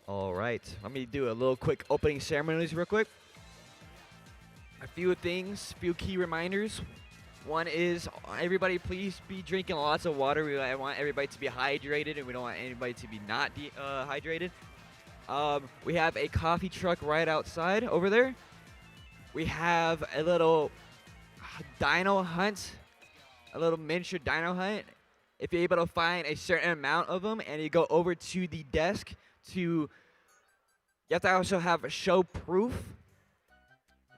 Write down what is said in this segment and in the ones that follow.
All right, let me do a little quick opening ceremonies real quick. A few things, few key reminders. One is everybody please be drinking lots of water. I want everybody to be hydrated, and we don't want anybody to be not hydrated. We have a coffee truck right outside over there. We have a little dino hunt, a little miniature dino hunt. If you're able to find a certain amount of them and you go over to the desk you have to also have a show proof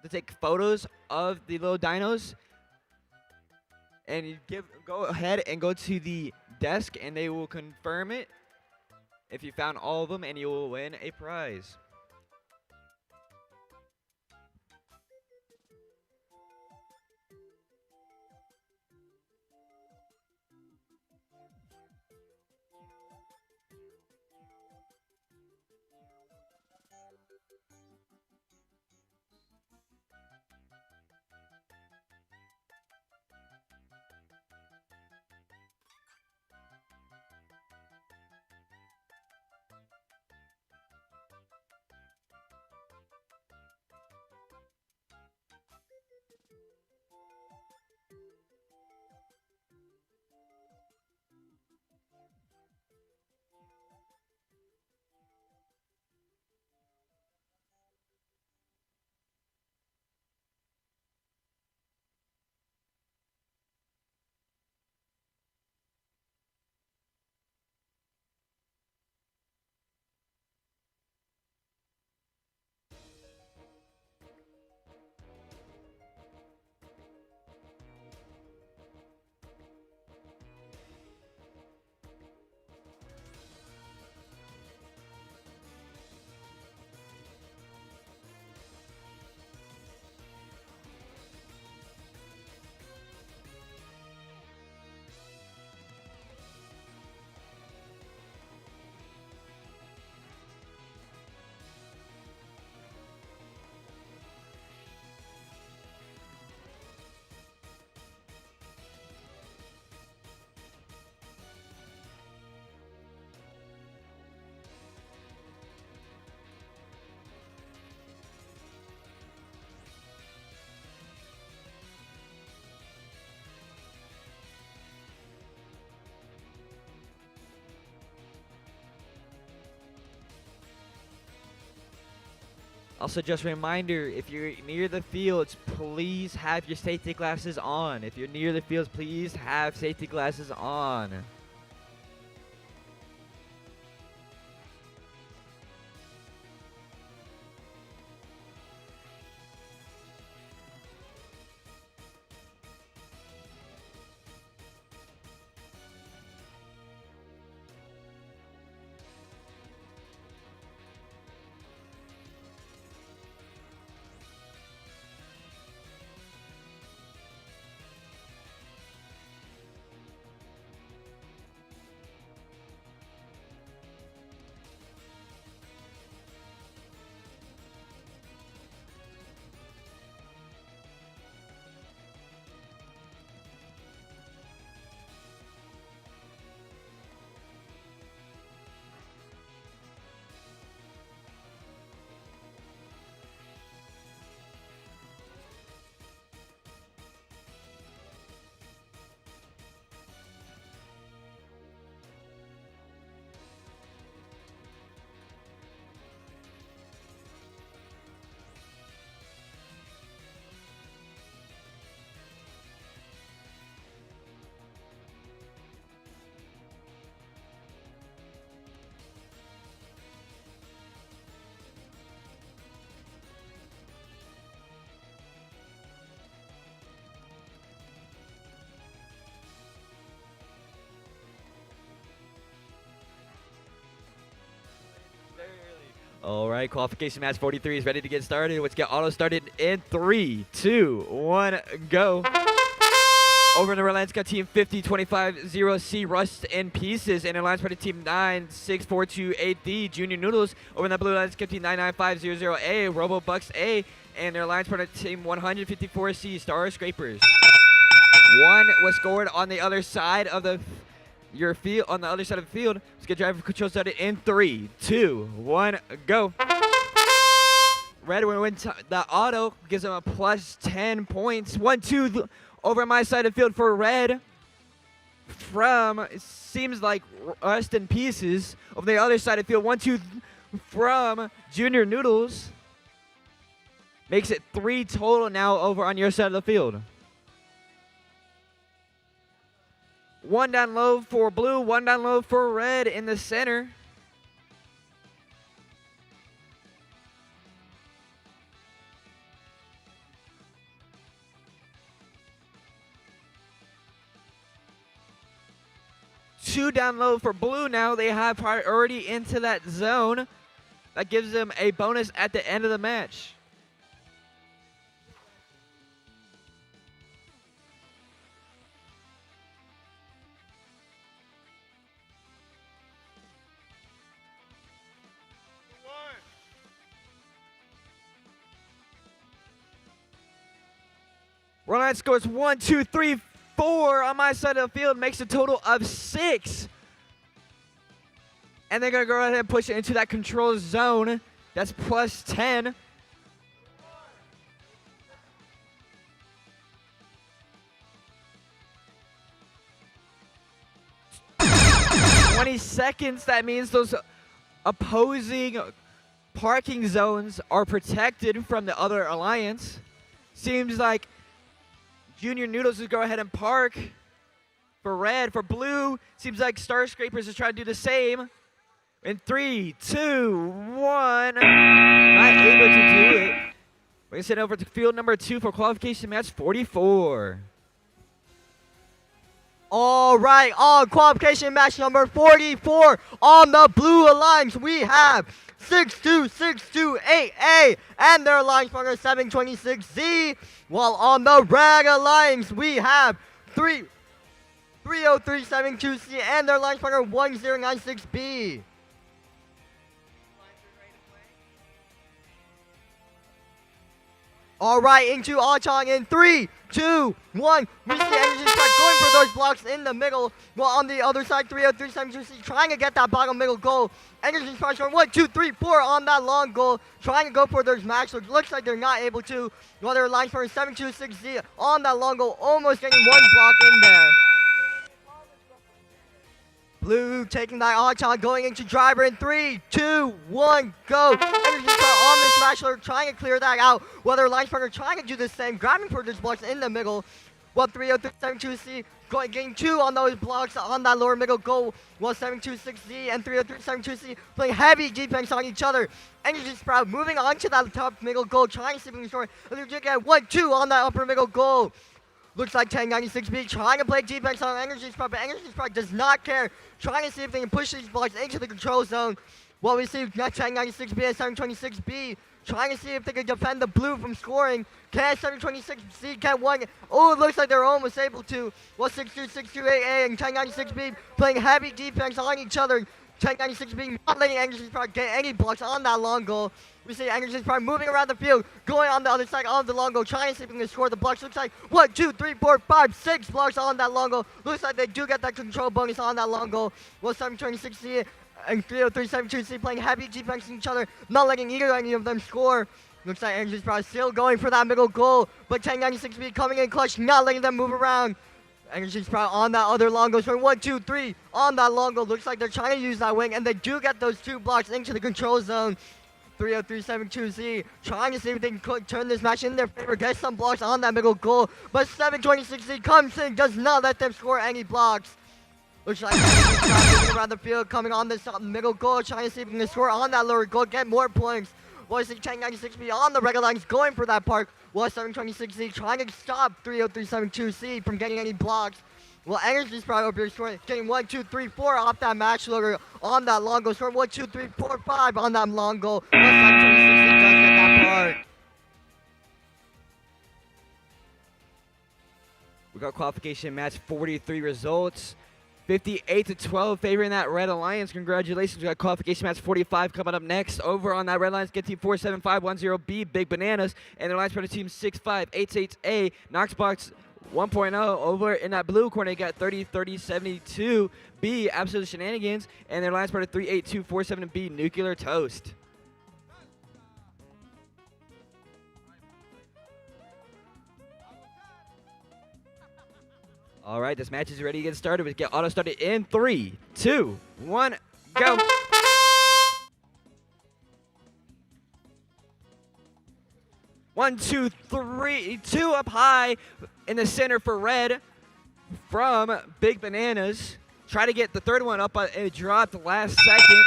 to take photos of the little dinos. And you go ahead and go to the desk and they will confirm it if you found all of them, and you will win a prize. Also, just a reminder, if you're near the fields, please have your safety glasses on. If you're near the fields, please have safety glasses on. All right, qualification match 43 is ready to get started. Let's get auto started in 3, 2, 1, go. Over in the Red got team 50-25-0C Rust in Pieces, and in Alliance Party team 96428D Junior Noodles. Over in the blue Alliance team 99500A Robo Bucks A, and their Alliance Party team 154C Star Scrapers. One was scored on the other side of the your field on the other side of the field. Let's get driver control started in 3, 2, 1, go. Red will win the auto, gives them a plus 10 points. 1, 2 over on my side of the field for red. From, it seems like rust in pieces. Over the other side of the field, 1, 2 from Junior Noodles. Makes it 3 total now over on your side of the field. 1 down low for blue, 1 down low for red in the center. Two down low for blue now. They have priority into that zone. That gives them a bonus at the end of the match. Run line scores 1, 2, 3, 4 on my side of the field, makes a total of 6. And they're going to go ahead and push it into that control zone. That's plus 10. Seconds, that means those opposing parking zones are protected from the other alliance. Seems like Junior Noodles will go ahead and park for red. For blue, seems like Star Scrapers is trying to do the same. In 3, 2, 1. Not able to do it. We're going to send over to field number 2 for qualification match 44. All right, on qualification match number 44, on the blue alliance, we have 62628A and their alliance partner 726Z, while on the red alliance, we have 30372C and their alliance partner 1096B. All right, into Achong in 3, 2, 1. We see Energy Strike going for those blocks in the middle. While on the other side, 30372C trying to get that bottom middle goal. Energy Strike 1, 2, 3, 4 on that long goal. Trying to go for those match. So it looks like they're not able to. While their line for 726Z on that long goal, almost getting one block in there. Blue taking that Achong, going into driver in 3, 2, 1, go. Energy Star on this match, trying to clear that out. While their line partner trying to do the same, grabbing for those blocks in the middle. While 30372C getting 2 on those blocks on that lower middle goal. While 726Z and 30372C playing heavy defense on each other. Energy Sprout moving on to that top middle goal, trying to see if we can score. And they're get 1, 2 on that upper middle goal. Looks like 1096B trying to play defense on Energy Sprout, but Energy Sprout does not care. Trying to see if they can push these blocks into the control zone. While we see 1096B and 726B trying to see if they can defend the blue from scoring. Can 726C get one? Oh, it looks like they're almost able to. While 62628A and 1096B playing heavy defense on each other. 1096B not letting Energy Sprout get any blocks on that long goal. We see Energy Sprout moving around the field, going on the other side of the long goal, trying to see if we can score the blocks. Looks like 1, 2, 3, 4, 5, 6 blocks on that long goal. Looks like they do get that control bonus on that long goal. Well, 726C and 30372C playing heavy defense on each other, not letting either any of them score. Looks like Energy Sprout still going for that middle goal, but 1096B coming in clutch, not letting them move around. Energy Sprout on that other long goal, showing 1, 2, 3 on that long goal. Looks like they're trying to use that wing, and they do get those 2 blocks into the control zone. 30372Z trying to see if they can turn this match in their favor, get some blocks on that middle goal, but 726Z comes in, does not let them score any blocks. Looks like moving around the field, coming on this middle goal, trying to see if they can score on that lower goal, get more points. While 1096B on the regular lines going for that park. While 726Z trying to stop 30372C from getting any blocks. Well, Energy Sprout over here scoring, getting 1, 2, 3, 4 off that match logger on that long goal. Scoring 1, 2, 3, 4, 5 on that long goal. While 726Z does get that part. We got qualification match 43 results. 58-12 favoring that red alliance. Congratulations. We got qualification match 45 coming up next. Over on that red alliance, get team 47510B, Big Bananas, and their alliance partner team 65888A, Knoxbox 1.0 over in that blue corner. They got 30, 30, 72 B, Absolute Shenanigans, and their line partner 38247 B, Nuclear Toast. All right, this match is ready to get started. We get auto started in 3, 2, 1, go. One, two, three, two up high in the center for red from Big Bananas. Try to get the third one up, and it dropped last second.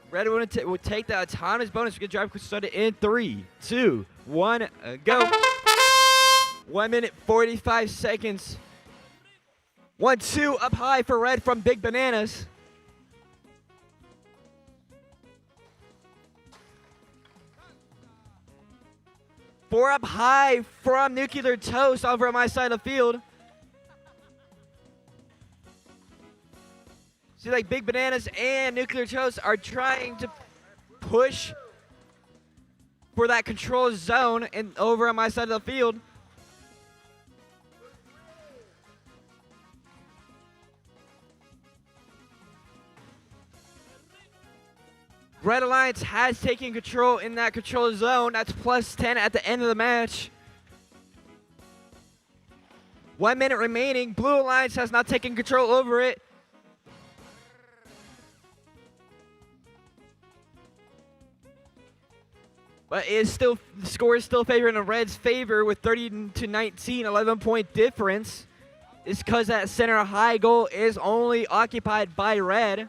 Red would take the autonomous bonus. We get drive started in 3, 2, 1, go. 1 minute, 45 seconds. 1, 2 up high for red from Big Bananas. Four up high from Nuclear Toast over on my side of the field. See, like Big Bananas and Nuclear Toast are trying to push for that control zone and over on my side of the field. Red Alliance has taken control in that control zone. That's plus 10 at the end of the match. 1 minute remaining. Blue Alliance has not taken control over it. But the score is still favoring the Reds' favor with 30 to 19, 11-point difference. It's because that center high goal is only occupied by red.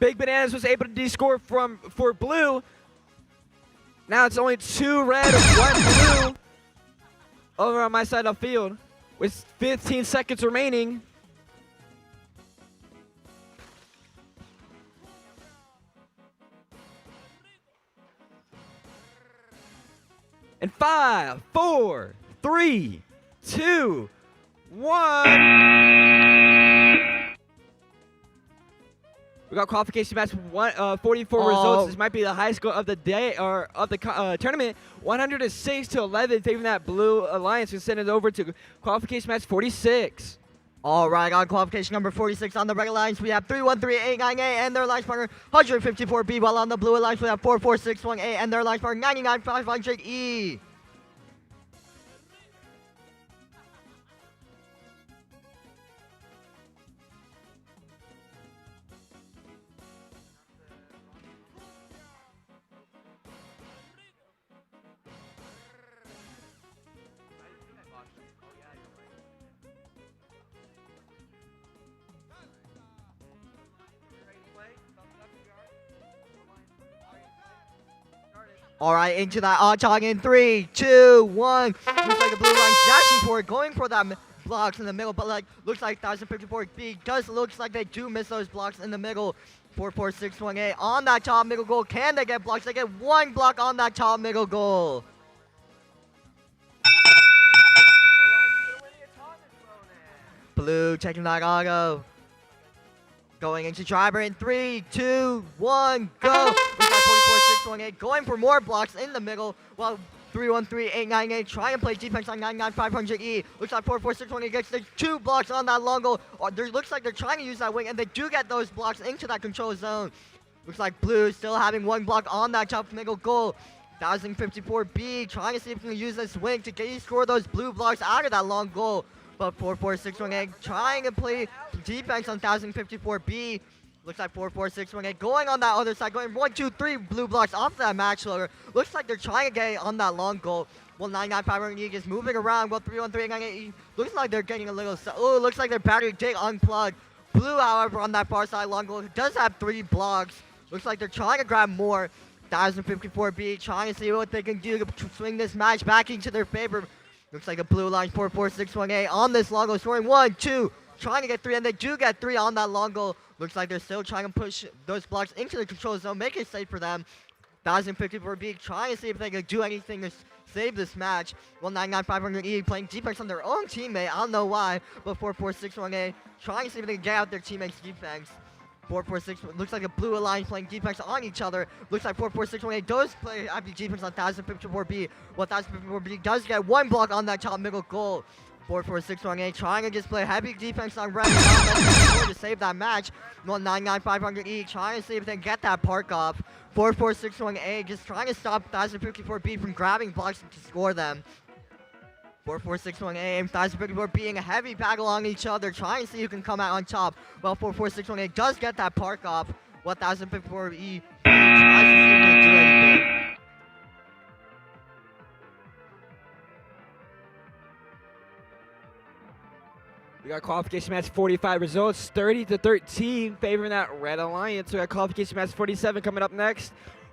Big Bananas was able to de-score for blue. Now it's only 2 red, 1 blue over on my side of the field with 15 seconds remaining. And 5, 4, 3, 2, 1. We got qualification match 44 results. This might be the highest score of the day or of the tournament. 106 to 11, favoring that Blue Alliance. We send it over to qualification match 46. All right, on qualification number 46 on the red alliance, we have 313898 and their alliance partner 154B, while on the blue alliance we have 44618 and their alliance partner 99500E. All right, into that odd in 3, 2, 1. Looks like the blue line's dashing for it, going for that blocks in the middle, but looks like 1054B looks like they do miss those blocks in the middle. 44618 on that top middle goal. Can they get blocks? They get 1 block on that top middle goal. Blue taking that auto. Going into driver in 3, 2, 1, go. Looks like 44618 going for more blocks in the middle, while 313898 trying to play defense on 99500E. Looks like 44618 gets the 2 blocks on that long goal. Looks like they're trying to use that wing, and they do get those blocks into that control zone. Looks like blue still having 1 block on that top middle goal. 1054B trying to see if we can use this wing to score those blue blocks out of that long goal. But 44618 trying to play defense on 1054B. Looks like 44618 going on that other side, going 1, 2, 3 blue blocks off that match loader. Looks like they're trying to get on that long goal. Well, 99500E is moving around. Well, 31398 looks like they're getting a little. Oh, looks like their battery did unplug. Blue, however, on that far side long goal does have 3 blocks. Looks like they're trying to grab more. 1054B trying to see what they can do to swing this match back into their favor. Looks like a blue line 44618 on this long goal, scoring 1, 2, trying to get 3, and they do get 3 on that long goal. Looks like they're still trying to push those blocks into the control zone, make it safe for them. 1054B trying to see if they can do anything to save this match. 199500E playing defense on their own teammate. I don't know why, but 4461A trying to see if they can get out their teammate's defense. 446 looks like a blue alliance playing defense on each other. Looks like 44618 does play happy defense on 1054B. Well, 1054B does get one block on that top middle goal. 44618 trying to just play heavy defense on red to save that match. 199500E trying to see if they can get that park off. 44618 just trying to stop 1054B from grabbing blocks to score them. 44618 and 1054 being a heavy battle on each other, trying to see who can come out on top. Well, 44618 does get that park off. 1054E tries to see if they can do anything. We got qualification match 45 results, 30-13, favoring that Red Alliance. We got qualification match 47 coming up next.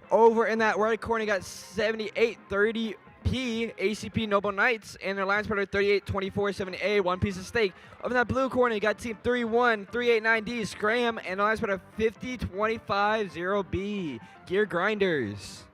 Over in that right corner, you got 78-30 ACP Noble Knights and their alliance partner 38-24-70A, one piece of steak. Over in that blue corner, you got team 31389D Scram and alliance partner 50-25-0B Gear Grinders.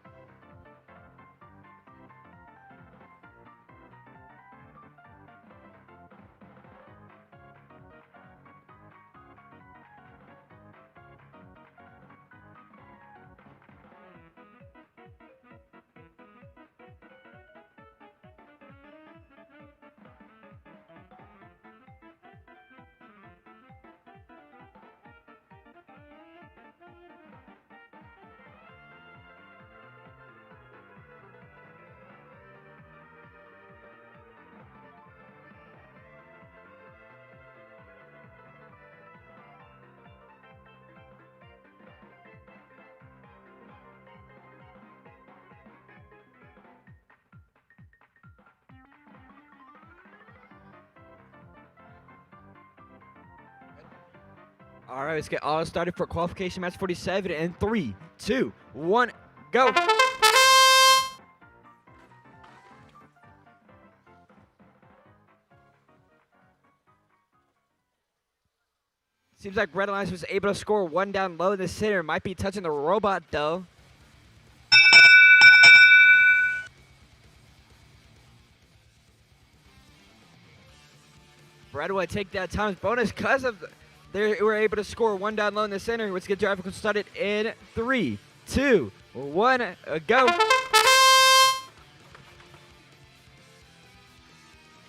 All right, let's get all started for qualification match 47 in 3, 2, 1, go. Seems like Red Alliance was able to score one down low in the center. Might be touching the robot though. Red will take that times bonus because of they were able to score one down low in the center. Let's get drive started in 3, 2, 1, go.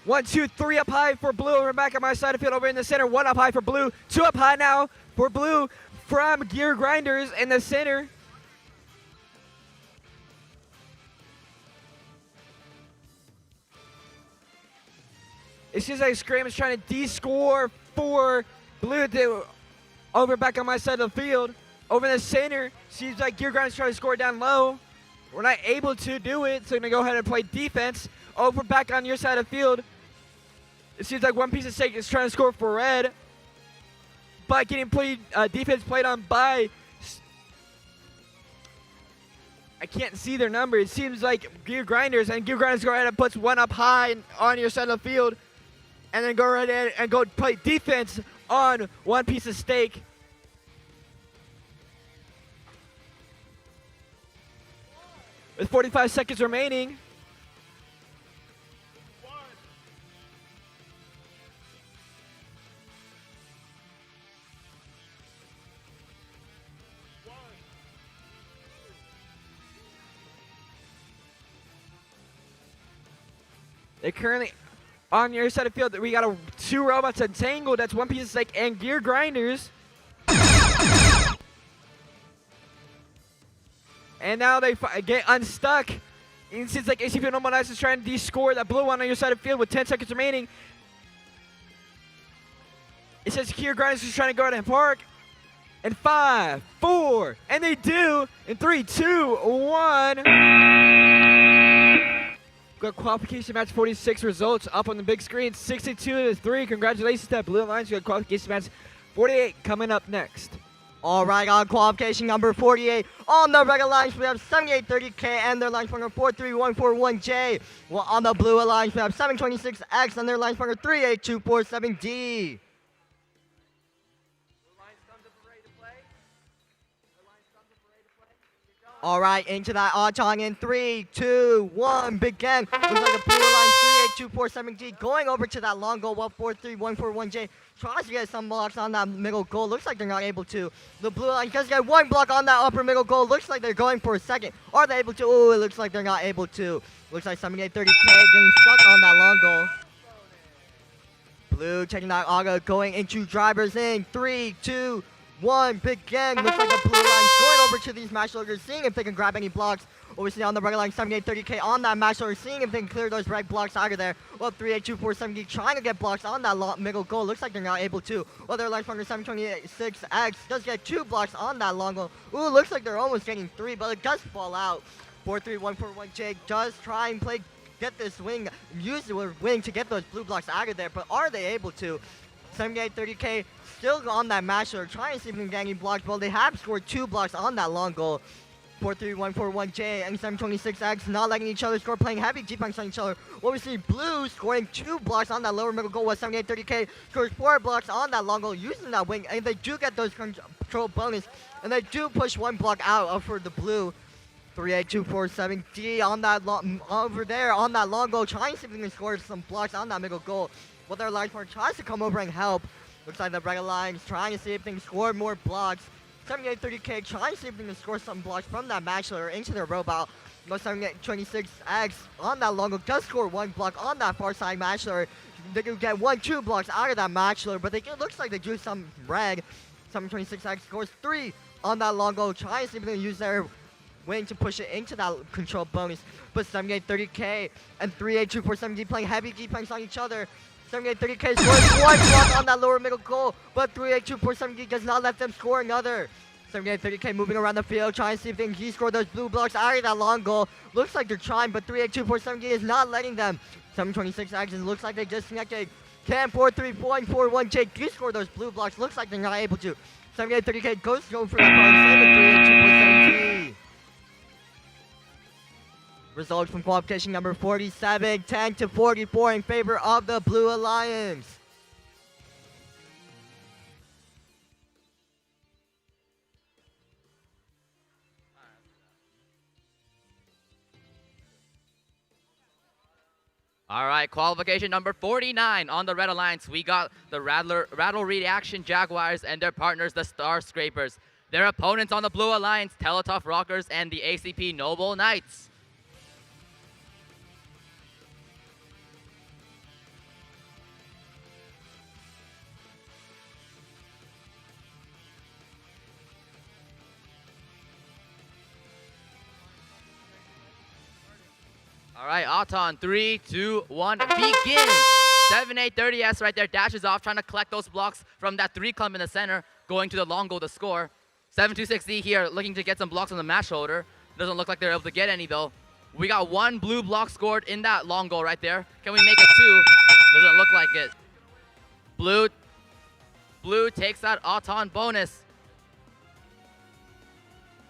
1, 2, 3 up high for blue. We're back on my side of field over in the center. 1 up high for blue. 2 up high now for blue from Gear Grinders in the center. It seems like Scram is trying to de-score for blue over back on my side of the field. Over in the center, seems like Gear Grinders trying to score down low. We're not able to do it, so we're going to go ahead and play defense. Over back on your side of the field. It seems like one piece of steak is trying to score for red. But getting played, defense played on by... I can't see their number. It seems like Gear Grinders, and Gear Grinders go ahead and puts one up high on your side of the field. And then go right in and go play defense on one piece of steak. With 45 seconds remaining. They're currently on your side of the field. We got 2 robots entangled. That's one piece of steak and Gear Grinders. And now they get unstuck. It seems like ACP Normal Knights is trying to de-score that blue one on your side of the field with 10 seconds remaining. It says Gear Grinders is trying to go out and park. And 5, 4, and they do. In 3, 2, 1. Got qualification match 46 results up on the big screen. 62-3. Congratulations to that Blue Alliance. We got qualification match 48 coming up next. All right, on qualification number 48 on the Red Alliance, we have 7830K and their alliance partner 43141J. Well, on the Blue Alliance, we have 726X and their alliance partner 38247D. All right, into that Auton in 3, 2, 1, begin. Looks like a blue line 38247G going over to that long goal 143141J. Tries to get some blocks on that middle goal. Looks like they're not able to. The blue line does get one block on that upper middle goal. Looks like they're going for a second. Are they able to? Oh, it looks like they're not able to. Looks like 7830K getting stuck on that long goal. Blue taking that auto going into drivers in 3, 2, 1, begin. Looks like the blue line going over to these match loaders, seeing if they can grab any blocks. Obviously on the red line, 7830K on that match loader, seeing if they can clear those red blocks out of there. Well, 38247G trying to get blocks on that middle goal. Looks like they're not able to. Well, their line partner 726X does get 2 blocks on that long goal. Ooh, looks like they're almost getting 3, but it does fall out. 43141J does try and get this wing, use the wing to get those blue blocks out of there, but are they able to? 7830K still on that match loader, trying to see if they can get any blocks. Well, they have scored 2 blocks on that long goal. 43141J and 726X not letting each other score, playing heavy defense on each other. Well, we see blue scoring 2 blocks on that lower middle goal with 7830K scores 4 blocks on that long goal using that wing, and they do get those control bonus, and they do push 1 block out for the blue. 38247D on that over there on that long goal, trying to see if they can score some blocks on that middle goal. Well, their line partner tries to come over and help. Looks like the red lines trying to see if they can score more blocks. 7830K trying to see if they can score some blocks from that match loader into their robot. 7826X on that long goal does score 1 block on that far side match loader. They can get 1, 2 blocks out of that match loader, but it looks like they do some red. 726X scores 3 on that long goal, trying to see if they can use their wing to push it into that control bonus. But 7830K and 38247D playing heavy defense on each other. 7830K scores 1 block on that lower middle goal, but 38247D does not let them score another. 7830K moving around the field, trying to see if they can score those blue blocks out of that long goal. Looks like they're trying, but 38247D is not letting them. 726X looks like they disconnected. Can 43141J do score those blue blocks? Looks like they're not able to. 7830K goes for that part, same with 38247D. Results from qualification number 47, 10-44 in favor of the Blue Alliance. All right, qualification number 49 on the Red Alliance. We got the Rattle Reaction Jaguars and their partners, the Star Scrapers. Their opponents on the Blue Alliance, Teletough Rockers and the ACP Noble Knights. All right, Auton, 3, 2, 1, begin. 7830S right there, dashes off, trying to collect those blocks from that 3 clump in the center, going to the long goal to score. 726D here, looking to get some blocks on the match shoulder. Doesn't look like they're able to get any, though. We got 1 blue block scored in that long goal right there. Can we make it 2? Doesn't look like it. Blue takes that Auton bonus.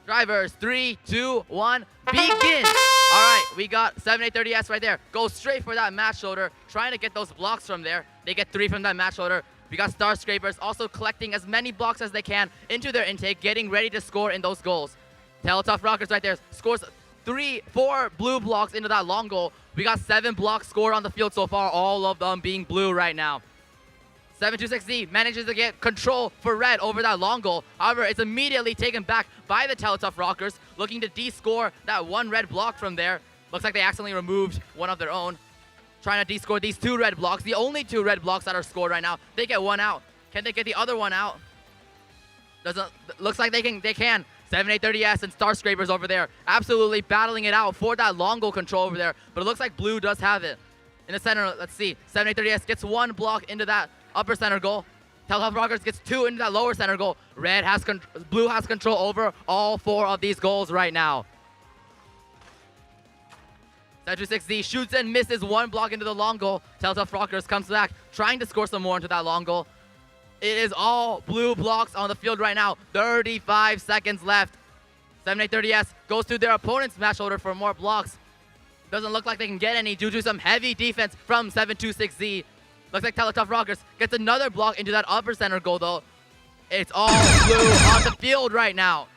Drivers, 3, 2, 1, begin. All right, we got 7830S right there. Go straight for that match shoulder, trying to get those blocks from there. They get 3 from that match shoulder. We got Star Scrapers also collecting as many blocks as they can into their intake, getting ready to score in those goals. Teletough Rockers right there scores 4 blue blocks into that long goal. We got 7 blocks scored on the field so far, all of them being blue right now. 726D manages to get control for red over that long goal. However, it's immediately taken back by the Teletough Rockers, looking to de-score that 1 red block from there. Looks like they accidentally removed one of their own. Trying to de-score these 2 red blocks, the only 2 red blocks that are scored right now. They get 1 out. Can they get the other one out? Looks like they can. 7830S and Star Scrapers over there, absolutely battling it out for that long goal control over there. But it looks like blue does have it. In the center, let's see. 7830S gets 1 block into that upper center goal. Teletough Rockers gets 2 into that lower center goal. Blue has control over all 4 of these goals right now. 726D shoots and misses 1 block into the long goal. Teletough Rockers comes back, trying to score some more into that long goal. It is all blue blocks on the field right now. 35 seconds left. 7830S goes to their opponent's match shoulder for more blocks. Doesn't look like they can get any due to some heavy defense from 726Z. Looks like Teletough Rockers gets another block into that upper center goal, though. It's all blue on the field right now.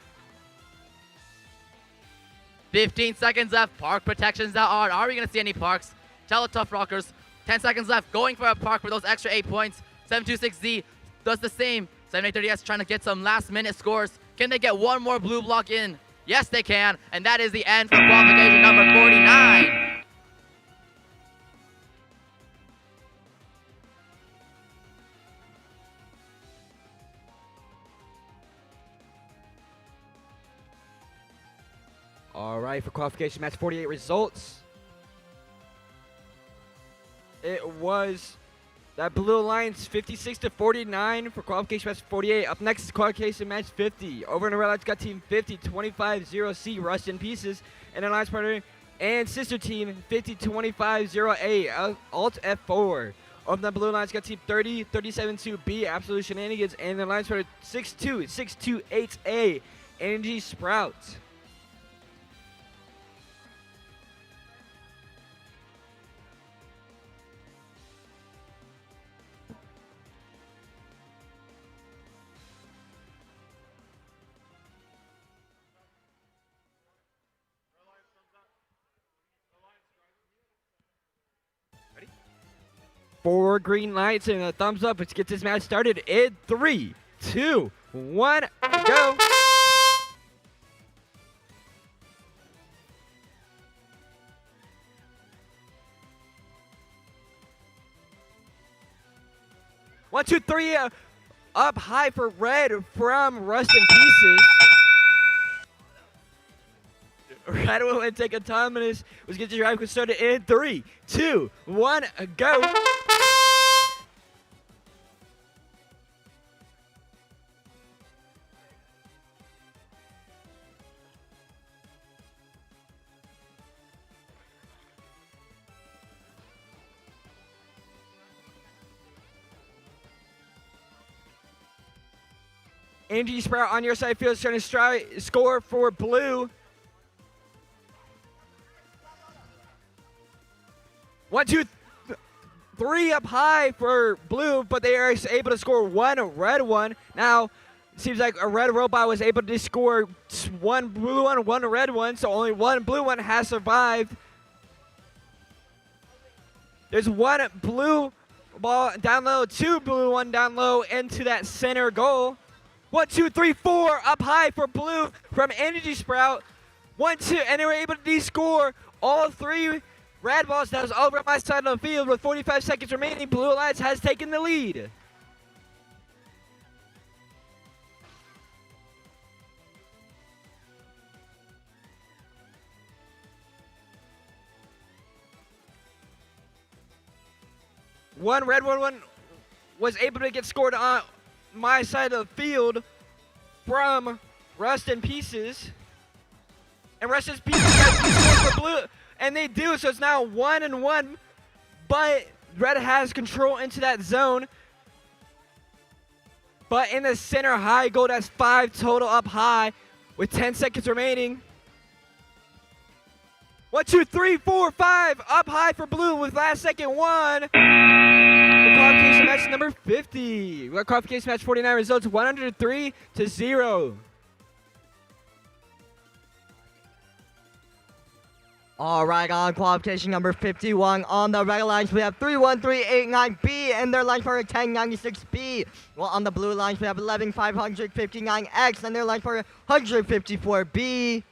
15 seconds left. Park protections that on. Are we going to see any parks? Tell the Tough Rockers. 10 seconds left. Going for a park for those extra 8 points. 726Z does the same. 7830S trying to get some last-minute scores. Can they get one more blue block in? Yes, they can. And that is the end for qualification number 49. All right, for qualification match 48 results. It was that Blue Alliance 56-49 for qualification match 48. Up next is qualification match 50. Over in the Red Alliance got team 50, 25-0C, Rust in Pieces. And alliance partner and sister team 50-25-0A, Alt F4. Over the Blue Alliance got team 30, 37-2B, Absolute Shenanigans. And the alliance partner 6-2, 628A, Energy Sprouts. Four green lights and a thumbs up. Let's get this match started in 3, 2, 1, go. One, two, three, up high for red from Rust in Pieces. Red will take autonomous. Let's get the drive started in 3, 2, 1, go. Energy Sprout on your side field is trying to score for blue. 1, 2, 3 up high for blue, but they are able to score one red one. Now, it seems like a red robot was able to score one blue one, one red one, so only one blue one has survived. There's one blue ball down low, two blue one down low into that center goal. 1, 2, 3, 4 up high for blue from Energy Sprout. 1, 2, and they were able to score all 3 red balls. That was over on my side of the field with 45 seconds remaining. Blue Alliance has taken the lead. One red one was able to get scored on my side of the field from Rust in Pieces. And Rust in Pieces got to score for blue. And they do, so it's now 1-1. But red has control into that zone. But in the center high goal, that's 5 total up high with 10 seconds remaining. 1, 2, 3, 4, 5 up high for blue with last second one. Qualification match number 50. We got qualification match 49 results 103-0. All right, on qualification number 51 on the red lines, we have 31389B and their line for 1096B. While on the blue lines, we have 11559X and their line for 154B.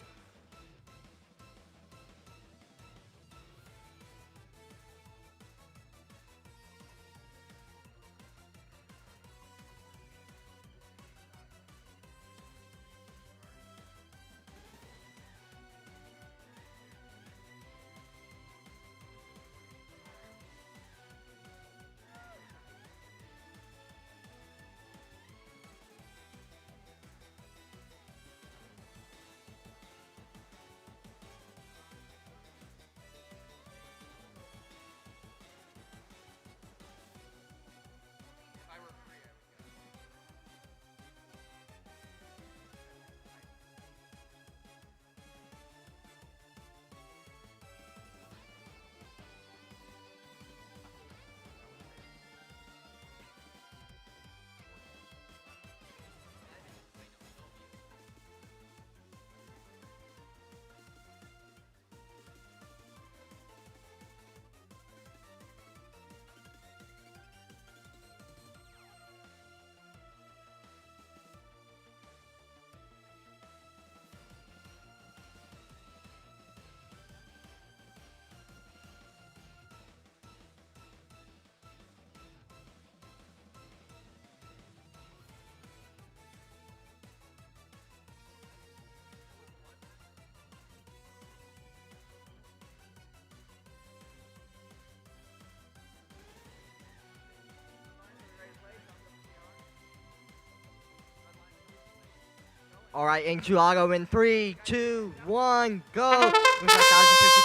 All right, into auto in 3, 2, 1, go. Looks like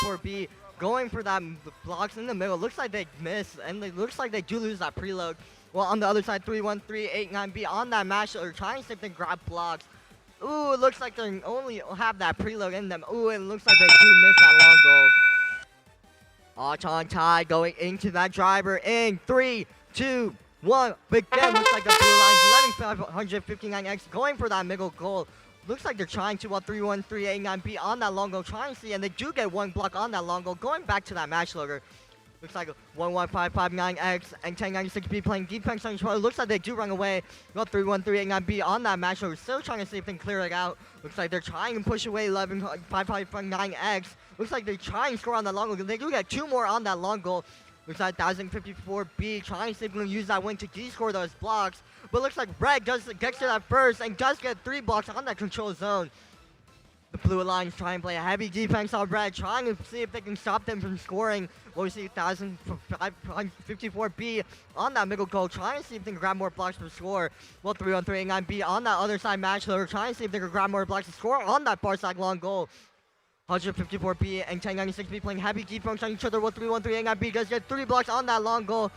1054B going for that blocks in the middle. Looks like they miss, and it looks like they do lose that preload. Well, on the other side, 31389B on that match, they're trying to see if they grab blocks. Ooh, it looks like they only have that preload in them. Ooh, it looks like they do miss that long goal. Archon Tide going into that driver in 3, 2, 1. But again, looks like the blue line's 11,559X going for that middle goal. Looks like they're trying to 31389B on that long goal, trying to see, and they do get one block on that long goal. Going back to that match logger. Looks like 11559X and 1096B playing defense on control. Looks like they do run away. Well, 31389B on that match logger. Still trying to see if they can clear it out. Looks like they're trying to push away 11559X. Looks like they're trying to score on that long goal. They do get two more on that long goal. Looks like 1054B trying to see if they can use that win to de-score those blocks. But looks like Red gets to that first and does get 3 blocks on that control zone. The Blue Alliance trying to play a heavy defense on Red, trying to see if they can stop them from scoring. Well, we see 1054B on that middle goal, trying to see if they can grab more blocks to score. Well, 31389B on that other side match, they're trying to see if they can grab more blocks to score on that far side long goal. 154B and 1096B playing heavy defense on each other. Well, 31389B does get 3 blocks on that long goal.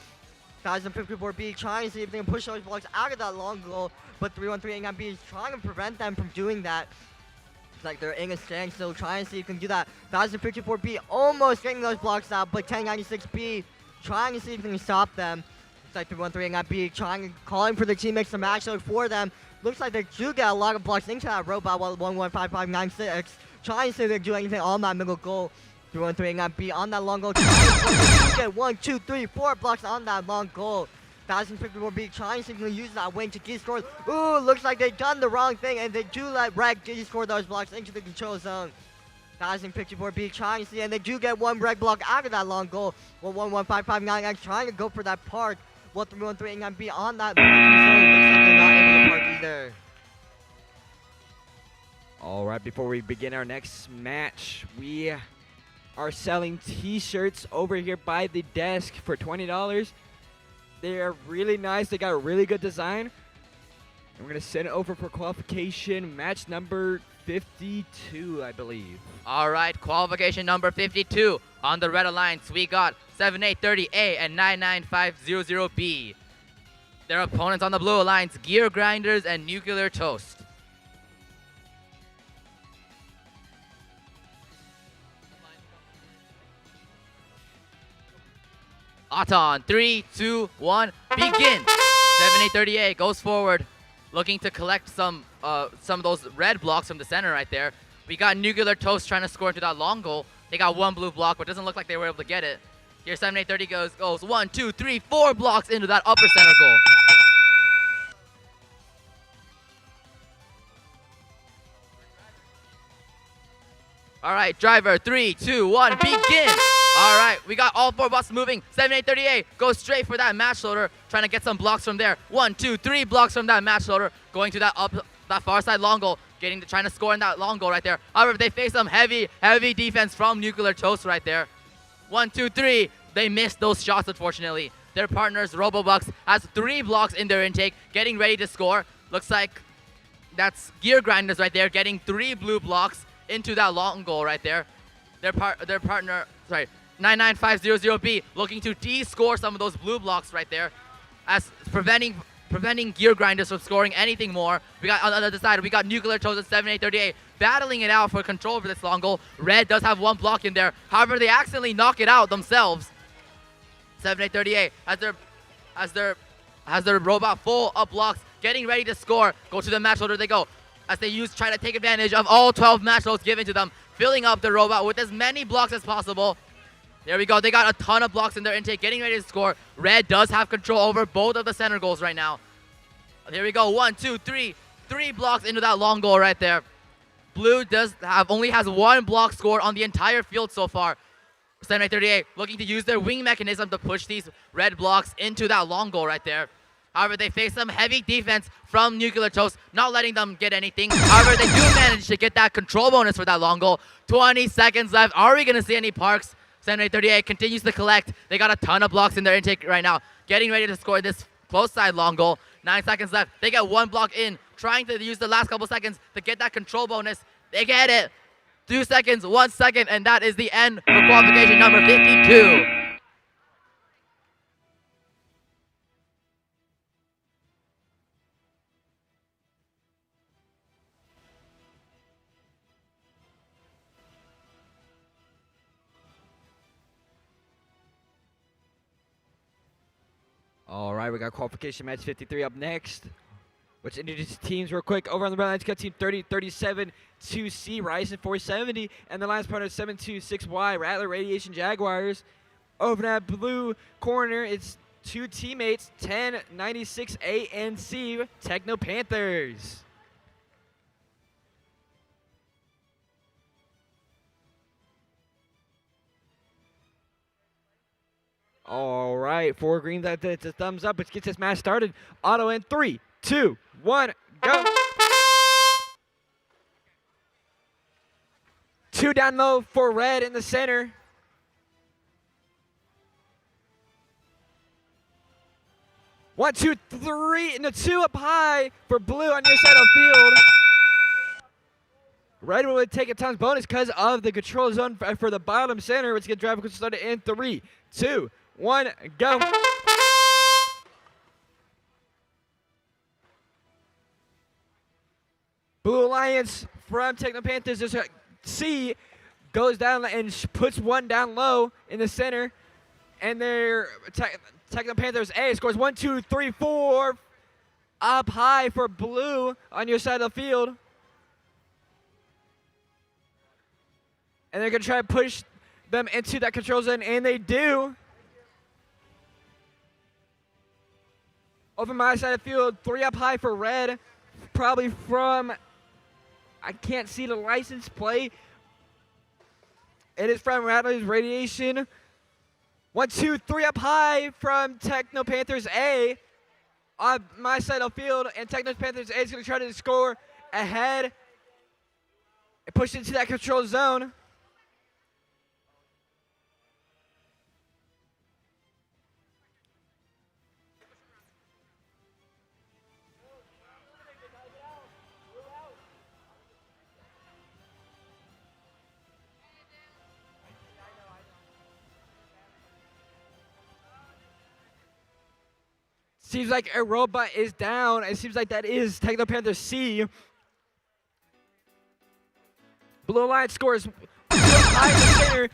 1054B trying to see if they can push those blocks out of that long goal, but 31389B is trying to prevent them from doing that. It's like they're in a standstill, trying to see if they can do that. 1054B almost getting those blocks out, but 1096B trying to see if they can stop them. It's like 31389B calling for their teammates to match load for them. Looks like they do get a lot of blocks into that robot, while 115596 trying to see if they can do anything on that middle goal. 31389B on that long goal, trying to get 1, 2, 3, 4 blocks on that long goal. 1054B trying to use that win to de-score. Ooh, looks like they've done the wrong thing, and they do let Red de-score those blocks into the control zone. 1054B trying to see, and they do get 1 Red block out of that long goal. Well, 11559X trying to go for that park. Well, 31389B on that control zone. Looks like they're not able to park either. All right, before we begin our next match, we are selling t-shirts over here by the desk for $20. They are really nice. They got a really good design. And we're going to send it over for qualification match number 52, I believe. All right, qualification number 52. On the Red Alliance, we got 7830A and 99500B. Their opponents on the Blue Alliance, Gear Grinders and Nuclear Toast. Aton, 3, 2, 1, begin. 7830A goes forward, looking to collect some of those red blocks from the center right there. We got Nuclear Toast trying to score into that long goal. They got 1 blue block, but doesn't look like they were able to get it. Here, 7830 goes 1, 2, 3, 4 blocks into that upper center goal. All right, driver, 3, 2, 1, begin. All right, we got all 4 buses moving. 7838 goes straight for that match loader, trying to get some blocks from there. 1, 2, 3 blocks from that match loader, going to that far side long goal, trying to score in that long goal right there. However, they face some heavy defense from Nuclear Toast right there. 1, 2, 3. They missed those shots, unfortunately. Their partners, RoboBucks, has 3 blocks in their intake, getting ready to score. Looks like that's Gear Grinders right there, getting 3 blue blocks into that long goal right there. Their partner, 99500B, looking to de-score some of those blue blocks right there, as preventing Gear Grinders from scoring anything more. We got on the other side, we got Nuclear Toast at 7838 battling it out for control over this long goal. Red does have 1 block in there. However, they accidentally knock it out themselves. 7838 has their robot full of blocks, getting ready to score. Go to the match loader they go, as they try to take advantage of all 12 match loads given to them, filling up the robot with as many blocks as possible. There we go. They got a ton of blocks in their intake, getting ready to score. Red does have control over both of the center goals right now. Here we go. 1, 2, 3. 3 blocks into that long goal right there. Blue only has 1 block scored on the entire field so far. 7838 looking to use their wing mechanism to push these red blocks into that long goal right there. However, they face some heavy defense from Nuclear Toast, not letting them get anything. However, they do manage to get that control bonus for that long goal. 20 seconds left. Are we going to see any parks? 7838 continues to collect. They got a ton of blocks in their intake right now, getting ready to score this close side long goal. 9 seconds left. They get 1 block in, trying to use the last couple seconds to get that control bonus. They get it. 2 seconds, 1 second, and that is the end for qualification number 52. All right, we got qualification match 53 up next. Let's introduce the teams real quick. Over on the red lines, got team 3037 2C Ryzen 470, and the lines partner 726Y Rattler Radiation Jaguars. Over in that blue corner, it's 2 teammates 1096A and C Techno Panthers. All right, 4 green, that's a thumbs up, which gets this match started. Auto in 3, 2, 1, go. 2 down low for red in the center. One, two, three, and the 2 up high for blue on your side of the field. Red will take a times bonus because of the control zone for the bottom center, which gets drive started in 3, 2, 1, go. Blue Alliance from Techno Panthers, just C goes down and puts 1 down low in the center, and their Techno Panthers A scores 1, 2, 3, 4 up high for blue on your side of the field. And they're going to try to push them into that control zone, and they do. Over my side of the field, 3 up high for red, probably from, I can't see the license plate. It is from Rattler's Radiation. 1, 2, 3 up high from Techno Panthers A on my side of the field, and Techno Panthers A is going to try to score ahead and push into that control zone. Seems like a robot is down. It seems like that is Techno Panther C. Blue Alliance scores high in the center.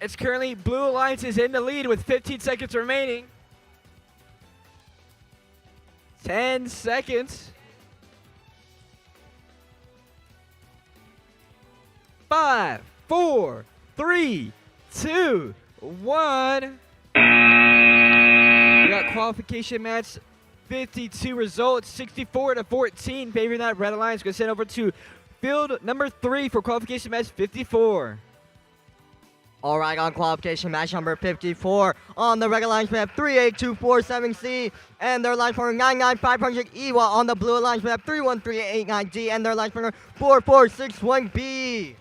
It's currently Blue Alliance is in the lead with 15 seconds remaining. 10 seconds. 5, 4, 3, 2, 1. We got qualification match 52 results, 64-14, favoring that Red Alliance. Going to send over to field number 3 for qualification match 54. All right, on qualification match number 54, on the red Alliance, we have 38247C, and their line partner 99500E, while on the blue Alliance, we have 31389D, and their line partner 4461B.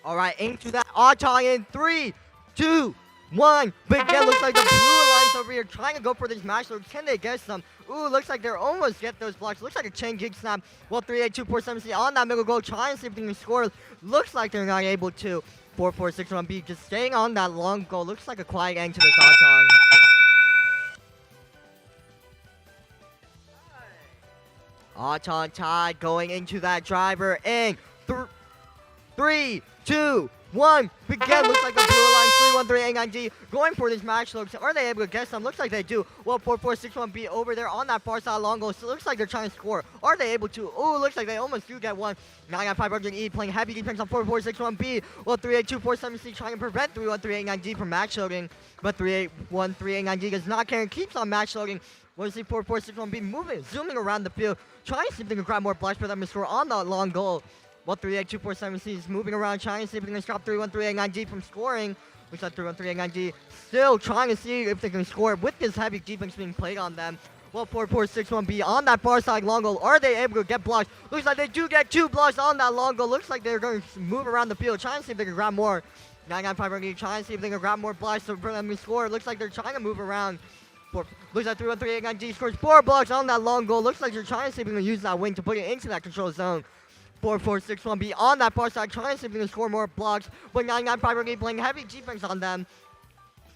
All right, into that Auton in 3, 2, 1. But again, looks like the blue Alliance over here trying to go for these match loads. Can they get some? Ooh, looks like they're almost get those blocks. Looks like a chain gig snap. Well, 38247C on that middle goal, trying to see if they can score. Looks like they're not able to. 4461B just staying on that long goal. Looks like a quiet end to this Auton. Auton tied going into that driver in 3, 2, 1, begin. Looks like the blue alliance 3-1-3-8-9G going for this match. Looks, are they able to get some? Looks like they do. Well, 4-4-6-1-B over there on that far side long goal. So looks like they're trying to score. Are they able to? Oh, looks like they almost do get one. 9-500E playing heavy defense on 4-4-6-1-B. Well, 3-8-2-4-7-C trying to prevent 3-1-3-8-9G from match loading. But 3-8-1-3-8-9G does not care and keeps on match loading. We'll see 4-4-6-1-B moving, zooming around the field, trying to see if they can grab more blocks for them to score on that long goal. Well, 3-8-2-4-7-C is moving around, trying to see if they can stop 3-1-3-8-9G from scoring. Looks like 3-1-3-8-9G still trying to see if they can score with this heavy defense being played on them. Well, 4-4-6-1-B on that far side long goal. Are they able to get blocks? Looks like they do get 2 blocks on that long goal. Looks like they're going to move around the field, trying to see if they can grab more. 9-9-5 trying to see if they can grab more blocks for them to score. Looks like they're trying to move around. Looks like 3-1-3-8-9G scores 4 blocks on that long goal. Looks like they're trying to see if they can use that wing to put it into that control zone. 4-4-6-1-B on that far side, trying to see if they can score more blocks. But 9-9-5 playing heavy defense on them.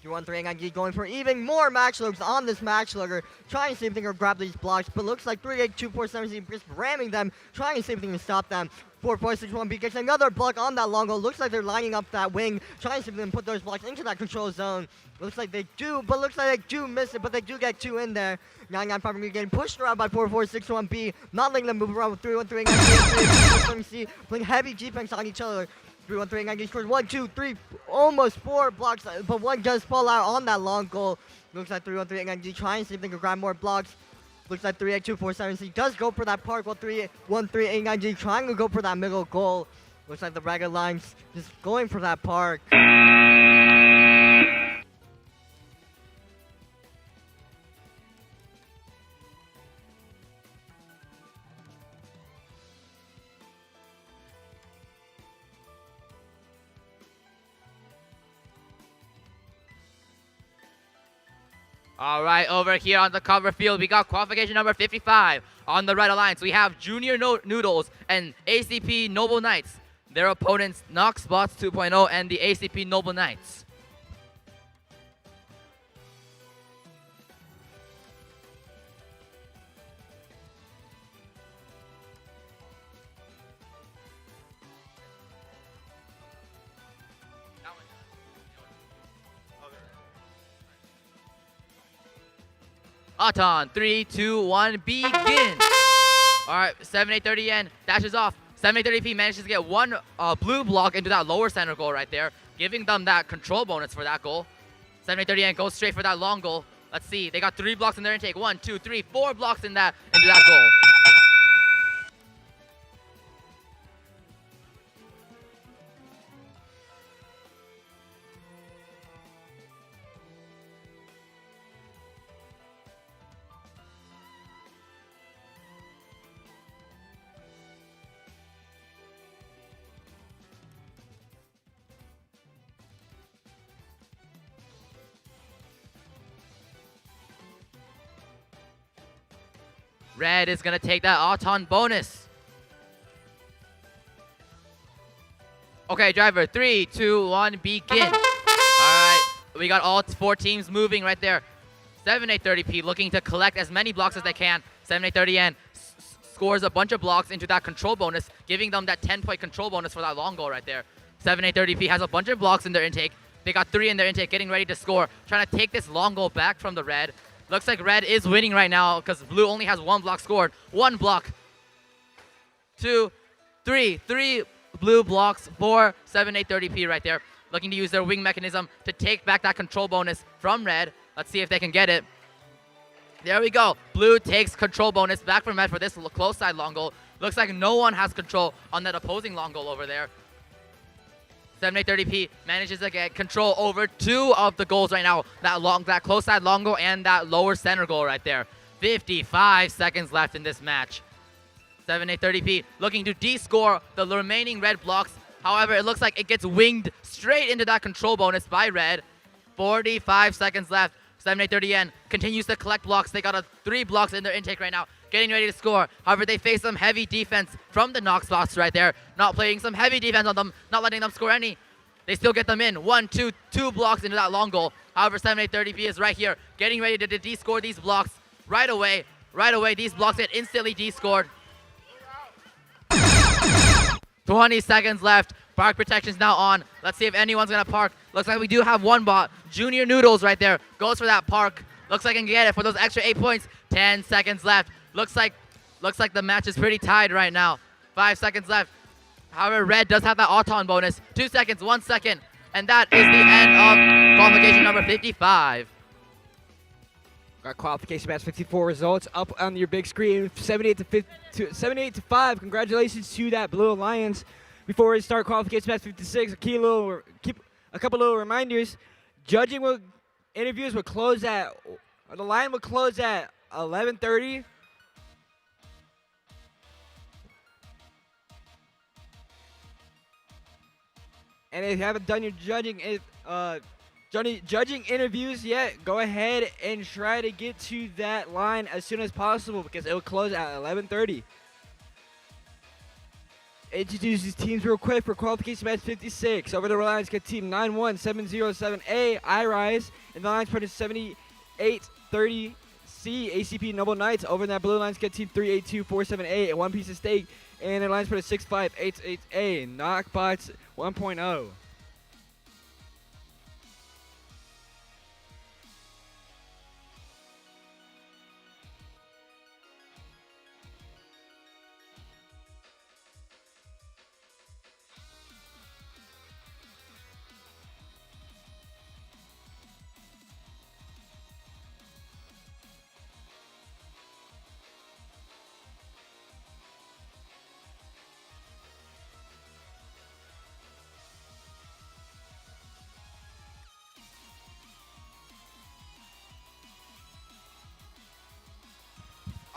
3-1-3-8-9G going for even more match looks on this match looker, trying to see if they can grab these blocks. But looks like 3-8-2-4-7-C just ramming them, trying to see if they can stop them. 4-4-6-1-B gets another block on that long goal. Looks like they're lining up that wing, trying to see if they can put those blocks into that control zone. Looks like they do, but looks like they do miss it, but they do get 2 in there. 9-9-5 getting pushed around by 4-4-6-1-B, not letting them move around with 3-1-3-8-9G, playing heavy defense on each other. 3-1-3-8-9G scores 1, 2, 3, almost 4 blocks, but one does fall out on that long goal. Looks like 3-1-3-8-9G trying to see if they can grab more blocks. Looks like 3-8-2-4-7-C does go for that park, while 3-1-3-8-9G trying to go for that middle goal. Looks like the Ragged Lions just going for that park. All right, over here on the cover field, we got qualification number 55. On the Red Alliance, we have Junior Noodles and ACP Noble Knights. Their opponents, Knoxbots 2.0 and the ACP Noble Knights. Auton, 3, 2, 1, begin. All right, 7830N dashes off. 7830P manages to get 1 blue block into that lower center goal right there, giving them that control bonus for that goal. 7830N goes straight for that long goal. Let's see, they got 3 blocks in their intake. 1, 2, 3, 4 blocks into that goal. Red is going to take that Auton bonus. Okay, driver, 3, 2, 1, begin. All right, we got all 4 teams moving right there. 7830P looking to collect as many blocks as they can. 7830N scores a bunch of blocks into that control bonus, giving them that 10-point control bonus for that long goal right there. 7830P has a bunch of blocks in their intake. They got 3 in their intake, getting ready to score, trying to take this long goal back from the Red. Looks like Red is winning right now because Blue only has 1 block scored. 1 block. 2, 3. 3 blue blocks for 7830P right there. Looking to use their wing mechanism to take back that control bonus from Red. Let's see if they can get it. There we go. Blue takes control bonus back from Red for this close side long goal. Looks like no one has control on that opposing long goal over there. 7830P manages to get control over 2 of the goals right now. That close side long goal and that lower center goal right there. 55 seconds left in this match. 7830P looking to de-score the remaining Red blocks. However, it looks like it gets winged straight into that control bonus by Red. 45 seconds left. 7830N continues to collect blocks. They got 3 blocks in their intake right now, getting ready to score. However, they face some heavy defense from the Knoxbots right there. Not playing some heavy defense on them, not letting them score any. They still get them in. 1, 2, 2 blocks into that long goal. However, 7830P is right here, getting ready to de-score these blocks right away. Right away, these blocks get instantly de-scored. 20 seconds left. Park protection's now on. Let's see if anyone's gonna park. Looks like we do have one bot. Junior Noodles right there. Goes for that park. Looks like I can get it for those extra 8 points. 10 seconds left. Looks like the match is pretty tied right now. 5 seconds left. However, Red does have that Auton bonus. 2 seconds, 1 second. And that is the end of qualification number 55. Got qualification match 54 results up on your big screen. 78 to 5. Congratulations to that Blue Alliance. Before we start qualification match 56, a couple little reminders. Interviews will close at, the line will close at 11:30. And if you haven't done your judging interviews yet, go ahead and try to get to that line as soon as possible because it will close at 11:30. Introduce these teams real quick for qualification match 56. Over the lines got team 91707A, iRise, and the lines partner 7830C, ACP Noble Knights. Over in that blue lines got team 38247A and One Piece of Steak, and their lines partner 6588A, Knockbots 1.0.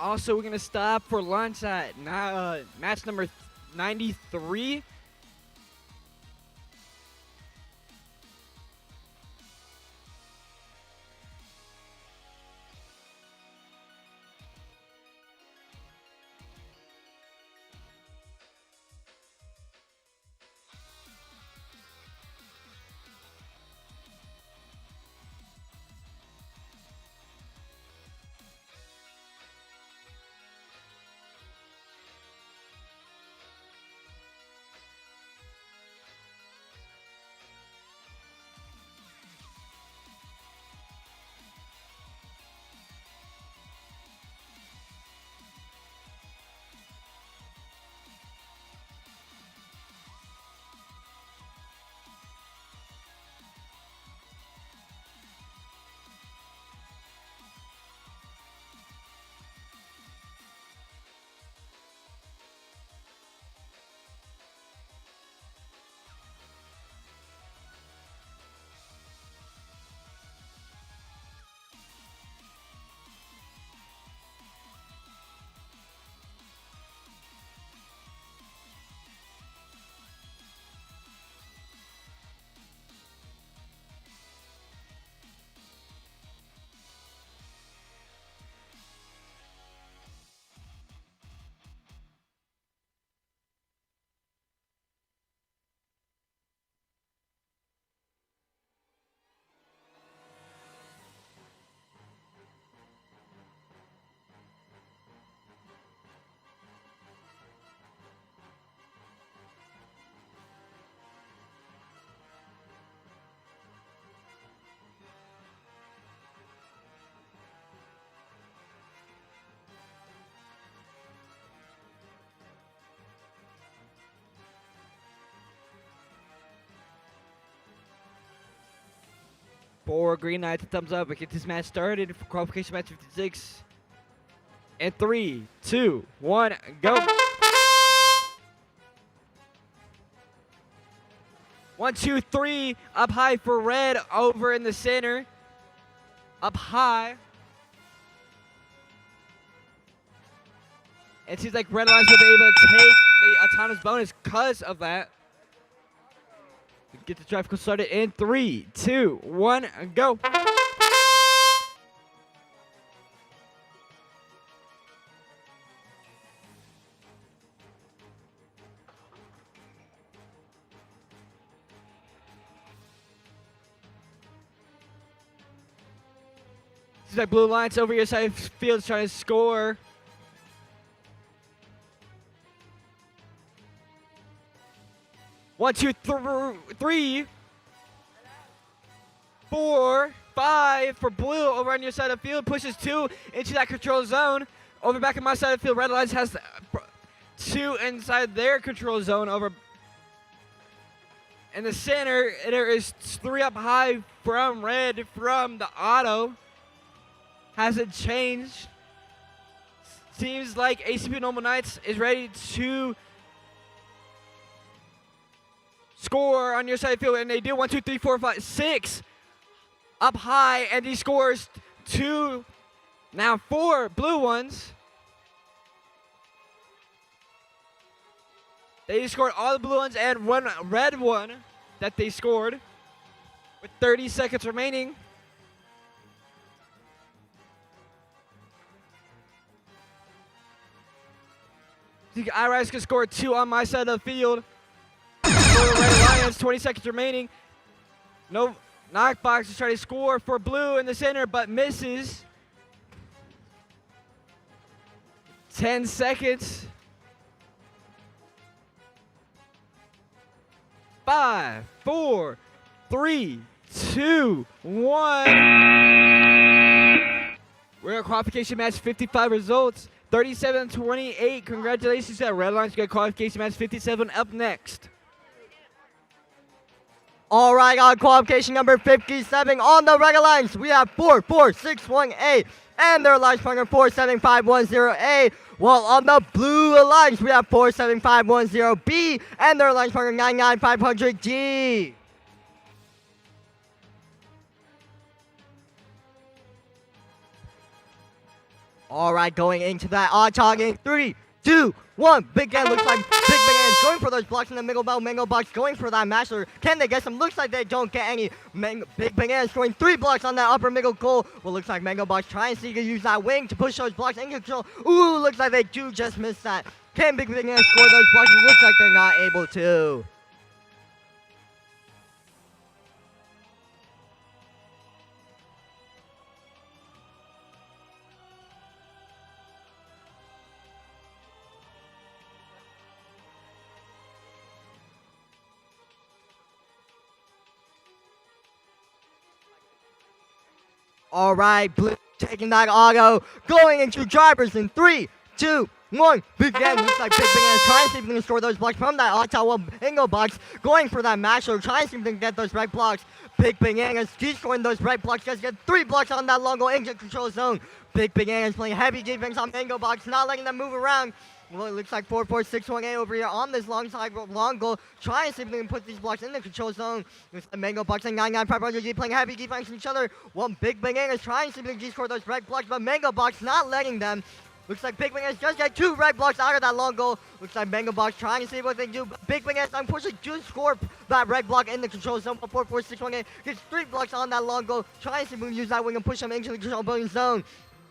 Also, we're going to stop for lunch at match number 93. For Green Knights, a thumbs up. We get this match started for qualification match 56. And 3, 2, 1, go. 1, 2, 3. Up high for Red over in the center. Up high. It seems like Red Lions will be able to take the autonomous bonus because of that. Get the drive started in 3, 2, 1, go. Seems like Blue Lions over your side of the field is trying to score. 1, 2, 3, 4, 5 for blue over on your side of the field. Pushes 2 into that control zone. Over back on my side of the field, Red Alliance has 2 inside their control zone. Over in the center, there is 3 up high from red from the auto. Hasn't changed. Seems like ACP Normal Knights is ready to score on your side of the field, and they do. 1, 2, 3, 4, 5, 6 up high, and he scores 2, now 4 blue ones. They scored all the blue ones and 1 red one that they scored with 30 seconds remaining. I-Rise can score 2 on my side of the field. For the Red Alliance, 20 seconds remaining. No knockbox is trying to score for blue in the center, but misses. 10 seconds. 5, 4, 3, 2, 1. We're at qualification match 55 results. 37-28. Congratulations to that Red Alliance. We got qualification match 57 up next. All right, on qualification number 57 on the Red Alliance, we have 44618 and their alliance partner 47510A. While on the Blue Alliance, we have 47510B and their alliance partner 99500G. All right, going into that odd target. 3, 2, 1. Big Gang looks like Big Bang is going for those blocks in the middle bell. Mango Box going for that master. Can they get some? Looks like they don't get any. Big Bang is scoring 3 blocks on that upper middle goal. Well, looks like Mango Box trying to see to use that wing to push those blocks in control. Ooh, looks like they do just miss that. Can Big Bang score those blocks? It looks like they're not able to. All right, Blue taking that auto, going into drivers in 3, 2, 1. Big Gang looks like Big Bang is trying to see if he can score those blocks from that auto bingo box, going for that masher, trying to see if he can get those red blocks. Big Bang is scoring those red blocks, just get 3 blocks on that long goal into control zone. Big Bang is playing heavy defense on bingo box, not letting them move around. Well, it looks like 44618 over here on this long side long goal, trying to see if they can put these blocks in the control zone. Looks like Mango Box and 99500G playing heavy defense on each other. Well, Big Bang is trying to see if they can score those red blocks, but Mango Box not letting them. Looks like Big Bang is just get 2 red blocks out of that long goal. Looks like Mango Box trying to see what they can do. But Big Bang is unfortunately do score that red block in the control zone. 44618 gets 3 blocks on that long goal, trying to see if we can use that wing and push them into the control building zone.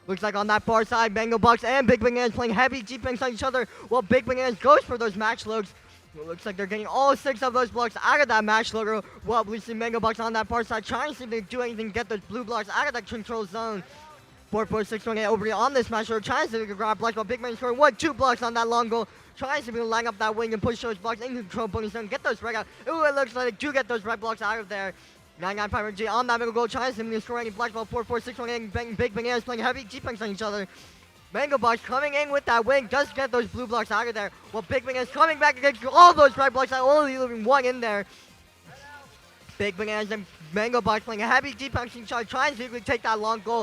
Looks like on that far side, Mango Box and Big Bang is playing heavy defense on each other, while Big Bang goes for those match logs. It looks like they're getting all 6 of those blocks out of that match logo. Well, we see Mango Box on that far side trying to see if they can do anything to get those blue blocks out of that control zone. 44618 over here on this match logo, trying to see if they can grab blocks, while Big Bang scoring 1, 2 blocks on that long goal. Trying to see if we can line up that wing and push those blocks into the control bonus zone, get those red out. Ooh, it looks like they do get those red blocks out of there. 995G on that middle goal, trying to see if they can score any blocks, while 44618 Big Bang is playing heavy defense on each other. Mango Box coming in with that wing, does get those blue blocks out of there, while Big Bang is coming back against all those red blocks, only leaving 1 in there. Big Bang and Mango Box playing a heavy defense on each other, trying to see if we take that long goal.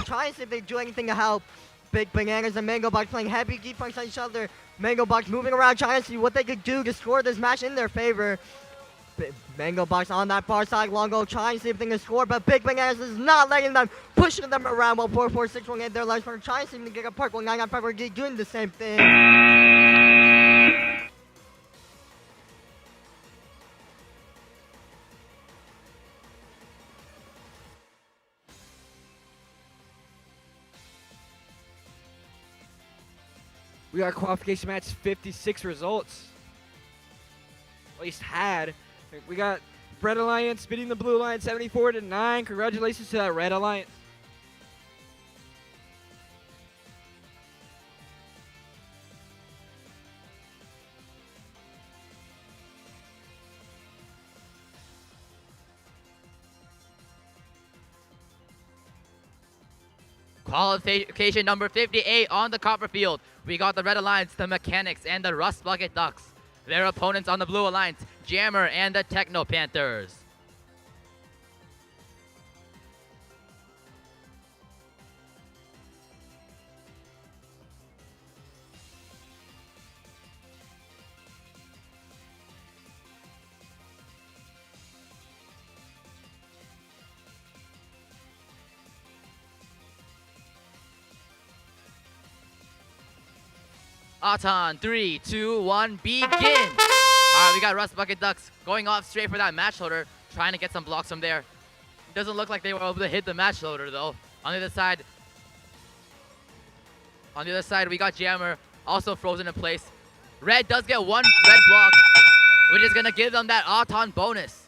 Trying to see if they do anything to help. Big Bananas and Mango Box playing heavy defense on each other. Mango Box moving around, trying to see what they could do to score this match in their favor. Mango Box on that far side, long goal, trying to see if they can score, but Big Bananas is not letting them, pushing them around, while 44618 their life partner, trying to see if they can get a park, while 995 doing the same thing. We got qualification match 56 results. At least had. We got Red Alliance beating the Blue Alliance 74-9. Congratulations to that Red Alliance. Qualification number 58 on the copper field. We got the Red Alliance, the Mechanics, and the Rust Bucket Ducks. Their opponents on the Blue Alliance, Jammer and the Techno Panthers. Auton, 3, 2, 1, begin! Alright, we got Rust Bucket Ducks going off straight for that match loader, trying to get some blocks from there. It doesn't look like they were able to hit the match loader though. On the other side, we got Jammer, also frozen in place. Red does get one red block, which is gonna give them that Auton bonus.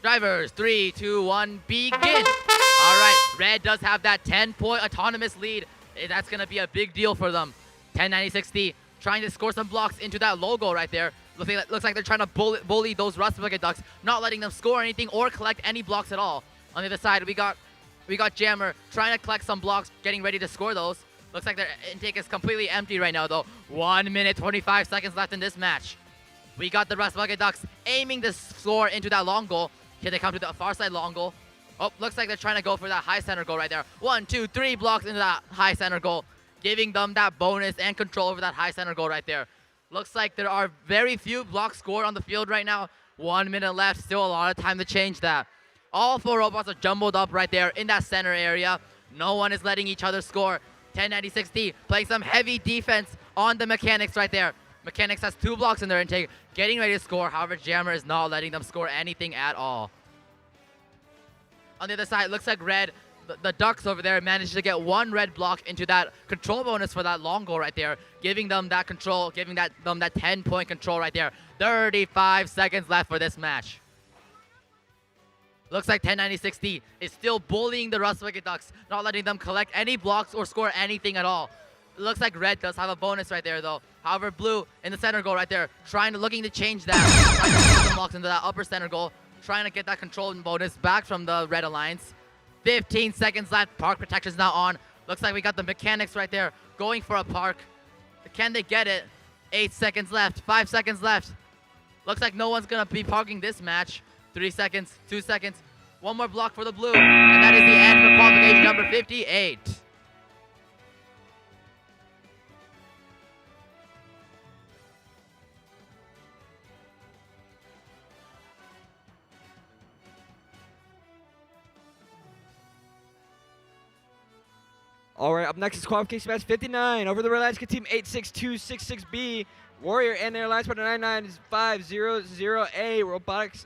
Drivers, 3, 2, 1, begin! Alright, Red does have that 10-point autonomous lead. That's going to be a big deal for them. 10-90-60, trying to score some blocks into that logo right there. Looks like they're trying to bully those Rust Bucket Ducks, not letting them score anything or collect any blocks at all. On the other side, we got Jammer trying to collect some blocks, getting ready to score those. Looks like their intake is completely empty right now, though. 1 minute, 25 seconds left in this match. We got the Rust Bucket Ducks aiming to score into that long goal. Here they come to the far side long goal. Oh, looks like they're trying to go for that high center goal right there. 1, 2, 3 blocks into that high center goal, giving them that bonus and control over that high center goal right there. Looks like there are very few blocks scored on the field right now. 1 minute left, still a lot of time to change that. All 4 robots are jumbled up right there in that center area. No one is letting each other score. 10-90-60, playing some heavy defense on the Mechanics right there. Mechanics has 2 blocks in their intake, getting ready to score. However, Jammer is not letting them score anything at all. On the other side, it looks like Red, the Ducks over there, managed to get 1 red block into that control bonus for that long goal right there, giving them that control, giving them that 10-point control right there. 35 seconds left for this match. Looks like 10-90-60 is still bullying the Rust Bucket Ducks, not letting them collect any blocks or score anything at all. It looks like Red does have a bonus right there, though. However, Blue in the center goal right there, looking to change that, trying to get some blocks into that upper center goal, trying to get that control and bonus back from the Red Alliance. 15 seconds left. Park protection is now on. Looks like we got the Mechanics right there going for a park. Can they get it? 8 seconds left. 5 seconds left. Looks like no one's going to be parking this match. 3 seconds. 2 seconds. 1 more block for the Blue. And that is the end for qualification number 58. All right, up next is qualification match 59. Over the Red Alliance team 86266B. Warrior and their alliance partner 99500A.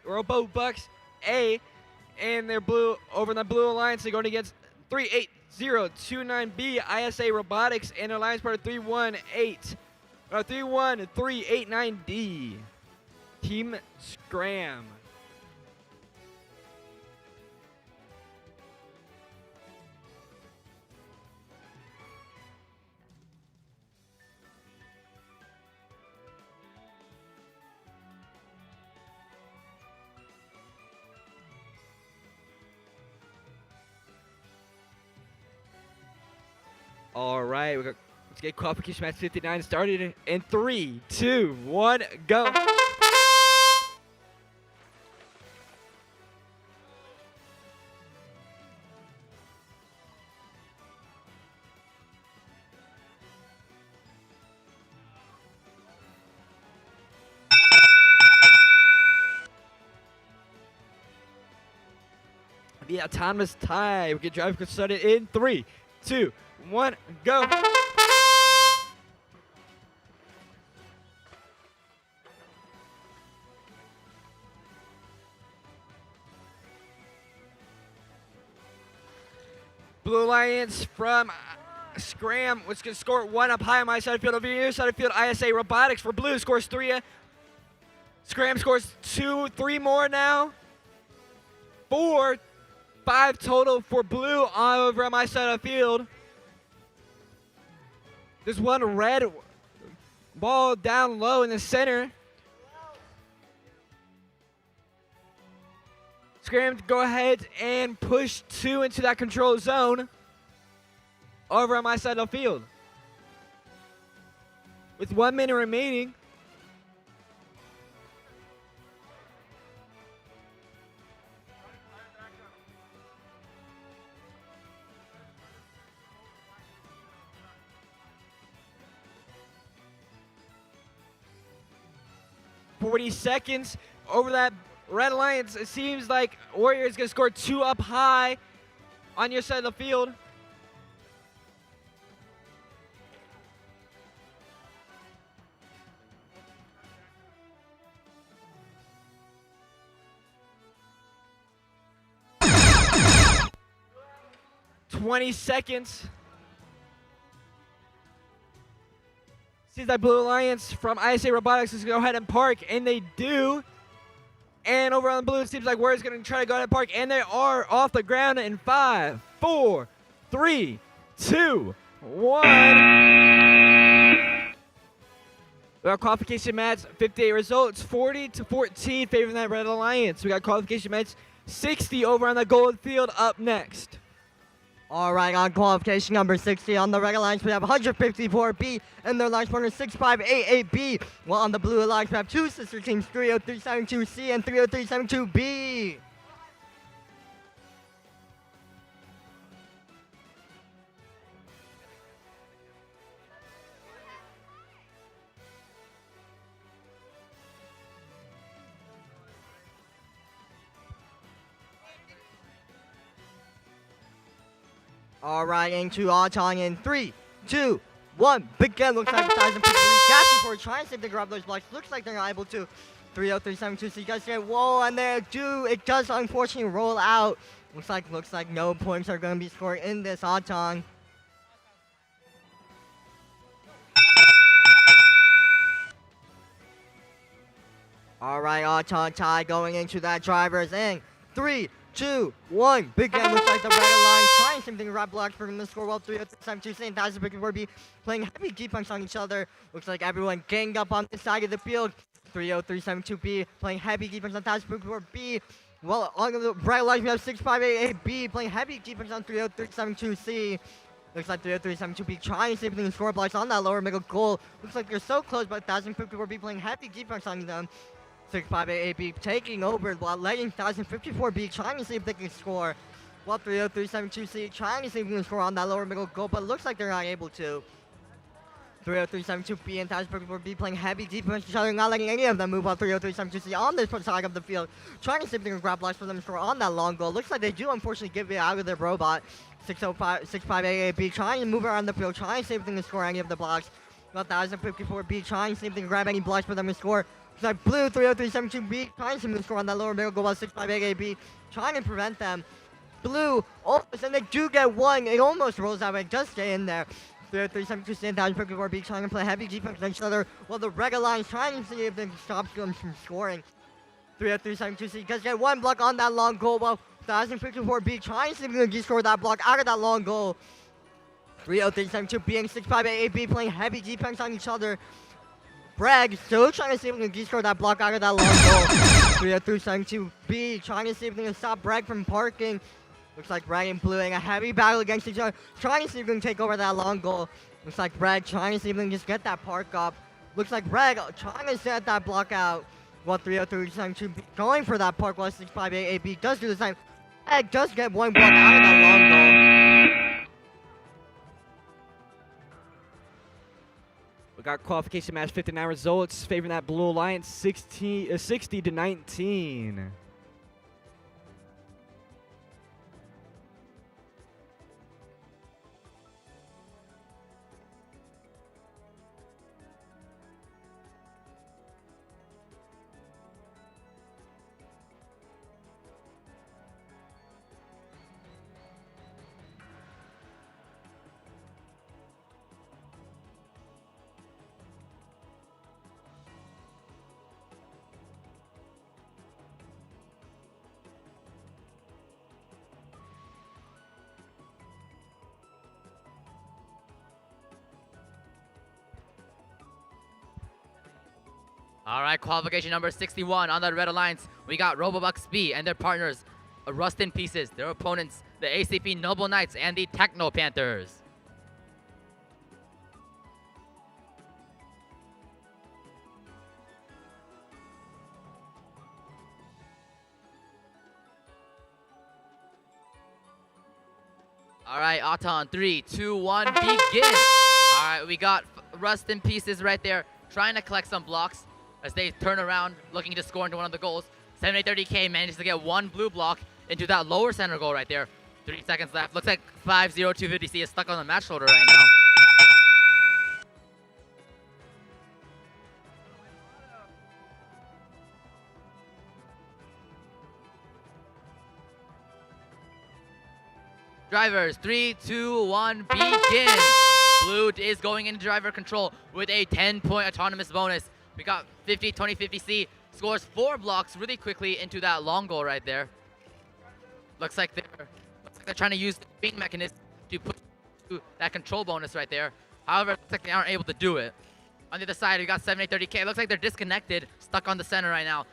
Robobucks A. And their blue, over in the Blue Alliance, they're going against 38029B. ISA Robotics and their alliance partner 31389D. Team Scram. All right, let's get qualification match 59 started in 3, 2, 1, go. The autonomous tie. We get drive started in 3, 2, 1, go. Blue Alliance from Scram, which can score 1 up high on my side of the field. Over here, side of the field, ISA Robotics for Blue scores 3. Scram scores 2, 3 more now. 4, 5 total for Blue over on my side of the field. There's 1 red ball down low in the center. Scram, go ahead and push 2 into that control zone over on my side of the field. With 1 minute remaining. .40 seconds over that Red Alliance. It seems like Warrior is going to score 2 up high on your side of the field. .20 seconds. Seems like Blue Alliance from ISA Robotics is going to go ahead and park, and they do. And over on the blue, it seems like Warrior's going to try to go ahead and park, and they are off the ground in 5, 4, 3, 2, 1. We got qualification match 58 results, 40-14 favoring that Red Alliance. We got qualification match 60 over on the gold field up next. All right, on qualification number 60 on the Red Alliance, we have 154B and their launch partner 658AB. While on the Blue Alliance, we have 2 sister teams, 30372C and 30372B. All right, into Auton in 3, 2, 1. Begin. Looks like Tyson dashing for trying to see if they grab those blocks. Looks like they're not able to. 30372. So you guys get whoa, and it does unfortunately roll out. Looks like no points are going to be scored in this Auton. All right, Auton tie going into that driver's in 3, 2, 1. Big game. Looks like the Red Alliance trying something to grab blocks for them to score well. 307 St. Thousand Big 4B playing heavy defense on each other. Looks like everyone ganged up on this side of the field. 30372B playing heavy defense on Thousand Big 4B. Well, on the Red Alliance, we have 658AB playing heavy defense on 30372C. Looks like 30372B trying to see if they can score blocks on that lower middle goal. Looks like they're so close, but 1054B playing heavy defense on them. 658AB taking over while letting 1054B trying to see if they can score. While 30372C trying to see if they can score on that lower middle goal, but it looks like they're not able to. 30372B and 1054B playing heavy defense each other, not letting any of them move while 30372C on this side of the field, trying to see if they can grab blocks for them to score on that long goal. Looks like they do unfortunately give it out of their robot. 658AB trying to move around the field, trying to see if they can score any of the blocks. While 1054B trying to see if they can grab any blocks for them to score. It's like blue 30372B trying to score on that lower middle goal while 658AB trying to prevent them. Blue almost, and they do get one. It almost rolls out, but it does stay in there. 30372 stand down, 54B trying to play heavy defense against each other while the Red Alliance trying to see if they can stop them from scoring. 30372C does get one block on that long goal while 1054B trying to see if they can score that block out of that long goal. 30372B and 658AB playing heavy defense on each other. Bragg still trying to see if we can score that block out of that long goal. 30372B trying to see if we can stop Bragg from parking. Looks like Bragg and Blue in a heavy battle against each other, trying to see if we can take over that long goal. Looks like Bragg trying to see if we can just get that park up. Looks like Bragg trying to set that block out. While 30372B going for that park while 658AB does do the same. Bragg does get one block out of that long goal. We got qualification match 59 results favoring that Blue Alliance 60-19. All right, qualification number 61 on the Red Alliance. We got Robobucks B and their partners Rust in Pieces, their opponents, the ACP Noble Knights and the Techno Panthers. All right, Auton, 3, 2, 1, begin. All right, we got Rust in Pieces right there, trying to collect some blocks as they turn around, looking to score into one of the goals. 7830K manages to get one blue block into that lower center goal right there. 3 seconds left. Looks like 50250C is stuck on the match shoulder right now. Drivers, 3, 2, 1, begin. Blue is going into driver control with a 10-point autonomous bonus. We got 50-20-50C. Scores 4 blocks really quickly into that long goal right there. Looks like they're trying to use the wing mechanism to put that control bonus right there. However, it looks like they aren't able to do it. On the other side, we got 7830K. Looks like they're disconnected, stuck on the center right now.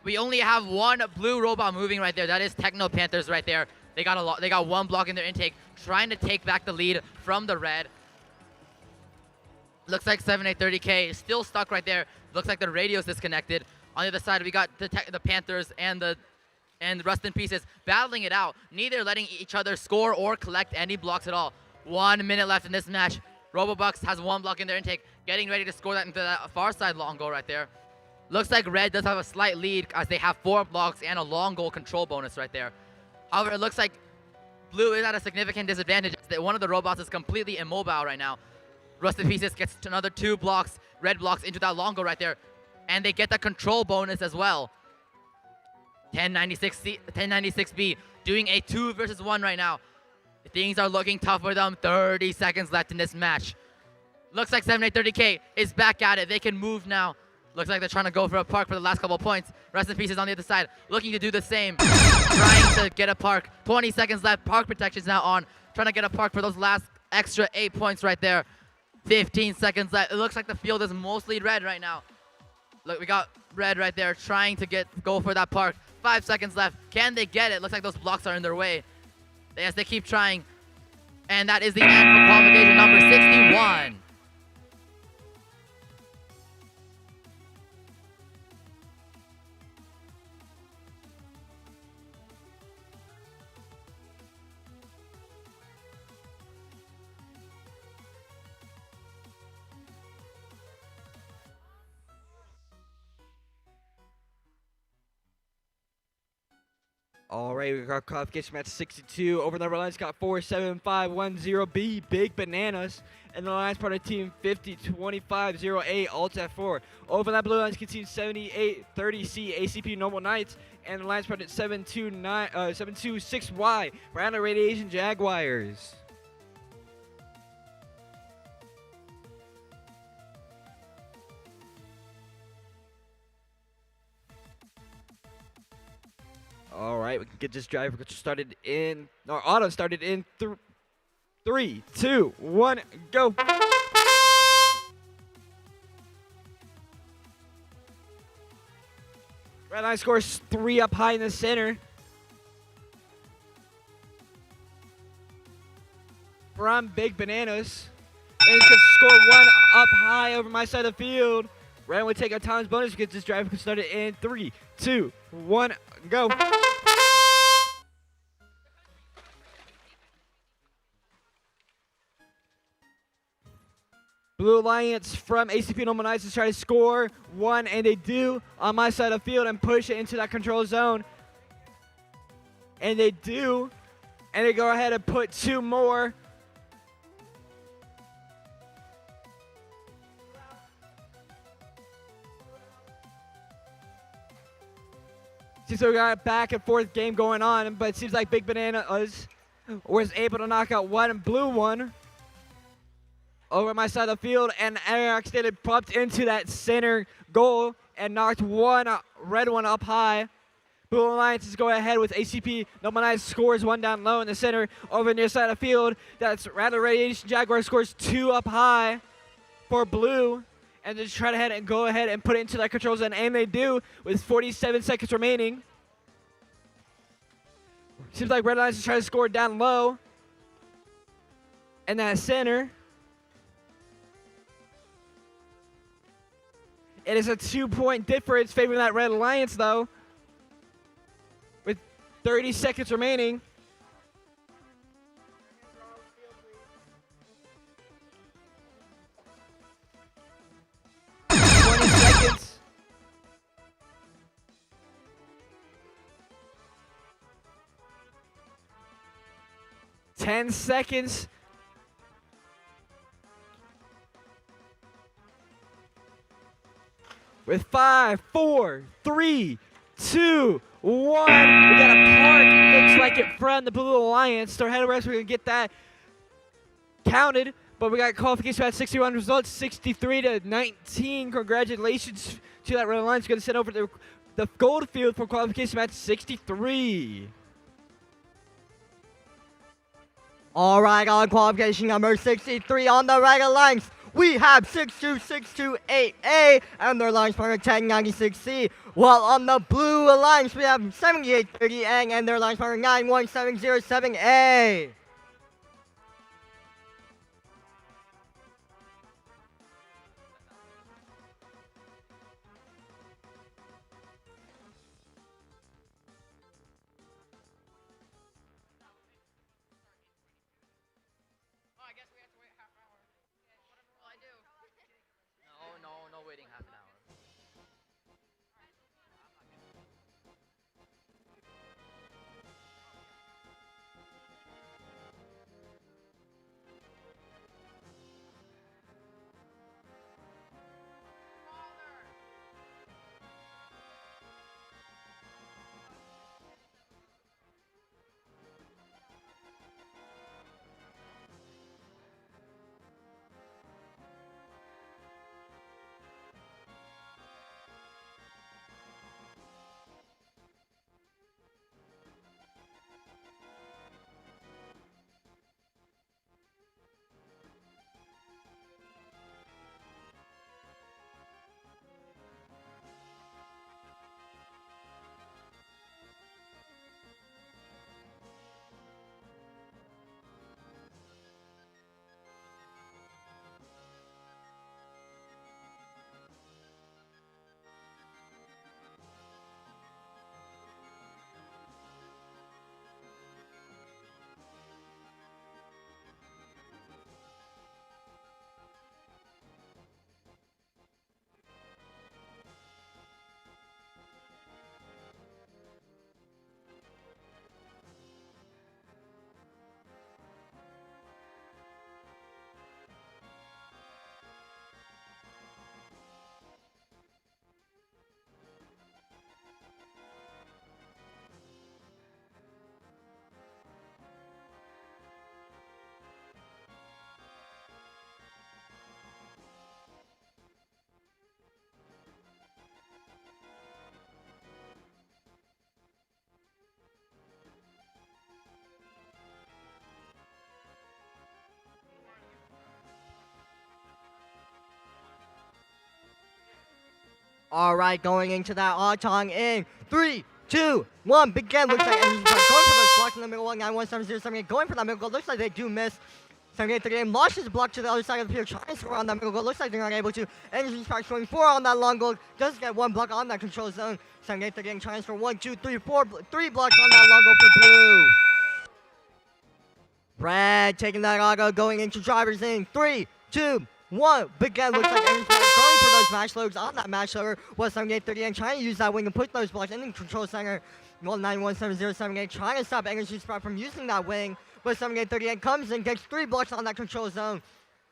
We only have one blue robot moving right there. That is Techno Panthers right there. They got one block in their intake, trying to take back the lead from the red. Looks like 7830K is still stuck right there. Looks like the radio's disconnected. On the other side, we got the Panthers and Rust in Pieces battling it out, neither letting each other score or collect any blocks at all. 1 minute left in this match. Robobucks has one block in their intake, getting ready to score that into that far side long goal right there. Looks like red does have a slight lead as they have 4 blocks and a long goal control bonus right there. However, it looks like blue is at a significant disadvantage. That one of the robots is completely immobile right now. Rust in Pieces gets another 2 blocks, red blocks into that long goal right there. And they get the control bonus as well. 1096B doing a 2 versus 1 right now. Things are looking tough for them. 30 seconds left in this match. Looks like 7830K is back at it. They can move now. Looks like they're trying to go for a park for the last couple of points. Rust in Pieces on the other side, looking to do the same. Trying to get a park. 20 seconds left. Park protection's now on. Trying to get a park for those last extra 8 points right there. 15 seconds left. It looks like the field is mostly red right now. Look, we got red right there trying to go for that park. 5 seconds left. Can they get it? Looks like those blocks are in their way. Yes, they keep trying. And that is the end for qualification number 61. All right, we got qualification match 62. Over the number lines got 47510B, Big Bananas. And the lines part of team 502508, Alt F4. Over that blue lines can team 7830C, ACP Noble Knights. And the lines part of 726Y, Random Radiation Jaguars. All right, we can get this driver started in, or auto started in 3, 2, 1, go. Red line scores 3 up high in the center. From Big Bananas. And could score 1 up high over my side of the field. Red would take a times bonus because this driver started in 3, 2, 1, go. Blue Alliance from ACP Noble Knights to try to score 1, and they do on my side of the field and push it into that control zone. And they do, and they go ahead and put 2 more. So we got a back and forth game going on, but it seems like Big Banana was able to knock out 1 blue 1 over my side of the field, and Eric Stated popped into that center goal and knocked 1 red 1 up high. Blue Alliance is going ahead with ACP Noble Knights scores 1 down low in the center. Over near side of the field, that's Random Radiation Jaguar scores 2 up high for blue. And just try to head and go ahead and put it into that control zone, and they do with 47 seconds remaining. Seems like Red Lions is trying to score down low. And that center. It is a 2-point difference favoring that Red Alliance, though. With 30 seconds remaining. Seconds. Ten seconds. With 5, 4, 3, 2, 1. We got a park. Looks like it from the Blue Alliance. So head over, we're going to get that counted. But we got qualification at 61 results, 63 to 19. Congratulations to that Red Alliance. Going to send over to the gold field for qualification match 63. All right, on qualification number 63 on the Red Alliance, we have 62628A and their alliance partner 1096C. While on the Blue Alliance, we have 7830N and their alliance partner 91707A. No waiting half an hour. All right, going into that Autumn in 3, 2, 1, begin. Looks like Energy Park going for those blocks in the middle. 91707 going for that middle goal. Looks like they do miss. 7838 launches the block to the other side of the field, trying to score on that middle goal. Looks like they're not able to. Energy Park showing 4 on that long goal. Does get 1 block on that control zone. 7838 trying for 1, 2, 3, 4, 3 blocks on that long goal for blue. Red taking that auto, going into drivers in 3, 2, 1. Begin. Looks like Energy Park going for those match loads on that match loader. Was 7838 trying to use that wing and put those blocks in the control center. 91707 trying to stop Energy Sprout from using that wing. But 7838 comes in, gets 3 blocks on that control zone.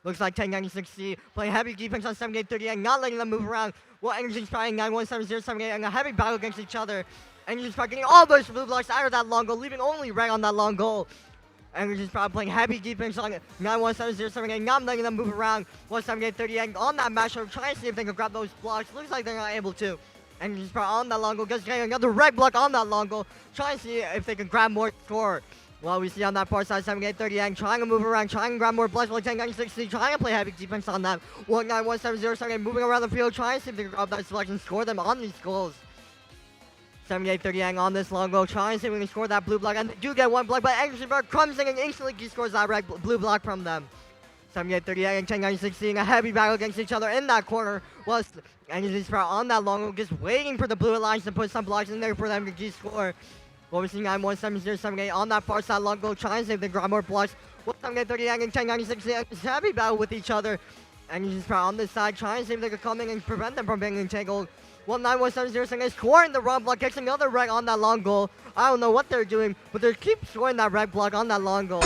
Looks like 1096C playing heavy defense on 7838, not letting them move around. Well, Energy Sprout and 91707 and a heavy battle against each other. Energy Sprout getting all those blue blocks out of that long goal, leaving only red on that long goal. Energy Sprout playing heavy defense on 91707, not letting them move around. Well, 7838 on that matchup, trying to see if they can grab those blocks. Looks like they're not able to. Energy Sprout on that long goal, just getting another red block on that long goal, trying to see if they can grab more score. Well, we see on that far side, 7838 trying to move around, trying to grab more blocks. Well, 1096C trying to play heavy defense on that. 191707 moving around the field, trying to see if they can grab that selection and score them on these goals. 78-30 on this long goal, trying to see if we can score that blue block, and they do get one block, but Andersonburg comes in and instantly scores that blue block from them. 78-38 and 10-96 seeing a heavy battle against each other in that corner. Was Energy Sprout on that long goal, just waiting for the Blue Alliance to put some blocks in there for them to score. What we're seeing 9-1-7-0-7-8 on that far side long goal, trying to see if they grab more blocks. 78-38 and 10-96 heavy battle with each other. Energy Sprout on this side, trying to see if they could come in and prevent them from being entangled. 9-1-7-0-7-8 scoring the wrong block, gets another red on that long goal. I don't know what they're doing, but they keep scoring that red block on that long goal.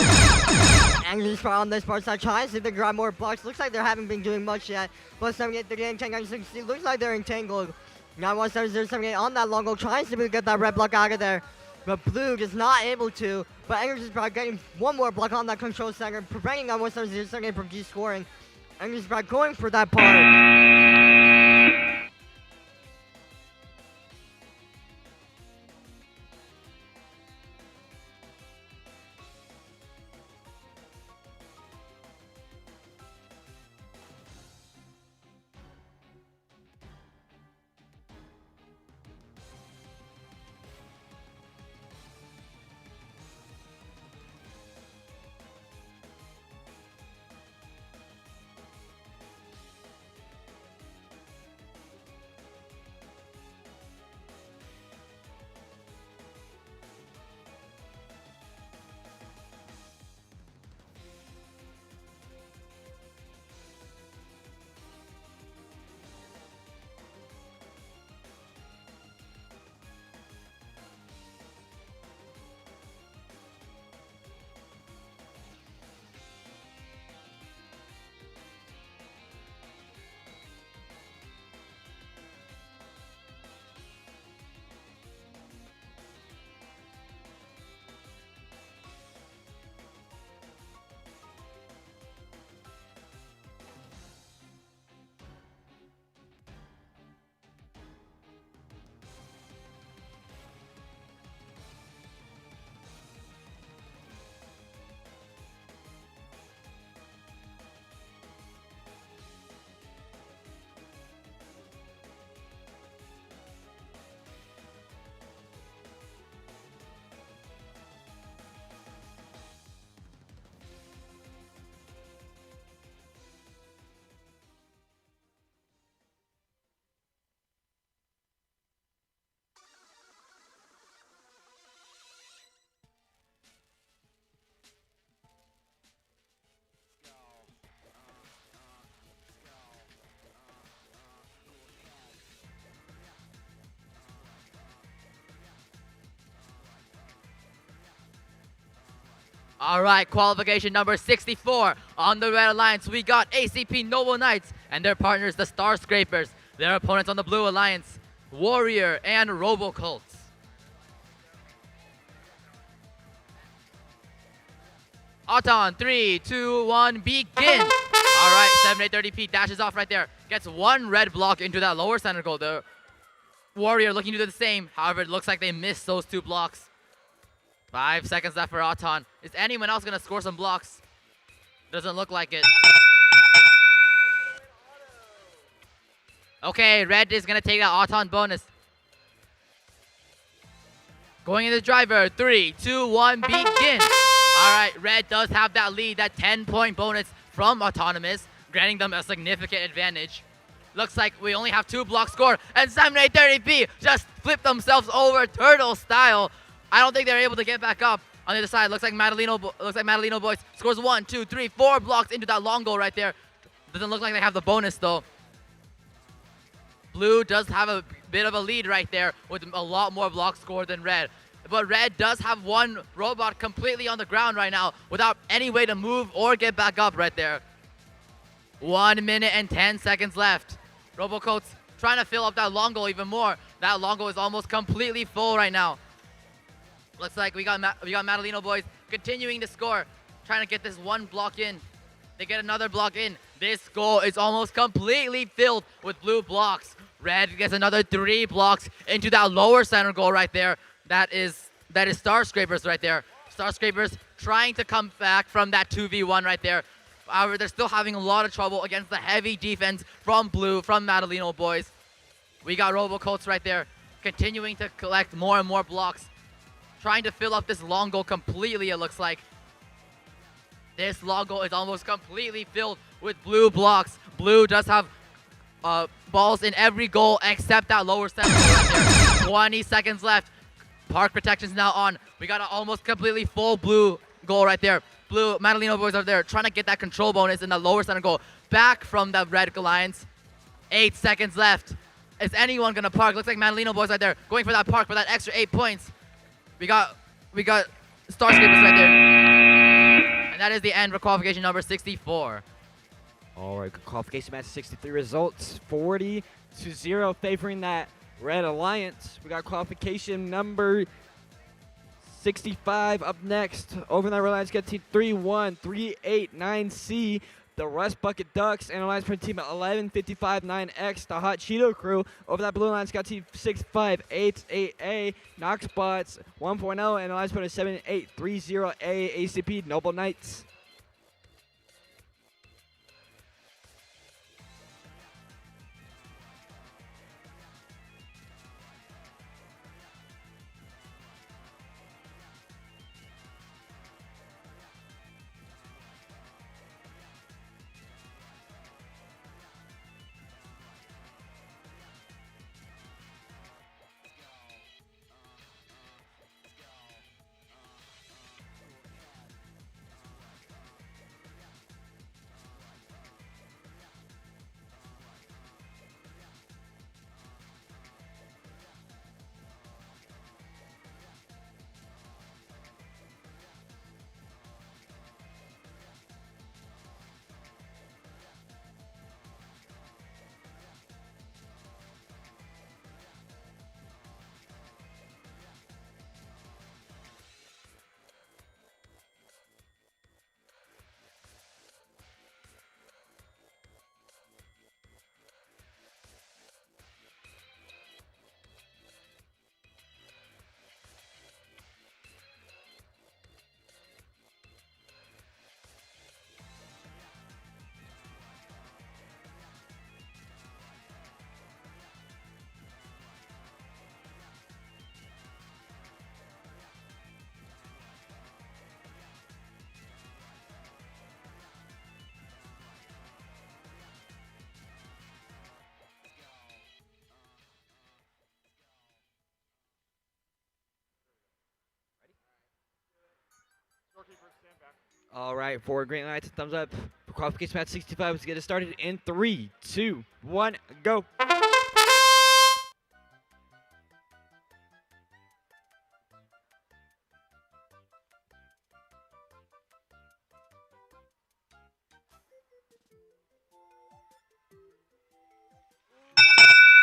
Energy Sprout on this far side, trying to see if they grab more blocks. Looks like they haven't been doing much yet. But 78-38 and 10-96 looks like they're entangled. 9-1-7-0-7-8 on that long goal, trying to see if we can get that red block out of there. But Blue just not able to. But Energy Sprout getting one more block on that control center, preventing 9-1-7-0-7-8 from scoring. Energy Sprout going for that part. All right, qualification number 64. On the Red Alliance, we got ACP Noble Knights and their partners, the Star Scrapers. Their opponents on the Blue Alliance, Warrior and Robocults. Auton, 3, 2, 1, begin! All right, 7830P dashes off right there. Gets one red block into that lower center goal. The Warrior looking to do the same. However, it looks like they missed those two blocks. 5 seconds left for Auton. Is anyone else going to score some blocks? Doesn't look like it. Okay, Red is going to take that Auton bonus. Going into the driver. 3, 2, 1, begin. All right, Red does have that lead, that 10-point bonus from Autonomous, granting them a significant advantage. Looks like we only have 2 blocks scored, and 7830P just flipped themselves over turtle style. I don't think they're able to get back up. On the other side, looks like Madalino Boys scores 1, 2, 3, 4 blocks into that long goal right there. Doesn't look like they have the bonus though. Blue does have a bit of a lead right there with a lot more blocks scored than Red. But Red does have one robot completely on the ground right now without any way to move or get back up right there. 1 minute and 10 seconds left. Robocoats trying to fill up that long goal even more. That long goal is almost completely full right now. Looks like we got Madalino Boys continuing to score, trying to get this one block in. They get another block in. This goal is almost completely filled with blue blocks. Red gets another 3 blocks into that lower center goal right there. That is Star Scrapers right there. Star Scrapers trying to come back from that 2v1 right there. However, they're still having a lot of trouble against the heavy defense from Blue, from Madalino Boys. We got Robocolts right there. continuing to collect more and more blocks, trying to fill up this long goal completely, it looks like. This long goal is almost completely filled with blue blocks. Blue does have balls in every goal except that lower center right there. 20 seconds left. Park protection's now on. We got an almost completely full blue goal right there. Blue, Madalino boys are there trying to get that control bonus in the lower center goal. Back from the red alliance. 8 seconds left. Is anyone gonna park? Looks like Madalino boys right there going for that park for that extra 8 points. We got Starscapers right there. And that is the end for qualification number 64. All right, qualification match 63 results, 40-0 favoring that red alliance. We got qualification number 65 up next. Over that red alliance, got team 3-1, 3-8-9C. The Rust Bucket Ducks and alliance for team 11-55-9X, the Hot Cheeto Crew. Over that blue alliance, got team 6-5-8-8A, Knoxbots 1.0, and alliance for 7-8-30A, ACP Noble Knights. All right, for Green Lights, thumbs up. For qualification match 65, let's get it started in 3, 2, 1, go.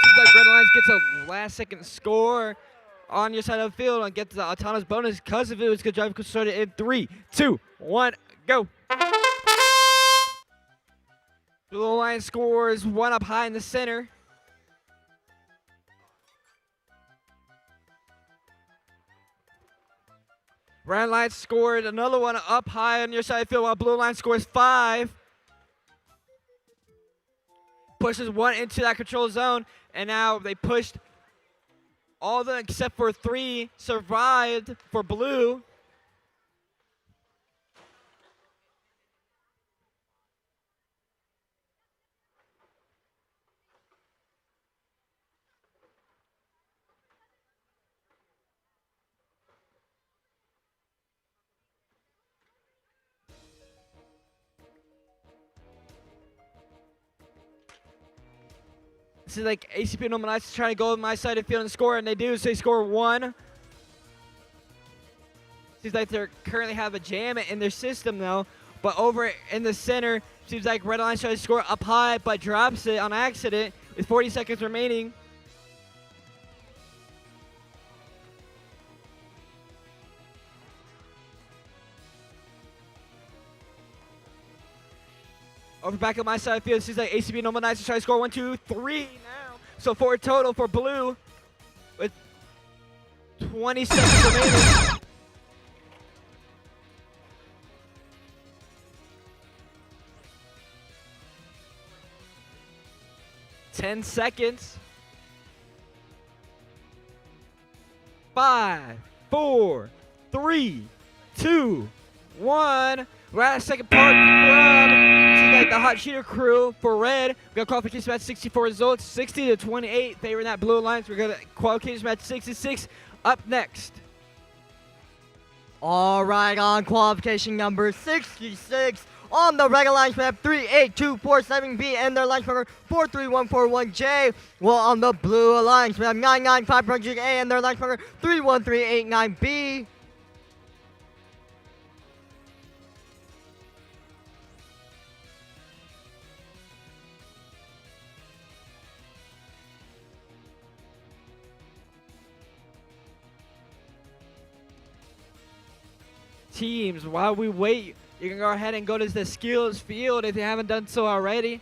Seems like Red Alliance gets a last-second score on your side of the field and get the autonomous bonus because of it. It's going to drive started in 3, 2, 1, go. Blue Alliance scores one up high in the center. Red Alliance scored another one up high on your side of the field while Blue Alliance scores 5. Pushes one into that control zone, and now they pushed all of them except for 3 survived for Blue. This is like ACP Noble Knights trying to go on my side of the field and score, and they do, so they score 1. Seems like they currently have a jam in their system, though. But over in the center, seems like Red Alliance tries to score up high, but drops it on accident with 40 seconds remaining. Over back on my side of the field, it seems like ACB Noble Knights is trying to score 1, 2, 3 now. So 4 total for Blue with 20 seconds remaining. $10 seconds. 5, 4, 3, 2, 1. Last second part from seems like the hot cheater crew for red. We got qualification match 64 results, 60 to 28 favoring that blue alliance. We got qualification match 66 up next. All right, on qualification number 66 on the red alliance map 38247B and their alliance number 43141J. Well, on the blue alliance map 99500A and their alliance number 31389B. Teams, while we wait, you can go ahead and go to the skills field if you haven't done so already.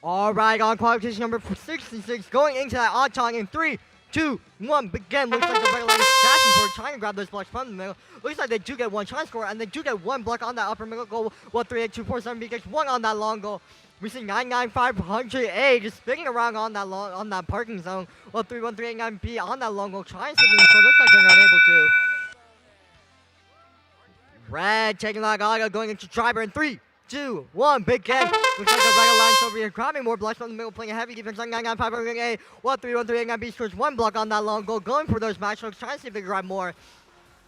All right, on qualification number 66, going into that odd time in 3, 2, 1, begin. Looks like the red alliance is dashing forward, trying to grab those blocks from the middle. Looks like they do get one try score, and they do get one block on that upper middle goal. 138-247B gets one on that long goal. We see 99500A just spinning around on that parking zone. 31389B on that long goal, trying to save the score. Looks like they're not able to. Red taking that Gaga, going into driver in 3, 2, 1, begin. Looks like the red alliance over here grabbing more blocks from the middle, playing a heavy defense on 99500A. 13138B scores one block on that long goal, going for those match strokes, trying to see if they can grab more.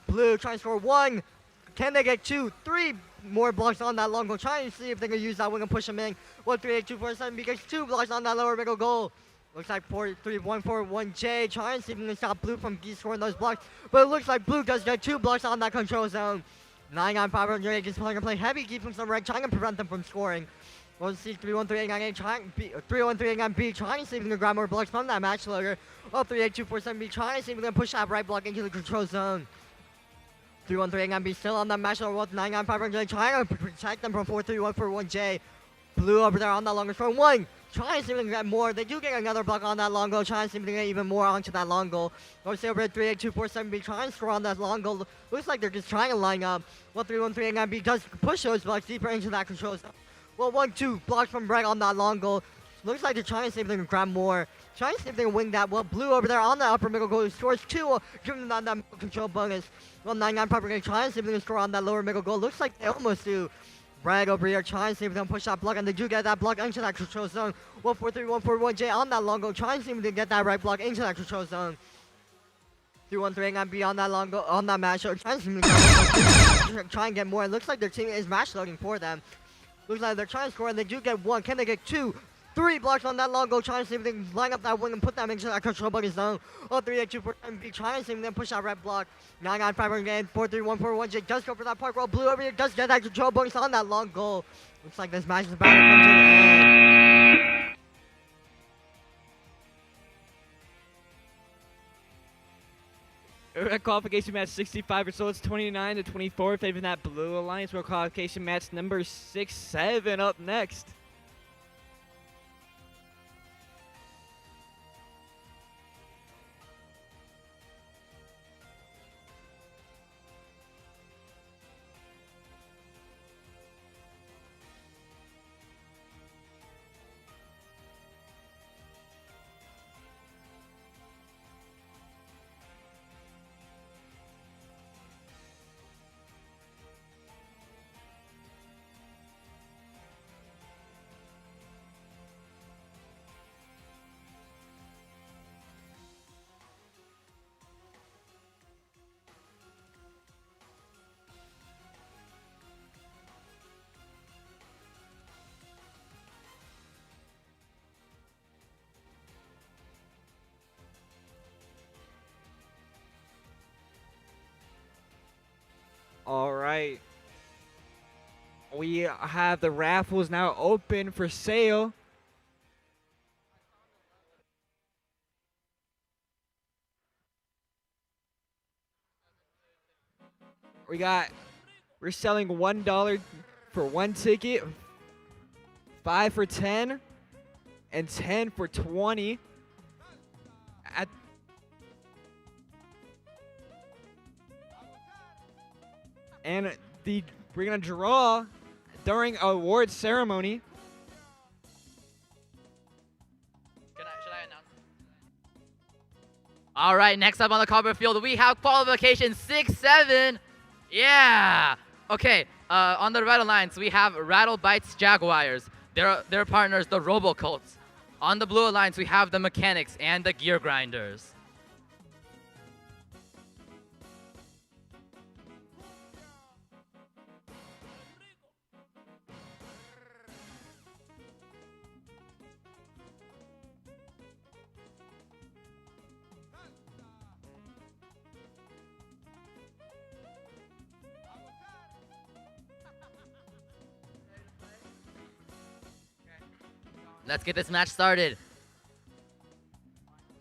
Blue trying to score one. Can they get 2, 3 more blocks on that long goal? Trying to see if they can use that wing and push them in. 138-247B gets 2 blocks on that lower middle goal. Looks like 43141J trying to see if they can stop Blue from scoring those blocks. But it looks like Blue does get 2 blocks on that control zone. 99500 just playing to play heavy defense on red, trying to prevent them from scoring. We'll see 31389A trying 31389B trying to see if they can grab more blocks from that match loader. 38247B trying to see if they can push that right block into the control zone. 31389B still on that match loader with 99500 trying to protect them from 43141J. Blue over there on that longer throw. 1 trying to see if they can get more. They do get another block on that long goal, trying to see if they can get even more onto that long goal. We'll see over at 38247B trying to score on that long goal. Looks like they're just trying to line up. 31389B does push those blocks deeper into that control zone. Well, 1-2 blocks from red on that long goal. Looks like they're trying to see if they can grab more. Trying to see if they can wing that. Well, blue over there on the upper middle goal scores 2, giving them that middle control bonus. Well, 99 probably trying to see if they can score on that lower middle goal. Looks like they almost do. Red over here trying to see if they can push that block, and they do get that block into that control zone. 1-4-3, 1-4-1J on that long goal, trying to see if they can get that red block into that control zone. 3-1-3 and be on that long goal, on that match. Trying to see if they can try and get more. It looks like their team is match loading for them. Looks like they're trying to score, and they do get 1. Can they get 2? 3 blocks on that long goal, trying to see if they can line up that wing and put them into that control bonus zone. 3-8-2 for MB, trying to see if they can push that red block. 9-9-5 again, 4-3-1-4-1J does go for that park roll. Blue over here does get that control bonus on that long goal. Looks like this match is about to come to an end. Qualification match 65 results 29-24, favoring that blue alliance. World qualification match number 6-7 up next. All right. We have the raffles now open for sale. We're selling $1 for 1 ticket, 5 for 10, and 10 for 20. And we're gonna draw during award ceremony. Should I announce? All right, next up on the cover field, we have qualification 6-7. Yeah. Okay. On the red alliance, we have Rattle Bites Jaguars. Their partners, the Robo Colts. On the blue alliance, we have the Mechanics and the Gear Grinders. Let's get this match started.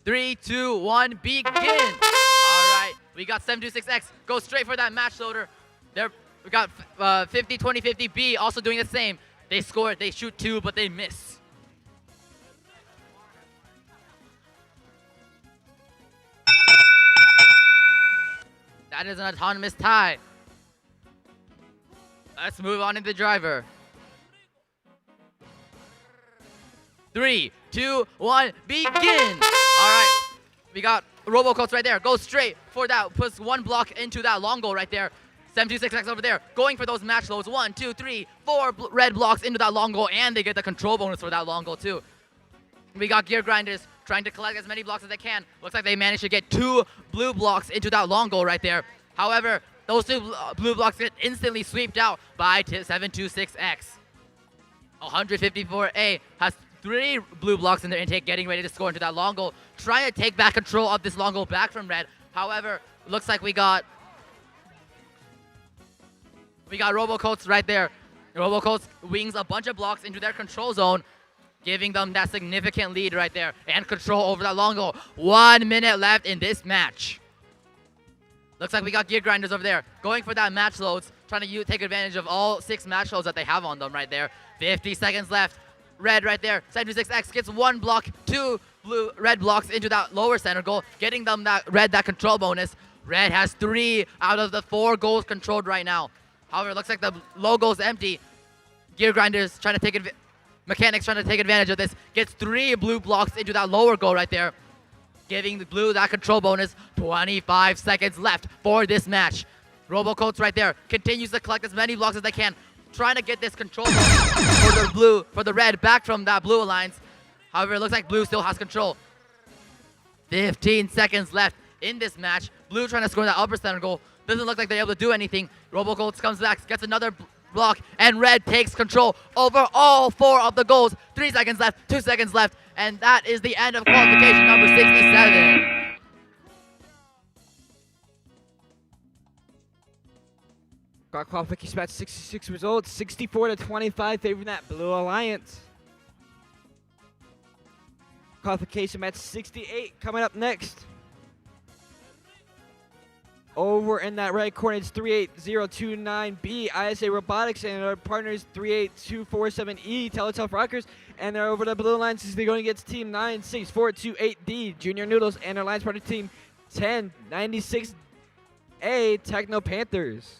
3, 2, 1, begin. All right, we got 726X. Go straight for that match loader. We got 50, 20, 50B also doing the same. They score, they shoot 2, but they miss. That is an autonomous tie. Let's move on to the driver. 3, 2, 1, begin! Alright, we got Robocoats right there. Go straight for that. Puts 1 block into that long goal right there. 726X over there. Going for those match loads. 1, 2, 3, 4 red blocks into that long goal. And they get the control bonus for that long goal too. We got Gear Grinders trying to collect as many blocks as they can. Looks like they managed to get 2 blue blocks into that long goal right there. However, those 2 blue blocks get instantly swept out by 726X. 154A has 3 blue blocks in their intake, getting ready to score into that long goal. Trying to take back control of this long goal back from red. However, looks like we got Robocoats right there. Robocoats wings a bunch of blocks into their control zone, giving them that significant lead right there and control over that long goal. 1 minute left in this match. Looks like we got Gear Grinders over there going for that match loads, trying to take advantage of all 6 match loads that they have on them right there. 50 seconds left. Red right there. 76X gets 1 block, 2 red blocks into that lower center goal, getting them that control bonus. Red has 3 out of the 4 goals controlled right now. However, it looks like the logo's empty. Gear Grinders trying to take Mechanics trying to take advantage of this. Gets 3 blue blocks into that lower goal right there, giving the blue that control bonus. 25 seconds left for this match. Robocoats right there continues to collect as many blocks as they can, trying to get this control bonus for the red back from that blue alliance. However, it looks like blue still has control. 15 seconds left in this match. Blue trying to score that upper center goal. Doesn't look like they're able to do anything. Robocoats comes back, gets another block, and red takes control over all 4 of the goals. 3 seconds left, 2 seconds left, and that is the end of qualification number 67. Got qualification match 66 results, 64 to 25 favoring that blue alliance. Qualification match 68 coming up next. Over in that right corner, it's 38029B, ISA Robotics, and our partners 38247E, Teletelf Rockers, and they're over the blue alliance. They're going against team 96428D, Junior Noodles, and our alliance partner team 1096A, Techno Panthers.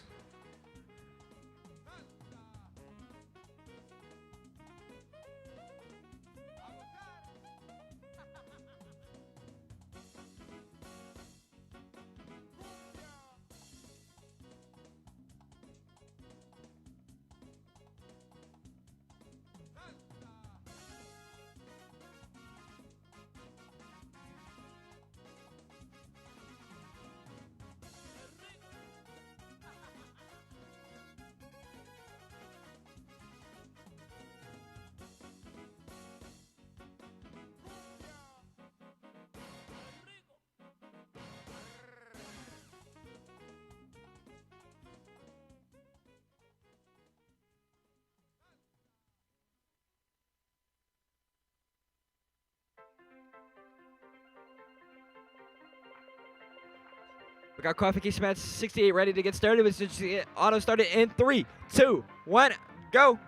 We got qualification match 68 ready to get started. Let's just get auto started in 3, 2, 1, go.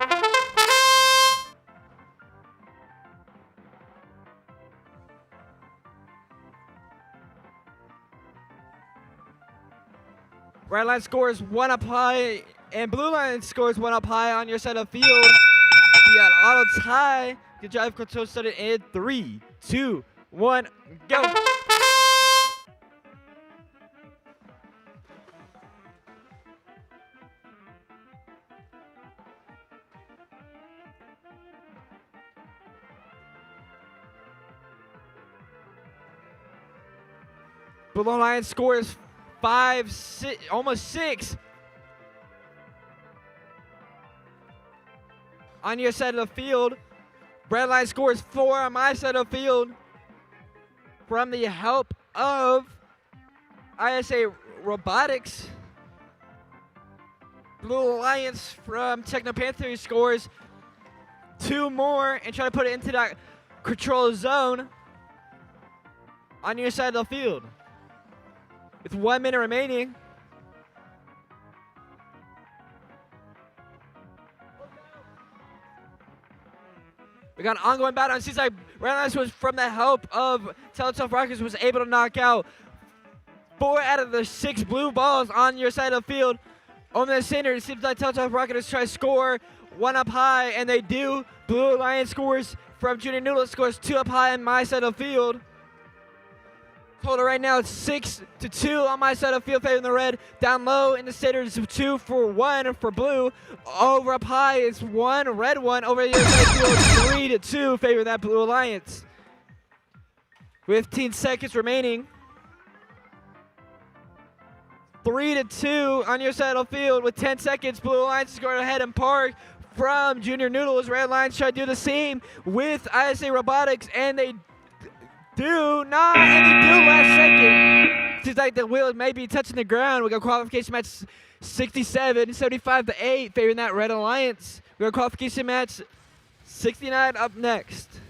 Red line scores 1 up high, and blue line scores 1 up high on your side of field. We got auto tie. The drive control started in 3, 2, 1, go. Blue line scores 5, 6, almost 6 on your side of the field. Red line scores 4 on my side of the field from the help of ISA Robotics. Blue Alliance from Techno Panther scores 2 more and try to put it into that control zone on your side of the field. With 1 minute remaining. We got an ongoing battle on Seaside. Red Alliance was from the help of Teletelf Rockers was able to knock out 4 out of the 6 blue balls on your side of the field. Over the center, it seems like Teletelf Rockers try to score 1 up high, and they do. Blue Alliance scores from Junior Noodle, scores 2 up high on my side of the field. Total right now, it's 6-2 on my side of the field, favoring the red. Down low in the center, it's 2-1 for blue. Over up high, it's 1 red 1. Over the other side of the field, 3-2, favoring that blue alliance. 15 seconds remaining. 3-2 on your side of the field with 10 seconds. Blue alliance is going ahead and park from Junior Noodles. Red Lions try to do the same with ISA Robotics, and they do not, and they do last second. Seems like the wheel may be touching the ground. We got qualification match 67, 75-8, favoring that Red Alliance. We got qualification match 69 up next.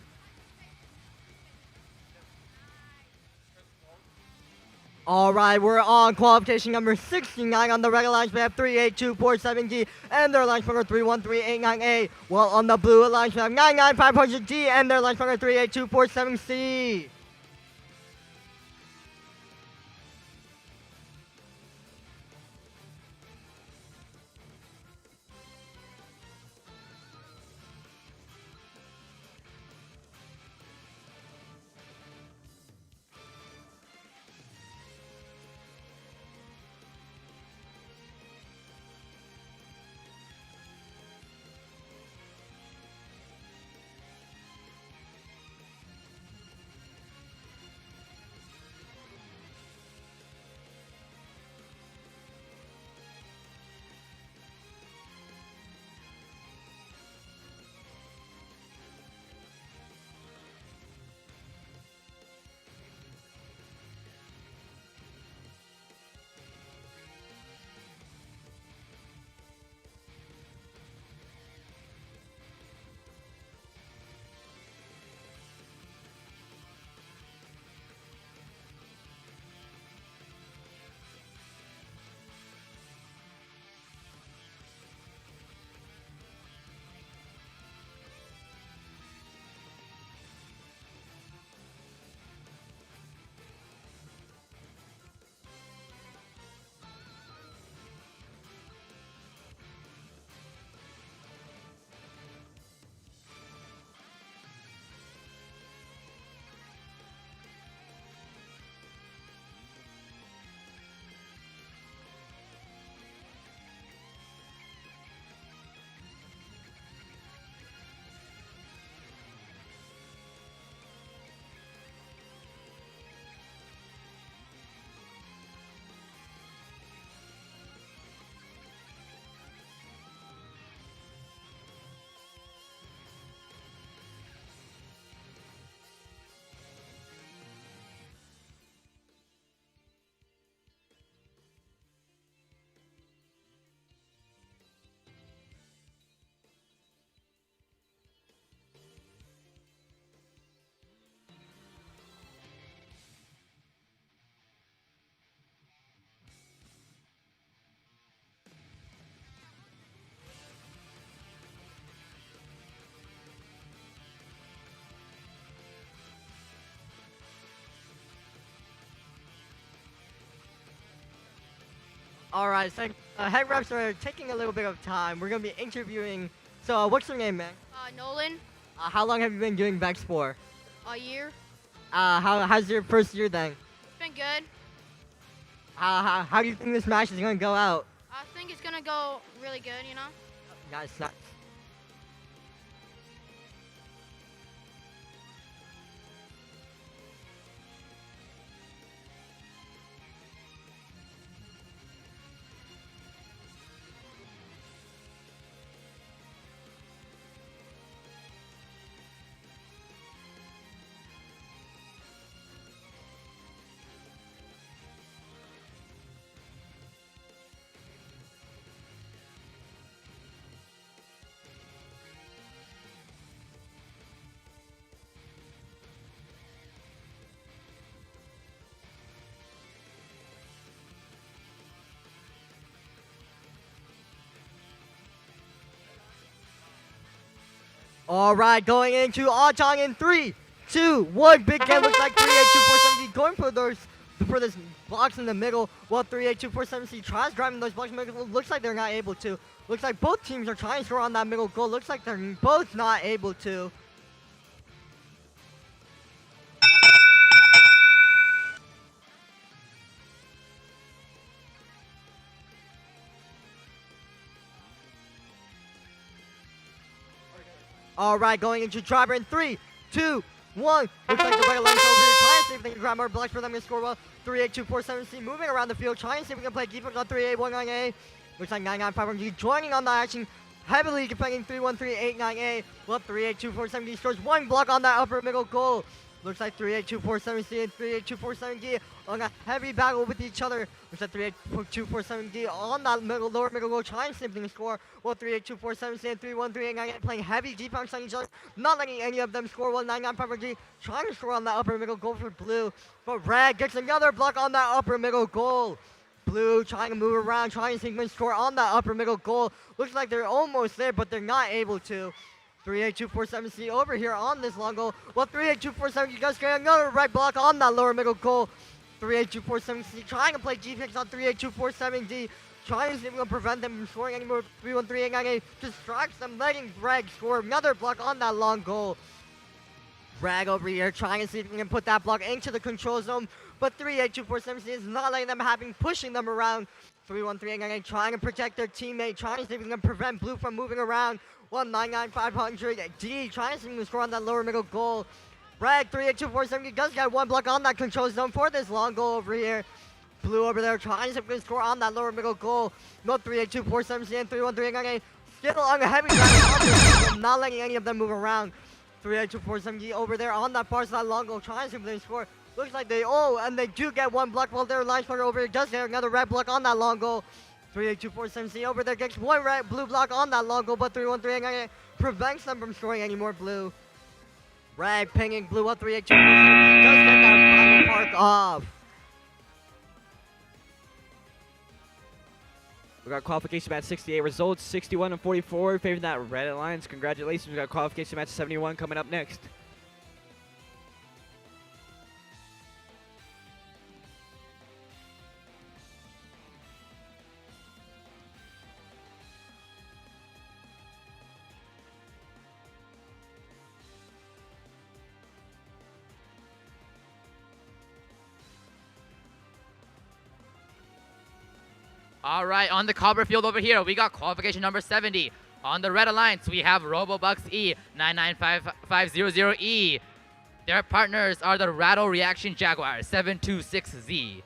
All right, we're on qualification number 69 on the Red Alliance. We have 38247G and their alliance partner 31389A. While on the Blue Alliance, we have 99500G and their alliance partner 38247C. All right, so head reps are taking a little bit of time. We're gonna be interviewing. So, what's your name, man? Nolan, How long have you been doing Vex for? a year. How's your first year then? It's been good. How do you think this match is gonna go out? I think it's gonna go really good, you know? Nice, nice. All right, going into Ajang in 3, 2, 1. Big game looks like 38247 going for this blocks in the middle. Well, 38247 tries driving those blocks in the middle. Looks like they're not able to. Looks like both teams are trying to score on that middle goal. Looks like they're both not able to. All right, going into driver in 3, 2, 1. Looks like the right line's over here. Trying to see if they can grab more blocks for them to score well. 38247C moving around the field. Trying to see if we can play defense on 3819A. Looks like 995 joining on the action. Heavily defending 313898. Well, 38247D scores one block on that upper middle goal. Looks like 38247C and 38247D on a heavy battle with each other. Looks like 38247D on that lower middle goal trying to score. Well, 38247C and 31389 playing heavy defense on each other, not letting any of them score. Well, 995G trying to score on that upper middle goal for blue. But red gets another block on that upper middle goal. Blue trying to move around, trying to score on that upper middle goal. Looks like they're almost there, but they're not able to. 38247C over here on this long goal. Well, 38247, you guys get another red block on that lower middle goal. 38247C trying to play defense on 38247D. Trying to see if we can prevent them from scoring anymore. 313898 distracts them, letting Greg score another block on that long goal. Greg over here trying to see if we can put that block into the control zone. But 38247C is not letting them happen, pushing them around. 31388 trying to protect their teammate, trying to see if we can prevent blue from moving around. 199-500 D trying to score on that lower middle goal. Red 38247 does get one block on that control zone for this long goal over here. Blue over there trying to score on that lower middle goal. No 38247 and 31388 still on the heavy ground, not letting any of them move around. 38247 over there on that far side long goal trying to score. Looks like they and they do get one block while their line scorer over here does get another red block on that long goal. 38247C over there gets one red blue block on that long goal, but 31388 prevents them from scoring any more blue. Red pinging blue up 38247C does get that final park off. We got qualification match 68 results, 61 and 44 favoring that Red Alliance. Congratulations. We got qualification match 71 coming up next. All right, on the Cobber field over here, we got qualification number 70. On the Red Alliance, we have RoboBucks E 995500E. Their partners are the Rattle Reaction Jaguar 726Z.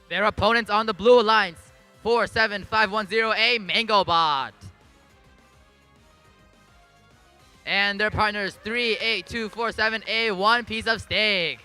Their opponents on the Blue Alliance 47510A MangoBot. And their partners 38247A One Piece of Steak.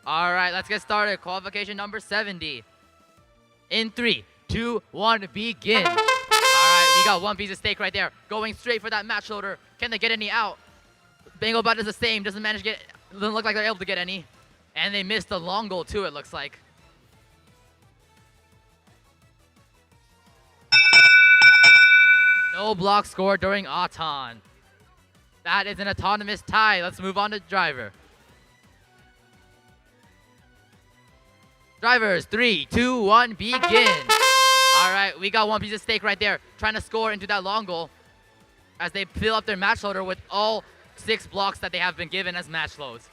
All right, let's get started. Qualification number 70. In 3, 2, 1, begin. All right, we got one piece of steak right there. Going straight for that match loader. Can they get any out? Bingo Bot is the same. Doesn't manage to get, doesn't look like they're able to get any. And they missed the long goal too, it looks like. No block scored during Auton. That is an autonomous tie. Let's move on to driver. Drivers, 3, 2, 1, begin. All right, we got one piece of steak right there, trying to score into that long goal as they fill up their match loader with all 6 blocks that they have been given as match loads.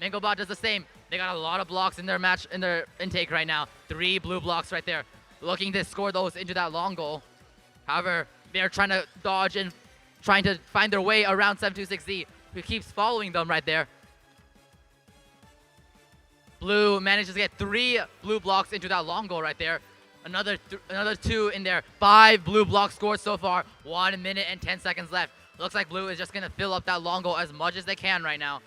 Mingobot does the same. They got a lot of blocks in their intake right now. 3 blue blocks right there, looking to score those into that long goal. However, they're trying to dodge and trying to find their way around 726Z, who keeps following them right there. Blue manages to get 3 blue blocks into that long goal right there. Another 2 in there. 5 blue blocks scored so far. 1 minute and 10 seconds left. Looks like blue is just going to fill up that long goal as much as they can right now.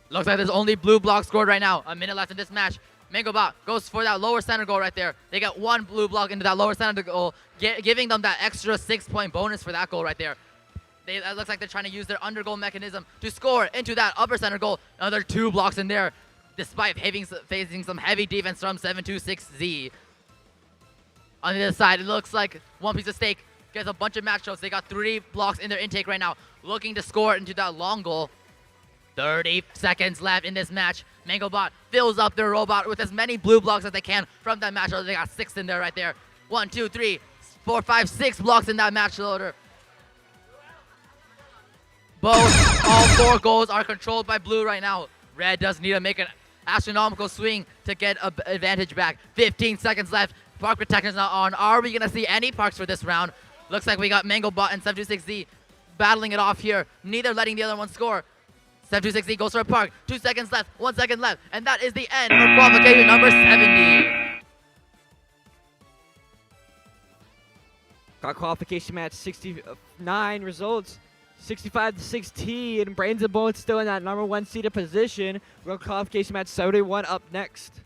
Looks like there's only blue blocks scored right now. A minute left in this match. Mingobot goes for that lower center goal right there. They got 1 blue block into that lower center goal, giving them that extra 6-point bonus for that goal right there. It looks like they're trying to use their undergoal mechanism to score into that upper center goal. Another 2 blocks in there, despite facing some heavy defense from 726Z. On the other side, it looks like one piece of steak gets a bunch of match shows. They got 3 blocks in their intake right now, looking to score into that long goal. 30 seconds left in this match. Mangobot fills up their robot with as many blue blocks as they can from that match loader. They got 6 in there right there. 1, 2, 3, 4, 5, 6 blocks in that match loader. All 4 goals are controlled by blue right now. Red does need to make an astronomical swing to get an advantage back. 15 seconds left. Park protection's not on. Are we going to see any parks for this round? Looks like we got Mangobot and 726Z battling it off here. Neither letting the other one score. 726Z goes for a park. 2 seconds left. 1 second left. And that is the end for qualification number 70. Got qualification match 69 results. 65-16, and Brains and Bones still in that number 1 seeded position. We'll qualification match 71 up next.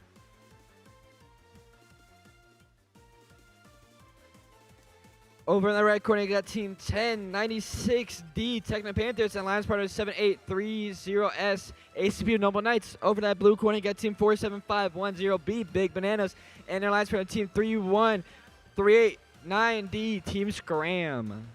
Over in the red corner, you got Team 10, 96D, Techno Panthers, and Lions Partners 7830S, ACP Noble Knights. Over that blue corner, you got Team 47510B, Big Bananas, and their Lions Partner Team 31389D, Team Scram.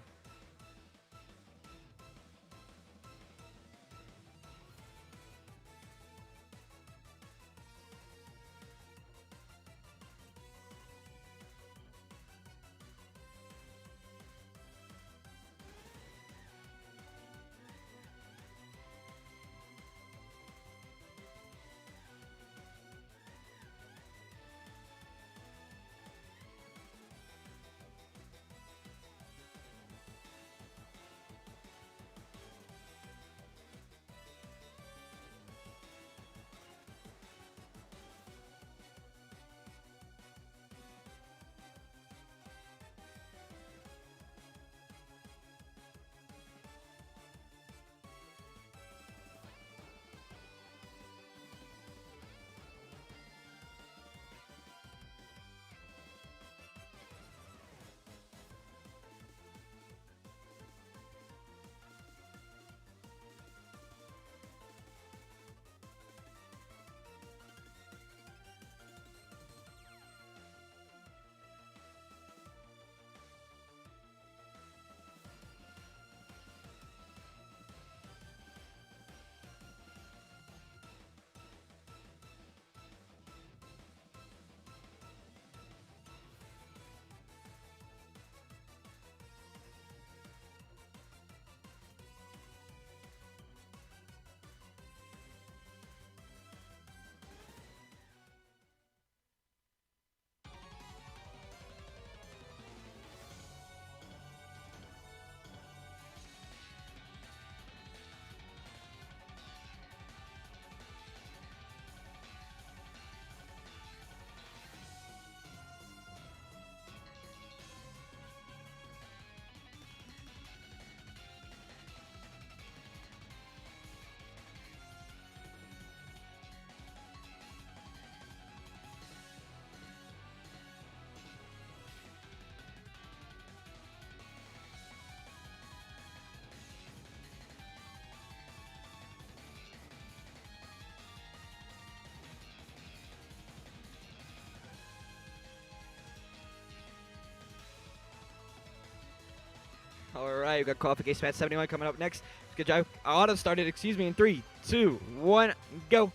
We got qualification match 71 coming up next. Good job. Auto started, excuse me, in 3, 2, 1, go.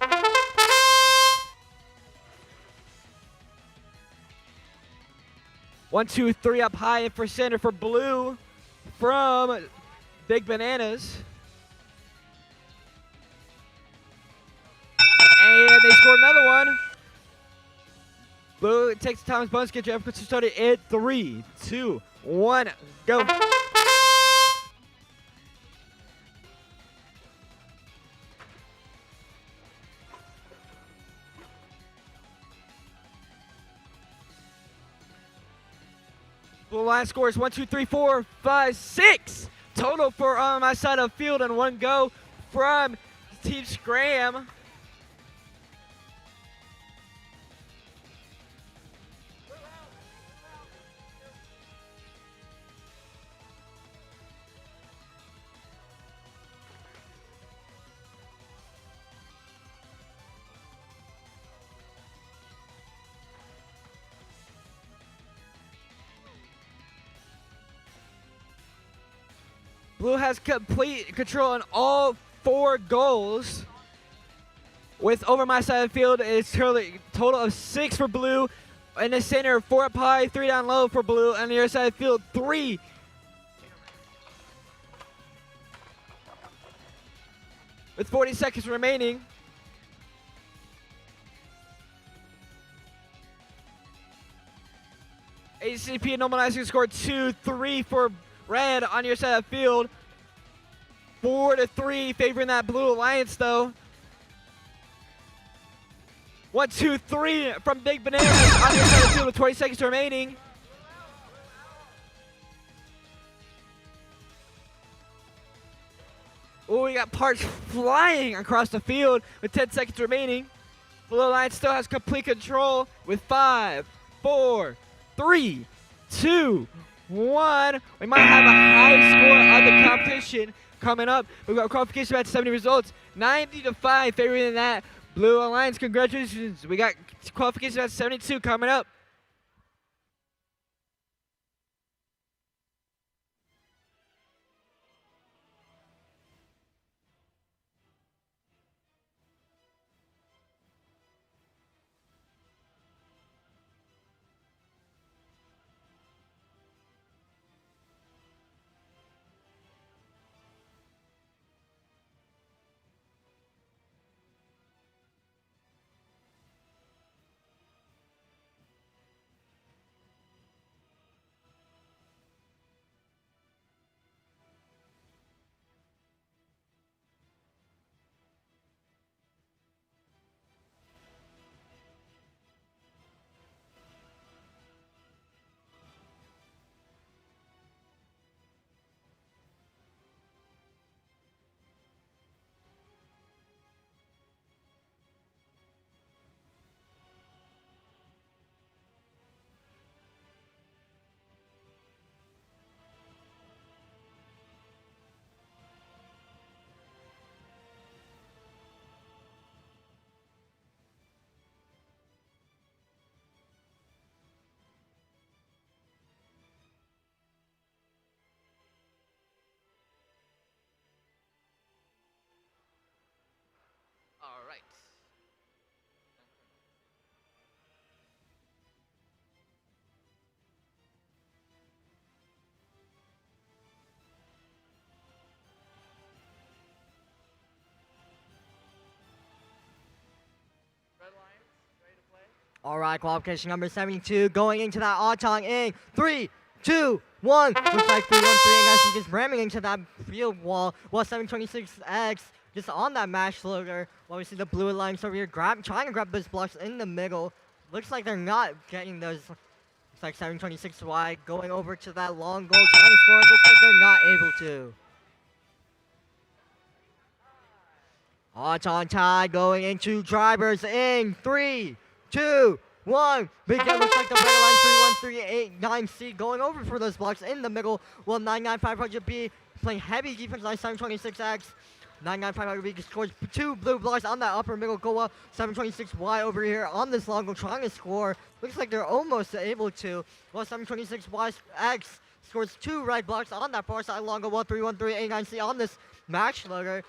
One, two, three up high and for center for blue from Big Bananas. And they scored another one. Blue takes the Thomas bonus. Get your efforts started in 3, 2, 1, go. Blue line scores 1, 2, 3, 4, 5, 6 total for on my side of the field, and 1 go from Team Scram. Blue has complete control on all 4 goals. With over my side of the field, it's total of 6 for blue. In the center, 4 up high, 3 down low for blue. On the other side of the field, 3. With 40 seconds remaining. ACP and Normalizing scored 2, 3 for red on your side of the field. 4-3 favoring that blue alliance though. 1, 2, 3 from Big Bananas on your side of the field with 20 seconds remaining. Oh, we got parts flying across the field with 10 seconds remaining. Blue alliance still has complete control with 5, 4, 3, 2, 1. We might have a high score of the competition coming up. We've got qualification match 70 results, 90-5 favoring that Blue Alliance. Congratulations. We got qualification match 72 coming up. All right. Red Lions, ready to play? All right, qualification number 72 going into that Auchong in 3, 2, 1. Looks like 3-1-3 and just ramming into that field wall. While 726X just on that mash loader. While we see the blue alliance over here trying to grab those blocks in the middle. Looks like they're not getting those. Looks like 726Y going over to that long goal trying to score. Looks like they're not able to. Auchong tie going into drivers in 3, 2, 1. Big Cat looks like the red line 31389C going over for those blocks in the middle. While 99500B playing heavy defense like 726X. 99500B scores 2 blue blocks on that upper middle goal. 726Y over here on this long goal trying to score. Looks like they're almost able to. While 726X scores 2 red blocks on that far side long goal. 1-3-1-3-8-9C on this match loader.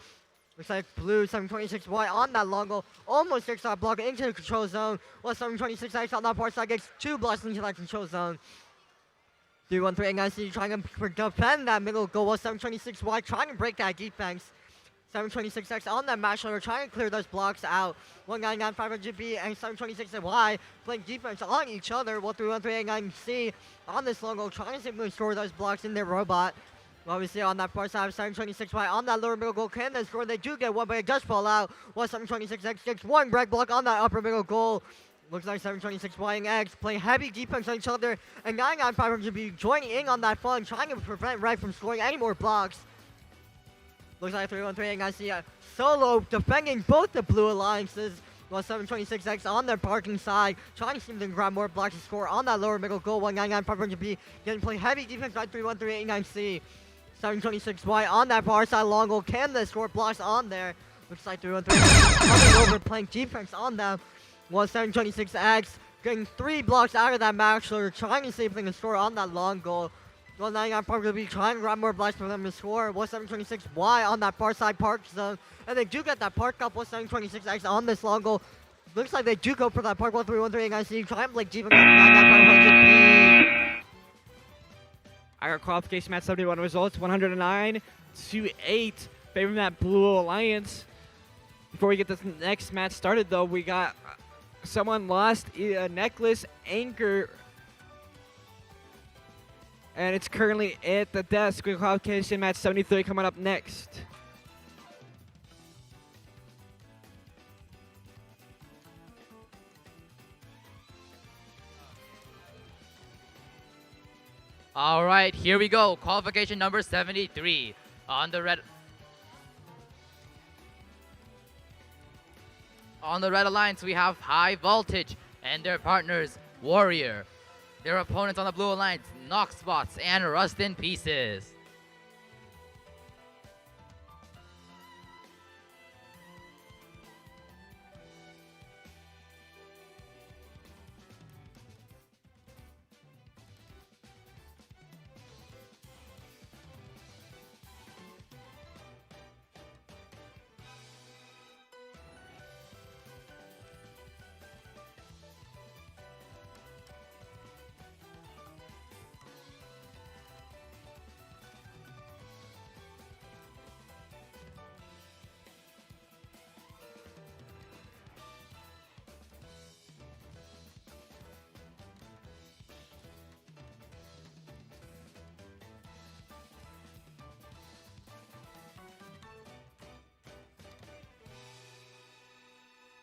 Looks like blue 726 white on that long goal. Almost gets that block into the control zone. While 726 X on that far side gets 2 blocks into that control zone. 3-1-3-8-9C trying to defend that middle goal. While 726 white trying to break that defense. 726X on that match loader trying to clear those blocks out. 199 500B and 726Y playing defense on each other. 1-3-1-3-8-9C on this long goal trying to simply score those blocks in their robot. Obviously on that far side, 726Y on that lower middle goal. Can they score? They do get one, but it does fall out. While 726X gets 1 red block on that upper middle goal. Looks like 726Y and X playing heavy defense on each other. And 99 500B joining in on that fun, trying to prevent Red from scoring any more blocks. Looks like 3-1-3-8-9C solo defending both the blue alliances. While 726X on their parking side, trying to see if they can grab more blocks to score on that lower middle goal. 199 500B getting play heavy defense by 3-1-3-8-9C. 726Y on that far side long goal. Can they score blocks on there? Looks like 3-1-3 coming over playing defense on them. While 726X getting 3 blocks out of that match, so they're trying to see if they can score on that long goal. 199 probably trying to grab more blocks for them to score. 726Y on that far side park zone. And they do get that park up. 726X on this long goal. Looks like they do go for that park. 1-3-1-3-8-9-C trying to play defense. 99500B. Our qualification match 71 results 109-8, favoring that blue alliance. Before we get this next match started, though, we got someone lost a necklace anchor, and it's currently at the desk. With qualification match 73 coming up next. All right, here we go. Qualification number 73 on the red. On the red alliance, we have High Voltage and their partners, Warrior. Their opponents on the blue alliance, Knock Spots and Rust in Pieces.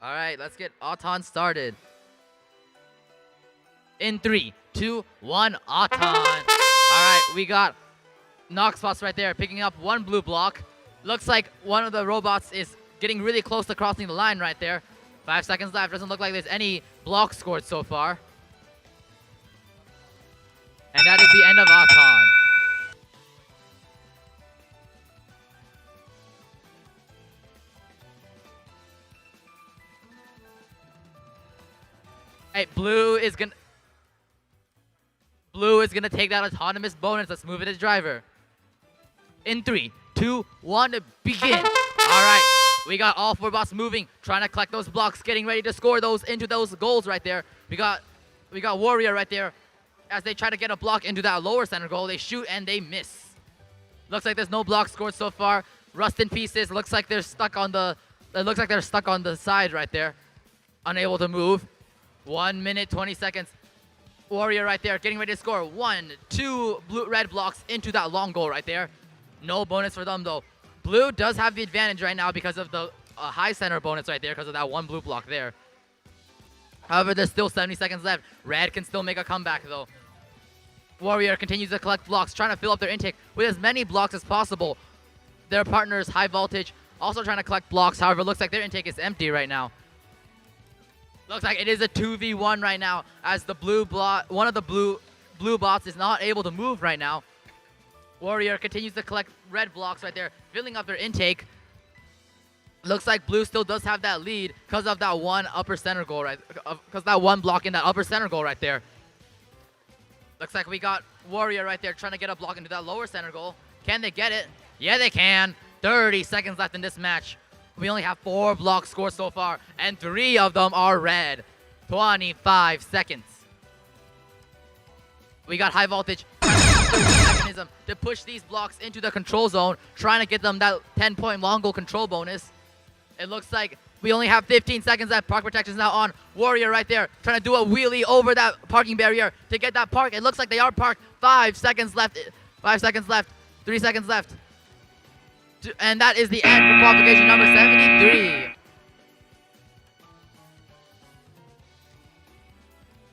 All right, let's get Auton started. In 3, 2, 1, Auton. All right, we got Knock Spots right there, picking up 1 blue block. Looks like one of the robots is getting really close to crossing the line right there. 5 seconds left. Doesn't look like there's any blocks scored so far. And that is the end of Auton. Hey, Blue is gonna take that autonomous bonus. Let's move it to driver. In 3, 2, 1, begin. All right, we got all 4 bots moving, trying to collect those blocks, getting ready to score those into those goals right there. We got Warrior right there. As they try to get a block into that lower center goal, they shoot and they miss. Looks like there's no block scored so far. Rust in Pieces. Looks like they're stuck on the. It looks like they're stuck on the side right there, unable to move. 1 minute, 20 seconds. Warrior right there, getting ready to score. 1, 2 red blocks into that long goal right there. No bonus for them though. Blue does have the advantage right now because of the high center bonus right there, because of that 1 blue block there. However, there's still 70 seconds left. Red can still make a comeback though. Warrior continues to collect blocks, trying to fill up their intake with as many blocks as possible. Their partners, High Voltage, also trying to collect blocks. However, looks like their intake is empty right now. Looks like it is a 2v1 right now, as the one of the blue bots is not able to move right now. Warrior continues to collect red blocks right there, filling up their intake. Looks like Blue still does have that lead because of that 1 upper center goal right, because that 1 block in that upper center goal right there. Looks like we got Warrior right there trying to get a block into that lower center goal. Can they get it? Yeah, they can. 30 seconds left in this match. We only have 4 blocks scored so far, and 3 of them are red. 25 seconds. We got high voltage mechanism to push these blocks into the control zone, trying to get them that 10-point long goal control bonus. It looks like we only have 15 seconds left. Park protection is now on. Warrior right there trying to do a wheelie over that parking barrier to get that park. It looks like they are parked. 5 seconds left. 5 seconds left. 3 seconds left. And that is the end for qualification number 73.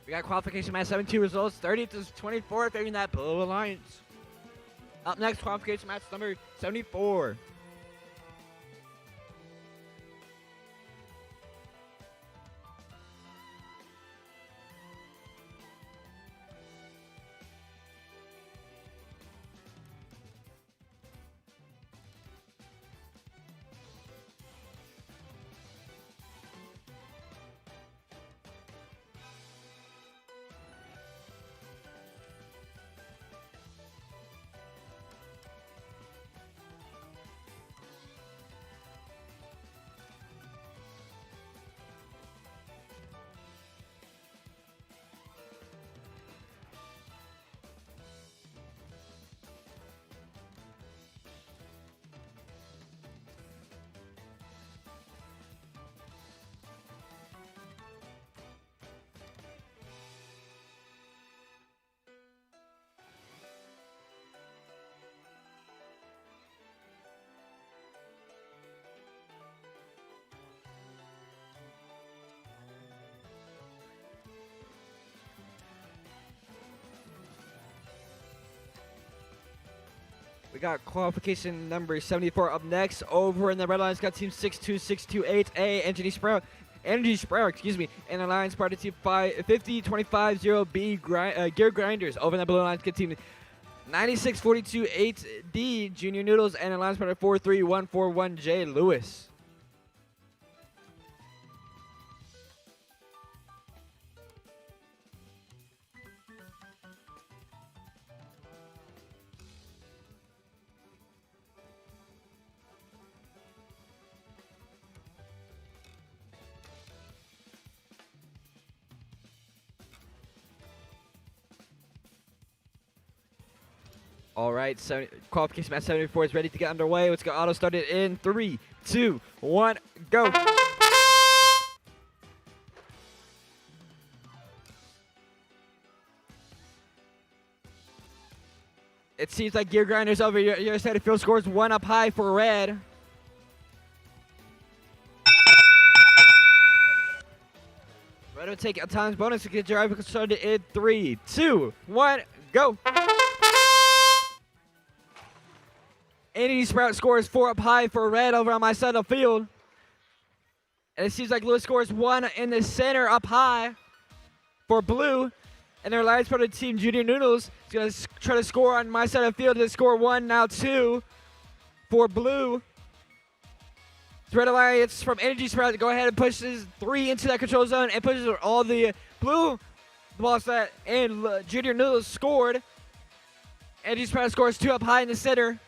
We got qualification match 72 results, 30-24, favoring that Blue Alliance. Up next, qualification match number 74. We got qualification number 74 up next. Over in the red lines, got team 62628A, Energy Sprout, excuse me, and Alliance part of team 50-25-0B Gear Grinders. Over in the blue lines, got team 9642-8D Junior Noodles and Alliance part of 43141J Lewis. All right, so qualification match 74 is ready to get underway. Let's get auto started in 3, 2, 1, go. It seems like Gear Grinders over your side of field scores 1 up high for red. Red will take a times bonus to get driver started in 3, 2, 1, go. Energy Sprout scores 4 up high for red over on my side of the field. And it seems like Lewis scores 1 in the center up high for blue. And their Alliance part of team Junior Noodles is going to try to score on my side of the field. They score 1, now 2 for blue. Red Alliance from Energy Sprout to go ahead and pushes 3 into that control zone and pushes all the blue balls that and Junior Noodles scored. Energy Sprout scores 2 up high in the center.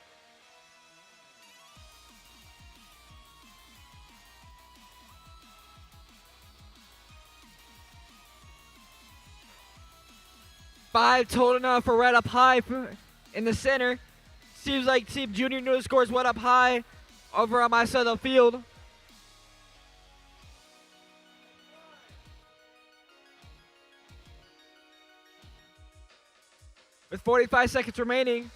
Five total now for red up high in the center. Seems like Team Junior Noodles scores 1 up high over on my side of the field. With 45 seconds remaining.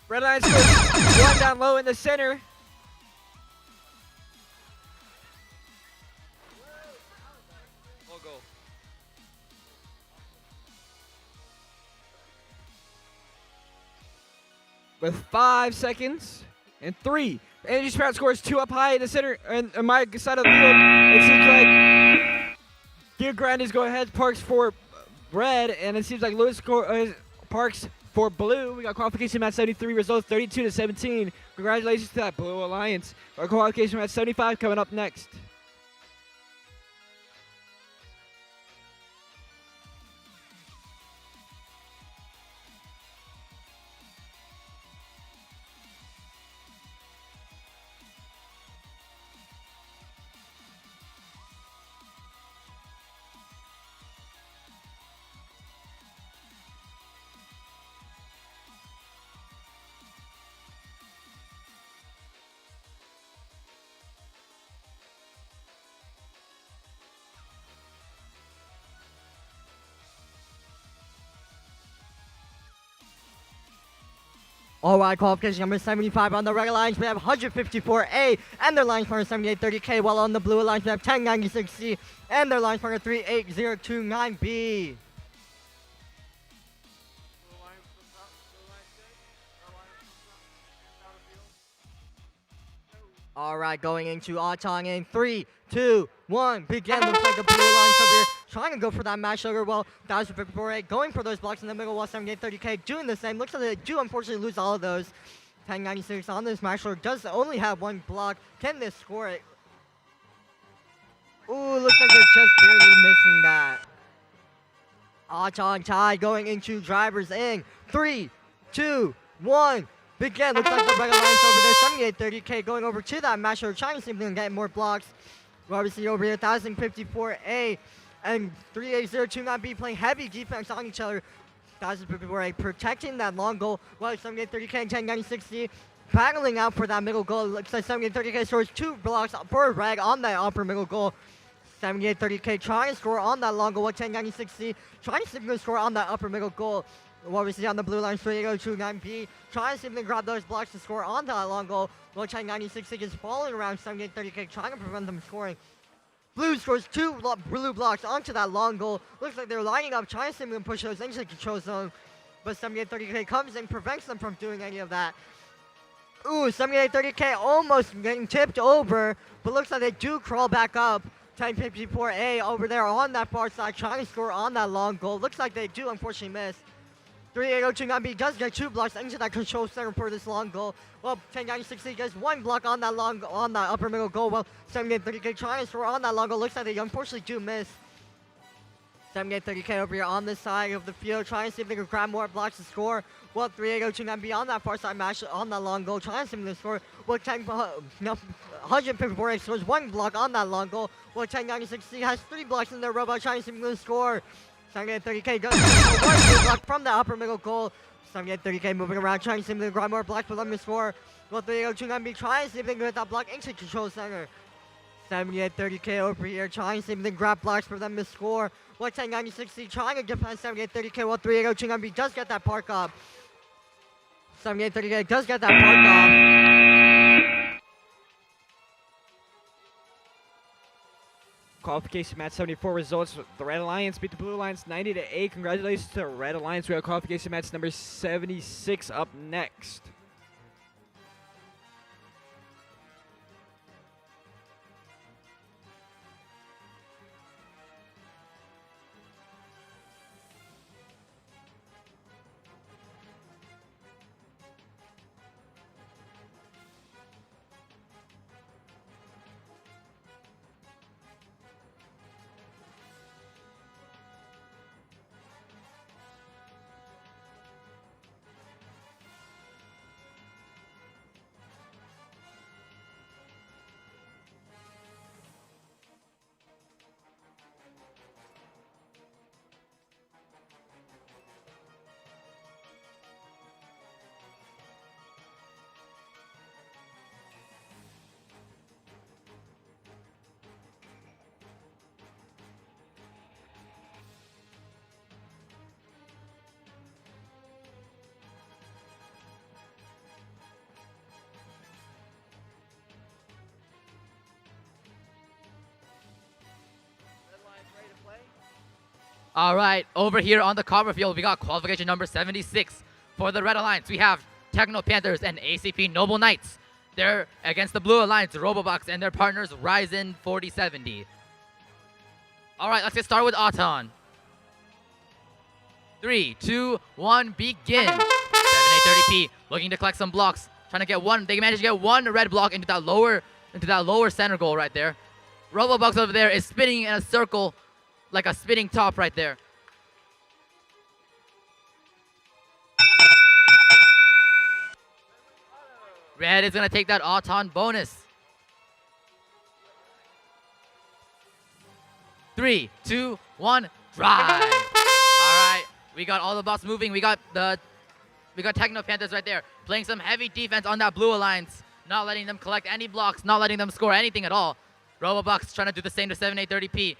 Red Lions scores 1 down low in the center. With 5 seconds and 3. Energy Sprout scores 2 up high in the center, and on my side of the field, it seems like Gear Grinders go ahead, Parks for red, and it seems like Lewis Parks for blue. We got qualification match 73 results 32-17. Congratulations to that Blue Alliance. Our qualification match 75 coming up next. All right, qualification number 75 on the red alliance, we have 154A and their line partner 7830K, while on the blue alliance we have 1096C and their line partner 38029B. All right, going into Aotang in 3, 2, 1, begin. Looks like the blue alliance over here trying to go for that match sugar. Well, 1054A going for those blocks in the middle, while 7830K doing the same. Looks like they do unfortunately lose all of those. 1096 on this match sugar does only have 1 block. Can they score it? Ooh, looks like they're just barely missing that. Aotang tied going into drivers in 3, 2, 1. Begin. Looks like the red alliance over there. 7830K going over to that match sugar, trying to see if they can get more blocks. Well, we see over here 1054A and 38029B playing heavy defense on each other. 1054A protecting that long goal, while 7830K and 1096C battling out for that middle goal. Looks like 7830K scores 2 blocks for red on that upper middle goal. 7830K trying to score on that long goal, while 1096C trying to see if they can score on that upper middle goal. What we see on the blue line, 38029B trying to see if they can grab those blocks to score on that long goal, while 1096C is following around 7830K trying to prevent them scoring. Blue scores 2 blue blocks onto that long goal. Looks like they're lining up, trying to see if they can push those into the control zone, but 7830K comes in, prevents them from doing any of that. Ooh, 7830K almost getting tipped over, but looks like they do crawl back up. 1054A over there on that far side, trying to score on that long goal. Looks like they do unfortunately miss. 38029B does get 2 blocks into that control center for this long goal. Well, 1096C gets 1 block on that upper middle goal. Well, 7830K trying to score on that long goal. Looks like they unfortunately do miss. 7830K over here on this side of the field, trying to see if they can grab more blocks to score. Well, 38029B on that far side match on that long goal, trying to see if they can score. Well, 154A scores 1 block on that long goal. Well, 1096C has 3 blocks in their robot, trying to see if they can score. 7830K does one block from the upper middle goal. 7830K moving around, trying to see if they can grab more blocks for them to score. Well, 38029B trying to see if they can get that block into control center. 7830K over here, trying to see if they can grab blocks for them to score. Well, 1096C trying to defend 7830K, while 38029B does get that park up. 7830K does get that park off. Qualification match 74 results. The Red Alliance beat the Blue Alliance 90-8. Congratulations to the Red Alliance. We have qualification match number 76 up next. All right, over here on the cover field, we got qualification number 76 for the Red Alliance. We have Techno Panthers and ACP Noble Knights. They're against the Blue Alliance, Robobox, and their partners, Ryzen 4070. All right, let's get started with Auton. 3, 2, 1, begin. 7830p, looking to collect some blocks. Trying to get one. They managed to get one red block into that lower center goal right there. Robobox over there is spinning in a circle like a spinning top right there. Red is going to take that Auton bonus. 3, 2, 1, drive. All right, we got all the blocks moving. We got Techno Panthers right there playing some heavy defense on that Blue Alliance, not letting them collect any blocks, not letting them score anything at all. Robobox trying to do the same to 7830p.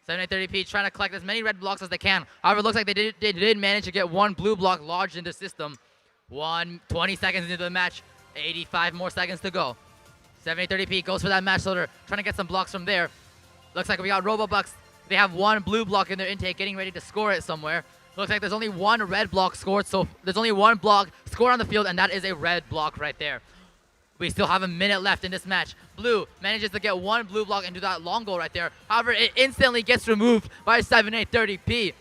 7830p trying to collect as many red blocks as they can. However, it looks like they did manage to get one blue block lodged in the system. 20 seconds into the match, 85 more seconds to go. 7830p goes for that match loader, trying to get some blocks from there. Looks like we got Robobucks. They have one blue block in their intake, getting ready to score it somewhere. Looks like there's only one red block scored, so there's only one block scored on the field, and that is a red block right there. We still have a minute left in this match. Blue manages to get one blue block into that long goal right there. However, it instantly gets removed by 7830p.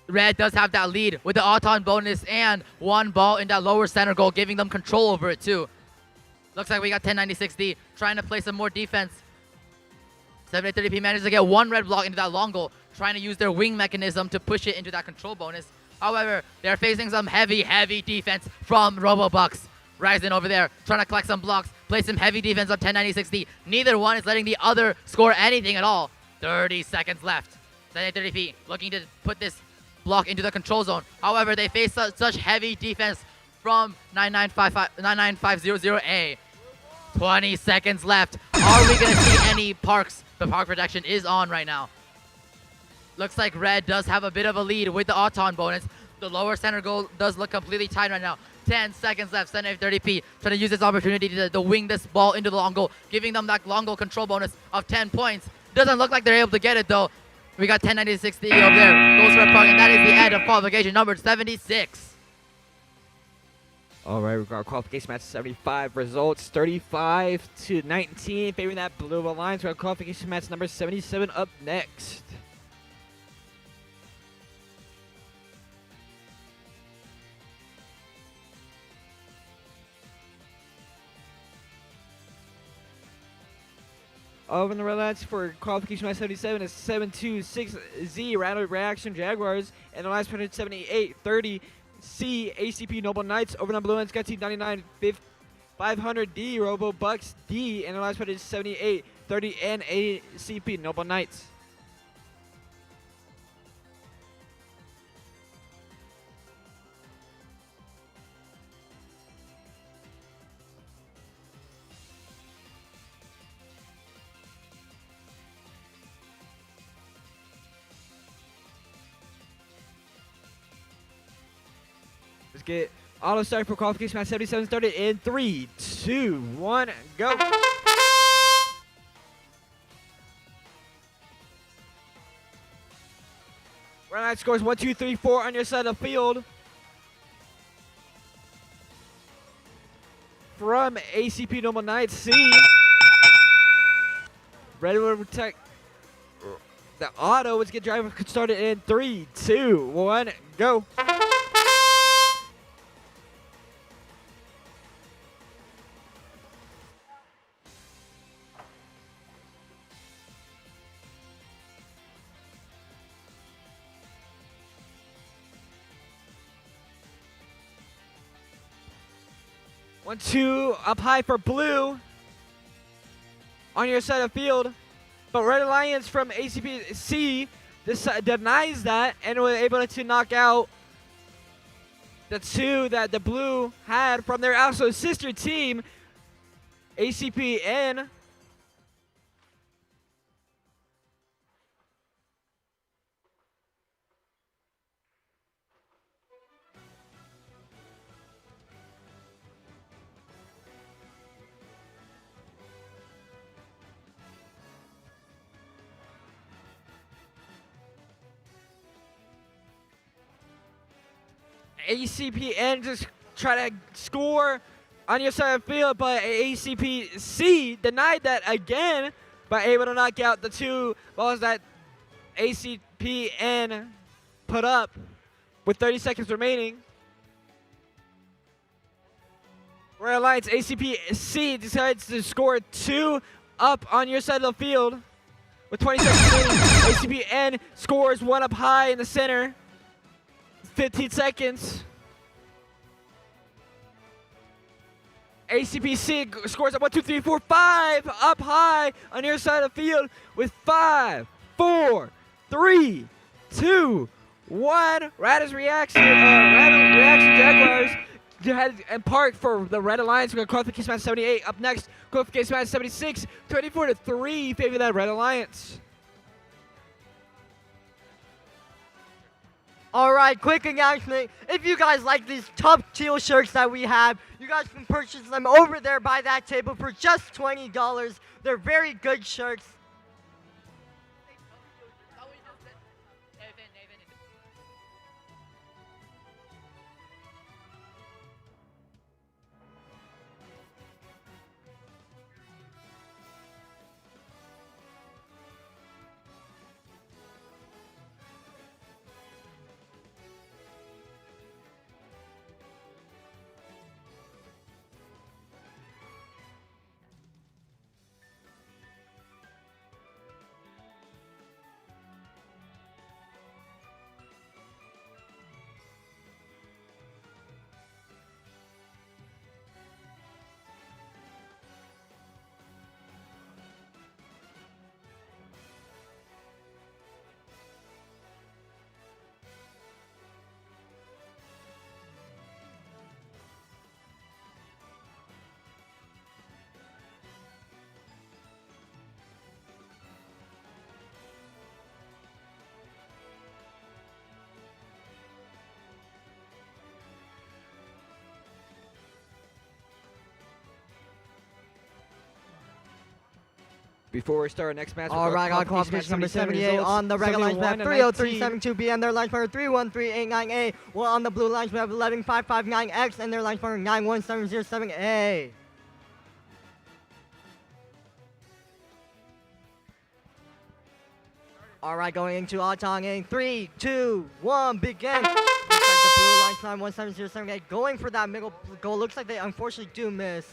Red does have that lead with the Auton bonus and one ball in that lower center goal, giving them control over it too. Looks like we got 1096D trying to play some more defense. 7830p manages to get one red block into that long goal, trying to use their wing mechanism to push it into that control bonus. However, they're facing some heavy defense from Robobucks. Ryzen over there trying to collect some blocks, play some heavy defense on 1096D. Neither one is letting the other score anything at all. 30 seconds left. 7830p looking to put this block into the control zone. However, they face such heavy defense from 9950A. 20 seconds left. Are we going to see any parks? The park protection is on right now. Looks like Red does have a bit of a lead with the Auton bonus. The lower center goal does look completely tight right now. 10 seconds left. 7830p trying to use this opportunity to wing this ball into the long goal, giving them that long goal control bonus of 10 points. Doesn't look like they're able to get it though. We got 1096D over there. Goes for a puck, and that is the end of qualification number 76. All right, we got our qualification match 75 results, 35-19, favoring that Blue Alliance. We got qualification match number 77 up next. Over in the red lines for qualification match 77 is 726Z Rattle Reaction Jaguars, and the last one is 7830. C ACP Noble Knights. Over on Blue Lines got Team 99 500D Robo Bucks D, and the last one is 7830 and ACP Noble Knights. Let's get auto start for qualification match 77 started in 3, 2, 1, go. Round 9 scores 1, 2, 3, 4 on your side of the field. From ACP Noble Knights, C. Red will protect the auto. Let's get driver started in 3, 2, 1, go. One, two, up high for Blue on your side of field. But Red Alliance from ACPC denies that and was able to knock out the two that the Blue had from their also sister team, ACPN. ACPN just try to score on your side of the field, but ACPC denied that again by able to knock out the 2 balls that ACPN put up with 30 seconds remaining. Red Alliance ACPC decides to score 2 up on your side of the field with 20 seconds remaining. ACPN scores 1 up high in the center. 15 seconds. ACPC scores up 1, 2, 3, 4, 5 up high on your side of the field with 5, 4, 3, 2, 1. Radis reaction Jaguars and Park for the Red Alliance. We got Qualification match 78 up next. Qualification match 76, 24-3 favor that Red Alliance. Alright, quick announcement. If you guys like these tough teal shirts that we have, you guys can purchase them over there by that table for just $20. They're very good shirts. Before we start our next match, All right, on qualification number 78 on the red lines, we have 30372B and their line partner 31389A. Well, on the blue lines, we have 11559X and their line partner 91707A. All right, going into Atong in 3, 2, 1, begin. Looks like the blue lines 91707A going for that middle goal. Looks like they unfortunately do miss.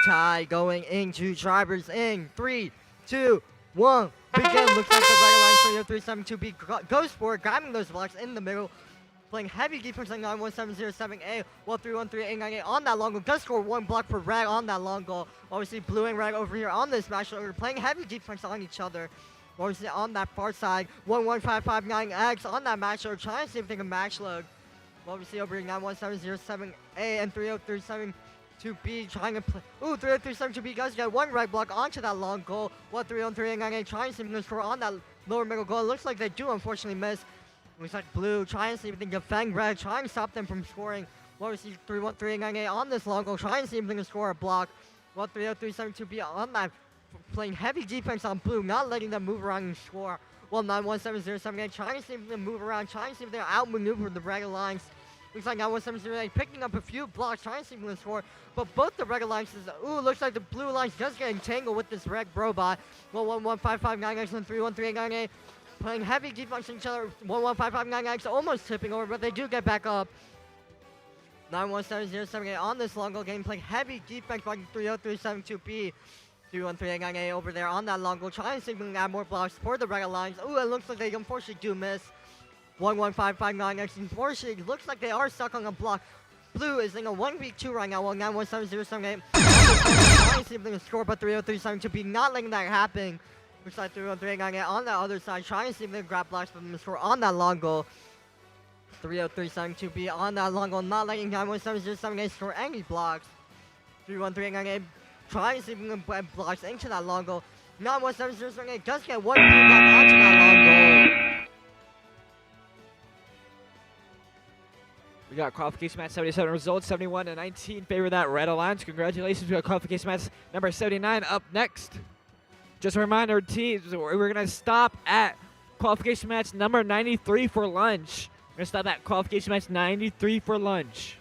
Tie going into drivers in 3, 2, 1, begin. Looks like the regular line 30372B goes for it, grabbing those blocks in the middle, playing heavy defense like 91707A, while 31389A on that long goal does score 1 block for red on that long goal. Obviously blue and red over here on this match, we're playing heavy defense on each other. Obviously on that far side, 11559X on that match, we're trying to see if they can match load. Obviously over here 91707A and 30372B trying to play. Ooh, 30372B does get 1 right block onto that long goal. While 31389A trying to see if they can score on that lower middle goal. It looks like they do unfortunately miss. Looks like blue trying to see if they can defend red, trying to stop them from scoring. While we see 31389A on this long goal, trying to see if they can score a block. While 30372B on that, playing heavy defense on blue, not letting them move around and score. While 91707A trying to see if they can move around, trying to see if they can outmaneuver the regular lines. Looks like 91708 picking up a few blocks, trying to see if they can score. But both the red lines, looks like the blue lines just get entangled with this red robot. 11559X and 31389A playing heavy defense on each other. 11559X almost tipping over, but they do get back up. 91707A on this long goal game, playing heavy defense by 30372B. 31389A over there on that long goal, trying to see if we can add more blocks for the red lines. Ooh, it looks like they unfortunately do miss. 11559X unfortunately looks like they are stuck on a block. Blue is in a 1v2 right now, while 91707A trying to see if they can score, but 30372B not letting that happen. Looks like 31389A on the other side, trying to see if they can grab blocks for them to score on that long goal. 30372B on that long goal, not letting 91707A score any blocks. 31389A trying to see if they can get blocks into that long goal. 91707A does get 1 blue block onto that long goal. We got qualification match 77 results, 71-19 favor that Red Alliance. Congratulations, we got qualification match number 79 up next. Just a reminder, teams, we're going to stop at qualification match number 93 for lunch. We're going to stop at qualification match 93 for lunch.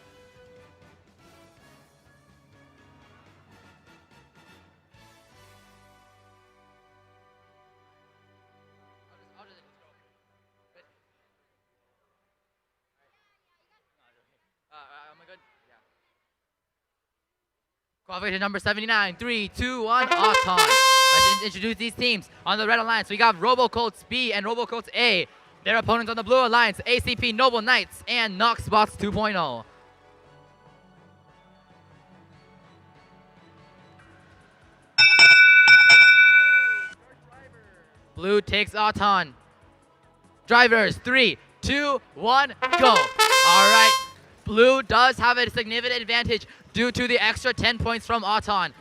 Qualification number 79, 3, 2, 1, Auton. Let's introduce these teams. On the red alliance, we got RoboColts B and RoboColts A. Their opponents on the blue alliance, ACP Noble Knights and Knoxbox 2.0. Blue takes Auton. Drivers, 3, 2, 1, go. All right. Blue does have a significant advantage due to the extra 10 points from Auton.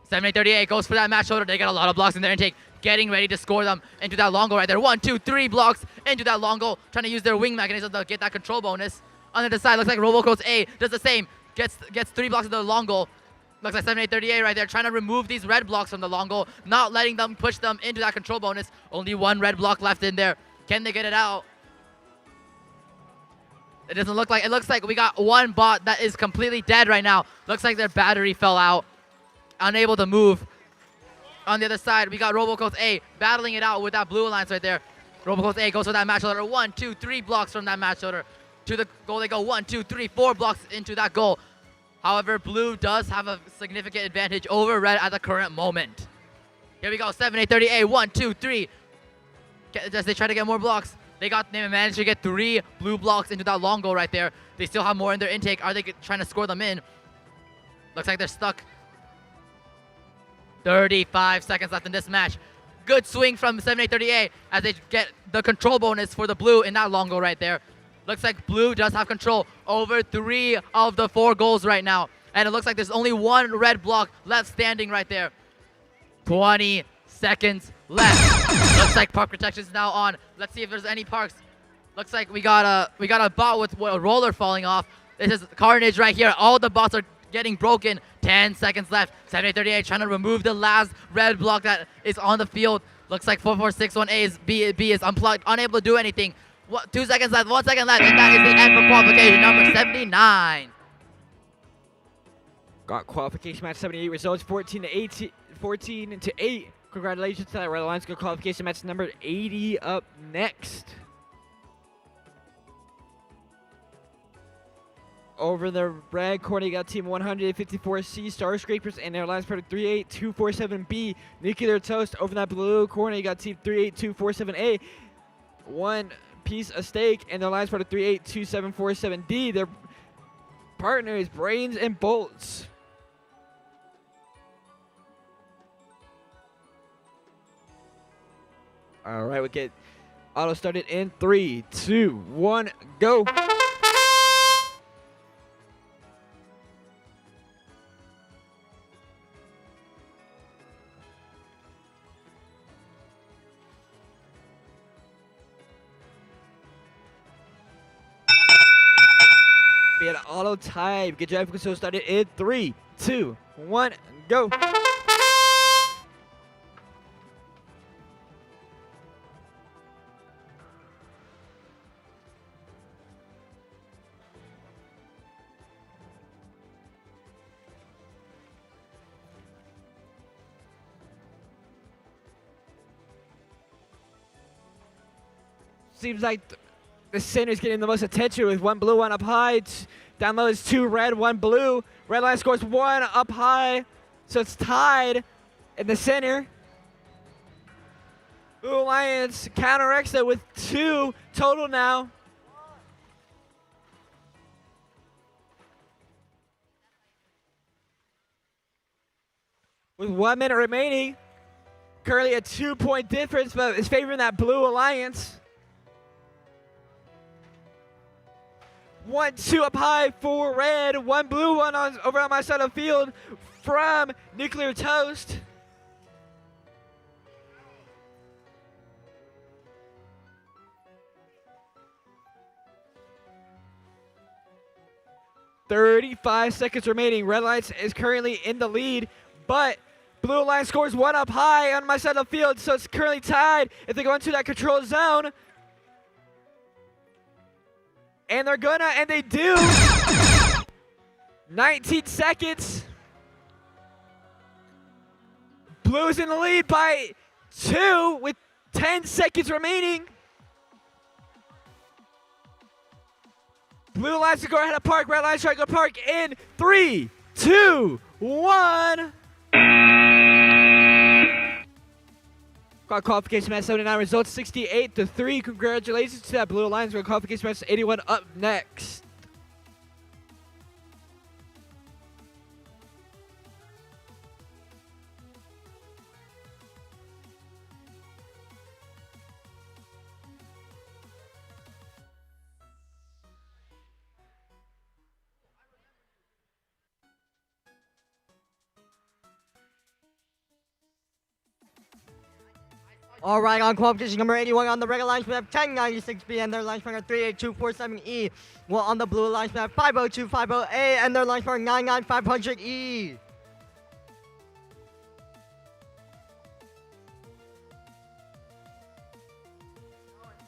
7838 goes for that match shoulder. They got a lot of blocks in their intake, getting ready to score them into that long goal right there. 1, 2, 3 blocks into that long goal, trying to use their wing mechanism to get that control bonus. On the other side, looks like RoboCoach A does the same. Gets 3 blocks into the long goal. Looks like 7838 right there, trying to remove these red blocks from the long goal, not letting them push them into that control bonus. Only 1 red block left in there. Can they get it out? It doesn't look like. It looks like we got 1 bot that is completely dead right now. Looks like their battery fell out, unable to move. On the other side, we got RoboCoach A battling it out with that blue alliance right there. RoboCoach A goes for that match shoulder. 1, 2, 3 blocks from that match shoulder to the goal. They go 1, 2, 3, 4 blocks into that goal. However, blue does have a significant advantage over red at the current moment. Here we go. 7830A. 1, 2, 3. As they try to get more blocks. They managed to get 3 blue blocks into that long goal right there. They still have more in their intake. Are they trying to score them in? Looks like they're stuck. 35 seconds left in this match. Good swing from 7838 as they get the control bonus for the blue in that long goal right there. Looks like blue does have control over 3 of the 4 goals right now. And it looks like there's only 1 red block left standing right there. 20 seconds left. Looks like park protection is now on. Let's see if there's any parks. Looks like we got a bot with a roller falling off. This is carnage right here. All the bots are getting broken. 10 seconds left. 7838 trying to remove the last red block that is on the field. Looks like 4461A B is unplugged, unable to do anything. 2 seconds left. 1 second left, and that is the end for qualification number 79. Got qualification match 78 results 14 to 8. Congratulations to that Red Alliance. Go qualification match number 80 up next. Over the red corner, you got team 154C Star Scrapers and their alliance part of 38247B Nuclear Toast. Over that blue corner, you got team 38247A. 1 piece of steak and their alliance part of 382747D. Their partner is Brains and Bolts. All right, we'll get auto started in 3, 2, 1, go. We had auto type. Get your control started in 3, 2, 1, go. Seems like the center's getting the most attention with 1 blue, 1 up high. Down low is 2 red, 1 blue. Red line scores 1 up high. So it's tied in the center. Blue Alliance counteracts it with 2 total now. With 1 minute remaining. Currently a 2-point difference, but it's favoring that Blue Alliance. 1, 2 up high for red. 1 blue, 1 over on my side of the field from Nuclear Toast. "35 seconds remaining. Red Lights is currently in the lead, but Blue line scores 1 up high on my side of the field, so it's currently tied if they go into that control zone. And they're gonna, and they do. 19 seconds. Blues in the lead by 2 with 10 seconds remaining. Blue lines to go ahead of park, red lines try to go park in 3, 2, 1. Qualification match 79 results 68-3. Congratulations to that Blue Lions. Qualification match 81 up next. All right, on qualification number 81 on the red lines, we have 1096B and their line partner 38247E. Well, on the blue lines, we have 50250A and their line partner 99500E.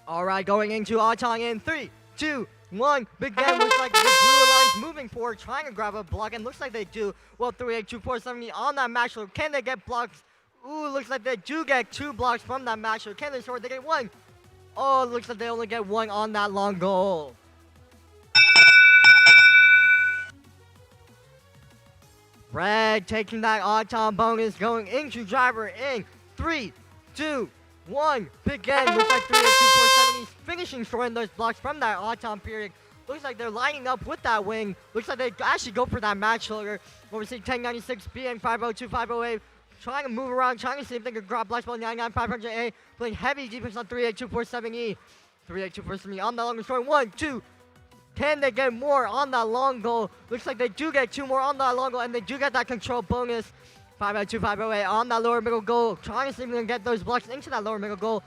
All right, going into Auton in 3, 2, 1, begin. Looks like the blue line's moving forward, trying to grab a block, and looks like they do. Well, 38247E on that match, so can they get blocks? Ooh, looks like they do get 2 blocks from that match. So can they score? They get 1. Oh, looks like they only get 1 on that long goal. Red taking that odd-time bonus, going into driver in 3, 2, 1. Begin. Looks like 38247 is finishing scoring those blocks from that odd-time period. Looks like they're lining up with that wing. Looks like they actually go for that match logger. We're seeing 1096B and 50250A. Trying to move around, trying to see if they can grab blocks ball 99500A, playing heavy defense on 38247E. 38247E on that long scoring 1, 2. Can they get more on that long goal? Looks like they do get 2 more on that long goal, and they do get that control bonus. 58250A on that lower middle goal, trying to see if they can get those blocks into that lower middle goal.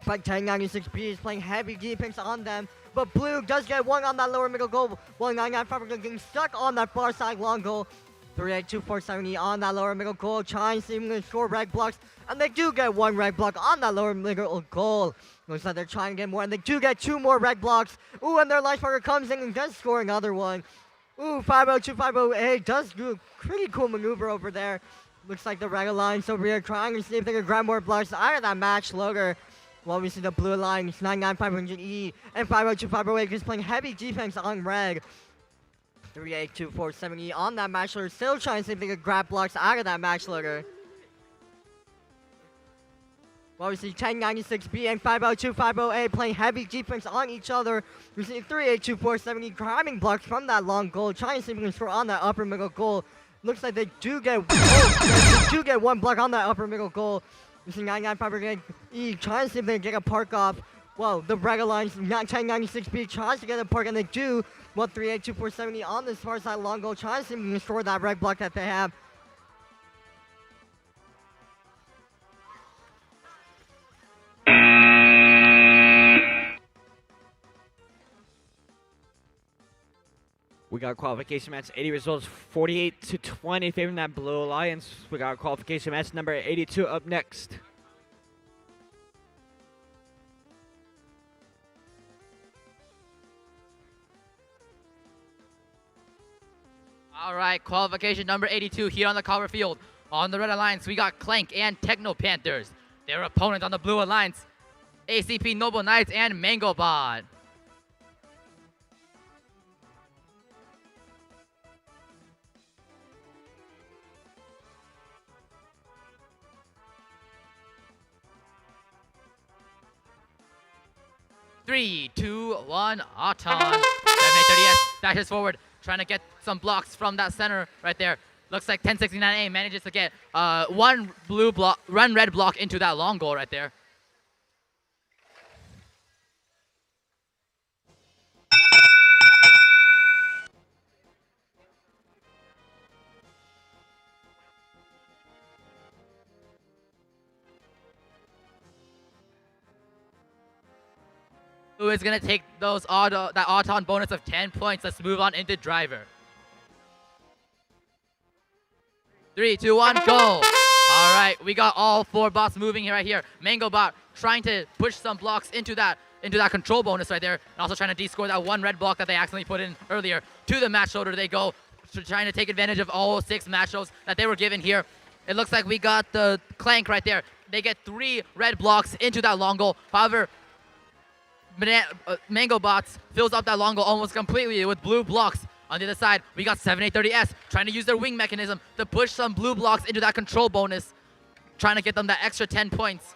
But 1096B is playing heavy defense on them. But blue does get 1 on that lower middle goal. 1995 getting stuck on that far side long goal. 38247E on that lower middle goal, trying to see if they can score red blocks, and they do get 1 red block on that lower middle goal. Looks like they're trying to get more, and they do get 2 more red blocks. Ooh, and their life partner comes in and does score another one. Ooh, 50250A does do a pretty cool maneuver over there. Looks like the red lines over here trying to see if they can grab more blocks out of that match logger. While we see the blue lines, 99500E and 50250A just playing heavy defense on red. 38247E on that match logger, still trying to see if they can grab blocks out of that match logger. While we see 1096B and 50250A playing heavy defense on each other. We see 38247E grabbing blocks from that long goal, trying to see if they can score on that upper middle goal. Looks like they do get they do get 1 block on that upper middle goal. We see 995E trying to see if they can get a park off. Well, the regular lines, 1096B tries to get a park, and they do. Well, 38247E on this far side long goal, trying to see if they can score that red block that they have. We got qualification match 80 results 48-20 favoring that Blue Alliance. We got qualification match number 82 up next. All right, qualification number 82 here on the Cover Field. On the Red Alliance, we got Clank and Techno Panthers. Their opponent on the Blue Alliance, ACP Noble Knights and Mango Bot. Three, two, one, Auton. 7830S dashes forward, trying to get some blocks from that center right there. Looks like 1069A manages to get one red block into that long goal right there. Who is going to take that Auton bonus of 10 points? Let's move on into driver. 3, 2, 1, go. All right, we got all 4 bots moving right here. Mango bot trying to push some blocks into that control bonus right there, and also trying to de-score that 1 red block that they accidentally put in earlier. To the match shoulder they go, trying to take advantage of all 6 match shows that they were given here. It looks like we got the Clank right there. They get 3 red blocks into that long goal. However, Mango Bots fills up that long goal almost completely with blue blocks. On the other side, we got 7830S trying to use their wing mechanism to push some blue blocks into that control bonus, trying to get them that extra 10 points.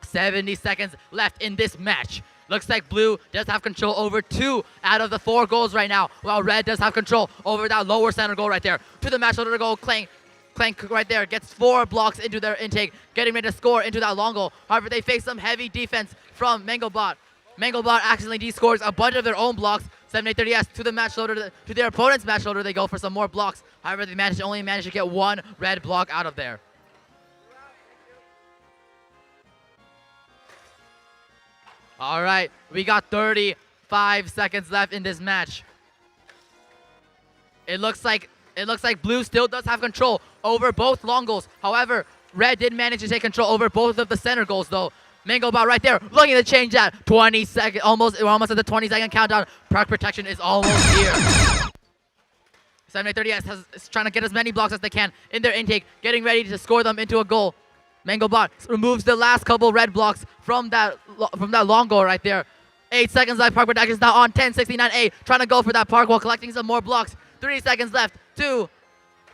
70 seconds left in this match. Looks like blue does have control over 2 out of the 4 goals right now, while red does have control over that lower center goal right there. To the match shoulder goal, Clank right there gets 4 blocks into their intake, getting ready to score into that long goal. However, they face some heavy defense from Mango Bot. Mango Bot accidentally de-scores a bunch of their own blocks. 7830S to the match shoulder, to their opponent's match shoulder, they go for some more blocks. However, they only managed to get 1 red block out of there. All right, we got 35 seconds left in this match. It looks like blue still does have control over both long goals. However, red did manage to take control over both of the center goals though. Mango Bot right there, looking to change that. 20 seconds, we're almost at the 20-second countdown. Park protection is almost here. 7830S is trying to get as many blocks as they can in their intake, getting ready to score them into a goal. Mango Bot removes the last couple red blocks from that long goal right there. 8 seconds left, Park protection is now on. 1069A, trying to go for that park while collecting some more blocks. 3 seconds left, 2,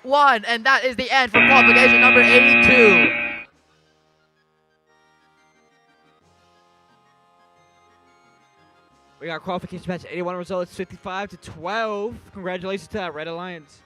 1, and that is the end for qualification number 82. We got qualification match 81 results 55-12. Congratulations to that Red Alliance.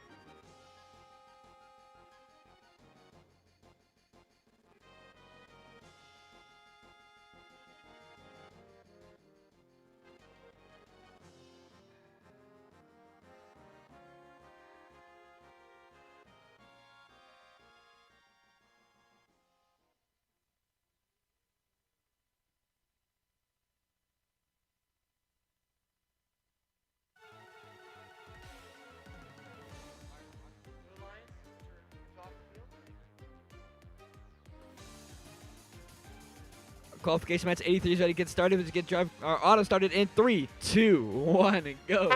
Qualification match 83 is ready to get started. Let's get our auto started in 3, 2, 1, and go.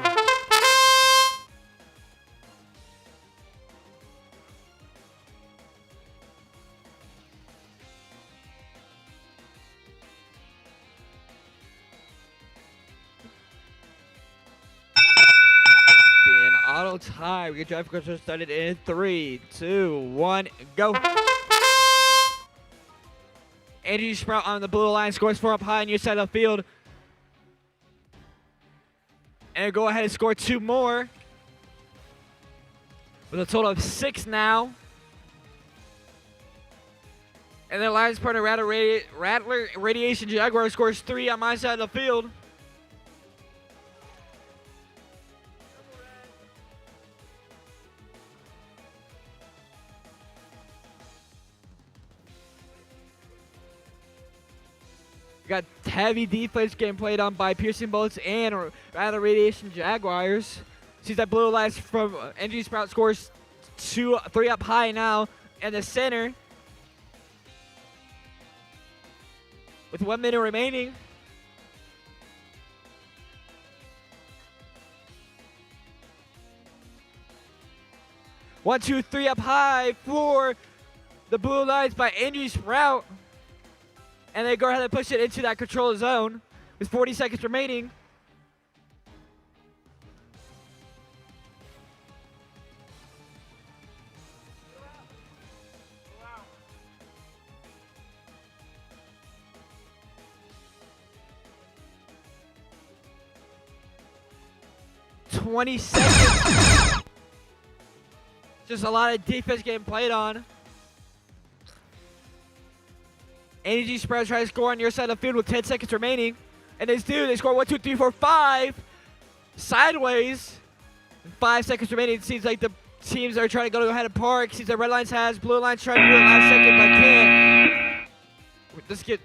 Being auto tie, we get drive control started in 3, 2, 1, go. Andrew Sprout on the blue line scores 4 up high on your side of the field. And go ahead and score 2 more. With a total of 6 now. And their Lions partner, Rattler Radiation Jaguar, scores 3 on my side of the field. We got heavy defense getting played on by Piercing Bullets and Rattler Radiation Jaguars. Sees that blue lights from NG Sprout scores 3 up high now. And the center, with 1 minute remaining. One, two, 3 up high for the blue lights by Andrew Sprout. And they go ahead and push it into that control zone with 40 seconds remaining. $20 seconds. Just a lot of defense getting played on. Energy Sprout tries to score on your side of the field with 10 seconds remaining. And they do. They score 1, 2, 3, 4, 5. Sideways. 5 seconds remaining. It seems like the teams are trying to go ahead and park. Seems like Red Lions has. Blue Lions trying to do it last second, but can't. Let's get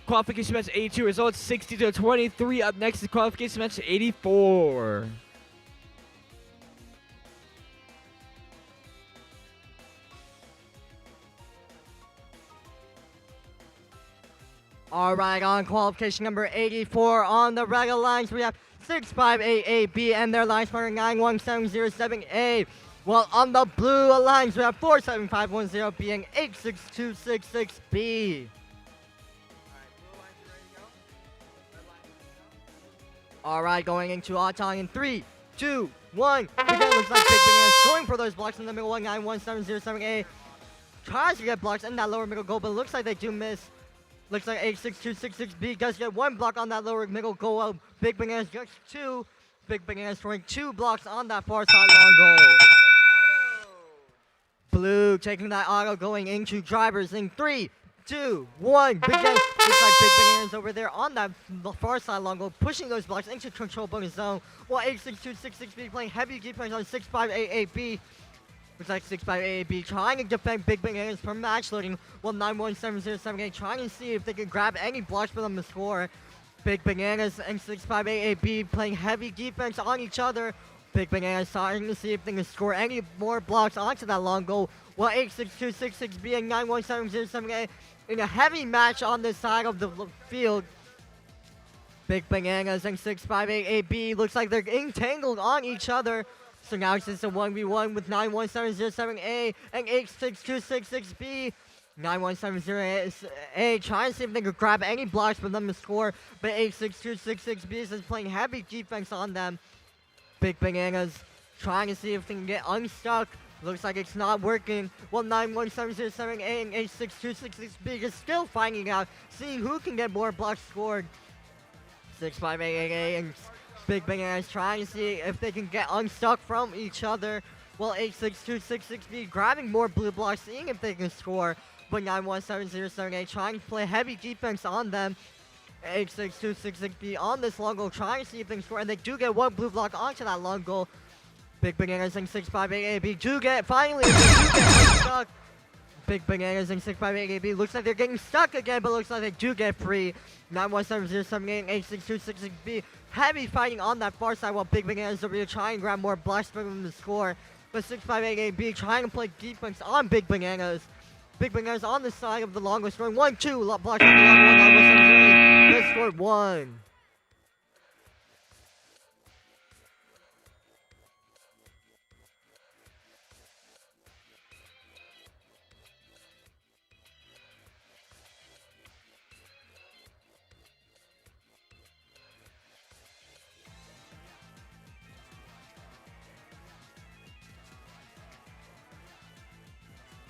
qualification match 82 results. 60-23. Up next is qualification match 84. All right, on qualification number 84 on the regular lines, we have 6588B and their lines partner 91707A. While on the blue lines, we have 47510B and 86266B. All right, going into auto in 3, 2, 1. Again, looks like Big Bananas going for those blocks in the middle. 91707A tries to get blocks in that lower middle goal, but it looks like they do miss. Looks like 86266B does get one block on that lower middle goal. Big Bananas gets two. Big Bananas throwing 2 blocks on that far side long goal. Blue taking that auto going into drivers in 3, 2, 1. Big Bananas, looks like Big Bananas over there on that far side long goal, pushing those blocks into control bonus zone. While 86266B playing heavy defense on 6588B. Looks like 6588B trying to defend Big Bananas from match loading, while 91707A trying to see if they can grab any blocks for them to score. Big Bananas and 6588B playing heavy defense on each other. Big Bananas trying to see if they can score any more blocks onto that long goal, while 86266B and 91707A in a heavy match on this side of the field. Big Bananas and 6588B looks like they're entangled on each other. So now it's just a 1v1 with 91707A and 86266B. 91708A trying to see if they could grab any blocks for them to score, but 86266B is just playing heavy defense on them. Big Bananas trying to see if they can get unstuck. Looks like it's not working. While 91707A and 86266B is still finding out, seeing who can get more blocks scored. 6588A and Big Bananas trying to see if they can get unstuck from each other, while 86266B grabbing more blue blocks, seeing if they can score, but 91707A trying to play heavy defense on them. 86266B on this long goal trying to see if they can score, and they do get one blue block onto that long goal. Big Bananas and 6588B do get, finally, they do get unstuck. Big Bananas and 6588B looks like they're getting stuck again, but looks like they do get free. 91707A and 86266B heavy fighting on that far side, while Big Bananas over here trying to grab more blocks for them to score. But 6588B trying to play defense on Big Bananas. Big Bananas on the side of the long one, scoring 1-2 blocks on the long one. 91708 just scored 1.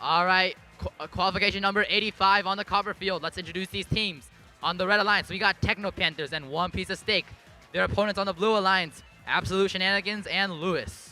All right, qualification number 85 on the cover field. Let's introduce these teams. On the red alliance, we got Techno Panthers and One Piece of Steak. Their opponents on the blue alliance, Absolute Shenanigans and Lewis.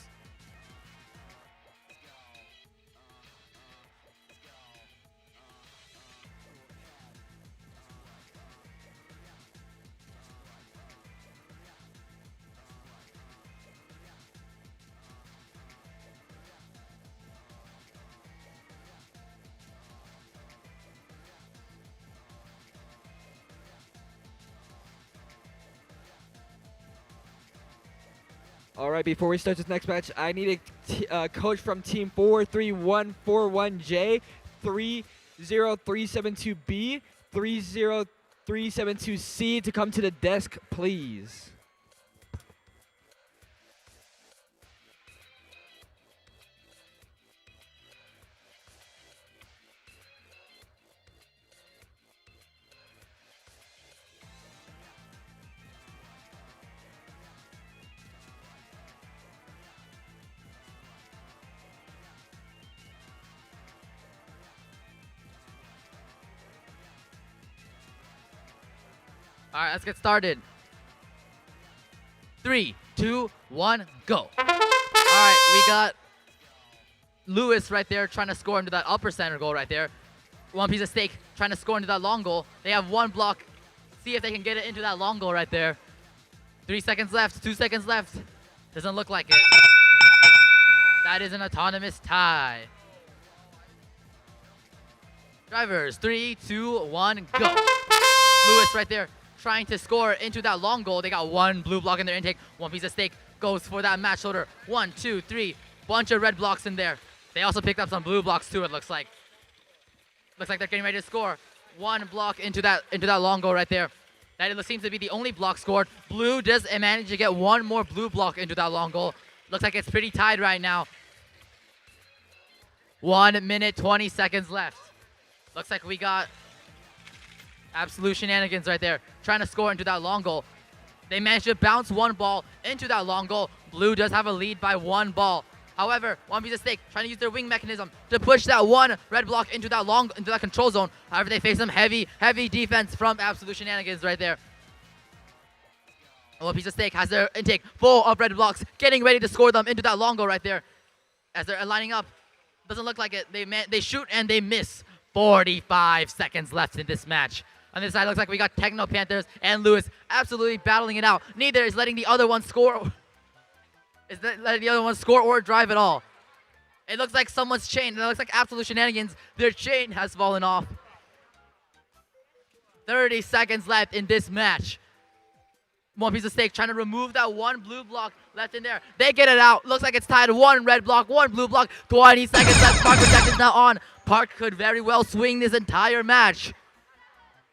All right, before we start this next match, I need a coach from Team 43141J, 30372B, 30372C to come to the desk, please. All right, let's get started. 3, 2, 1, go. All right, we got Lewis right there trying to score into that upper center goal right there. One Piece of Steak trying to score into that long goal. They have one block. See if they can get it into that long goal right there. 3 seconds left, 2 seconds left. Doesn't look like it. That is an autonomous tie. Drivers, 3, 2, 1, go. Lewis right there trying to score into that long goal. They got one blue block in their intake. One Piece of Steak goes for that match loader. 1, 2, 3. Bunch of red blocks in there. They also picked up some blue blocks too, it looks like. Looks like they're getting ready to score. one block into that long goal right there. That seems to be the only block scored. Blue does manage to get one more blue block into that long goal. Looks like it's pretty tied right now. 1 minute, 20 seconds left. Looks like we got absolute shenanigans right there, trying to score into that long goal. They managed to bounce one ball into that long goal. Blue does have a lead by one ball. However, one piece of stake trying to use their wing mechanism to push that one red block into that control zone. However, they face some heavy defense from absolute shenanigans right there. One piece of stake has their intake full of red blocks, getting ready to score them into that long goal right there. As they're lining up, doesn't look like it. They shoot and they miss. 45 seconds left in this match. On this side, looks like we got Techno Panthers and Lewis absolutely battling it out. Neither is letting the other one score. Or drive at all. It looks like someone's chain. It looks like absolute shenanigans. Their chain has fallen off. 30 seconds left in this match. One piece of stake trying to remove that one blue block left in there. They get it out. Looks like it's tied. One red block, one blue block. 20 seconds left. Park is now on. Park could very well swing this entire match.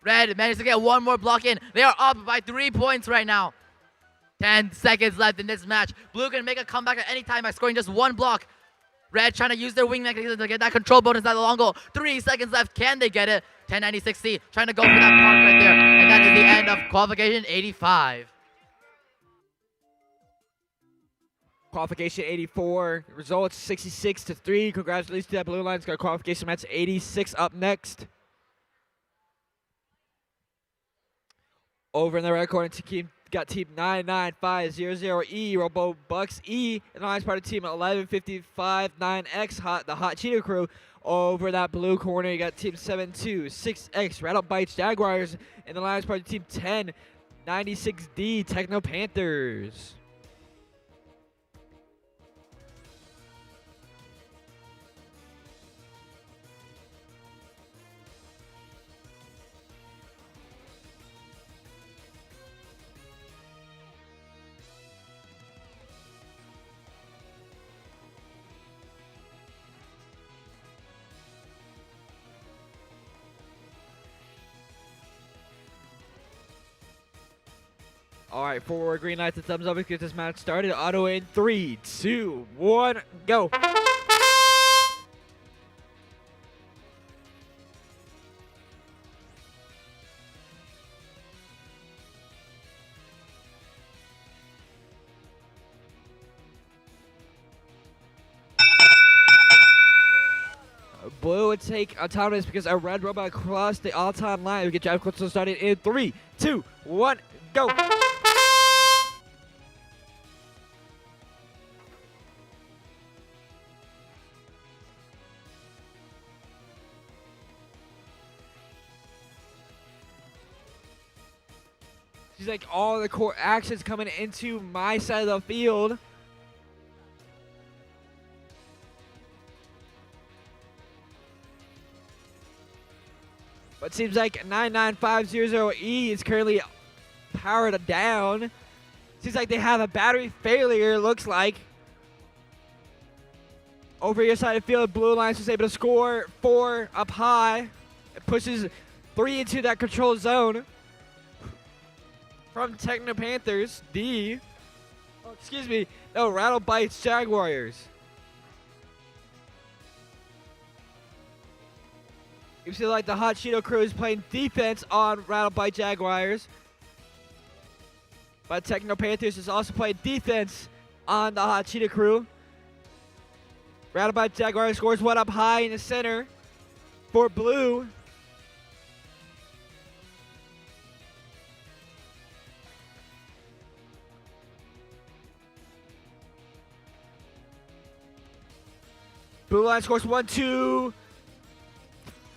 Red managed to get one more block in. They are up by 3 points right now. 10 seconds left in this match. Blue can make a comeback at any time by scoring just one block. Red trying to use their wing mechanism to get that control bonus at the long goal. 3 seconds left. Can they get it? 1096C trying to go for that park right there. And that is the end of qualification 85. Qualification 84. Results 66-3. Congratulations to that Blue Lions. Got qualification match 86 up next. Over in the red corner, got team 99500E, Robo Bucks E, and the Lions part of team 11559X, the Hot Cheetah Crew. Over that blue corner, you got team 726X, Rattle Bites Jaguars, and the Lions part of team 1096D, Techno Panthers. All right, forward green lights and thumbs up. Let's get this match started. Auto in 3, 2, 1, go. Blue would take autonomous because a red robot crossed the all-time line. We get drive control started in 3, 2, 1, go. She's like all the core actions coming into my side of the field. But seems like 99500E is currently powered down. Seems like they have a battery failure, looks like. Over your side of the field, Blue Lions was able to score 4 up high. It pushes 3 into that control zone. From Techno Panthers, Rattle Bites Jaguars. You see like the Hot Cheeto Crew is playing defense on Rattle Bite Jaguars. But Techno Panthers is also playing defense on the Hot Cheetah Crew. Rattle Bite Jaguars scores 1 up high in the center for Blue. Blue Line scores 1, 2,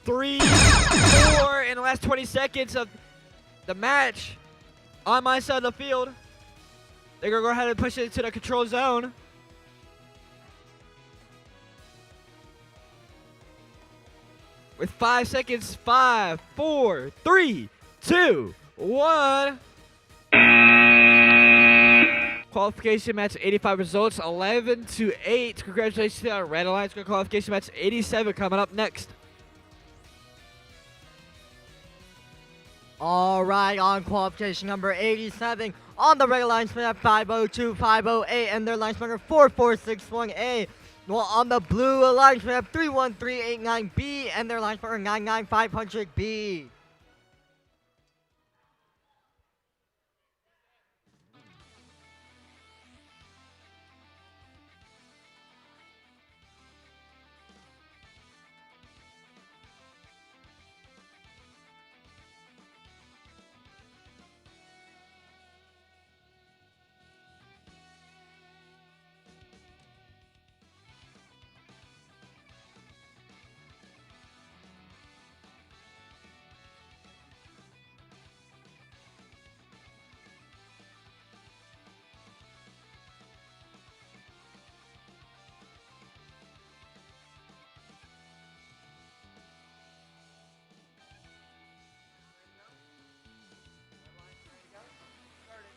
3, 4 in the last 20 seconds of the match. On my side of the field, they're going to go ahead and push it into the control zone. With 5 seconds, 5, 4, 3, 2, 1. Qualification match 85 results 11-8. Congratulations to our Red Alliance. Qualification match 87 coming up next. All right, on qualification number 87, on the regular line spin at 502, 508, and their line spinner 4461A. While on the blue line spin at 31389B, and their line spinner 99500B.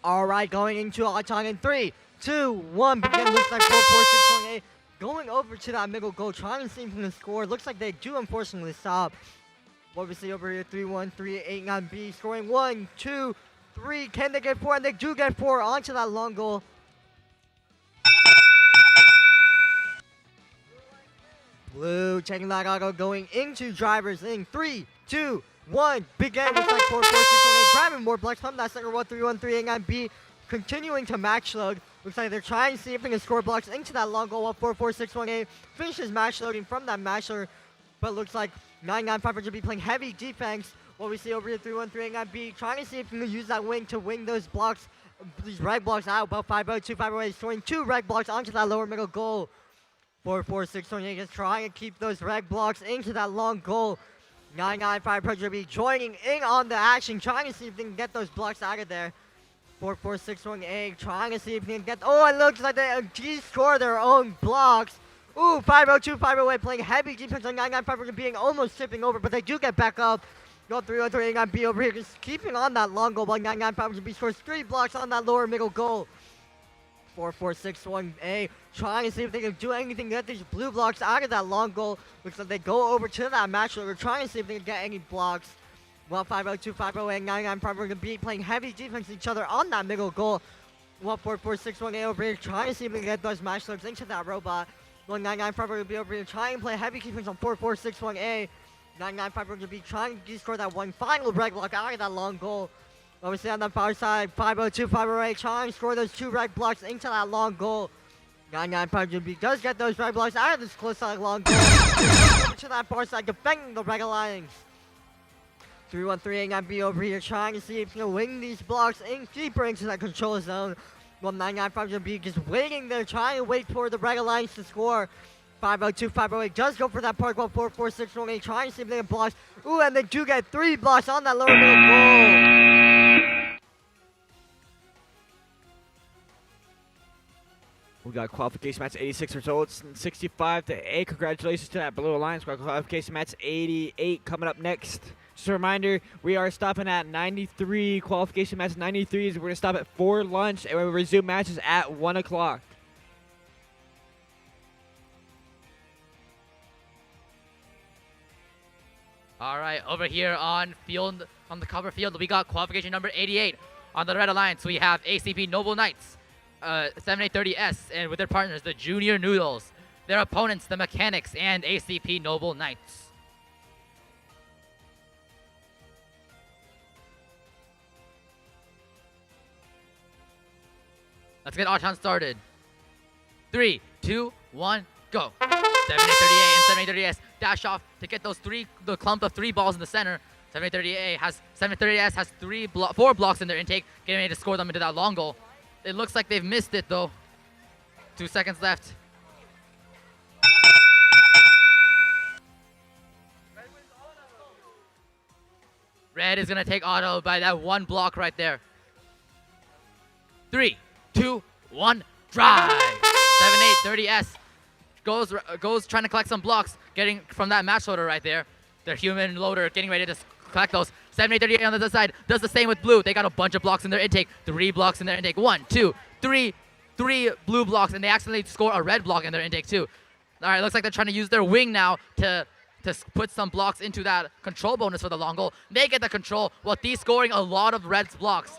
All right, going into Auton in 3, 2, 1. Begin. Looks like 4-4-6-1-8. Going over to that middle goal, trying to see if they can score. Looks like they do unfortunately stop. What we see over here, 3-1-3-8-9B. Scoring 1, 2, 3. Can they get 4? And they do get 4 onto that long goal. Blue checking that auto, going into drivers in 3, 2, 1. Begin. Looks like 4-4-6-1-8. Grabbing more blocks from that second row, 3-1-3-8-9B. Continuing to match load. Looks like they're trying to see if they can score blocks into that long goal, while 4-4-6-1-8 finishes match loading from that match loader. But looks like 99500B playing heavy defense. What we see over here, 3-1-3-8-9B, trying to see if they can use that wing to wing those blocks, these red blocks out. About 502, 508, throwing 2 red blocks onto that lower middle goal. 4-4-6-1-8 is trying to keep those red blocks into that long goal. 99500B joining in on the action, trying to see if they can get those blocks out of there. 4-4-6-1-8 trying to see if they can get. Oh, it looks like they de-score their own blocks. Ooh, 502, 508 playing heavy defense on 99500 being almost tipping over, but they do get back up. Go 3-1-3-8-9B over here, just keeping on that long goal, but 99500B scores 3 blocks on that lower middle goal. 4-4-6-1-A trying to see if they can do anything to get these blue blocks out of that long goal. Looks like they go over to that match loader, trying to see if they can get any blocks. While 502, 508, 99500B playing heavy defense each other on that middle goal. While 4-4-6-1-A over here trying to see if they can get those match loads into that robot. While 99500B over here trying to play heavy defense on 4-4-6-1-A. 99500B trying to score that one final red block out of that long goal. Obviously on the far side, 502, 508 trying to score those 2 red blocks into that long goal. 99500B does get those red blocks out of this close side long goal. To that far side, defending the regular lines. 3-1-3-8-9B over here trying to see if he can wing these blocks in deeper into that control zone. While 99500B just waiting there, trying to wait for the regular lines to score. 502, 508 does go for that park, while 4-4-6-1-8 trying to see if they can block. Ooh, and they do get 3 blocks on that lower middle goal. We got qualification match 86 results, 65-8. Congratulations to that Blue Alliance. Qualification match 88 coming up next. Just a reminder, we are stopping at 93. Qualification match 93 is we're going to stop at 4 lunch, and we'll resume matches at 1 o'clock. All right, over here on the cover field, we got qualification number 88. On the Red Alliance, we have ACP Noble Knights, 7830S, and with their partners, the Junior Noodles. Their opponents, the Mechanics and ACP Noble Knights. Let's get Auton started. 3, 2, 1, go. 7838 and 7830S dash off to get those the clump of 3 balls in the center. 730S has 4 blocks in their intake, getting ready to score them into that long goal. It looks like they've missed it though. 2 seconds left. Red is gonna take auto by that 1 block right there. 3, 2, 1, drive. 7830S goes trying to collect some blocks, getting from that match loader right there. Their human loader getting ready to collect those. 7838 on the other side does the same with blue. They got a bunch of blocks in their intake. 3 blocks in their intake. 1, 2, 3 blue blocks, and they accidentally score a red block in their intake too. All right, looks like they're trying to use their wing now to to put some blocks into that control bonus for the long goal. They get the control while descoring a lot of Red's blocks.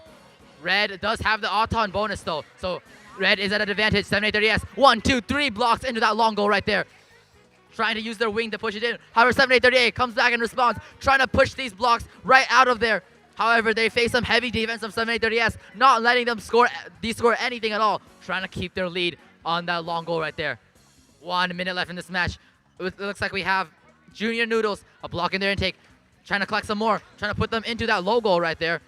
Red does have the auton bonus though, so Red is at an advantage. 7830S, 1, 2, 3 blocks into that long goal right there. Trying to use their wing to push it in. However, 7838 comes back in response, trying to push these blocks right out of there. However, they face some heavy defense of 7830S, not letting them descore anything at all. Trying to keep their lead on that long goal right there. 1 minute left in this match. It looks like we have Junior Noodles, a block in their intake, trying to collect some more, trying to put them into that low goal right there.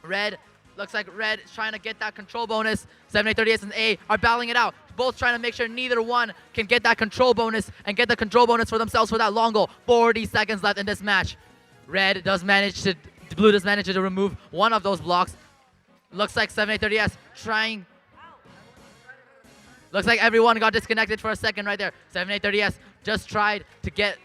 Red, looks like Red is trying to get that control bonus. 7838 and A are battling it out. Both trying to make sure neither one can get that control bonus and get the control bonus for themselves for that long goal. 40 seconds left in this match. Blue does manage to remove one of those blocks. Looks like 7830S trying. Looks like everyone got disconnected for a second right there. 7830S just tried to get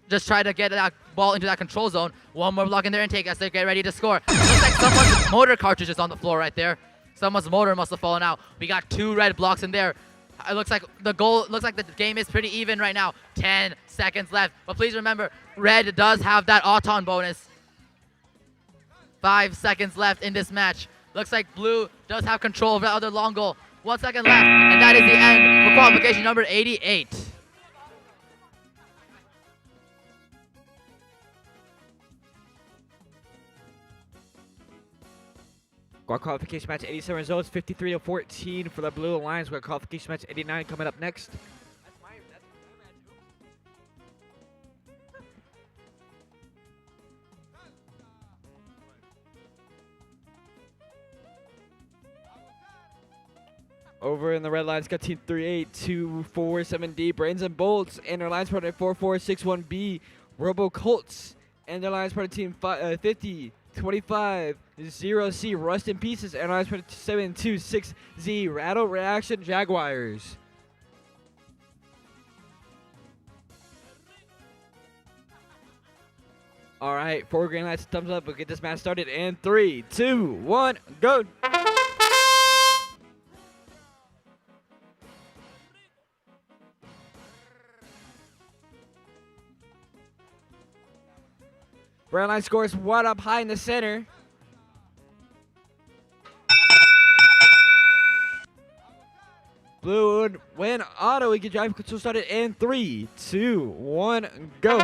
that ball into that control zone. One more block in their intake as they get ready to score. Looks like someone's motor cartridge is on the floor right there. Someone's motor must have fallen out. We got 2 red blocks in there. It looks like the game is pretty even right now. 10 seconds left. But please remember, Red does have that auton bonus. 5 seconds left in this match. Looks like Blue does have control of the other long goal. 1 second left, and that is the end for qualification number 88. Qualification match 87 results, 53-14 for the Blue Alliance. We got qualification match 89 coming up next. Over in the red lines, got team 38247D, Brains and Bolts, and their lines partner 4461B, Robo Colts, and their lines partner team 5025-0C, Rust in Pieces, and lines partner 726Z, Rattle Reaction Jaguars. All right, 4 green lights, thumbs up. We'll get this match started in 3, 2, 1, go. Brown line scores 1 up high in the center. Blue would win auto. We can drive control started in 3, 2, 1, go.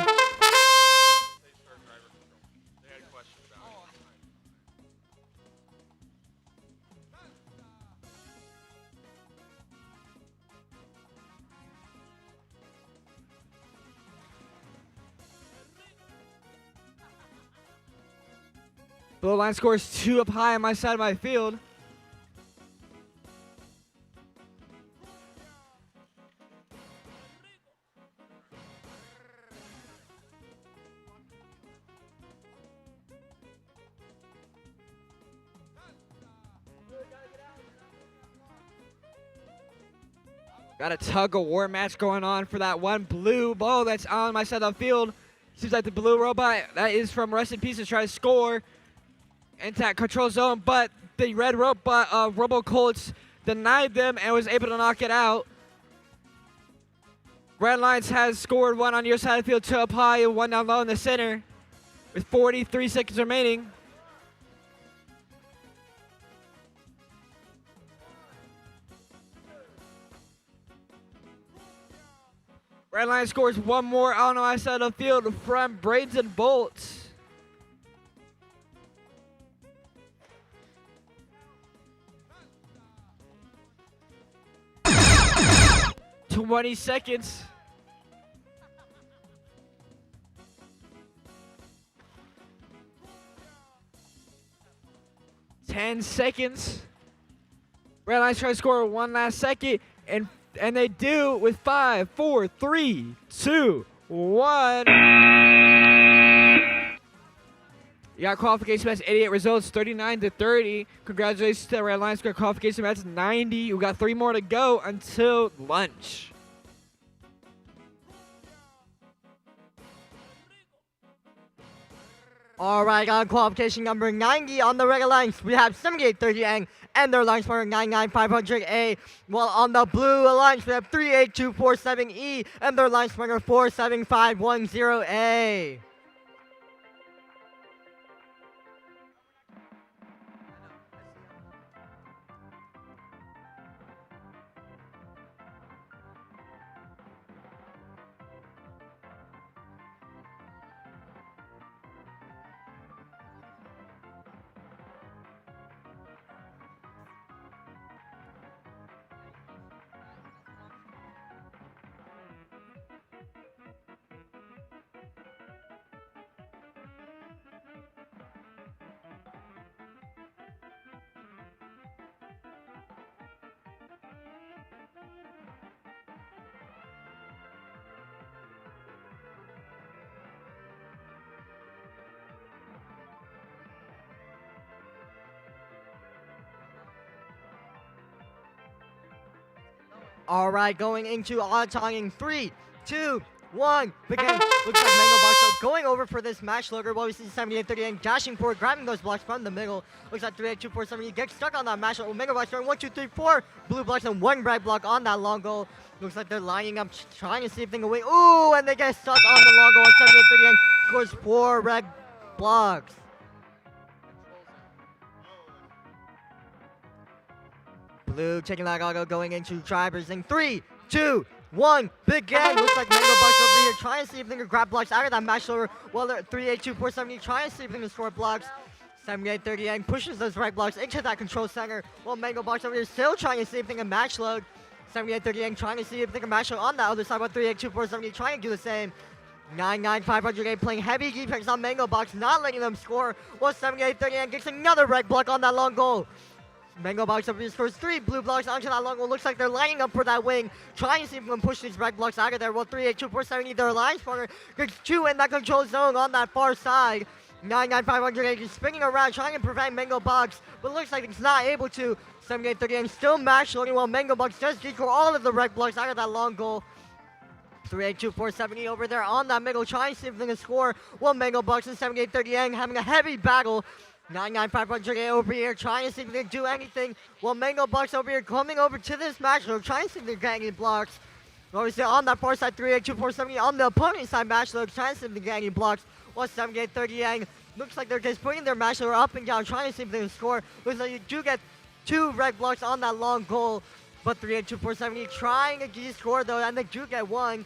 Blue line scores 2 up high on my side of my field. Got a tug of war match going on for that one blue ball that's on my side of the field. Seems like the blue robot that is from Rust in Pieces trying to score into that control zone, but the red robot, Robo Colts, denied them and was able to knock it out. Red Lions has scored 1 on your side of the field, 2 up high and 1 down low in the center with 43 seconds remaining. Red Lions scores 1 more on my side of the field from Brains and Bolts. 20 seconds. 10 seconds. Red Lions try to score 1 last second, and they do with 5, 4, 3, 2, 1. You got qualification match 88 results, 39-30. Congratulations to the Red Lions for qualification match 90. We got 3 more to go until lunch. All right, on qualification number 90 on the red alliance, we have 7830 and their alliance partner 99500A. While on the blue alliance, we have 38247E and their alliance partner 47510A. All right, going into Auton in 3, 2, 1, begin. Looks like Mango Box going over for this match logger. While we see 7830 dashing forward, grabbing those blocks from the middle. Looks like 38247 gets stuck on that match logger. Mango Box throwing 1, 2, 3, 4 blue blocks and 1 red block on that long goal. Looks like they're lining up, trying to see if they can win. Ooh, and they get stuck on the long goal. 7830 scores 4 red blocks. Blue taking that auto going into drivers in 3, 2, 1, begin. Looks like Mango Bucks over here trying to see if they can grab blocks out of that match lower. While they're 38247 trying to see if they can score blocks. 7830 pushes those right blocks into that control center. While Mango Bucks over here still trying to see if they can match load. 7830 trying to see if they can match load on that other side. While 38247 trying to do the same. 99500 playing heavy defense on Mango Bucks, not letting them score. While 7830 gets another red block on that long goal. Mango Box over here scores 3 blue blocks onto that long goal. Looks like they're lining up for that wing, trying to see if we can push these red blocks out of there. Well, 38247 their alliance partner gets 2 in that control zone on that far side. 99500 is spinning around, trying to prevent Mango Box, but looks like it's not able to. 7830 still match loading while Mango Box does decoy all of the red blocks out of that long goal. 38247 over there on that middle, trying to see if they can score. While Mango Box and 7830 having a heavy battle. 99500 over here trying to see if they can do anything. While Mango Bucks over here coming over to this match, trying to see if they can get any blocks. Obviously on that far side, 38247 on the opponent's side match, trying to see if they can get any blocks. While 7830 looks like they're just putting their match up and down, trying to see if they can score. Looks like you do get 2 red blocks on that long goal. But 38247 trying to score though, and they do get 1.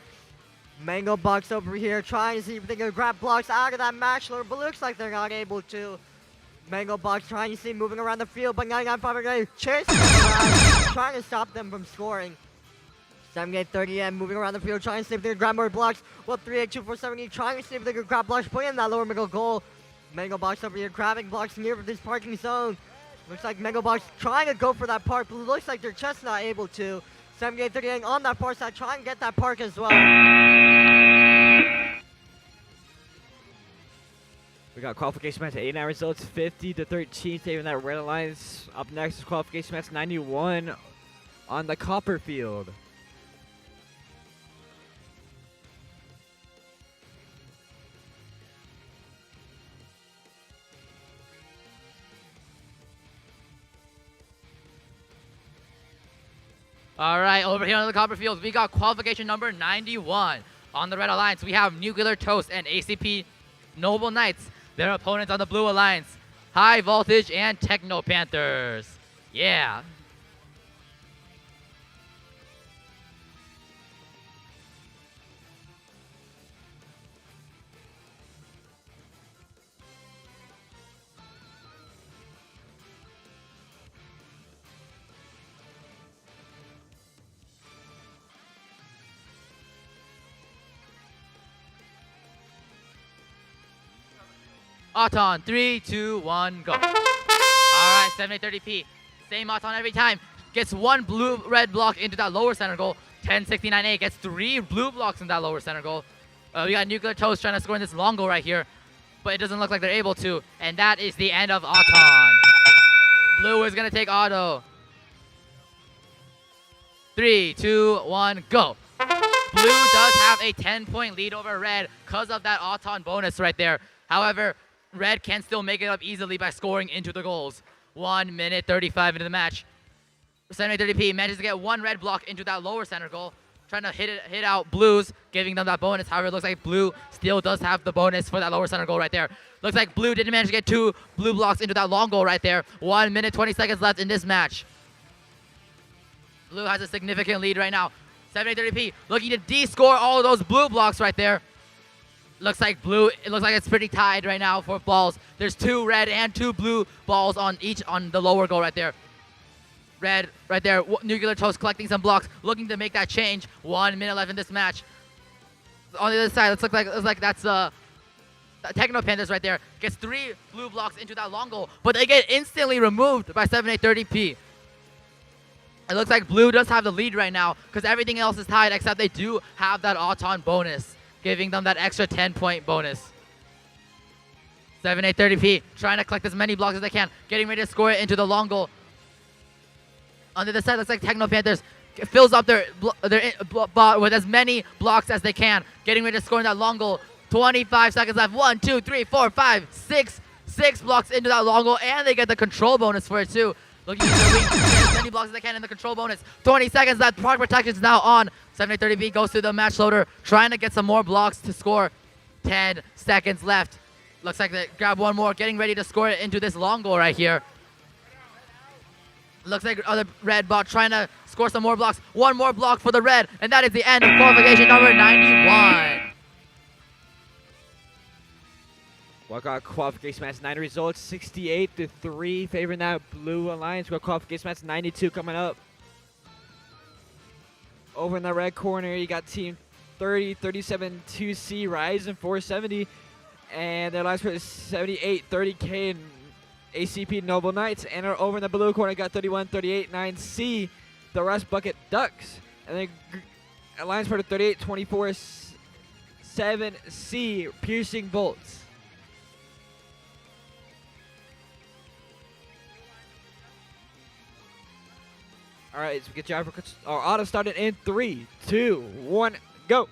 Mango Bucks over here trying to see if they can grab blocks out of that match, but looks like they're not able to. Mango Box trying to see moving around the field, but 995 chasing them around, trying to stop them from scoring. 7830 moving around the field, trying to see if they can grab more blocks. Well, 38247 trying to see if they can grab blocks, putting in that lower middle goal. Mango Box over here grabbing blocks near this parking zone. Looks like Mango Box trying to go for that park, but looks like they're just not able to. 7830 on that far side, trying to get that park as well. We got qualification match 89 results, 50-13, saving that red alliance. Up next is qualification match 91 on the copper field. All right, over here on the copper field, we got qualification number 91. On the red alliance, we have Nuclear Toast and ACP Noble Knights. Their opponents on the blue alliance, High Voltage and Techno Panthers. Yeah. Auton, 3, 2, 1, go. All right, 7830p. Same Auton every time. Gets 1 blue-red block into that lower center goal. 1069A gets 3 blue blocks in that lower center goal. We got Nuclear Toast trying to score in this long goal right here, but it doesn't look like they're able to. And that is the end of Auton. Blue is going to take auto. 3, 2, 1, go. Blue does have a 10-point lead over red because of that Auton bonus right there. However, Red can still make it up easily by scoring into the goals. 1 minute 35 into the match. 7830P manages to get one red block into that lower center goal. Trying to hit out Blues, giving them that bonus. However, it looks like Blue still does have the bonus for that lower center goal right there. Looks like Blue didn't manage to get two blue blocks into that long goal right there. 1 minute 20 seconds left in this match. Blue has a significant lead right now. 7830P looking to de-score all of those blue blocks right there. Looks like Blue, it looks like it's pretty tied right now for balls. There's 2 red and 2 blue balls on each on the lower goal right there. Red right there, Nuclear Toast collecting some blocks, looking to make that change. 1 minute left in this match. On the other side, looks like that's Techno Panthers right there. Gets 3 blue blocks into that long goal, but they get instantly removed by 7830P. It looks like Blue does have the lead right now because everything else is tied except they do have that Auton bonus, giving them that extra 10-point bonus. 7830P trying to collect as many blocks as they can, getting ready to score it into the long goal. On the other side, looks like Techno Panthers fills up their bot with as many blocks as they can, getting ready to score in that long goal. 25 seconds left. 1, 2, 3, 4, 5, 6. 6 blocks into that long goal, and they get the control bonus for it too. Looking to get as many blocks as they can in the control bonus. 20 seconds left. Product protection is now on. 7830B goes through the match loader, trying to get some more blocks to score. 10 seconds left. Looks like they grab one more, getting ready to score it into this long goal right here. Looks like other red bot trying to score some more blocks. One more block for the red, and that is the end of qualification number 91. What got qualification match 9 results? 68-3 favoring that Blue Alliance. We got qualification match 92 coming up. Over in the red corner, you got team 30-37-2C Ryzen 470, and their last score is 78-30K and ACP Noble Knights. And over in the blue corner, got 31-38-9C, the Rust Bucket Ducks. And then Alliance for 38-24-7C Piercing Bolts. All right, so we get driver. Our auto started in 3, 2, 1, go.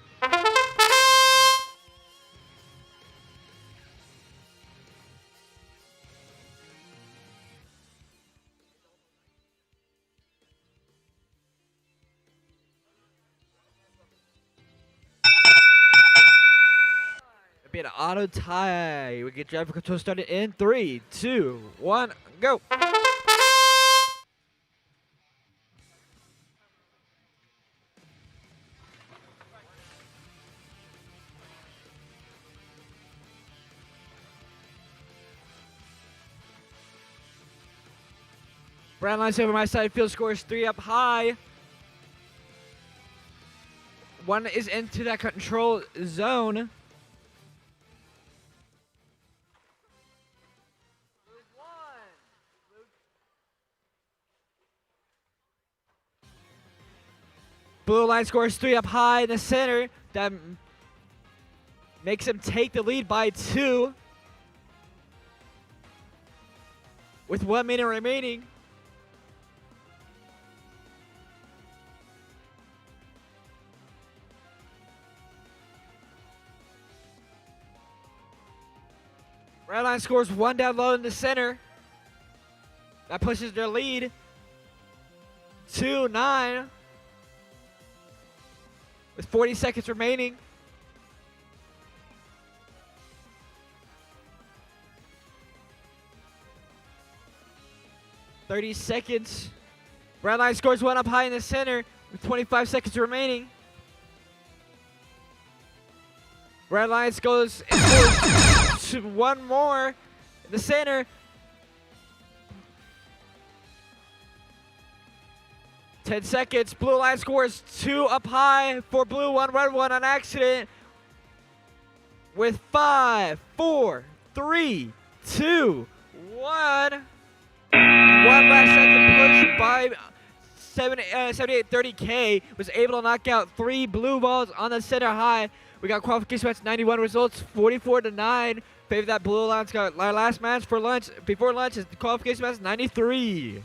It'll be an auto tie. We get driver control started in 3, 2, 1, go. Brown lines over my side. Field scores 3 up high. 1 is into that control zone. Blue line scores 3 up high in the center. That makes him take the lead by 2. With 1 minute remaining. Red line scores 1 down low in the center. That pushes their lead. 2-9. With 40 seconds remaining. "30 seconds. Brown line scores 1 up high in the center with 25 seconds remaining. Red line goes and scores 1 more in the center. 10 seconds. Blue line scores 2 up high for blue, 1 red, 1 on accident. With 5, 4, 3, 2, 1. 1 last second push by 7830K. Was able to knock out 3 blue balls on the center high. We got qualification match 91 results, 44-9. Favor that blue alliance. Got our last match for lunch. Before lunch is the qualification match 93.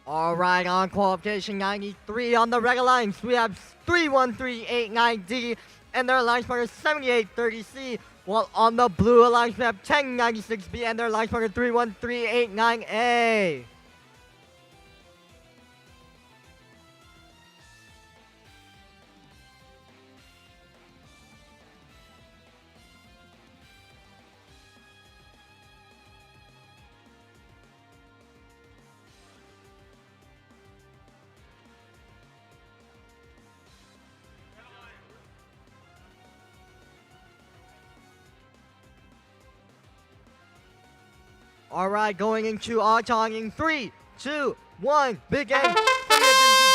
All right, on qualification 93 on the red alliance, we have 31389D and their alliance partner 7830C. While on the blue alliance, we have 1096B and their alliance partner 31389A. Alright, going into Auton in 3, 2, 1, begin.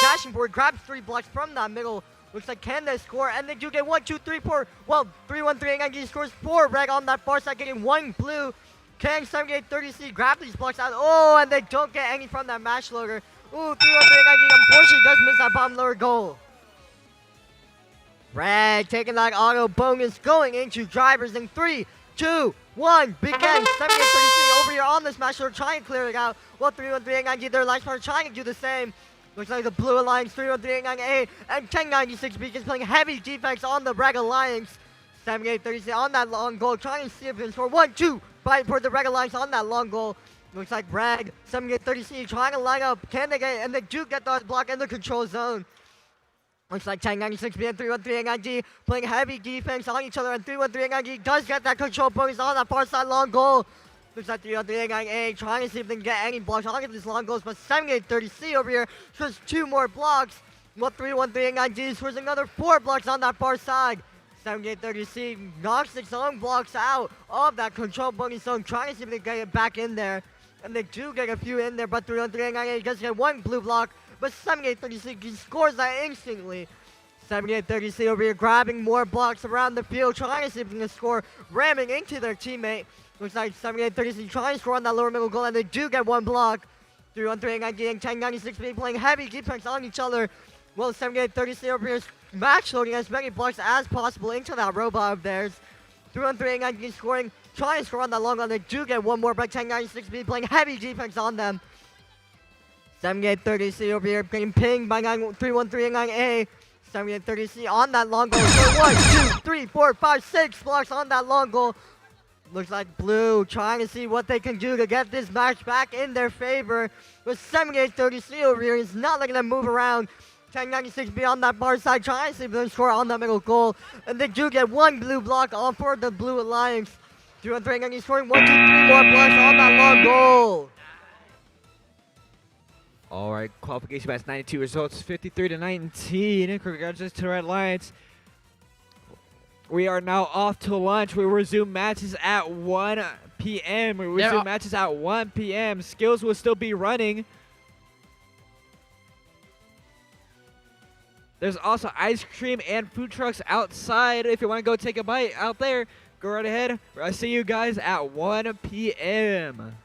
Dashing forward, grabs 3 blocks from that middle. Looks like can they score? And they do get 1, 2, 3, 4. Well, 313 scores 4 red on that far side, getting 1 blue. Can 7830C grab these blocks out? Oh, and they don't get any from that match loader. Ooh, 313 unfortunately does miss that bottom lower goal. Red taking that auto bonus, going into drivers in 3, 2, 1, begin. 7830C over here on this match loader, trying to clear it out. Well, 313 their alliance partner trying to do the same. Looks like the blue alliance 313 and 1096B is playing heavy defense on the red alliance. 7830C on that long goal, trying to see if he can score 1, 2, fight for the red alliance on that long goal. Looks like red 7830C trying to line up. Can they get it? And they do get the block in the control zone. Looks like 1096B and 313 playing heavy defense on each other, and 313 does get that control bonus on that far side long goal. Looks like 313 trying to see if they can get any blocks on these long goals, but 7830C over here scores 2 more blocks. What 313 scores another 4 blocks on that far side. 7830C knocks its own blocks out of that control bonus zone, trying to see if they can get it back in there. And they do get a few in there, but 313 does get 1 blue block. But 7830C scores that instantly. 7830C over here grabbing more blocks around the field, trying to see if they can score, ramming into their teammate. Looks like 7830C trying to score on that lower middle goal, and they do get 1 block. 313 and 1096B playing heavy defense on each other. Well, 7830C over here match loading as many blocks as possible into that robot of theirs. 313 scoring, trying to score on that long one. They do get 1 more, but 1096B playing heavy defense on them. 7830C over here getting pinged by 313A. 7830C on that long goal. So 1, 2, 3, 4, 5, 6 blocks on that long goal. Looks like blue trying to see what they can do to get this match back in their favor. With 7830C over here, he's not letting them move around. 1096B on that far side, trying to see if they can score on that middle goal. And they do get 1 blue block on for the blue alliance. 313 scoring 1, 2, 3 more blocks on that long goal. All right, qualification match 92 results 53-19. Congratulations to the Red Lions. We are now off to lunch. We resume matches at 1 p.m. We resume matches at 1 p.m. Skills will still be running. There's also ice cream and food trucks outside. If you want to go take a bite out there, go right ahead. I'll see you guys at 1 p.m.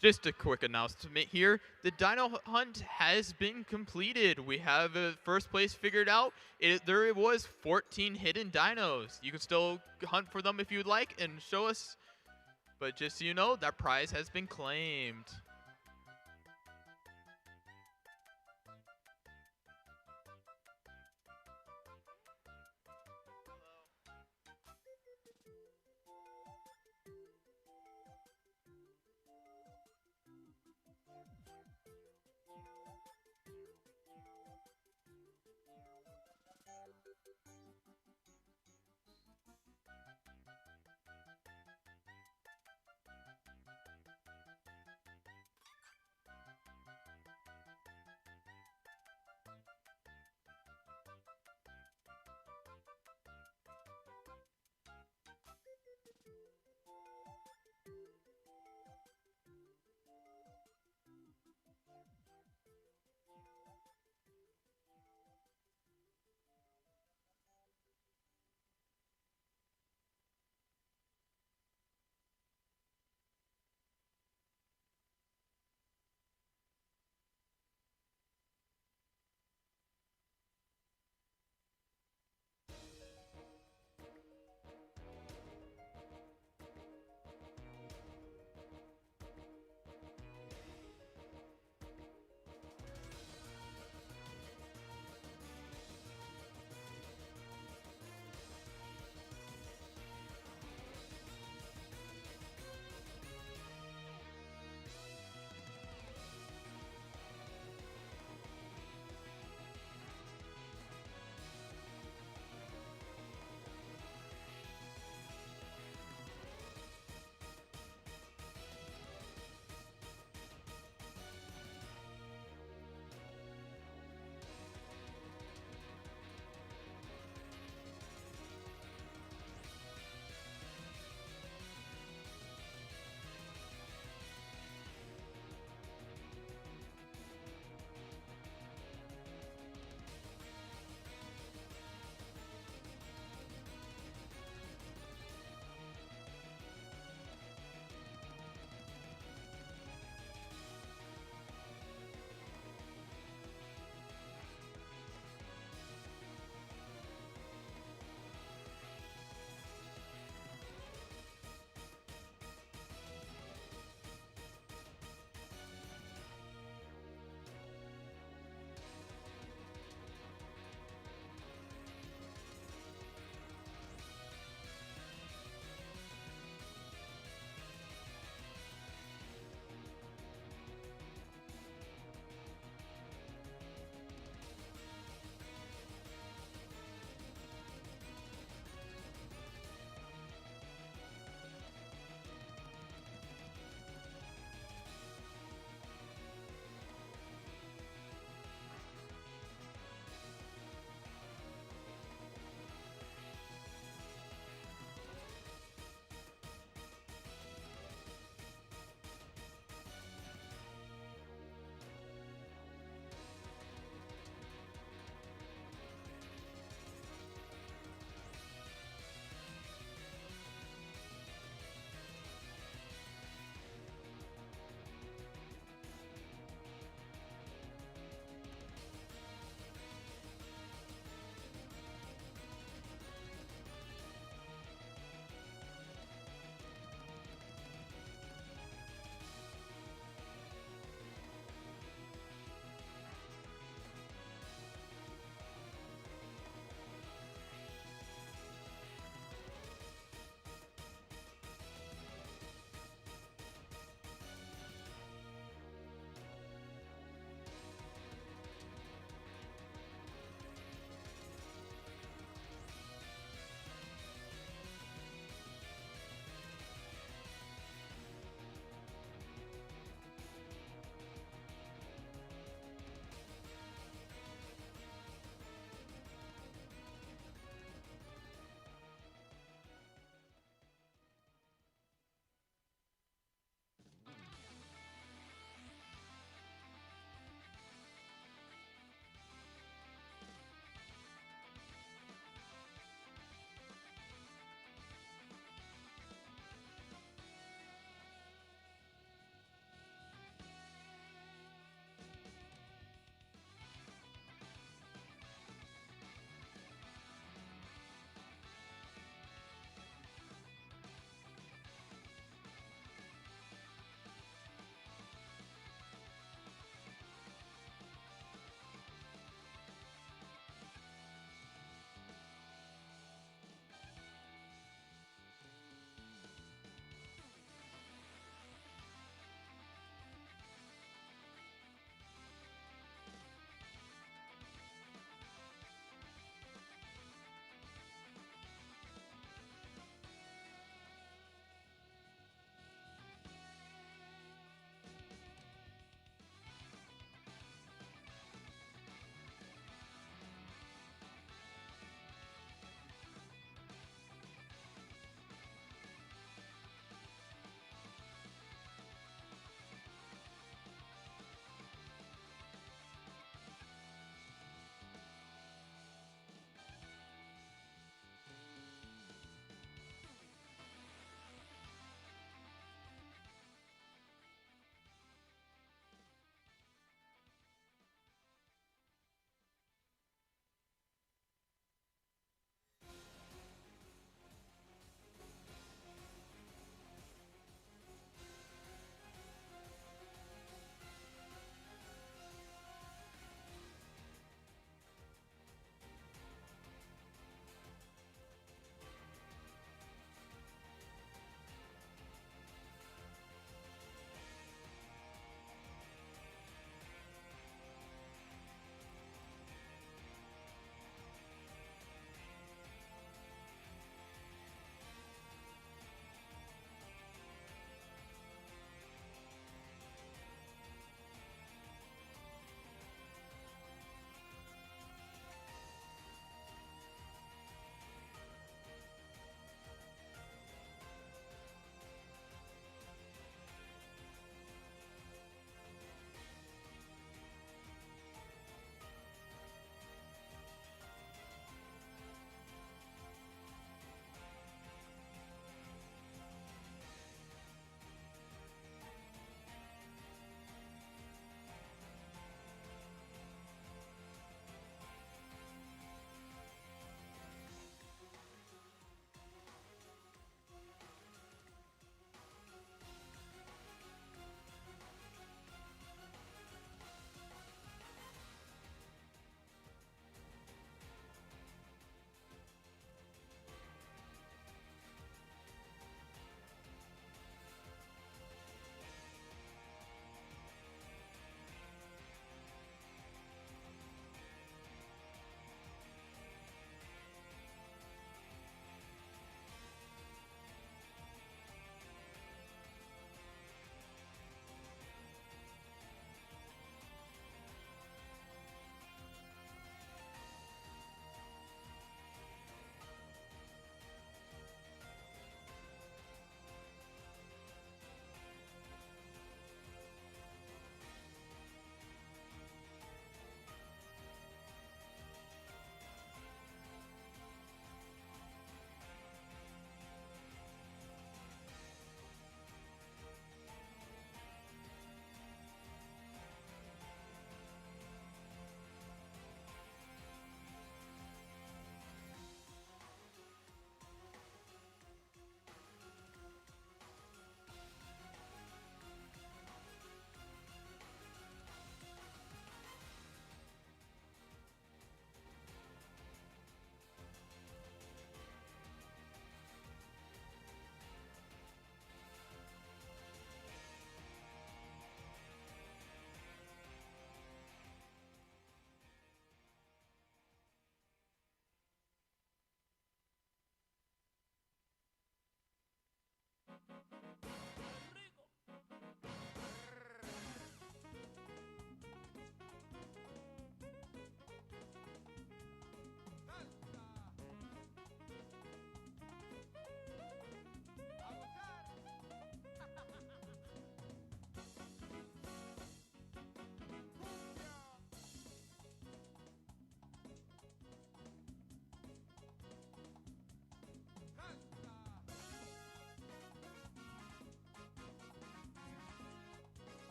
Just a quick announcement here. The dino hunt has been completed. We have first place figured out. There was 14 hidden dinos. You can still hunt for them if you'd like and show us. But just so you know, that prize has been claimed.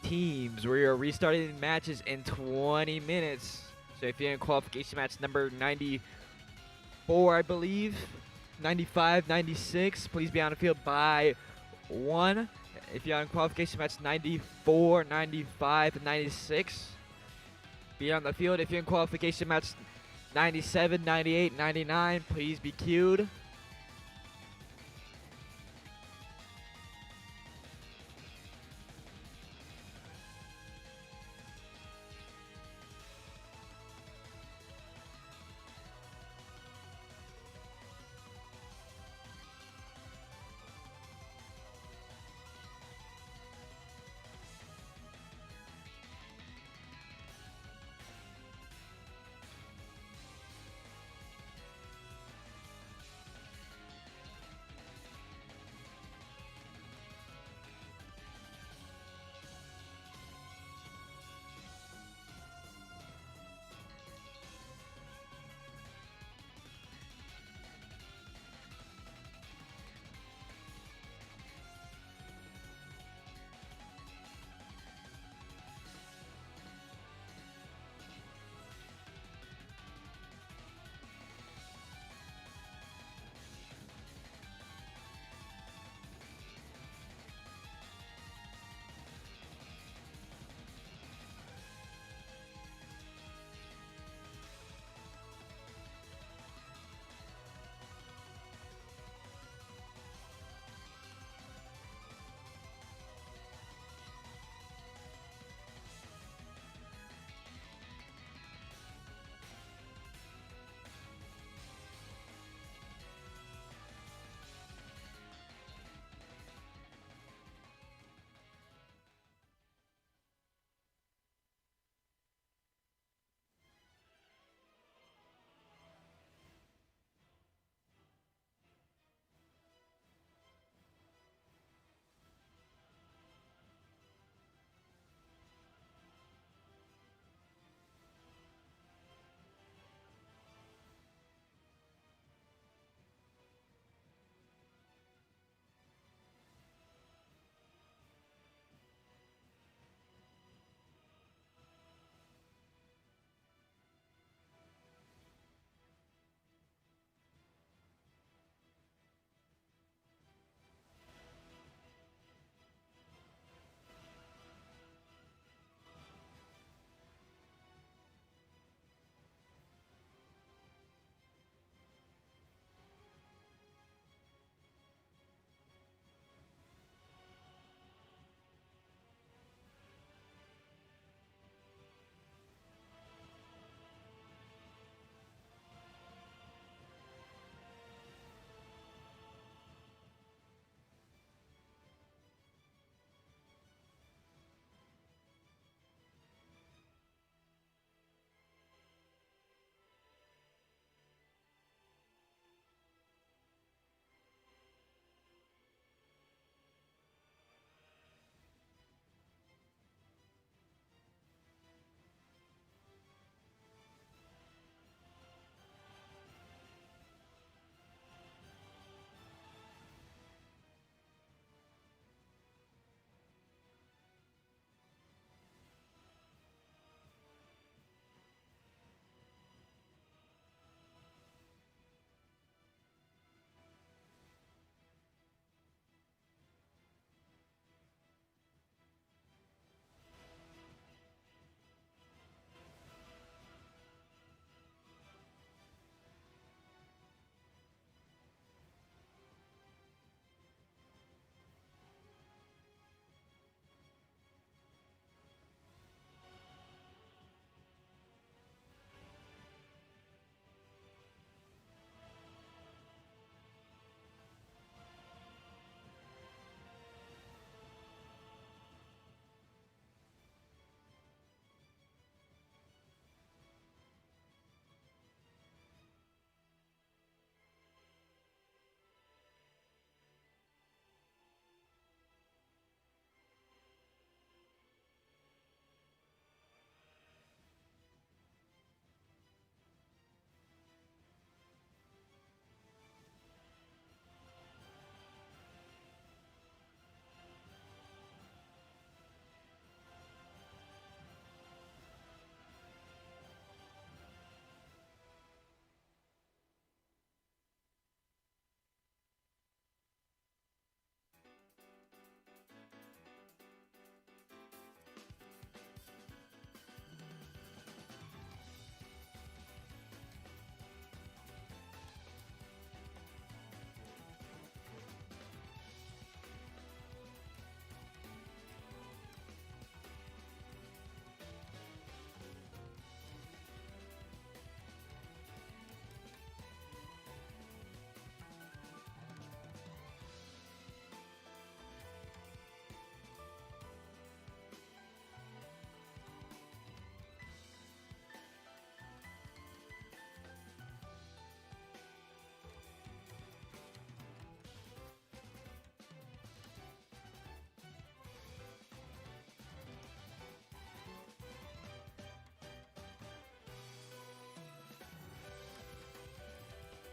teams. We are restarting matches in 20 minutes. So if you're in qualification match number 94, I believe, 95, 96, please be on the field by 1. If you're on qualification match 94, 95, and 96, be on the field. If you're in qualification match 97, 98, 99, please be queued.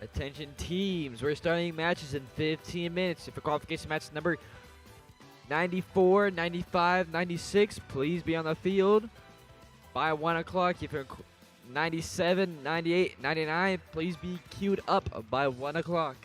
Attention teams, we're starting matches in 15 minutes. For qualification match number 94, 95, 96, please be on the field by 1 o'clock. If you're 97, 98, 99, please be queued up by 1 o'clock.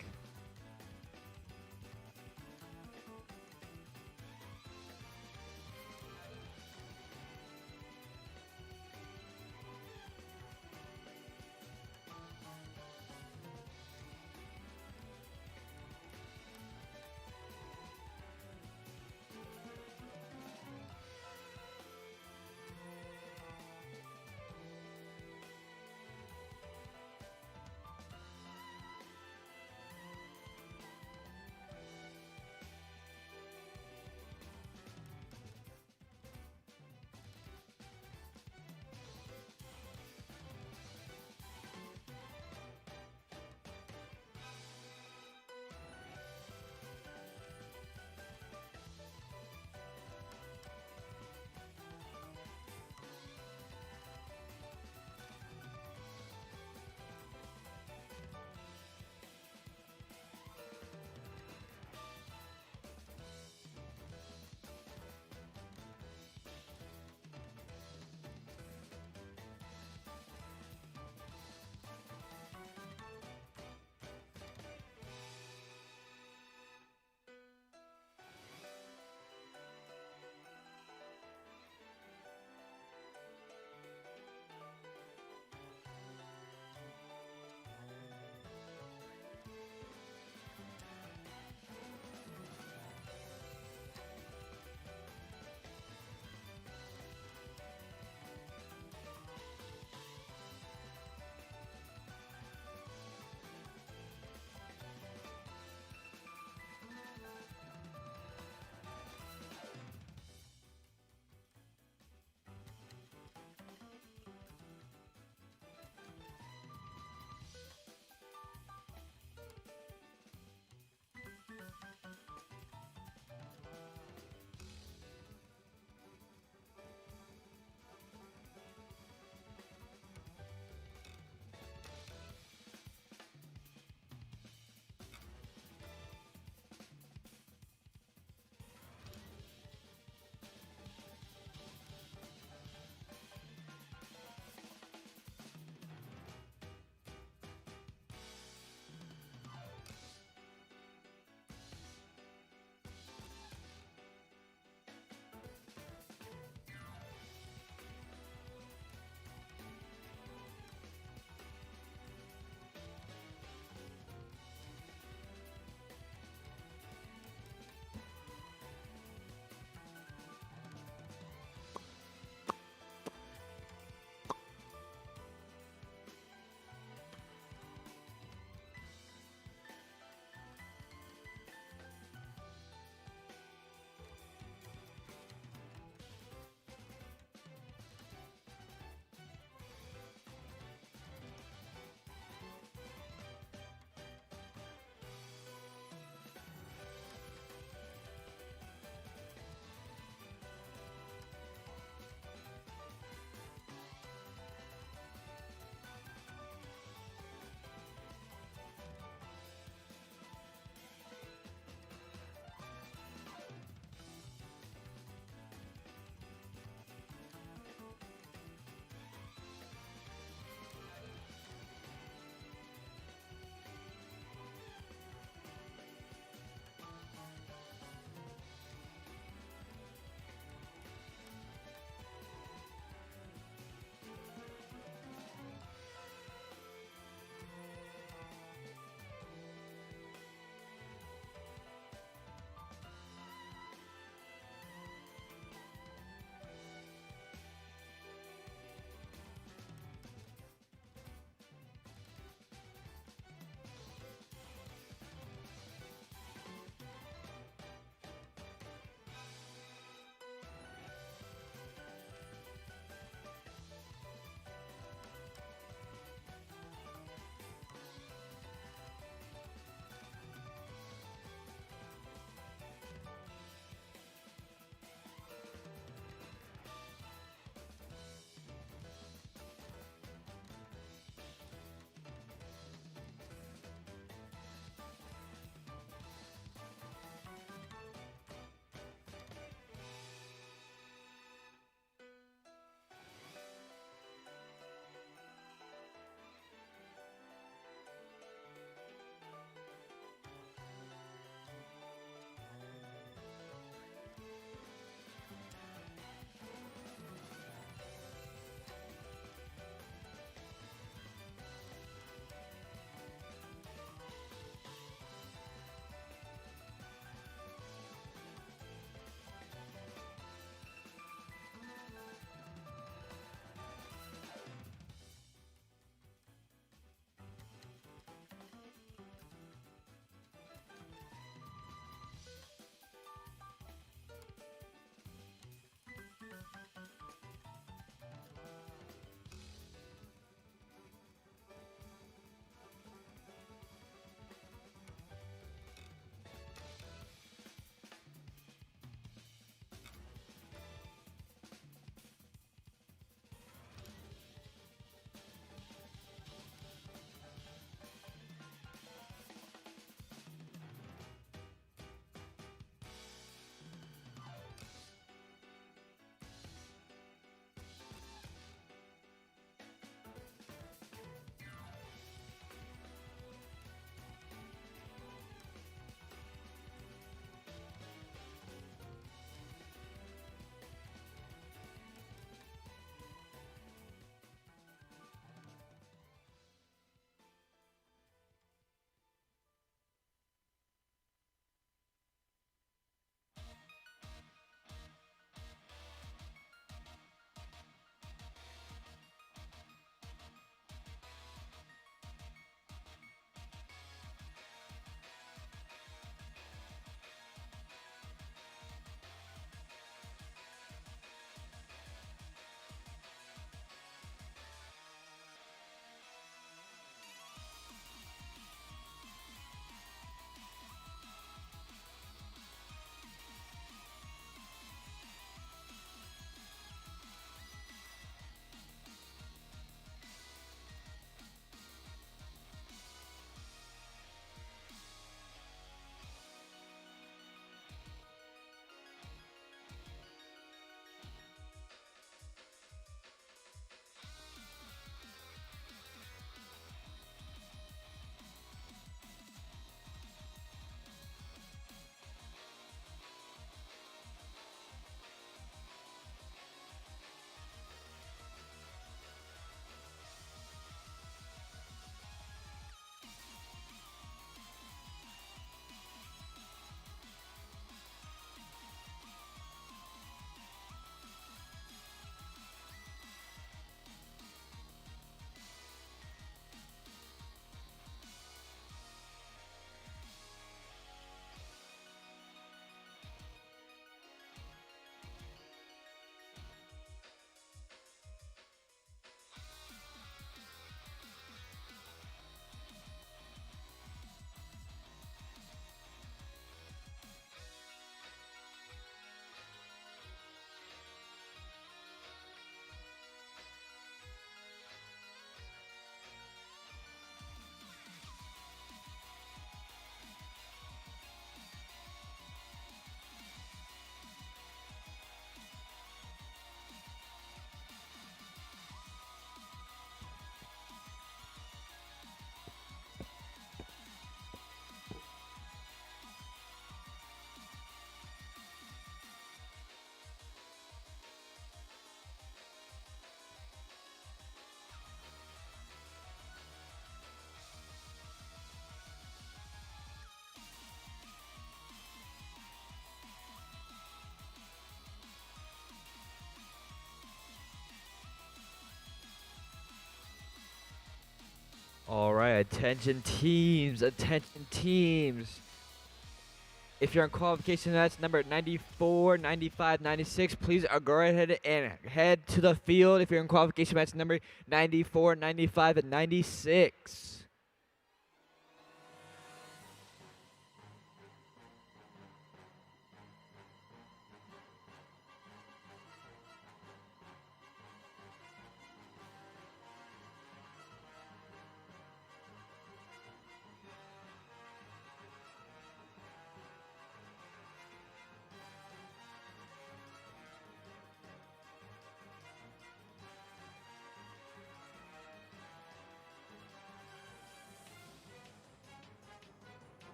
Attention teams, attention teams. If you're in qualification match number 94, 95, 96, please go ahead and head to the field if you're in qualification match number 94, 95, and 96.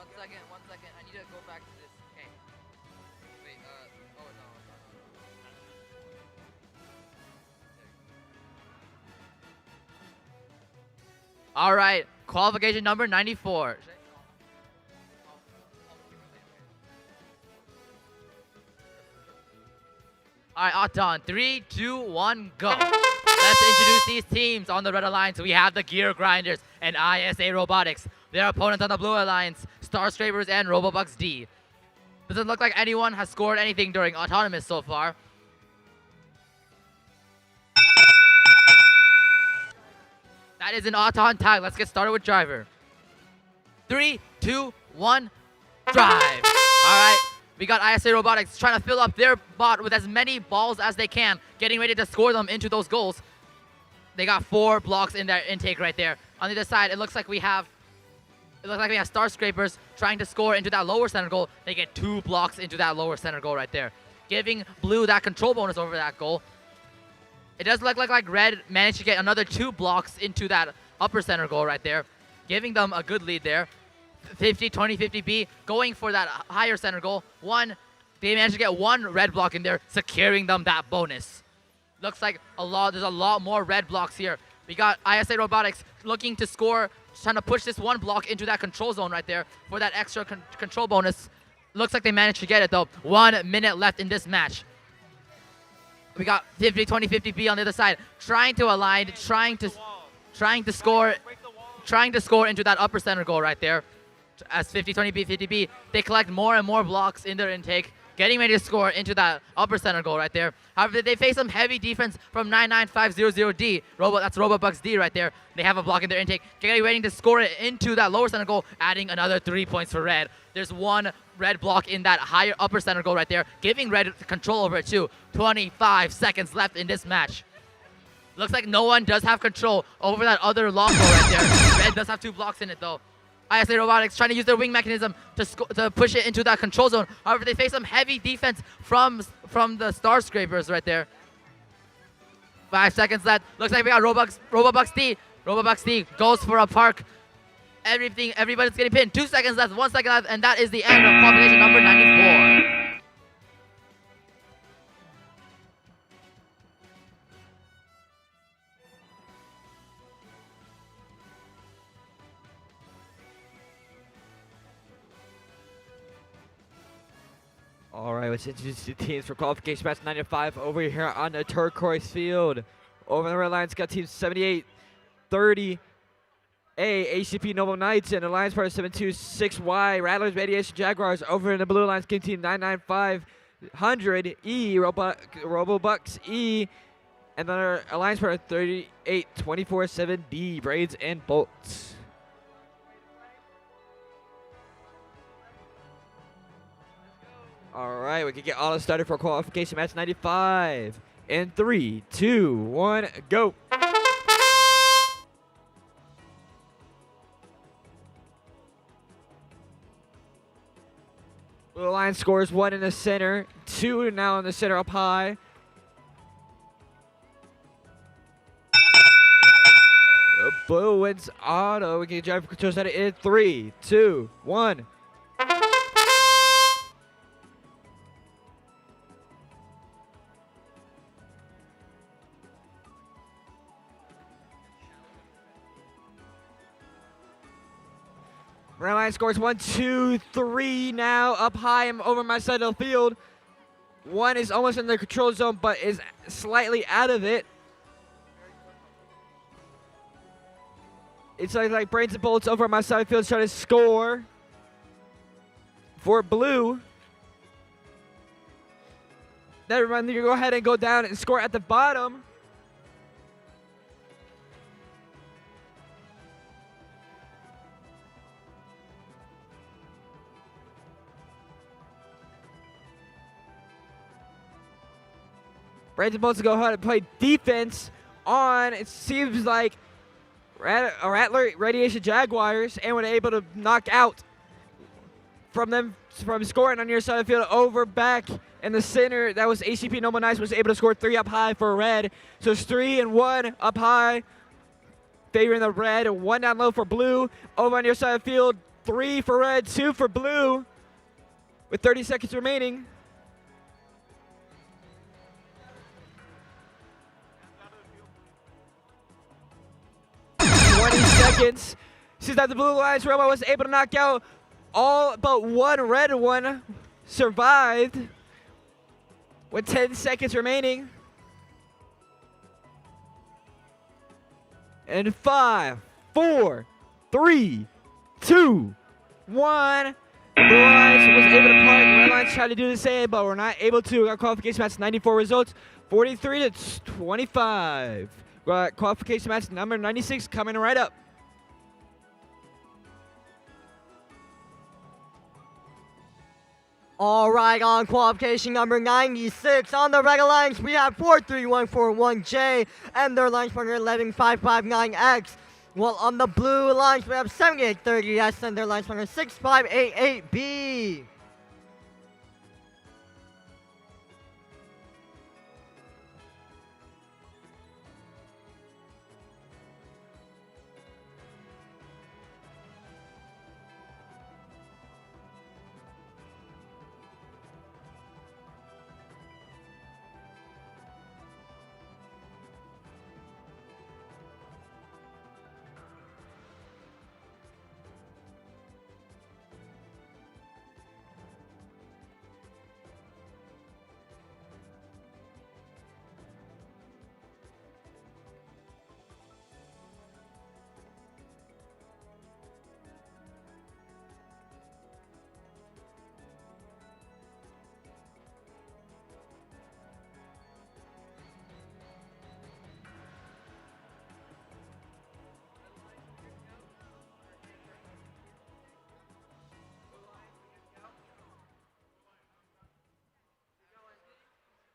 1 second, 1 second. I need to go back to this. Okay. Wait, oh no. All right, qualification number 94. All right, Auton, 3, 2, 1, go. Let's introduce these teams on the Red Alliance. We have the Gear Grinders and ISA Robotics. Their opponents on the Blue Alliance, Star Scrapers and Robobucks D. Doesn't look like anyone has scored anything during Autonomous so far. That is an Auton tag. Let's get started with driver. 3, 2, 1, drive. All right. We got ISA Robotics trying to fill up their bot with as many balls as they can, getting ready to score them into those goals. They got 4 blocks in their intake right there. On the other side, it looks like we have Star Scrapers trying to score into that lower center goal. They get 2 blocks into that lower center goal right there, giving Blue that control bonus over that goal. It does look like Red managed to get another 2 blocks into that upper center goal right there, giving them a good lead there. 50, 20, 50B, going for that higher center goal. They managed to get 1 red block in there, securing them that bonus. Looks like there's a lot more red blocks here. We got ISA Robotics looking to score, trying to push this 1 block into that control zone right there for that extra control bonus. Looks like they managed to get it though. 1 minute left in this match. We got 50, 20, 50B on the other side, trying to align, trying to score into that upper center goal right there. As 50, 20B, 50B, they collect more and more blocks in their intake, getting ready to score into that upper center goal right there. However, they face some heavy defense from 99500D. That's Robobucks D right there. They have a block in their intake, getting ready to score it into that lower center goal, adding another 3 points for Red. There's 1 red block in that higher upper center goal right there, giving Red control over it too. 25 seconds left in this match. Looks like no one does have control over that other long goal right there. Red does have 2 blocks in it though. ISA Robotics trying to use their wing mechanism to push it into that control zone. However, they face some heavy defense from the Star Scrapers right there. 5 seconds left. Looks like we got Robobucks D. Robobucks D goes for a park. Everybody's getting pinned. 2 seconds left, 1 second left, and that is the end of qualification number 94. All right, let's introduce the teams for qualification match 95 over here on the turquoise field. Over the red lines, got teams 78, 30, A, ACP Noble Knights, and Alliance Part 726Y, Rattlers, Radiation Jaguars. Over in the blue lines, King Team 99500, E, Robobucks E, and then our Alliance Part 3824-7D, Braids and Bolts. All right, we can get all started for qualification match 95. In 3, 2, 1, go. Blue line scores 1 in the center, 2 now in the center up high. Blue wins auto. We can drive control center in 3, 2, 1. Red line scores 1, 2, 3 now up high and over my side of the field. 1 is almost in the control zone but is slightly out of it. It's like Brains and Bolts over my side of the field trying to score for Blue. Never mind, you go ahead and go down and score at the bottom. Brains and Bolts go ahead and play defense on, it seems like, Rattler Radiation Jaguars, and were able to knock out from scoring on your side of the field over back in the center. That was ACP Noble Knights was able to score 3 up high for Red. So it's 3 and 1 up high, favoring the Red, and 1 down low for Blue. Over on your side of the field, 3 for red, 2 for blue. With 30 seconds remaining. Seconds. Since that the Blue Alliance robot was able to knock out all but one red one, survived with 10 seconds remaining. And 5, 4, 3, 2, 1. The Blue Alliance was able to park. Red Alliance tried to do the same, but we're not able to. Our qualification match 94 results, 43 to 25. Got qualification match number 96 coming right up. All right, on qualification number 96, on the red alliance, we have 43141J and their launch partner 11559X. While on the blue alliance, we have 7830S and their launch partner 6588B.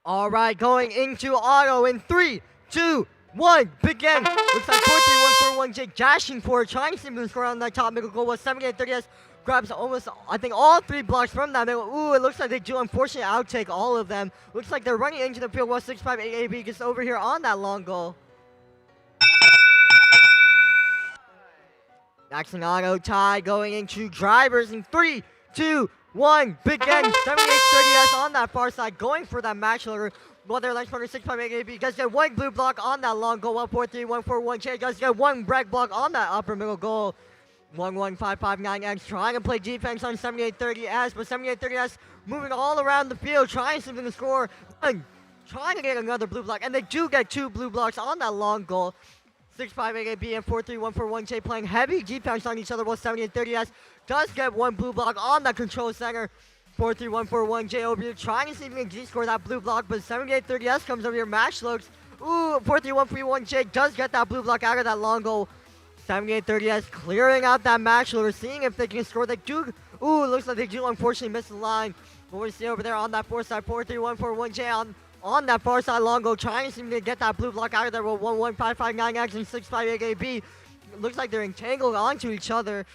All right, going into auto in 3, 2, 1, begin. Looks like 43141J dashing forward, trying to see the score on that top middle goal. Was 7830S grabs almost, I think, all 3 blocks from that middle. Ooh, it looks like they do unfortunately outtake all of them. Looks like they're running into the field. Was 658AB gets over here on that long goal. Maxing auto tie going into drivers in 3, 2, 1, begin. 7830S on that far side, going for that match loader. While their lunch partner 658AB does get 1 blue block on that long goal. 143141J does get 1 red block on that upper middle goal. 11559X trying to play defense on 7830S, but 7830S moving all around the field, trying something to score. Trying to get another blue block, and they do get 2 blue blocks on that long goal. 658AB and 43141J playing heavy defense on each other, while 7830S does get 1 blue block on that control center. 43141J over here trying to see if he can G-score that blue block, but 7830S comes over here, match looks. Ooh, 43141J does get that blue block out of that long goal. 7830S clearing out that match loader, seeing if they can score. They do. Ooh, looks like they do unfortunately miss the line. What we see over there on that 4 side, 43141J on that far side long goal, trying to see if they can get that blue block out of there with 11559X and 658AB. Looks like they're entangled onto each other.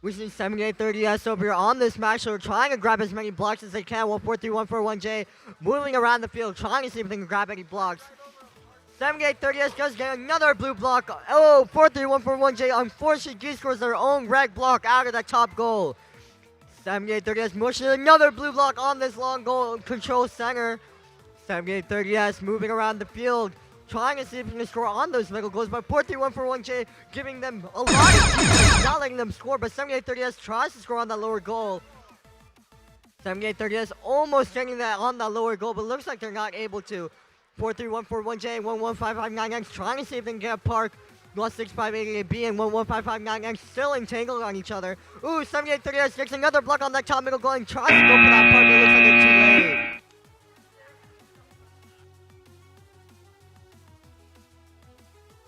We see 7830S over here on this match, so trying to grab as many blocks as they can, while 43141J moving around the field, trying to see if they can grab any blocks. 7830S does get another blue block. Oh, 43141J unfortunately G-scores their own red block out of that top goal. 7830S pushing another blue block on this long goal control center. 7830S moving around the field, trying to see if he can score on those middle goals, but 43141J giving them a lot of defense, not letting them score, but 7830S tries to score on that lower goal. 7830S almost getting that on that lower goal, but looks like they're not able to. 43141J and 11559X trying to see if they can get a park. 16588B and 11559X still entangled on each other. Ooh, 7830S gets another block on that top middle goal and tries to go for that park, but it looks like it's too late.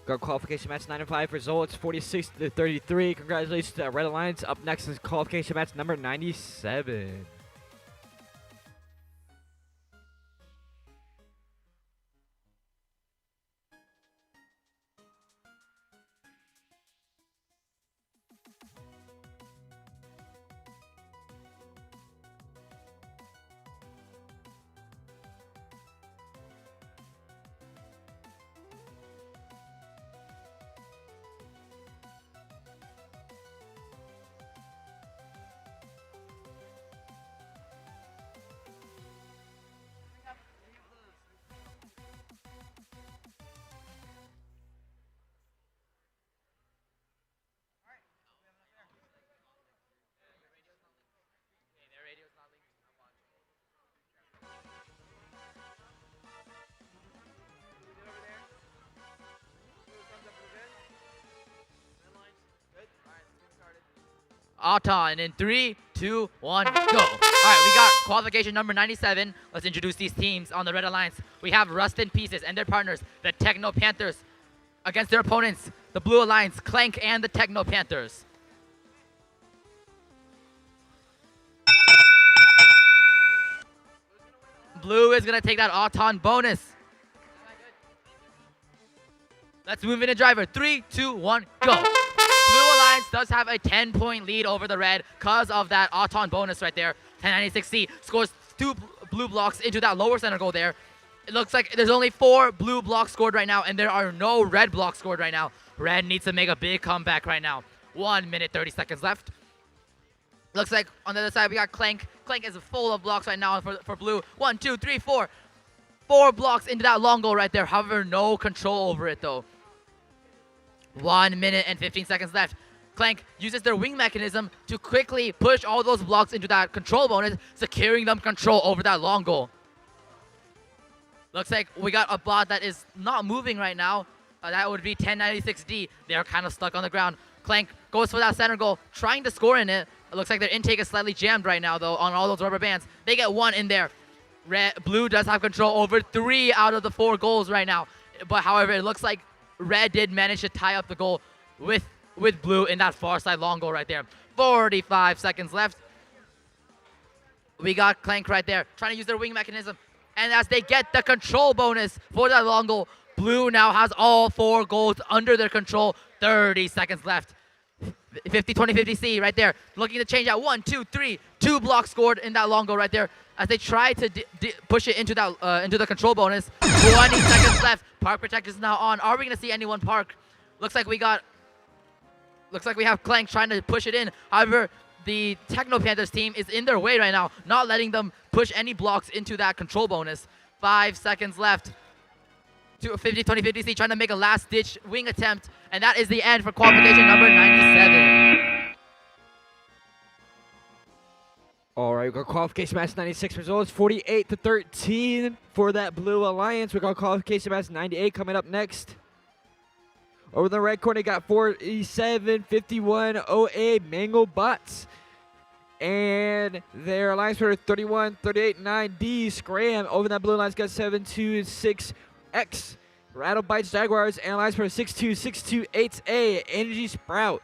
Got qualification match 95 results 46 to 33. Congratulations to Red Alliance. Up next is qualification match number 97. Auton in 3, 2, 1, go. All right, we got qualification number 97. Let's introduce these teams on the Red Alliance. We have Rust in Pieces and their partners, the Techno Panthers, against their opponents, the Blue Alliance, Clank and the Techno Panthers. Blue is going to take that Auton bonus. Let's move into driver. 3, 2, 1, go. Blue Alliance does have a 10-point lead over the red because of that Auton bonus right there. 1096C scores 2 blue blocks into that lower center goal there. It looks like there's only 4 blue blocks scored right now, and there are no red blocks scored right now. Red needs to make a big comeback right now. 1 minute, 30 seconds left. Looks like on the other side we got Clank. Clank is full of blocks right now for blue. 1, 2, 3, 4. 4 blocks into that long goal right there. However, no control over it though. 1 minute and 15 seconds left. Clank uses their wing mechanism to quickly push all those blocks into that control bonus, securing them control over that long goal. Looks like we got a bot that is not moving right now. That would be 1096D. They are kind of stuck on the ground. Clank goes for that center goal, trying to score in it. It looks like their intake is slightly jammed right now, though, on all those rubber bands. They get 1 in there. Blue does have control over 3 out of the 4 goals right now. But, however, it looks like Red did manage to tie up the goal with Blue in that far side long goal right there. 45 seconds left. We got Clank right there, trying to use their wing mechanism. And as they get the control bonus for that long goal, Blue now has all 4 goals under their control. 30 seconds left. 50-20-50C right there. Looking to change out 1, 2, 3. 2 blocks scored in that long goal right there. As they try to push it into that into the control bonus. 20 seconds left. Park Protector is now on. Are we gonna see anyone park? Looks like we have Clank trying to push it in. However, the Techno Panthers team is in their way right now, not letting them push any blocks into that control bonus. 5 seconds left. 50-20-50C trying to make a last-ditch wing attempt, and that is the end for qualification number 97. All right, we got qualification match 96 results, 48-13 for that Blue Alliance. We got qualification match 98 coming up next. Over the red corner, got 47-51 OA Mango Bots. And their alliance for 31-38-9D Scram. Over that Blue Alliance got 7-2-6 X Rattle Bites Jaguars, and alliance for 6-2-6-2-8A Energy Sprout.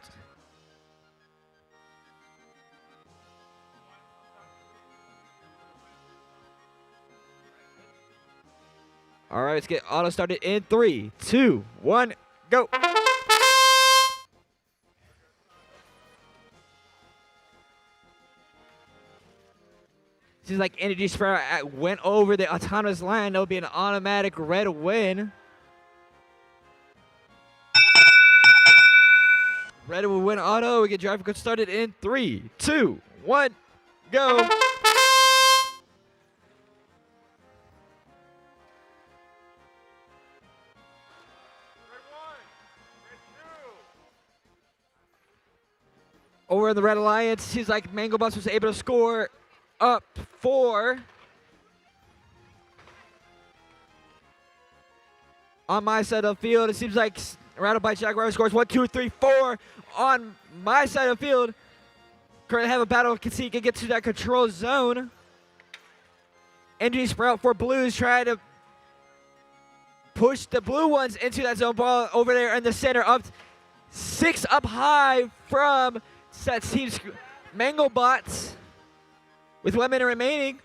All right, let's get auto started in 3, 2, 1, go. Seems like Energy Sprout went over the autonomous line. That would be an automatic red win. Red will win auto. We get driver code started in 3, 2, 1, go. Over in the Red Alliance, seems like Mango Bus was able to score up 4. On my side of the field, it seems like Rattle by Jaguar scores 1, 2, 3, 4 on my side of the field. Currently have a battle, can see he can get to that control zone. Energy Sprout for Blues trying to push the blue ones into that zone. Ball over there in the center, up 6 up high from that team's Mango Bots with 1 minute remaining.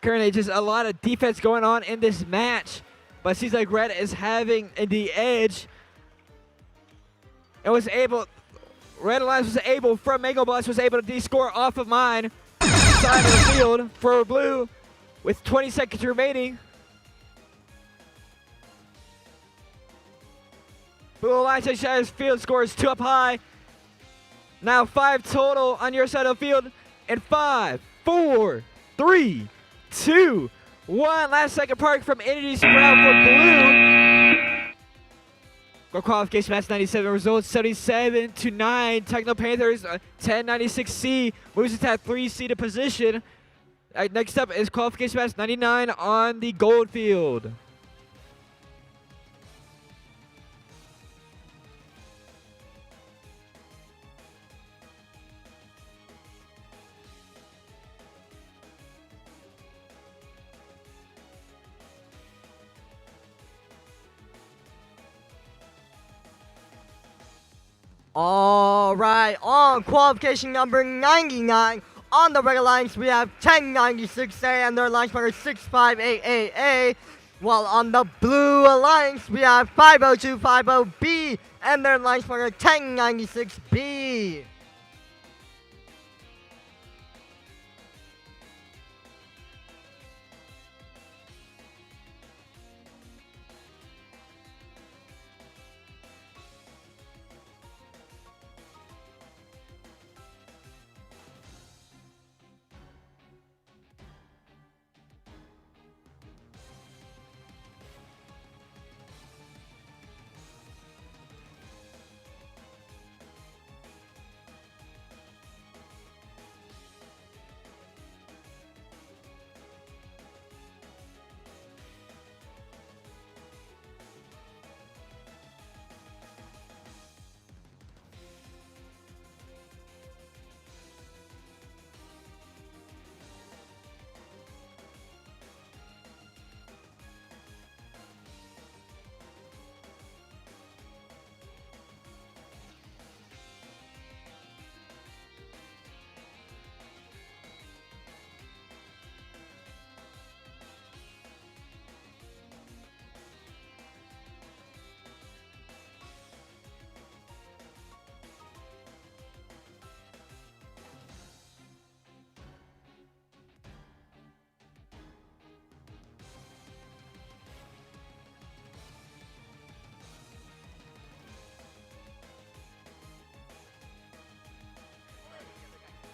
Currently just a lot of defense going on in this match, but it seems like Red is having the edge. And Red Alliance was able, from Mango Boss, was able to de-score off of mine side of the field for Blue with 20 seconds remaining. Blue Alliance has field scores 2 up high. Now 5 total on your side of the field. And 5, 4, 3, 2, 1. Last second park from Energy Sprout for blue. Our qualification match 97 results 77-9. Techno Panthers 1096C moves into that 3 seeded position. Next up is qualification match 99 on the gold field. All right, on qualification number 99, on the red alliance, we have 1096A and their alliance partner 6588A. While on the blue alliance, we have 50250B and their alliance partner 1096B.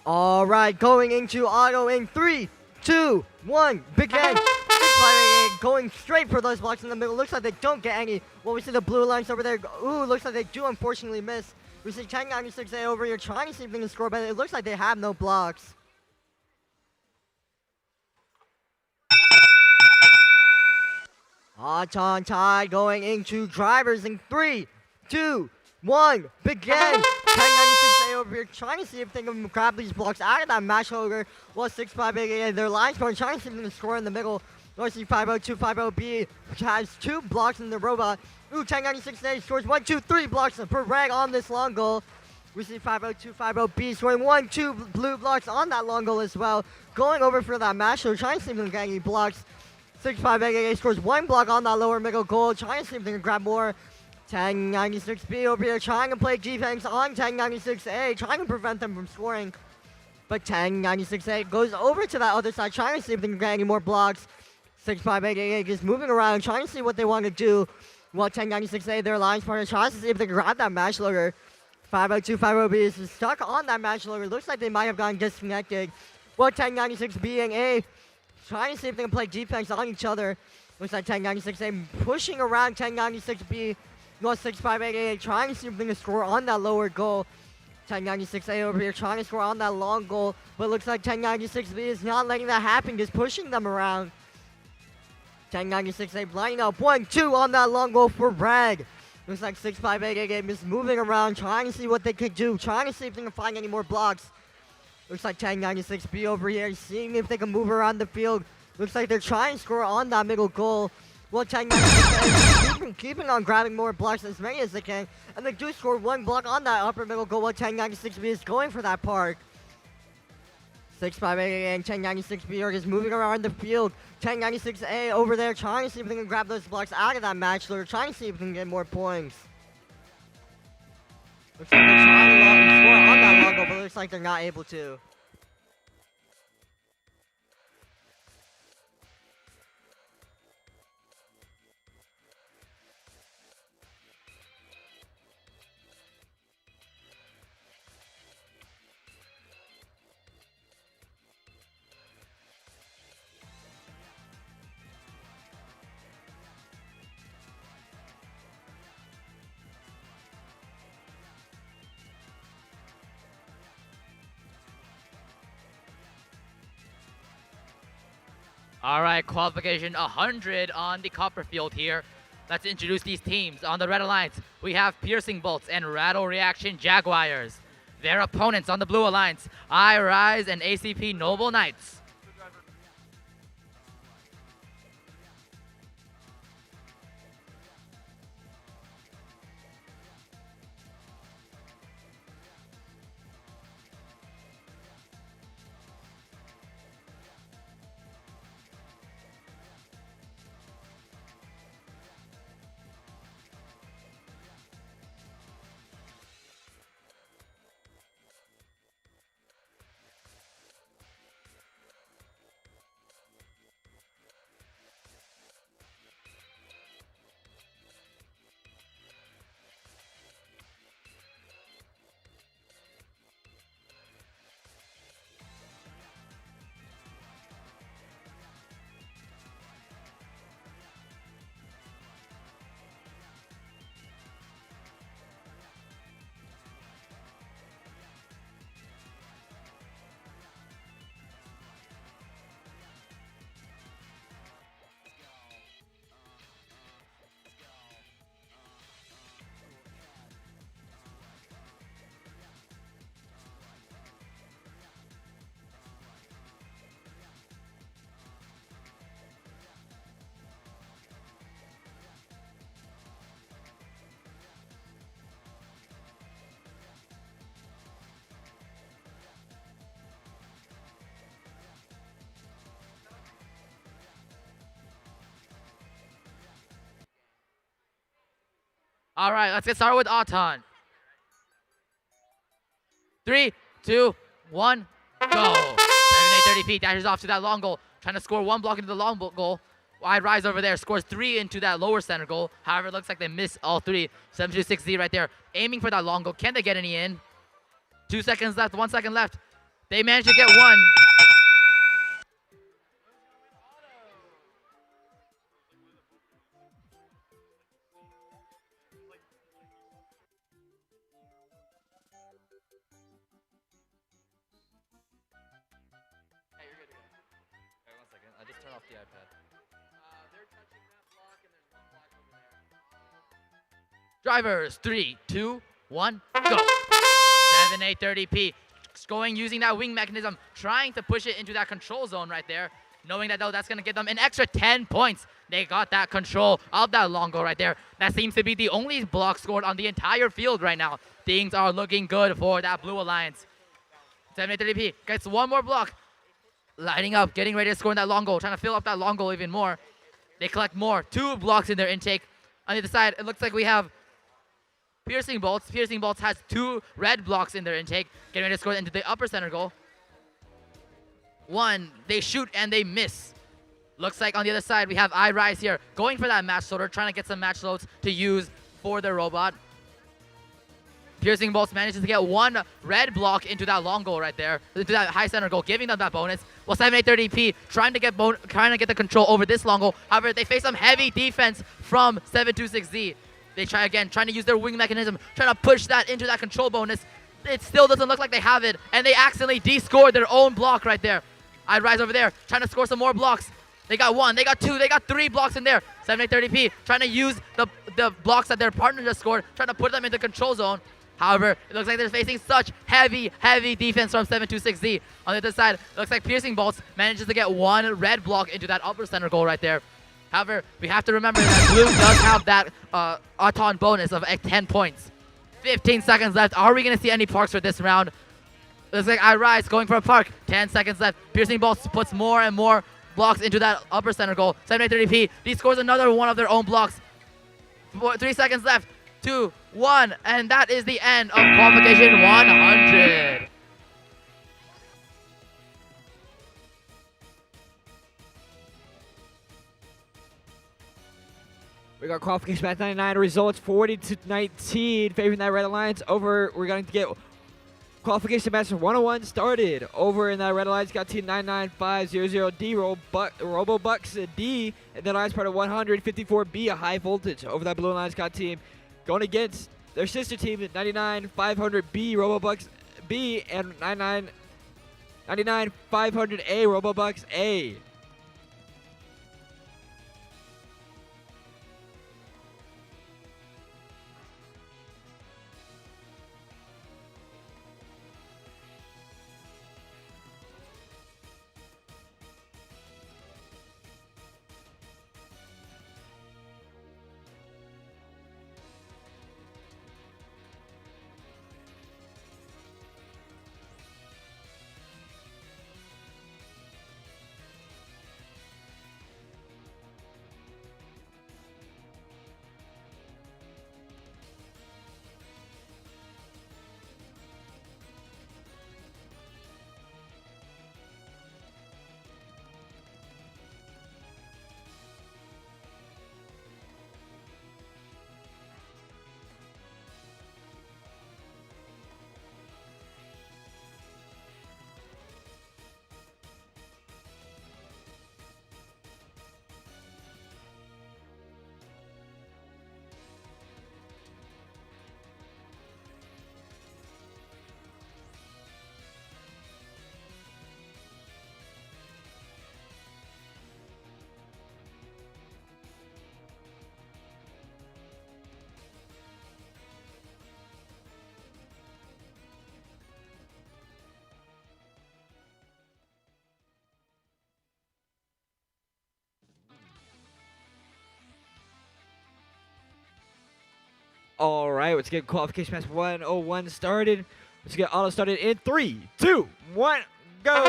All right, going into auto in 3, 2, 1, begin. Going straight for those blocks in the middle. Looks like they don't get any. Well, we see the blue lines over there. Ooh, looks like they do unfortunately miss. We see 1096A over here trying to see if they can score, but it looks like they have no blocks. Hot on tide going into drivers in 3, 2, 1, begin. 1096A over here trying to see if they can grab these blocks out of that match holder. Well, 6588, their line scoring, trying to see if they can score in the middle. We see 50250B, which has 2 blocks in the robot. Ooh, 1096A scores 1, 2, 3 blocks per rag on this long goal. We see 50250B scoring 1, 2 blue blocks on that long goal as well. Going over for that match holder, trying to see if they can get any blocks. 6588 scores 1 block on that lower middle goal, trying to see if they can grab more. 1096B over here trying to play defense on 1096A, trying to prevent them from scoring. But 1096A goes over to that other side, trying to see if they can get any more blocks. 6588 is moving around, trying to see what they want to do. While 1096A, their alliance partner, tries to see if they can grab that match loader. 50250B is stuck on that match loader. Looks like they might have gotten disconnected. While 1096B and A trying to see if they can play defense on each other. Looks like 1096A pushing around 1096B. While 6588 trying to see if they can score on that lower goal. 1096A over here trying to score on that long goal. But looks like 1096B is not letting that happen, just pushing them around. 1096A lining up 1, 2 on that long goal for red. Looks like 6588 is moving around, trying to see what they could do, trying to see if they can find any more blocks. Looks like 1096B over here, seeing if they can move around the field. Looks like they're trying to score on that middle goal. Well, 1096A keeping on grabbing more blocks, as many as they can. And they do score 1 block on that upper middle goal, while 1096B is going for that park. 6588 and 1096B are just moving around the field. 1096A over there trying to see if they can grab those blocks out of that match. They're trying to see if they can get more points. Looks like they're trying to score on that long goal, but it looks like they're not able to. All right, qualification 100 on the copper field here. Let's introduce these teams. On the red alliance, we have Piercing Bolts and Rattle Reaction Jaguars. Their opponents on the blue alliance, I Rise and ACP Noble Knights. All right, let's get started with Auton. 3, 2, 1, go. 7-8-30P dashes off to that long goal, trying to score 1 block into the long goal. Wide Rise over there scores 3 into that lower center goal. However, it looks like they miss all 3. 7-2-6Z right there, aiming for that long goal. Can they get any in? 2 seconds left, 1 second left. They managed to get 1. I just turned off the iPad. They're touching that block, and there's 1 block over there. Drivers, 3, 2, 1, go. 7-8-30P. Going using that wing mechanism, trying to push it into that control zone right there. Knowing that though, that's going to give them an extra 10 points. They got that control of that long goal right there. That seems to be the only block scored on the entire field right now. Things are looking good for that blue alliance. 7-8-30P gets 1 more block. Lighting up, getting ready to score in that long goal, trying to fill up that long goal even more. They collect more, 2 blocks in their intake. On the other side, it looks like we have Piercing Bolts. Piercing Bolts has 2 red blocks in their intake, getting ready to score into the upper center goal. 1, they shoot and they miss. Looks like on the other side, we have I Rise here, going for that match loader, trying to get some match loads to use for their robot. Piercing Bolts manages to get 1 red block into that long goal right there, into that high center goal, giving them that bonus. Well, 7-8-30P trying to get the control over this long goal. However, they face some heavy defense from 7-2-6Z. They try again, trying to use their wing mechanism, trying to push that into that control bonus. It still doesn't look like they have it, and they accidentally de-scored their own block right there. I Rise over there, trying to score some more blocks. They got 1, they got 2, they got 3 blocks in there. 7-8-30P trying to use the blocks that their partner just scored, trying to put them into control zone. However, it looks like they're facing such heavy defense from 7-2-6Z. On the other side, it looks like Piercing Bolts manages to get 1 red block into that upper center goal right there. However, we have to remember that Blue does have that Auton bonus of 10 points. 15 seconds left. Are we going to see any parks for this round? Looks like I Rise going for a park. 10 seconds left. Piercing Bolts puts more and more blocks into that upper center goal. 7-8-30P. He scores another one of their own blocks. 3 seconds left. 2, 1, and that is the end of qualification 100. We got qualification match 99 results 40-19, favoring that Red Alliance. Over, we're going to get qualification match 101 started. Over in that Red Alliance got team 99500D, Robobucks D, and the Alliance part of 154B, a high voltage. Over that Blue Alliance got team going against their sister team at 99500B, Robobucks B, and 99500A, Robobucks A. All right, let's get qualification match 101 started. Let's get auto started in 3, 2, 1, go.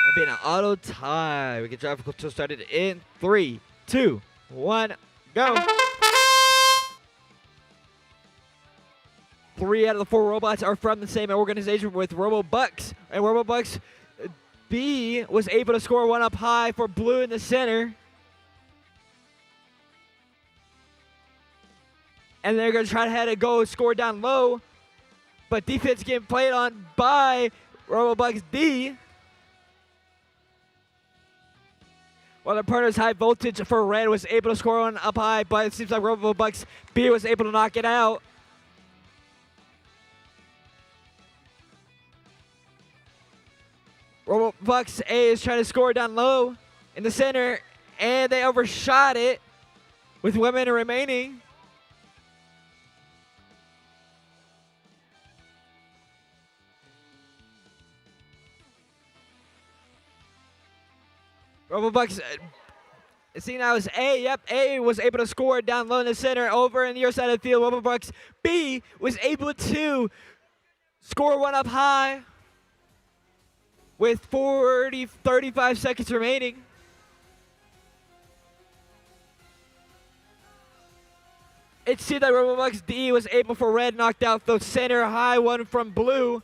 That'd be an auto tie. We get drive control started in 3, 2, 1, go. 3 out of the 4 robots are from the same organization with RoboBucks. And RoboBucks B was able to score 1 up high for blue in the center. And they're going to try to head a go score down low. But defense getting played on by RoboBucks D. While the partner's high voltage for red was able to score 1 up high, but it seems like RoboBucks B was able to knock it out. RoboBucks A is trying to score down low in the center, and they overshot it with 1 minute remaining. RoboBucks, seeing that was A, yep, A was able to score down low in the center. Over in the other side of the field, RoboBucks B was able to score 1 up high with 35 seconds remaining. It seemed that RoboBucks D was able for red, knocked out the center high one from blue.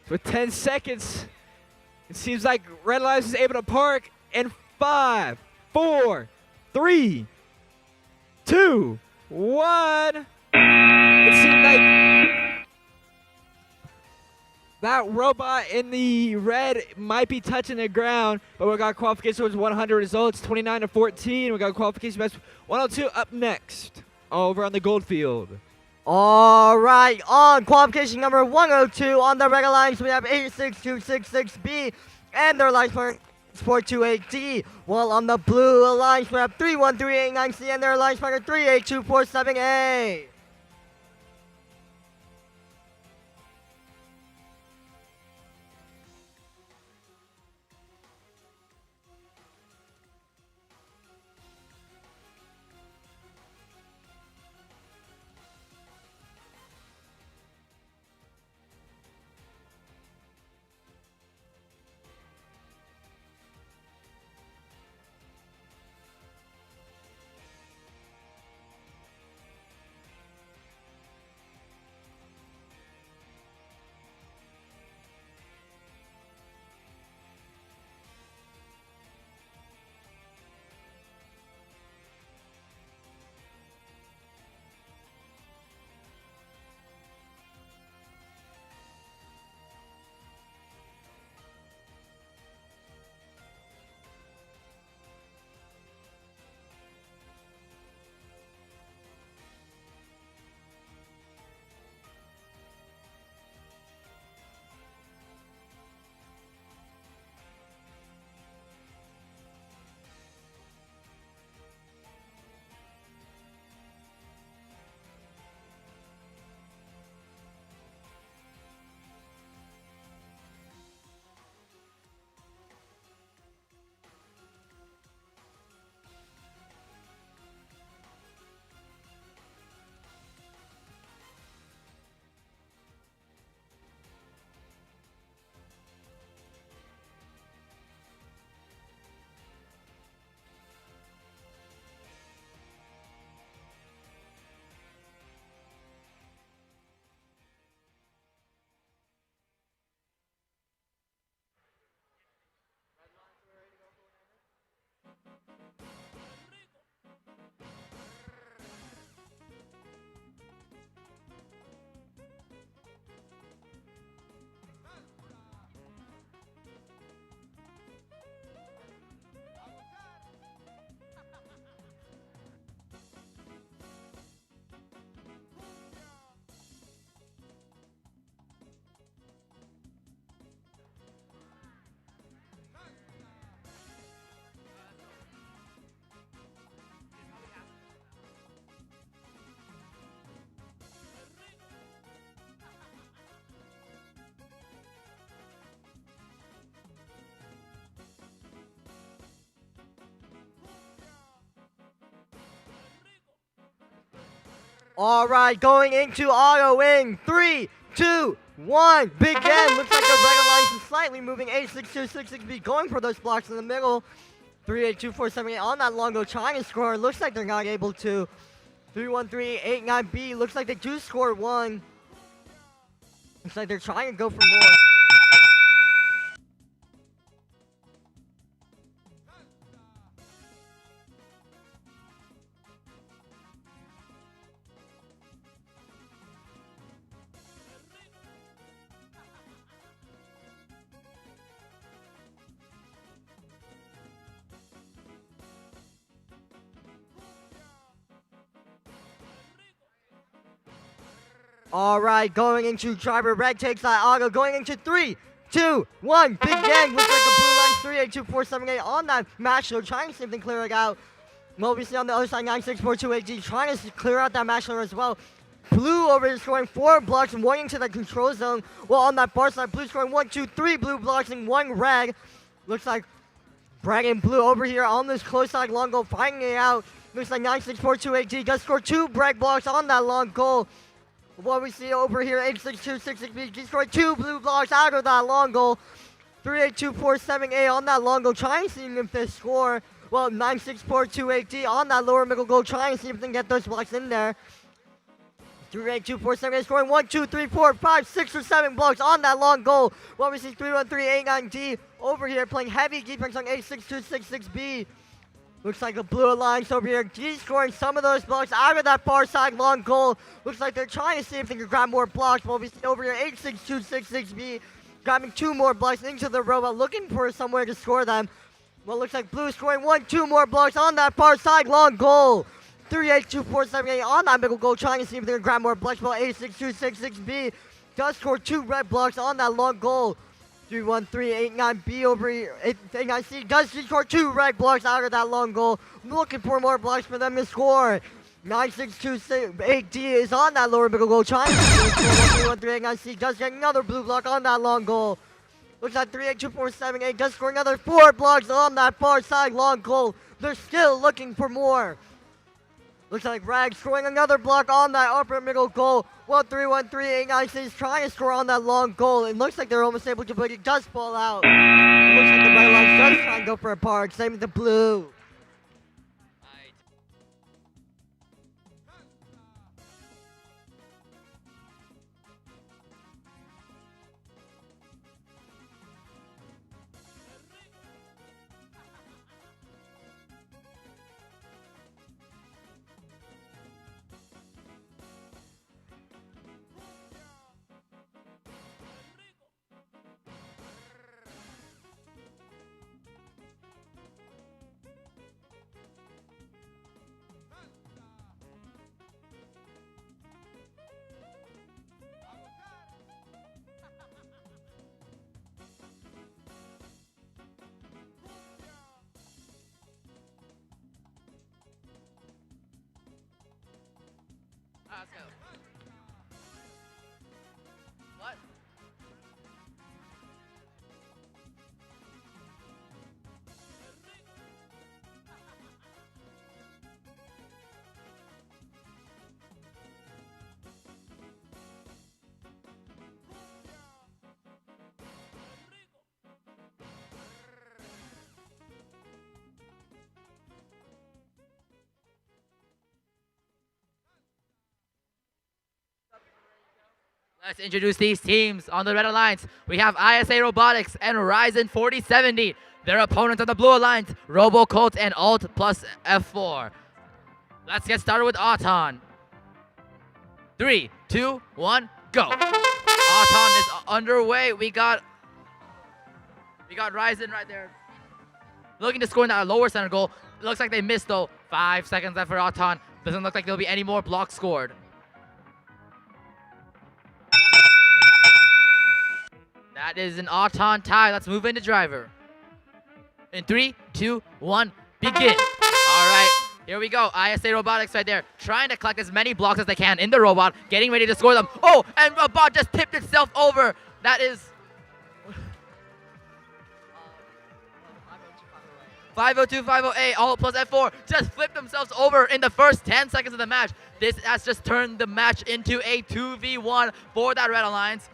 With 10 seconds, it seems like Red Lions is able to park in 5, 4, 3, 2, 1. It seems like that robot in the red might be touching the ground, but we got qualification with 100 results, 29-14. We got qualification match 102 up next, over on the gold field. All right, on qualification number 102 on the red alliance, we have 86266B and their alliance partner Sport 28D. While on the blue alliance, we have 31389C and their alliance partner 38247A. All right, going into auto in 3, 2, 1, begin. Looks like the regular lines is slightly moving. 86266B going for those blocks in the middle. 382478 on that long go trying to score. Looks like they're not able to. 31389B looks like they do score one. Looks like they're trying to go for more. All right, going into driver red takes that auto. Going into 3, 2, 1, begin. Looks like the blue line 382478 on that match load, trying to see if they can clear it out. Well, we see on the other side 96428G trying to clear out that match load as well. Blue over here scoring 4 blocks and 1 into the control zone. Well, on that far side, blue scoring 1, 2, 3 blue blocks and 1 red. Looks like red and blue over here on this close side long goal, finding it out. Looks like 96428G does score 2 red blocks on that long goal. What we see over here, 86266B, he scored 2 blue blocks out of that long goal. 38247A on that long goal, trying to see if they score. Well, 96428D on that lower middle goal, trying to see if they can get those blocks in there. 38247A scoring 1, 2, 3, 4, 5, 6, or 7 blocks on that long goal. What we see, 31389D over here playing heavy defense on 86266B. Looks like a blue alliance over here. G scoring some of those blocks out of that far side long goal. Looks like they're trying to see if they can grab more blocks. Well, we see over here 86266B grabbing 2 more blocks into the robot, looking for somewhere to score them. Well, looks like blue scoring 1, 2 more blocks on that far side long goal. 38247A on that middle goal, trying to see if they can grab more blocks. Well, 86266B does score 2 red blocks on that long goal. 31389B over here. 89C does score 2 red blocks out of that long goal. Looking for more blocks for them to score. 9628D is on that lower middle goal, trying to score. 31389C does get another blue block on that long goal. Looks like 382478 does score another 4 blocks on that far side long goal. They're still looking for more. Looks like Rag scoring another block on that upper middle goal. Well, 31389C is trying to score on that long goal. It looks like they're almost able to, but it does fall out. It looks like the red line does try and go for a park. Same with the blue. Let's go. What? Let's introduce these teams on the Red Alliance. We have ISA Robotics and Ryzen 4070. Their opponents on the Blue Alliance, RoboColt and Alt plus F4. Let's get started with Auton. 3, 2, 1, go. Auton is underway. We got Ryzen right there, looking to score in that lower center goal. It looks like they missed though. 5 seconds left for Auton. Doesn't look like there'll be any more blocks scored. That is an Auton tie. Let's move into driver. In 3, 2, 1, begin. All right, here we go. ISA Robotics right there, trying to collect as many blocks as they can in the robot, getting ready to score them. Oh, and a bot just tipped itself over. That is 502, 508, all plus F4 just flipped themselves over in the first 10 seconds of the match. This has just turned the match into a 2v1 for that Red Alliance.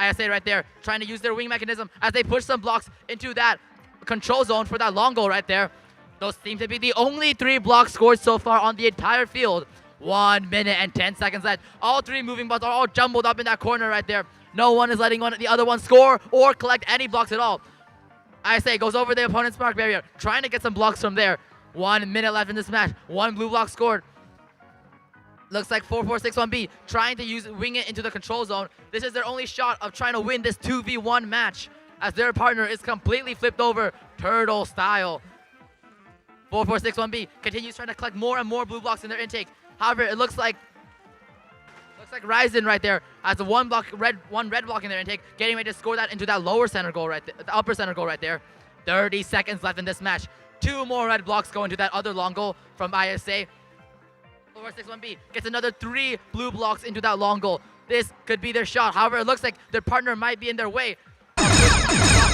ISA right there, trying to use their wing mechanism as they push some blocks into that control zone for that long goal right there. Those seem to be the only 3 blocks scored so far on the entire field. 1 minute and 10 seconds left. All 3 moving balls are all jumbled up in that corner right there. No one is letting the other one score or collect any blocks at all. ISA goes over the opponent's mark barrier, trying to get some blocks from there. 1 minute left in this match. 1 blue block scored. Looks like 4461B trying to wing it into the control zone. This is their only shot of trying to win this 2v1 match, as their partner is completely flipped over, turtle style. 4461B continues trying to collect more and more blue blocks in their intake. However, it looks like Ryzen right there has one red block in their intake, getting ready to score that into that lower center goal right there, the upper center goal right there. 30 seconds left in this match. 2 more red blocks go into that other long goal from ISA. 4461B gets another 3 blue blocks into that long goal. This could be their shot. However, it looks like their partner might be in their way.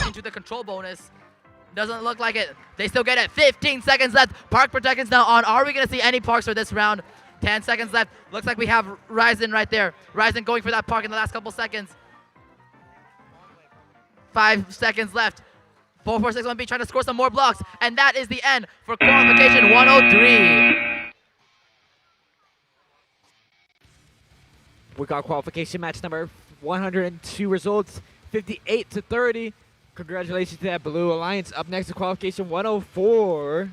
Into the control bonus. Doesn't look like it. They still get it. 15 seconds left. Park protection's now on. Are we going to see any parks for this round? 10 seconds left. Looks like we have Ryzen right there. Ryzen going for that park in the last couple seconds. 5 seconds left. 4461B trying to score some more blocks. And that is the end for qualification 103. We got qualification match number 102 results, 58-30. Congratulations to that Blue Alliance. Up next to qualification 104.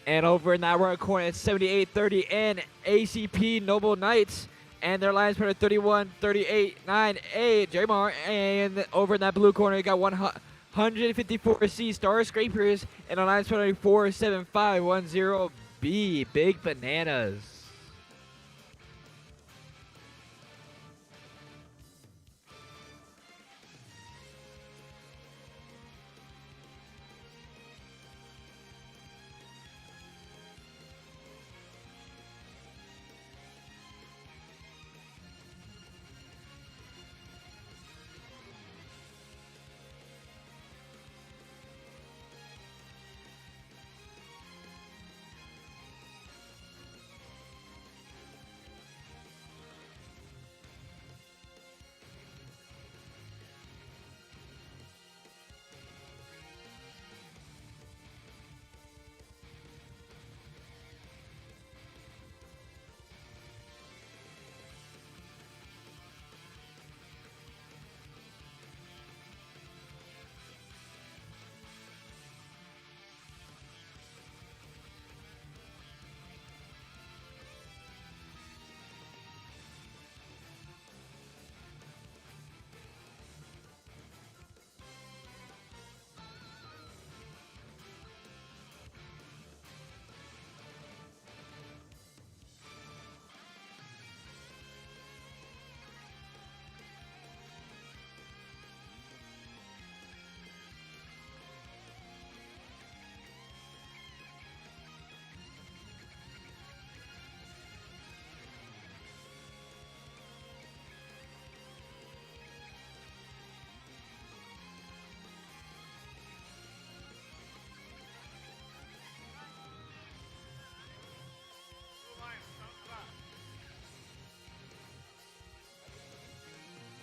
And over in that right corner, it's 78-30 and ACP Noble Knights. And their Alliance partner 31-38-9A, Jamar. And over in that blue corner, you got 154C Star Scrapers and Alliance partner 47510B, Big Bananas.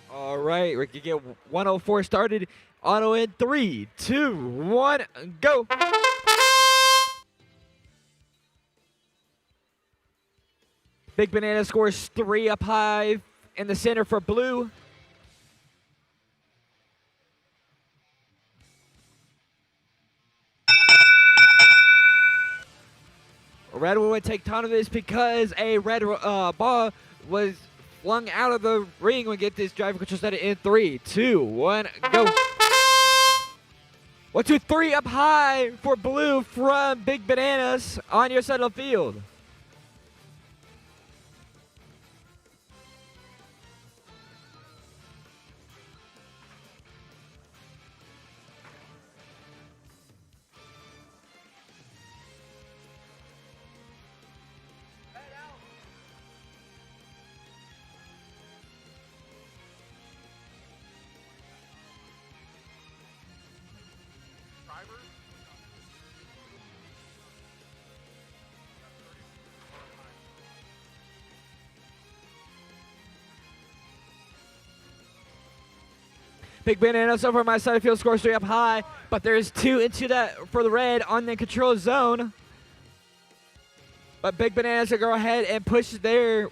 All right, we can get 104 started. Auto in 3, 2, 1, go. Big Banana scores 3 up high in the center for blue. Red will take ton of this because a red ball was flung out of the ring. We get this driver control set in 3, 2, 1, go. 1, 2, 3 up high for blue from Big Bananas on your side of the field. Big Bananas over on my side of the field, scores 3 up high, but there's 2 into that for the red on the control zone. But Big Bananas will go ahead and push their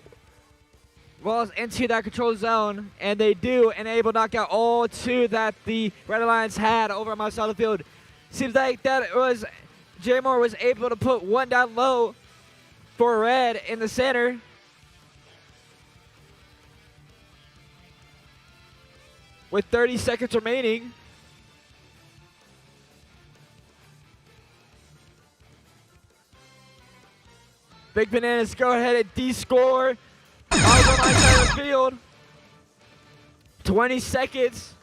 balls into that control zone, and they do, and able to knock out all 2 that the Red Alliance had over on my side of the field. Seems like that was J Moore was able to put 1 down low for red in the center. With 30 seconds remaining. Big Bananas go ahead and de-score on my side of the field. 20 seconds.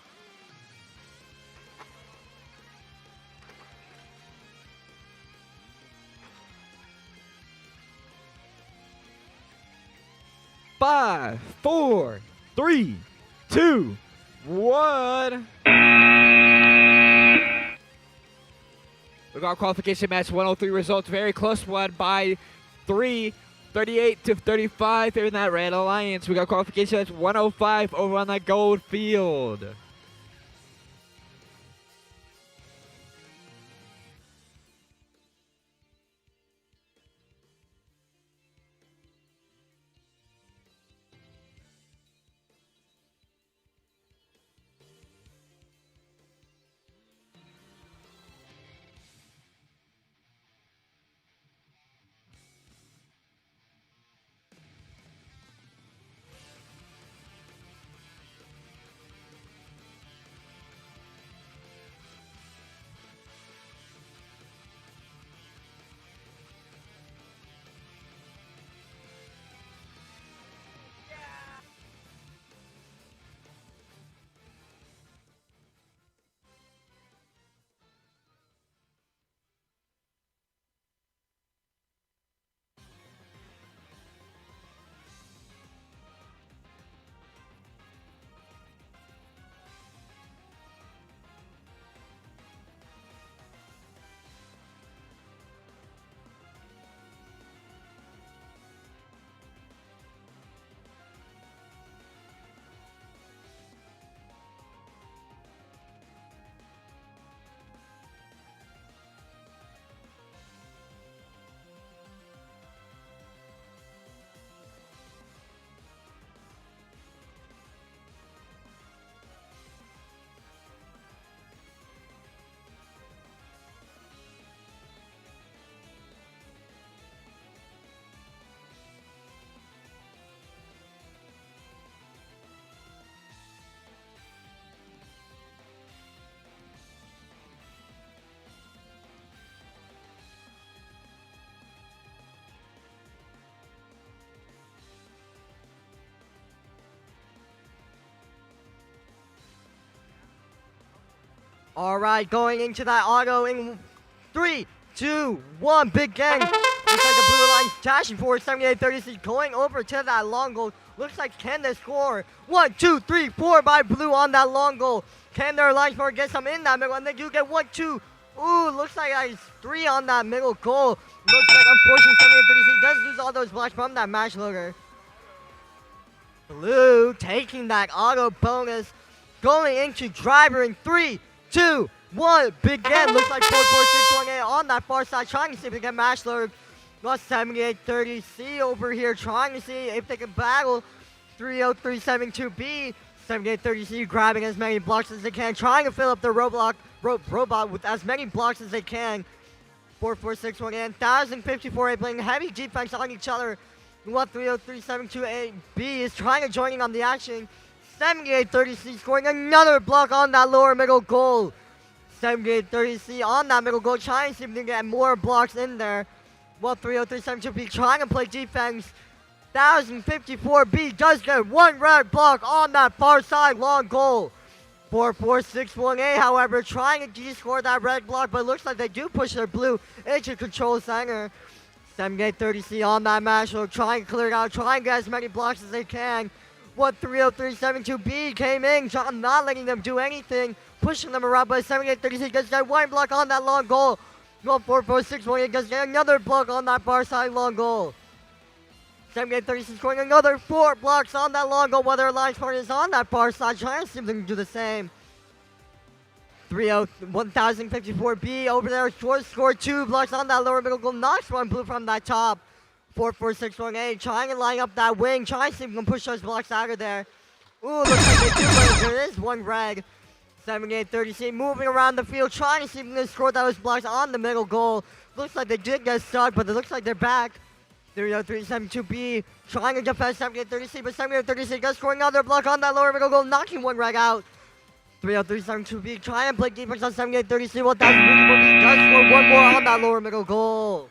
Five, four, three, two, 1. We got qualification match 103 results. Very close one by 3, 38 to 35 here in that Red Alliance. We got qualification match 105 over on that gold field. All right, going into that auto in 3, 2, 1, big gang. Looks like the blue line dashing forward, 78-36, going over to that long goal. Looks like can they score? 1, 2, 3, 4 by blue on that long goal. Can their line score get some in that middle? And they do get 1, 2. Ooh, looks like that is 3 on that middle goal. Looks like unfortunately 78-36 does lose all those blocks from that match looker. Blue taking that auto bonus, going into driver in 3, 2, 1. Big game. Looks like 4-4-6-1-8 on that far side, trying to see if they can match load. Lost 78-30C over here, trying to see if they can battle 30372B. 78-30C grabbing as many blocks as they can, trying to fill up their robot with as many blocks as they can. 4-4-6-1-8, 1054A playing heavy defense on each other. 30372A B is trying to join in on the action. 78-30C scoring another block on that lower middle goal. 78-30C on that middle goal, trying to see if they can get more blocks in there. 30372B trying to play defense. 1054B does get 1 red block on that far side long goal. 4-4-6-1-8, however, trying to de-score that red block, but it looks like they do push their blue into control center. 78-30C on that match, so trying to clear it out, trying to get as many blocks as they can. 30372B came in, not letting them do anything. pushing them around, but 78-36 gets that one block on that long goal. Go 4-4-6-1 gets another block on that far side long goal. 78-36 scoring another 4 blocks on that long goal, while their alliance partner is on that far side, trying to see if they can do the same. 1054B over there, short score 2 blocks on that lower middle goal, knocks one blue from that top. 4-4-6-1-8, trying to line up that wing, trying to see if we can push those blocks out of there. Ooh, looks like they do, but there is one red. 78-36 moving around the field, trying to see if we can score those blocks on the middle goal. Looks like they did get stuck, but it looks like they're back. 303-72B trying to defend 78-36, but 78-36 does score another block on that lower middle goal, knocking one reg out. 303-72B trying to play defense on 78-36, well, that's really what he does score one more on that lower middle goal.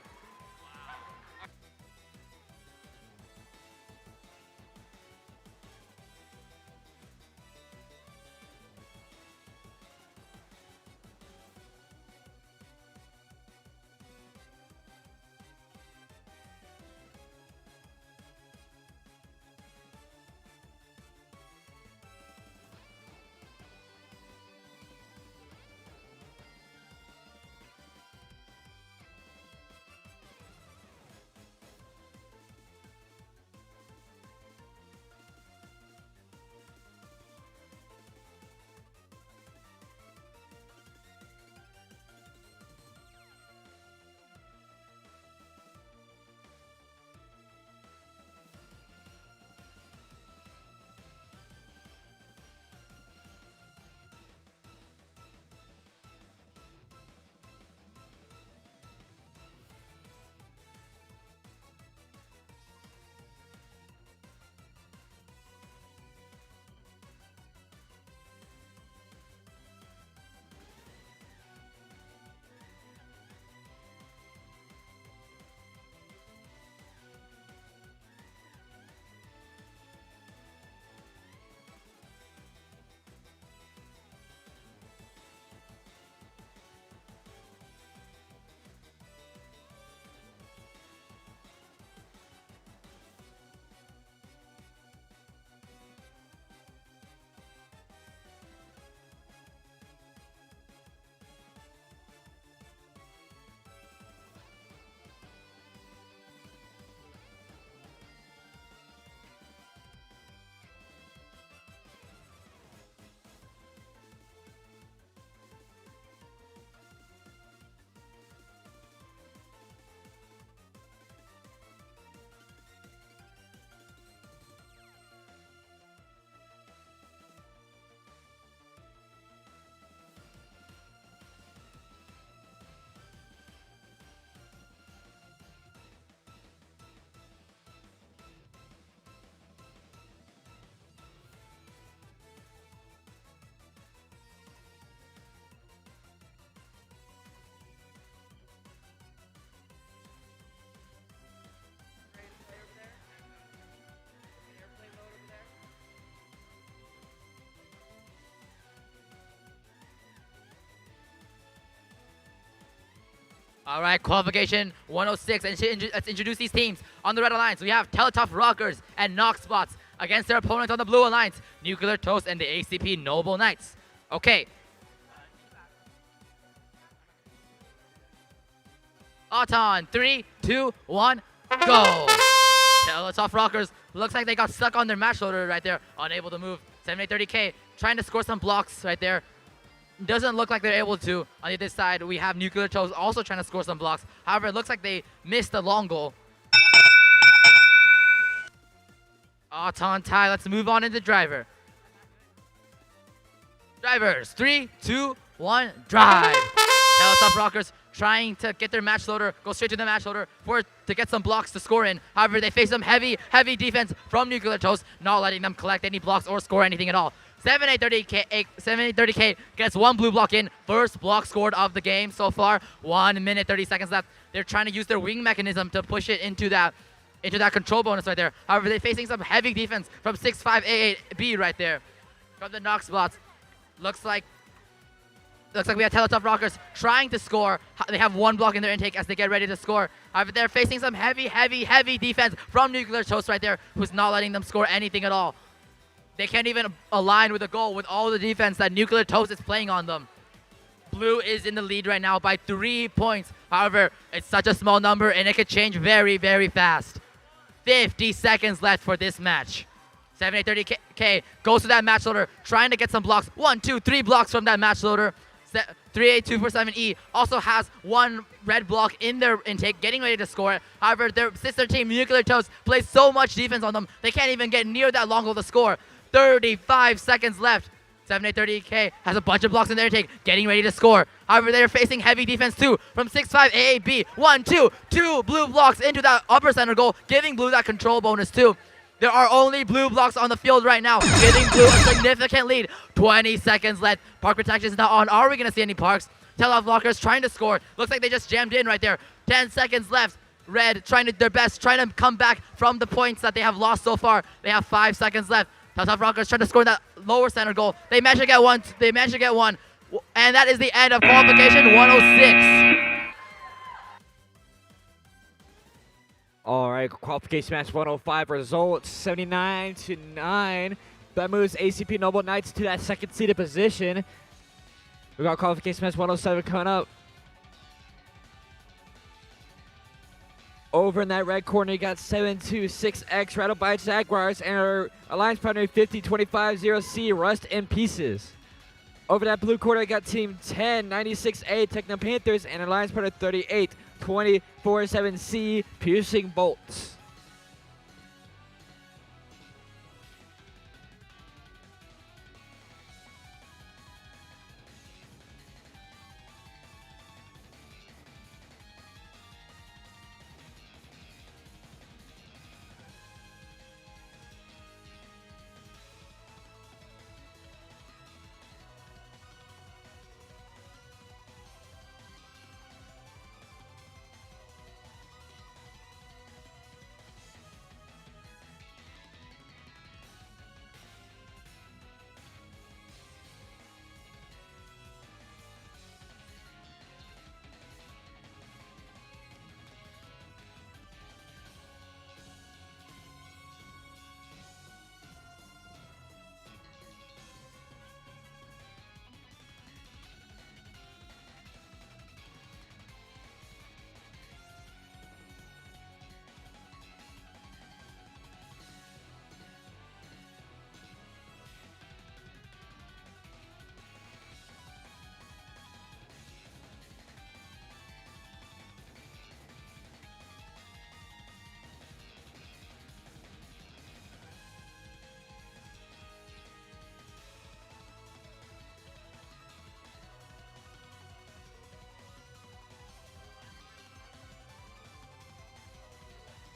All right, qualification 106. And let's introduce these teams. On the red alliance, we have Teletop Rockers and Knoxbots against their opponents on the blue alliance, Nuclear Toast and the ACP Noble Knights. Okay. Auton, 3, 2, 1, go. Teletop Rockers looks like they got stuck on their match loader right there, unable to move. 7830K trying to score some blocks right there. Doesn't look like they're able to. On the other side, we have Nuclear Toast also trying to score some blocks. However, it looks like they missed the long goal. Auton tie. Let's move on into driver. Drivers, 3, 2, 1, drive. Teletop Rockers trying to get their match loader, go straight to the match loader to get some blocks to score in. However, they face some heavy defense from Nuclear Toast, not letting them collect any blocks or score anything at all. 7830K gets one blue block in. First block scored of the game so far. 1 minute, 30 seconds left. They're trying to use their wing mechanism to push it into that control bonus right there. However, they're facing some heavy defense from 6588B right there. From the Knoxbots. Looks like we have Teletop Rockers trying to score. They have one block in their intake as they get ready to score. However, they're facing some heavy defense from Nuclear Toast right there, who's not letting them score anything at all. They can't even align with the goal with all the defense that Nuclear Toast is playing on them. Blue is in the lead right now by 3 points. However, it's such a small number and it could change very, very fast. 50 seconds left for this match. 7830K goes to that match loader, trying to get some blocks. 1, 2, 3 blocks from that match loader. 38247E also has 1 red block in their intake, getting ready to score. However, their sister team, Nuclear Toast, plays so much defense on them, they can't even get near that long goal to score. 35 seconds left. 7830K has a bunch of blocks in their intake, getting ready to score. However, they're facing heavy defense too from 6-5 AAB. 1, 2, 2 blue blocks into that upper center goal, giving blue that control bonus too. There are only blue blocks on the field right now, giving blue a significant lead. 20 seconds left. Park protection is not on. Are we going to see any parks? Tell-off blockers trying to score. Looks like they just jammed in right there. 10 seconds left. Red trying to their best, trying to come back from the points that they have lost so far. They have 5 seconds left. Tell-off blockers trying to score that lower center goal. They managed to get one. They managed to get one. And that is the end of qualification 106. All right, qualification match 105 results 79-9. That moves ACP Noble Knights to that second seeded position. We got qualification match 107 coming up. Over in that red corner, you got 726X Rattle by Jaguars and our alliance partner 50250C Rust in Pieces. Over that blue corner, I got team 1096A Techno Panthers and alliance partner 3824-7C Piercing Bolts.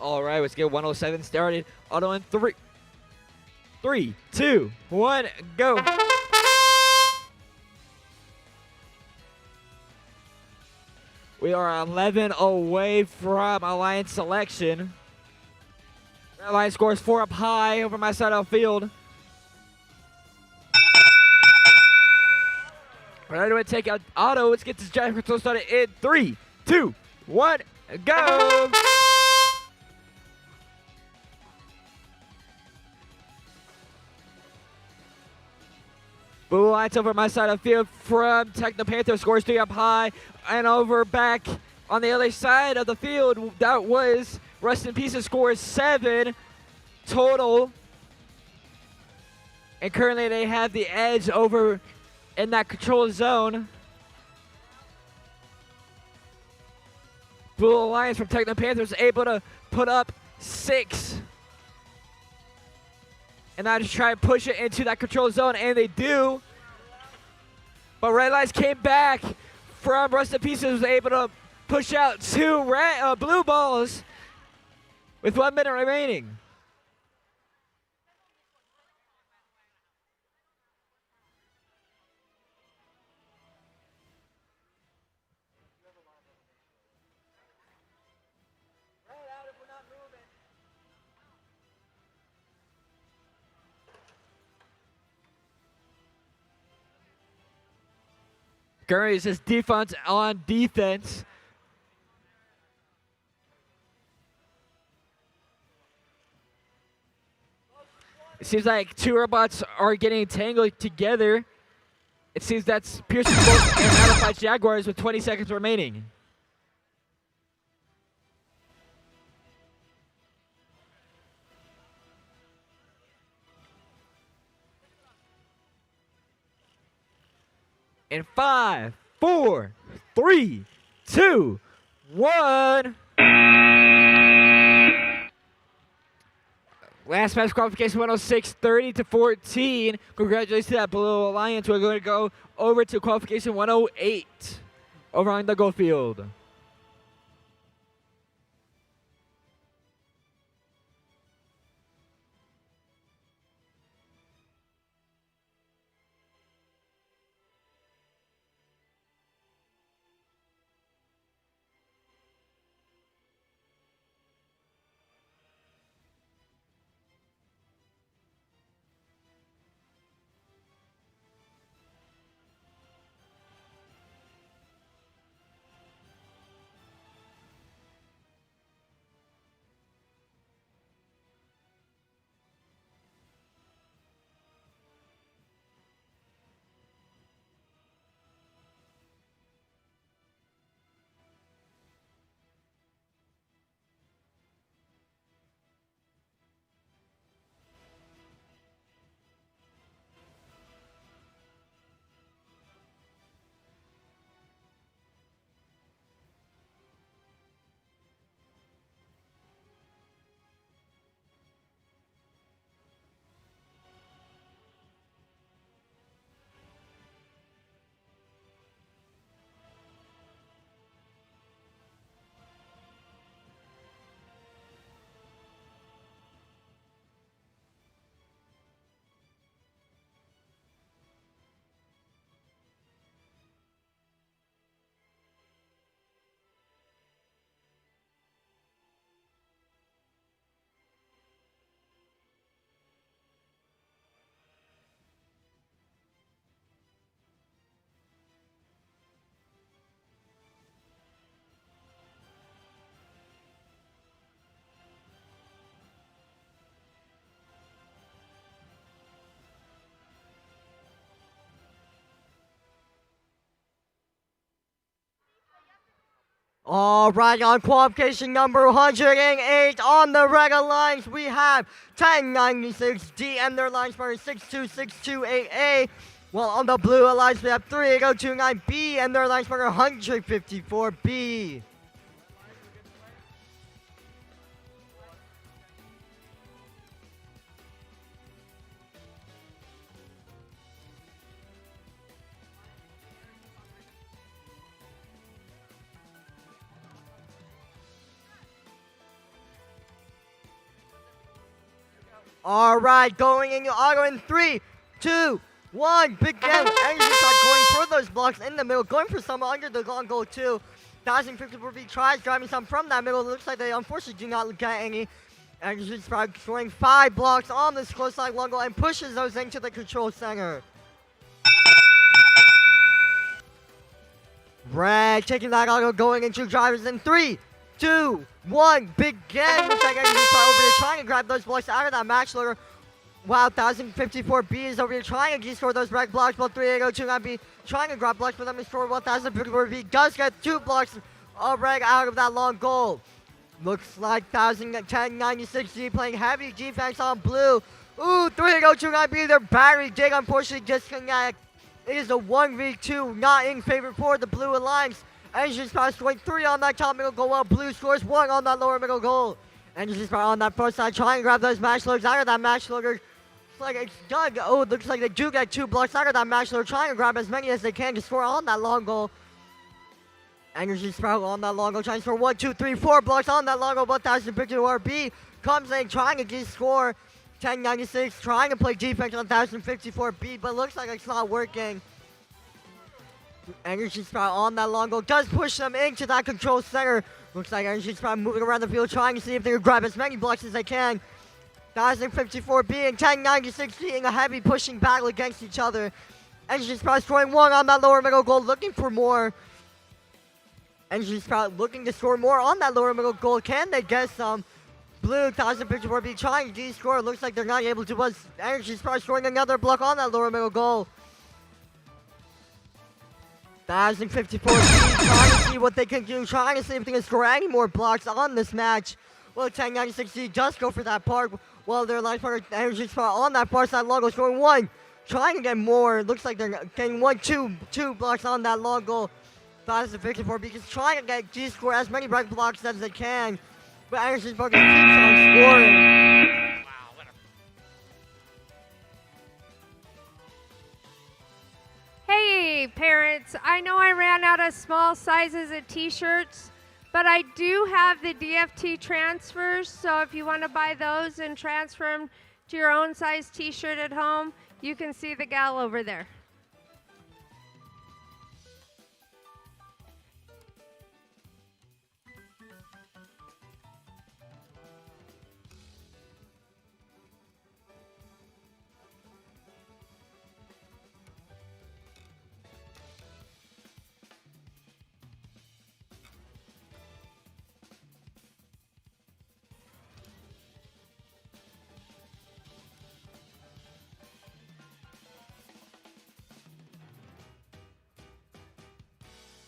All right, let's get 107 started. Auto in 3, 2, 1, go. We are 11 away from Alliance selection. Alliance scores 4 up high over my side of the field. Right away, take out Auto. Let's get this giant control started in 3, 2, 1, go. Blue Alliance over my side of the field from Techno Panther scores 3 up high. And over back on the other side of the field, that was Rust in Pieces scores 7 total. And currently they have the edge over in that control zone. Blue Alliance from Techno Panthers able to put up 6. And now just try and push it into that control zone, and they do. But Red Alliance came back from Rust in Pieces, was able to push out 2 blue balls with 1 minute remaining. Curry is just defense on defense. It seems like two robots are getting tangled together. It seems that's Pearson Bolt and Modified Jaguars with 20 seconds remaining. In 5, 4, 3, 2, 1. Last match qualification 106, 30-14. Congratulations to that Blue Alliance. We're going to go over to qualification 108 over on the gold field. All right, on qualification number 108 on the regular lines, we have 1096D and their lines for 62628A. While on the blue alliance, we have 3029B and their lines for 154B. All right, going in auto in 3, 2, 1. Big game. Energy start going for those blocks in the middle, going for some under the long goal too. 1054B tries grabbing some from that middle. It looks like they unfortunately do not get any. Energy start scoring 5 blocks on this close side long goal and pushes those into the control center. Red taking that auto going into drivers in 3, 2, 1. Big game. Looks like Energy Star over here trying to grab those blocks out of that match loader. Wow, 1054B is over here trying to score those red blocks, but 3802 trying to grab blocks for them to score. 1054B does get 2 blocks of red out of that long goal. Looks like 1096D playing heavy defense on blue. Ooh, 3802 their battery dig unfortunately disconnect. It is a 1v2, not in favor for the Blue Alliance. Energy Star scoring 3 on that top middle goal, while Blue scores 1 on that lower middle goal. Energy Star on that first side, trying to grab those match loaders out of that match loader. Looks like it's done. Oh, it looks like they do get 2 blocks out of that match loader, trying to grab as many as they can to score on that long goal. Energy Sprout on that long goal, trying to score 1, 2, 3, 4 blocks on that long goal, but that's the picture RB comes in, trying to get score. 1096, trying to play defense on 1054B, but looks like it's not working. Energy Sprout on that long goal does push them into that control center. Looks like Energy Sprout moving around the field, trying to see if they can grab as many blocks as they can. 1054B and 1096 being a heavy pushing battle against each other. Energy Sprout scoring 1 on that lower middle goal, looking for more. Energy Sprout looking to score more on that lower middle goal. Can they get some? Blue 1054 be trying to score. Looks like they're not able to. Was Energy Spark scoring another block on that lower middle goal. 1054 trying to see what they can do, trying to see if they can score any more blocks on this match. Well, 1096 just go for that park. While their line partner Energy Spark on that far side long goal scoring one. Trying to get more. Looks like they're getting two blocks on that long goal. 1054 because trying to get G-score as many right blocks as they can. But Energy Spark keeps on scoring. Hey parents, I know I ran out of small sizes of t-shirts, but I do have the DFT transfers, so if you want to buy those and transfer them to your own size t-shirt at home, you can see the gal over there.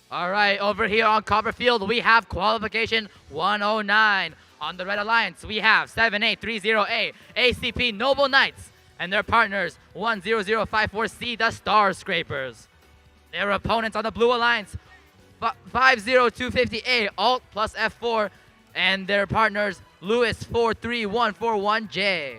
All right, over here on Copperfield, we have Qualification 109. On the Red Alliance, we have 7830A, ACP Noble Knights, and their partners 10054C, the Star Scrapers. Their opponents on the Blue Alliance, 50250A, Alt plus F4, and their partners Lewis 43141J.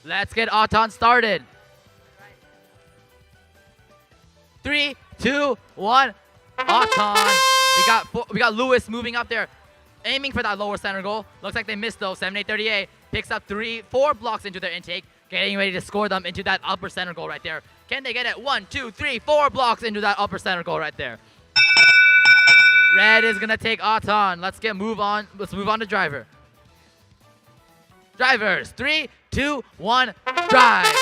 Let's get Auton started. 3, 2, 1, Auton. We got Lewis moving up there, aiming for that lower center goal. Looks like they missed though. 7838 picks up 4 blocks into their intake, getting ready to score them into that upper center goal right there. Can they get it? 1, 2, 3, 4 blocks into that upper center goal right there. Red is gonna take Auton. Let's move on to Driver. Drivers, 3, 2, 1, drive.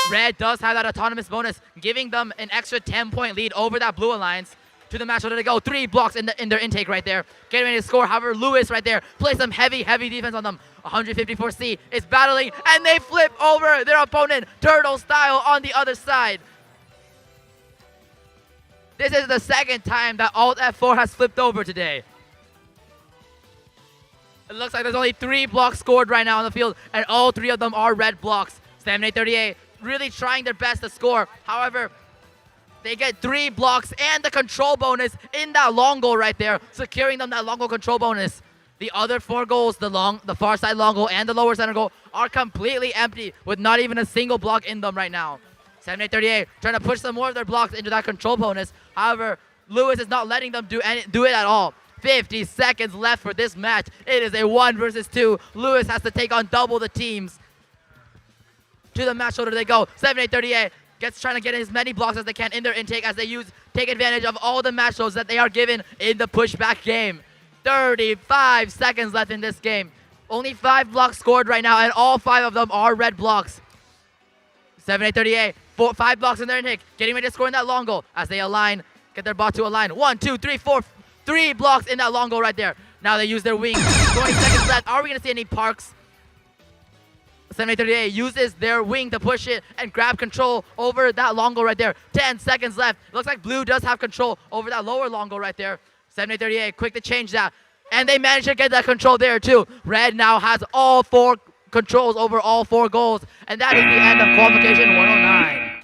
Red does have that autonomous bonus, giving them an extra 10-point lead over that Blue Alliance. To the match, where they go 3 blocks in their intake right there, getting ready to score. However, Lewis right there plays some heavy defense on them. 154C is battling, and they flip over their opponent turtle style on the other side. This is the second time that Alt F4 has flipped over today. It looks like there's only 3 blocks scored right now on the field, and all 3 of them are red blocks. 7838 really trying their best to score. However, they get 3 blocks and the control bonus in that long goal right there, securing them that long goal control bonus. The other 4 goals, the far side long goal and the lower center goal, are completely empty with not even a single block in them right now. 7838 trying to push some more of their blocks into that control bonus. However, Lewis is not letting them do it at all. 50 seconds left for this match. It is a 1 versus 2. Lewis has to take on double the teams. To the match shoulder they go. 7838 trying to get as many blocks as they can in their intake as they take advantage of all the match shows that they are given in the pushback game. 35 seconds left in this game. Only 5 blocks scored right now, and all 5 of them are red blocks. 7838, 5 blocks in their nick, getting ready to score in that long goal as they align, get their ball to align. 1, 2, 3, 4, 3 blocks in that long goal right there. Now they use their wing. 20 seconds left. Are we going to see any parks? 7838 uses their wing to push it and grab control over that long goal right there. 10 seconds left. It looks like blue does have control over that lower long goal right there. 7838 quick to change that. And they managed to get that control there too. Red now has all 4 controls over all 4 goals. And that is the end of qualification 109.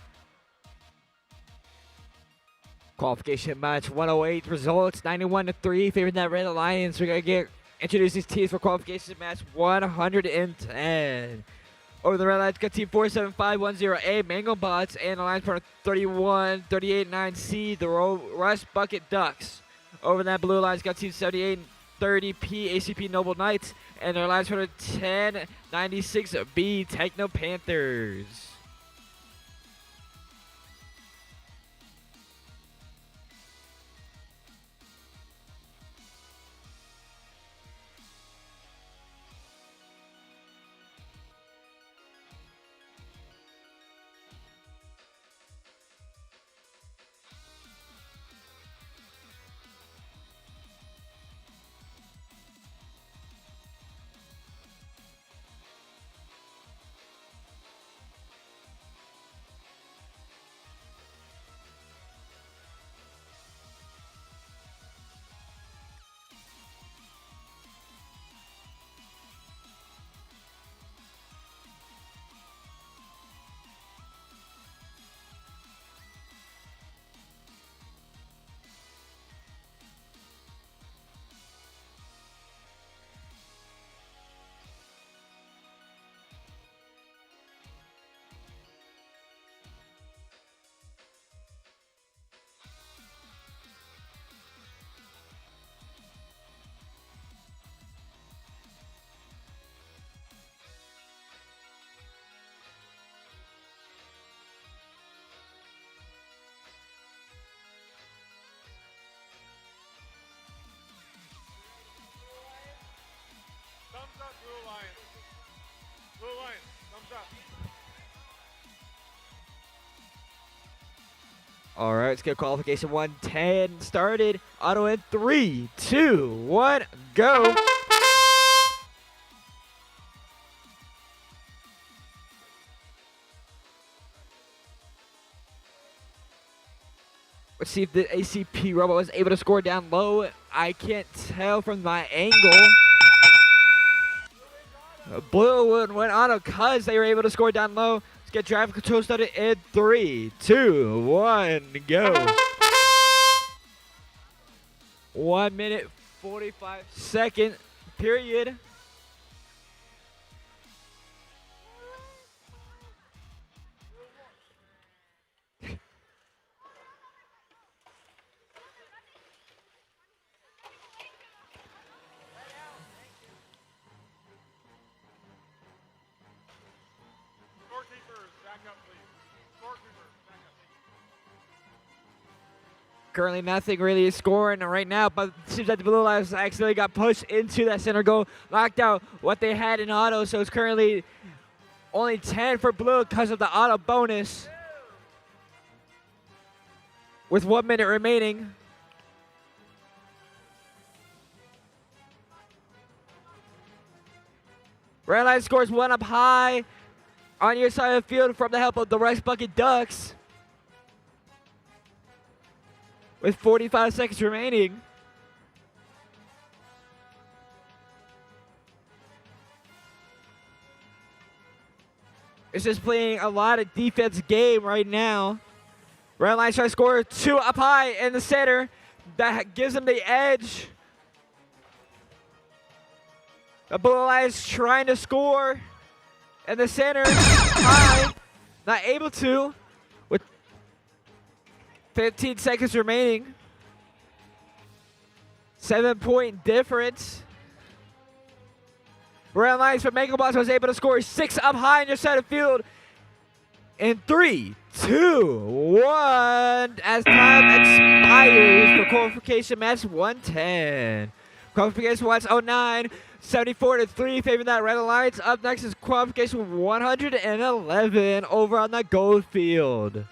Qualification match 108 results 91-3 favoring that Red Alliance. We're gonna introduce these teams for qualification match 110. Over the Red Alliance got team 47510A Mango Bots and Alliance partner 31389C the Rush Bucket Ducks. Over that Blue Alliance got team 7830P ACP Noble Knights and their Alliance partner 1096B Techno Panthers. Thumbs up, Blue Alliance. Blue Alliance, thumbs up. All right, let's get qualification 110 started. Auto in 3, 2, 1, go. Let's see if the ACP robot was able to score down low. I can't tell from my angle. Blue went on because they were able to score down low. Let's get drive control started in 3, 2, 1, go. 1 minute, 45 second period. Scorekeepers, back up, please. Scorekeepers, back up. Currently nothing really is scoring right now, but it seems like the Blue Lives accidentally got pushed into that center goal, knocked out what they had in auto, so it's currently only 10 for Blue because of the auto bonus. With 1 minute remaining. Red Line scores 1 up high on your side of the field from the help of the Rice Bucket Ducks. With 45 seconds remaining. It's just playing a lot of defense game right now. Red Lions try to score 2 up high in the center. That gives them the edge. The Blue Lions trying to score in the center. High. Not able to. With 15 seconds remaining. 7-point difference. Red Lions from Mangobots was able to score 6 up high in your side of field. In 3, 2, 1. As time expires for qualification match 110. Qualification 109, 74-3, favoring that Red Alliance. Up next is qualification 111 over on the gold field.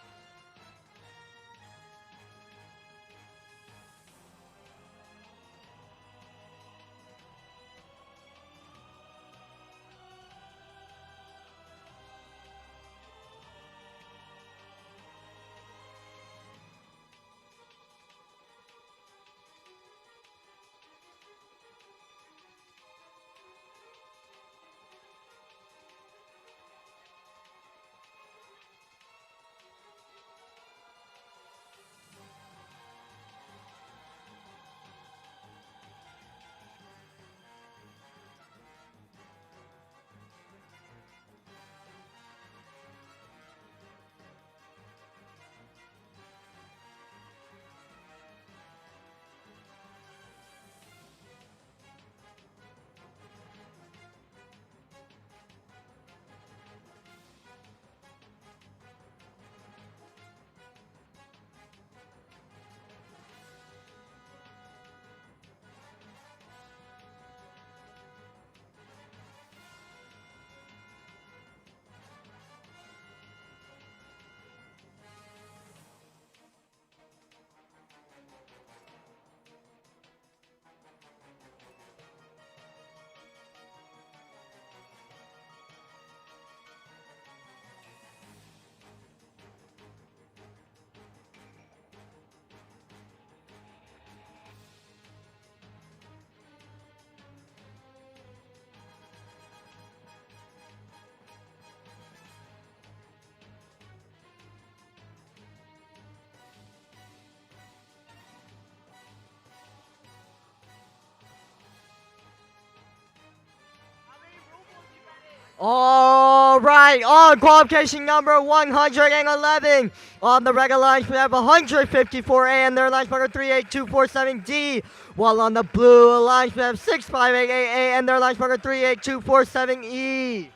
All right, on qualification number 111, on the regular lines we have 154A and their lines number 38247D, while on the blue lines we have 658AA and their lines number 38247E.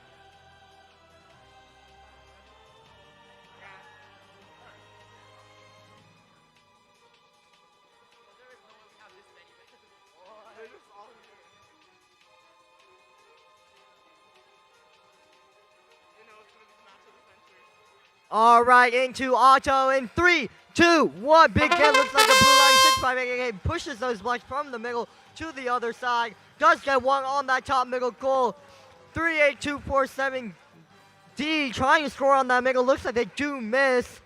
All right, into auto in 3, 2, 1. Big Ken looks like the blue line 658 pushes those blocks from the middle to the other side. Does get one on that top middle goal. 38247D trying to score on that middle. Looks like they do miss.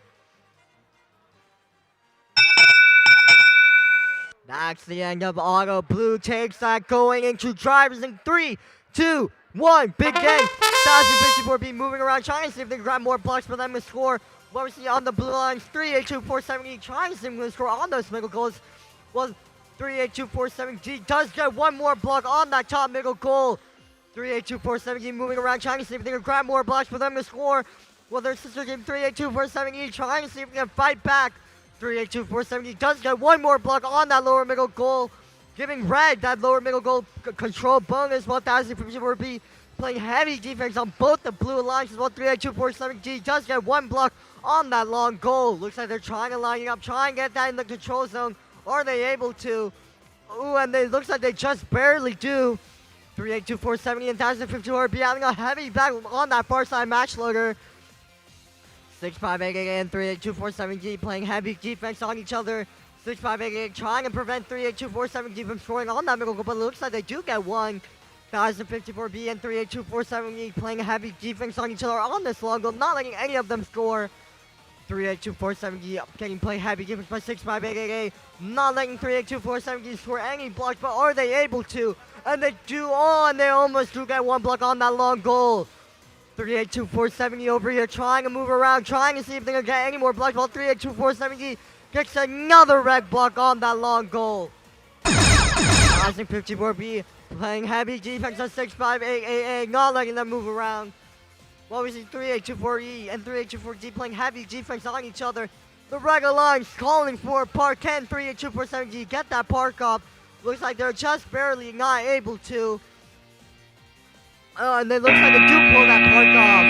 That's the end of auto. Blue takes that going into drivers in 3, 2, 1. Big Ken. 1054B moving around, trying to see if they can grab more blocks for them to score. What we see on the blue lines, 38247E trying to see if they can score on those middle goals. Well, 38247G does get one more block on that top middle goal. 38247G moving around, trying to see if they can grab more blocks for them to score. Well, their sister team 38247E trying to see if they can fight back. 38247E does get one more block on that lower middle goal, giving Red that lower middle goal control bonus. 1054B playing heavy defense on both the blue lines as well. 38247G does get one block on that long goal. Looks like they're trying to line it up, try and get that in the control zone. Are they able to? Ooh, and it looks like they just barely do. 38247 and 1054 be having a heavy battle on that far side match loader. 658 and 38247G playing heavy defense on each other. 658 trying to prevent 38247G from scoring on that middle goal, but it looks like they do get one. 1054B and 38247E playing heavy defense on each other on this long goal, not letting any of them score. 38247E getting play heavy defense by 658AA, not letting 38247E score any blocks, but are they able to? And they do, and they almost do get one block on that long goal. 38247E over here trying to move around, trying to see if they can get any more blocks, while 38247E gets another red block on that long goal. 1054B playing heavy defense on 658AA, not letting them move around. While we see 3824E and 3824D playing heavy defense on each other. The regular lines calling for park. Can 38247G get that park up? Looks like they're just barely not able to. And it looks like they do pull that park off.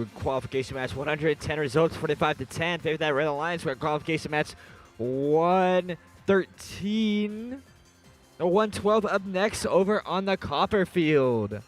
to qualification match 110 results, 45 to 10. Favor that Red Alliance. We're at qualification match 113. 112 up next over on the copper field.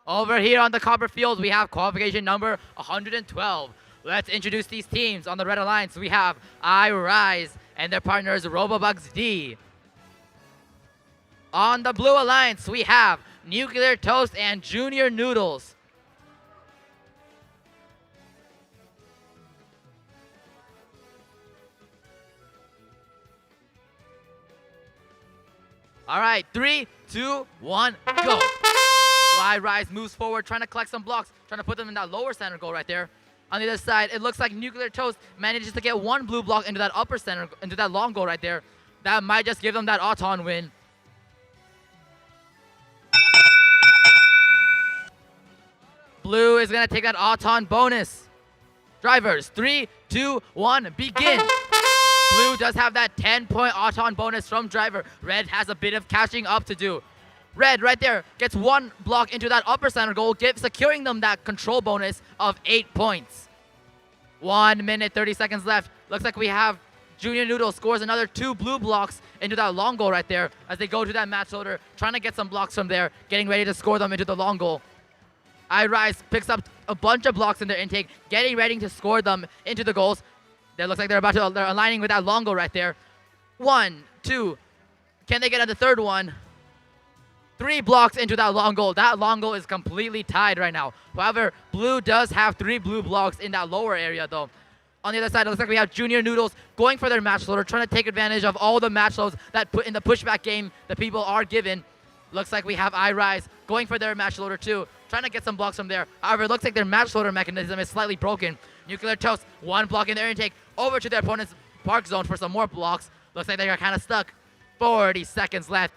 Over here on the copper field, we have qualification number 112. Let's introduce these teams. On the Red Alliance, we have iRise and their partners Robobugs D. On the Blue Alliance, we have Nuclear Toast and Junior Noodles. All right, 3, 2, 1, go. iRise moves forward, trying to collect some blocks, trying to put them in that lower center goal right there. On the other side, it looks like Nuclear Toast manages to get one blue block into that upper center, into that long goal right there. That might just give them that Auton win. Blue is going to take that Auton bonus. Drivers, 3, 2, 1, begin. Blue does have that 10-point Auton bonus from Driver. Red has a bit of catching up to do. Red right there gets one block into that upper center goal, securing them that control bonus of 8 points. 1 minute, 30 seconds left. Looks like we have Junior Noodle scores another 2 blue blocks into that long goal right there as they go to that match loader, trying to get some blocks from there, getting ready to score them into the long goal. iRise picks up a bunch of blocks in their intake, getting ready to score them into the goals. They look like they're aligning with that long goal right there. 1, 2. Can they get at the third one? 3 blocks into that long goal. That long goal is completely tied right now. However, Blue does have 3 blue blocks in that lower area though. On the other side, it looks like we have Junior Noodles going for their match loader, trying to take advantage of all the match loads that put in the pushback game that people are given. Looks like we have iRise going for their match loader too, trying to get some blocks from there. However, it looks like their match loader mechanism is slightly broken. Nuclear Toast, 1 block in their intake, over to their opponent's park zone for some more blocks. Looks like they are kind of stuck. 40 seconds left.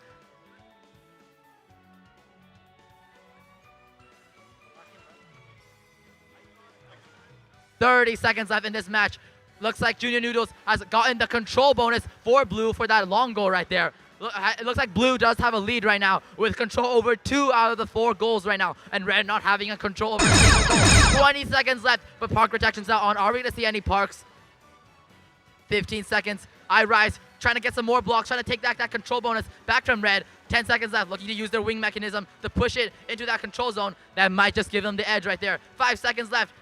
.30 seconds left in this match. Looks like Junior Noodles has gotten the control bonus for Blue for that long goal right there. It looks like Blue does have a lead right now with control over 2 out of the 4 goals right now, and Red not having a control over a single goal. 20 seconds left, but park protection's not on. Are we going to see any parks? 15 seconds. iRise trying to get some more blocks, trying to take back that control bonus back from Red. 10 seconds left, looking to use their wing mechanism to push it into that control zone. That might just give them the edge right there. 5 seconds left.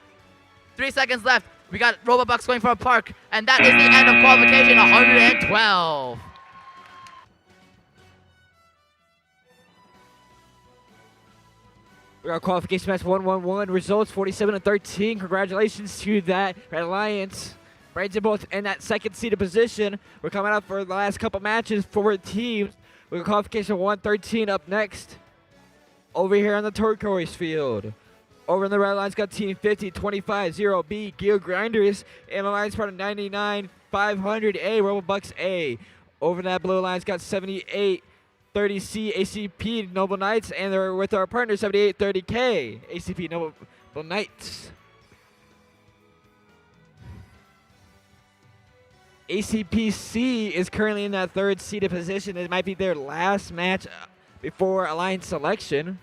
3 seconds left. We got Robobucks going for a park, and that is the end of qualification 112. We got qualification match 111 results 47-13. Congratulations to that Red Alliance. Brings them both in that second seeded position. We're coming up for the last couple matches for teams. We got qualification 113 up next. Over here on the turquoise field. Over in the red lines got team 50-25-0B Gear Grinders and alliance partner 99-500A Robobucks A. Over in that blue lines got 78 7830C ACP Noble Knights, and they're with our partner 7830K ACP Noble Knights. ACPC is currently in that third seeded position. It might be their last match before alliance selection.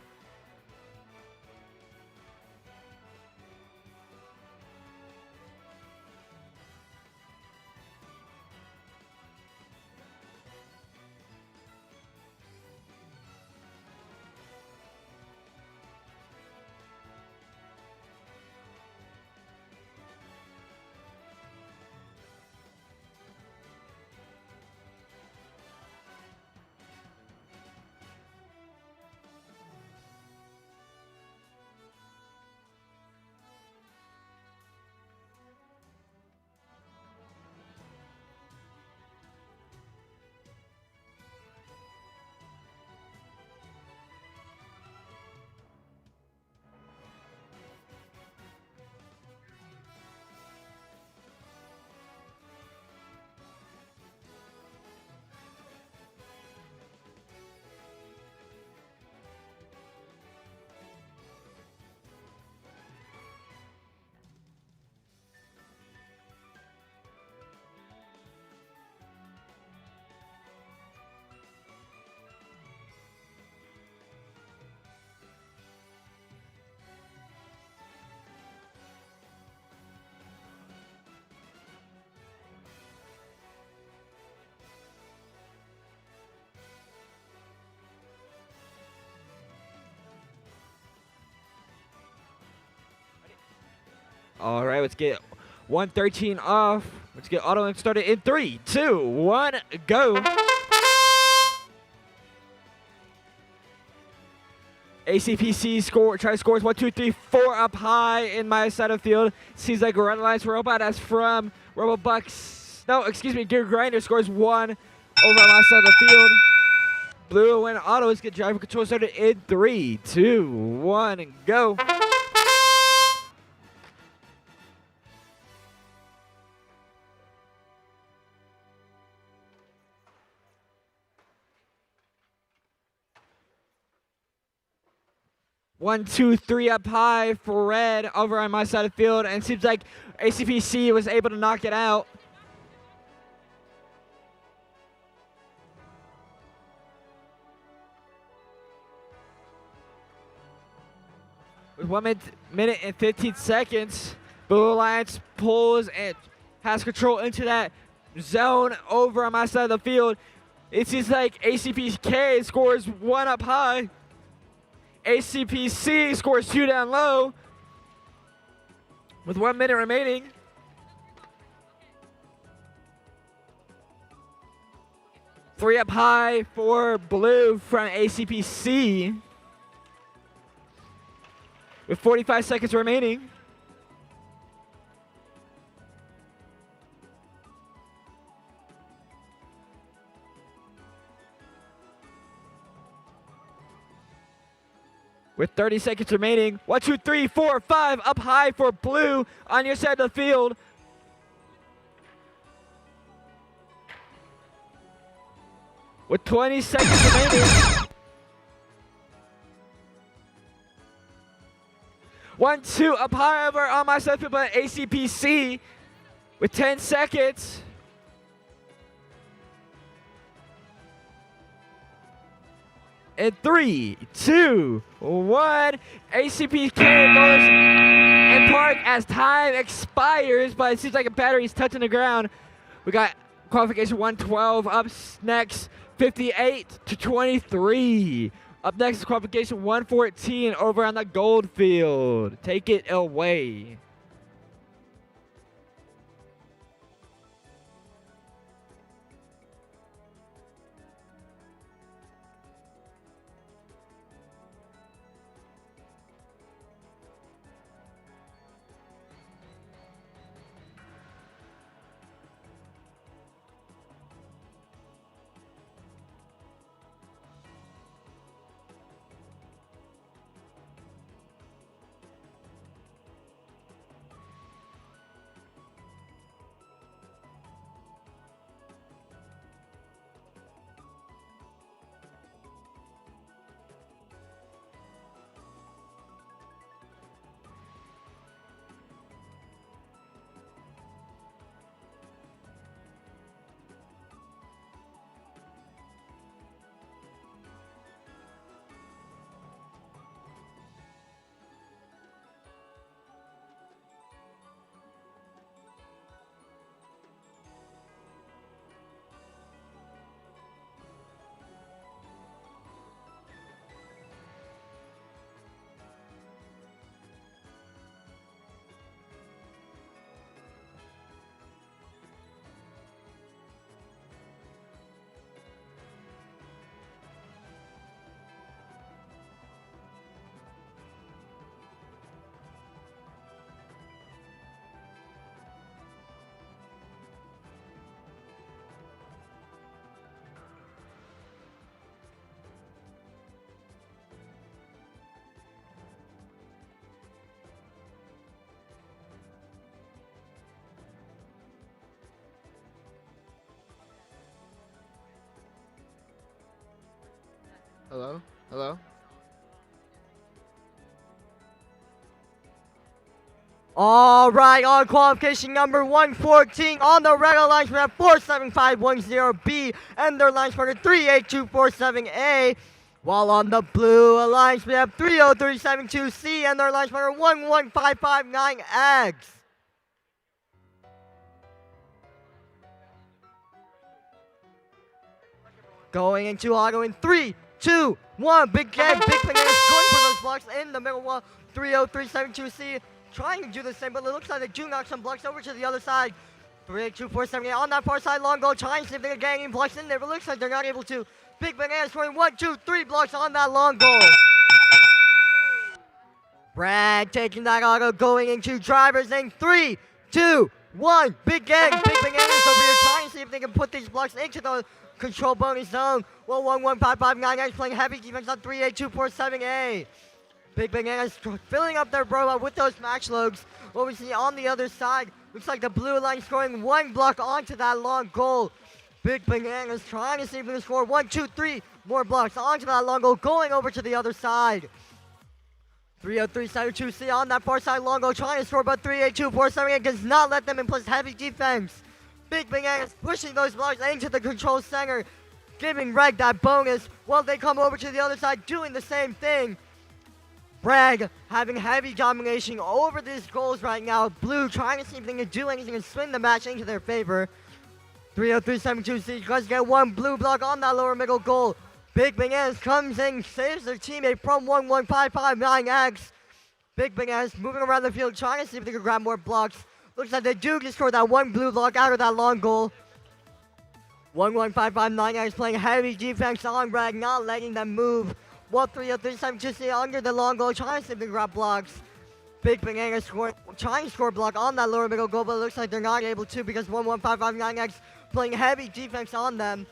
All right, let's get 113 off. Let's get auto link started in 3, 2, 1, go. ACPC try scores 1, 2, 3, 4 up high in my side of the field. Seems like Red Alliance Robot as from Robobucks. No, excuse me, Gear Grinder scores 1 over on my side of the field. Blue and Autos get driver control started in 3, 2, 1, and go. One, two, three up high for red over on my side of the field, and it seems like ACPC was able to knock it out. With 1 minute and 15 seconds, Blue Alliance pulls and has control into that zone over on my side of the field. It seems like ACPK scores 1 up high. ACPC scores 2 down low with 1 minute remaining. Three up high for blue from ACPC with 45 seconds remaining. With 30 seconds remaining, 1, 2, 3, 4, 5 up high for blue on your side of the field. With 20 seconds remaining. 1, 2 up high over on my side of the field by ACPC with 10 seconds. In 3, 2, 1, ACPK goes in park as time expires, but it seems like a battery's touching the ground. We got qualification 112 up next, 58-23. Up next is qualification 114 over on the gold field. Take it away. Hello? Hello? All right, on qualification number 114 on the red alliance, we have 47510B and their alliance partner 38247A. While on the blue alliance, we have 30372C and their alliance partner 11559X. Going into auto in 3, 2, 1. Big game, big banana going for those blocks in the middle wall. 30372C trying to do the same, but it looks like they do knock some blocks over to the other side. 38247 on that far side, long goal, trying to see if they can get any blocks in there, but it looks like they're not able to. Big banana scoring 1, 2, 3 blocks on that long goal. Brad taking that auto, going into drivers in 3, 2, 1. Big game, big bananas over here trying to see if they can put these blocks into the control bonus zone. Well, 11559 playing heavy defense on 38247A. Big Bananas filling up their bro with those match logs. What we see on the other side, looks like the blue line scoring 1 block onto that long goal. Big Bananas trying to see if they can score 1, 2, 3 more blocks onto that long goal, going over to the other side. 30372C on that far side long goal, trying to score, but 38247 does not let them in, plus heavy defense. Big Bananas pushing those blocks into the control center, giving Reg that bonus while they come over to the other side doing the same thing. Reg having heavy domination over these goals right now. Blue trying to see if they can do anything and swing the match into their favor. 30372C does get 1 blue block on that lower middle goal. Big Bananas comes in, saves their teammate from 11559X. Big Bananas moving around the field trying to see if they can grab more blocks. Looks like they do just score that 1 blue block out of that long goal. 11559X playing heavy defense on Reg, not letting them move. 1-3-0-3-7-2-C under the long goal, trying to see if they can grab blocks. Big Banana trying to score a block on that lower middle goal, but it looks like they're not able to because 11559X playing heavy defense on them.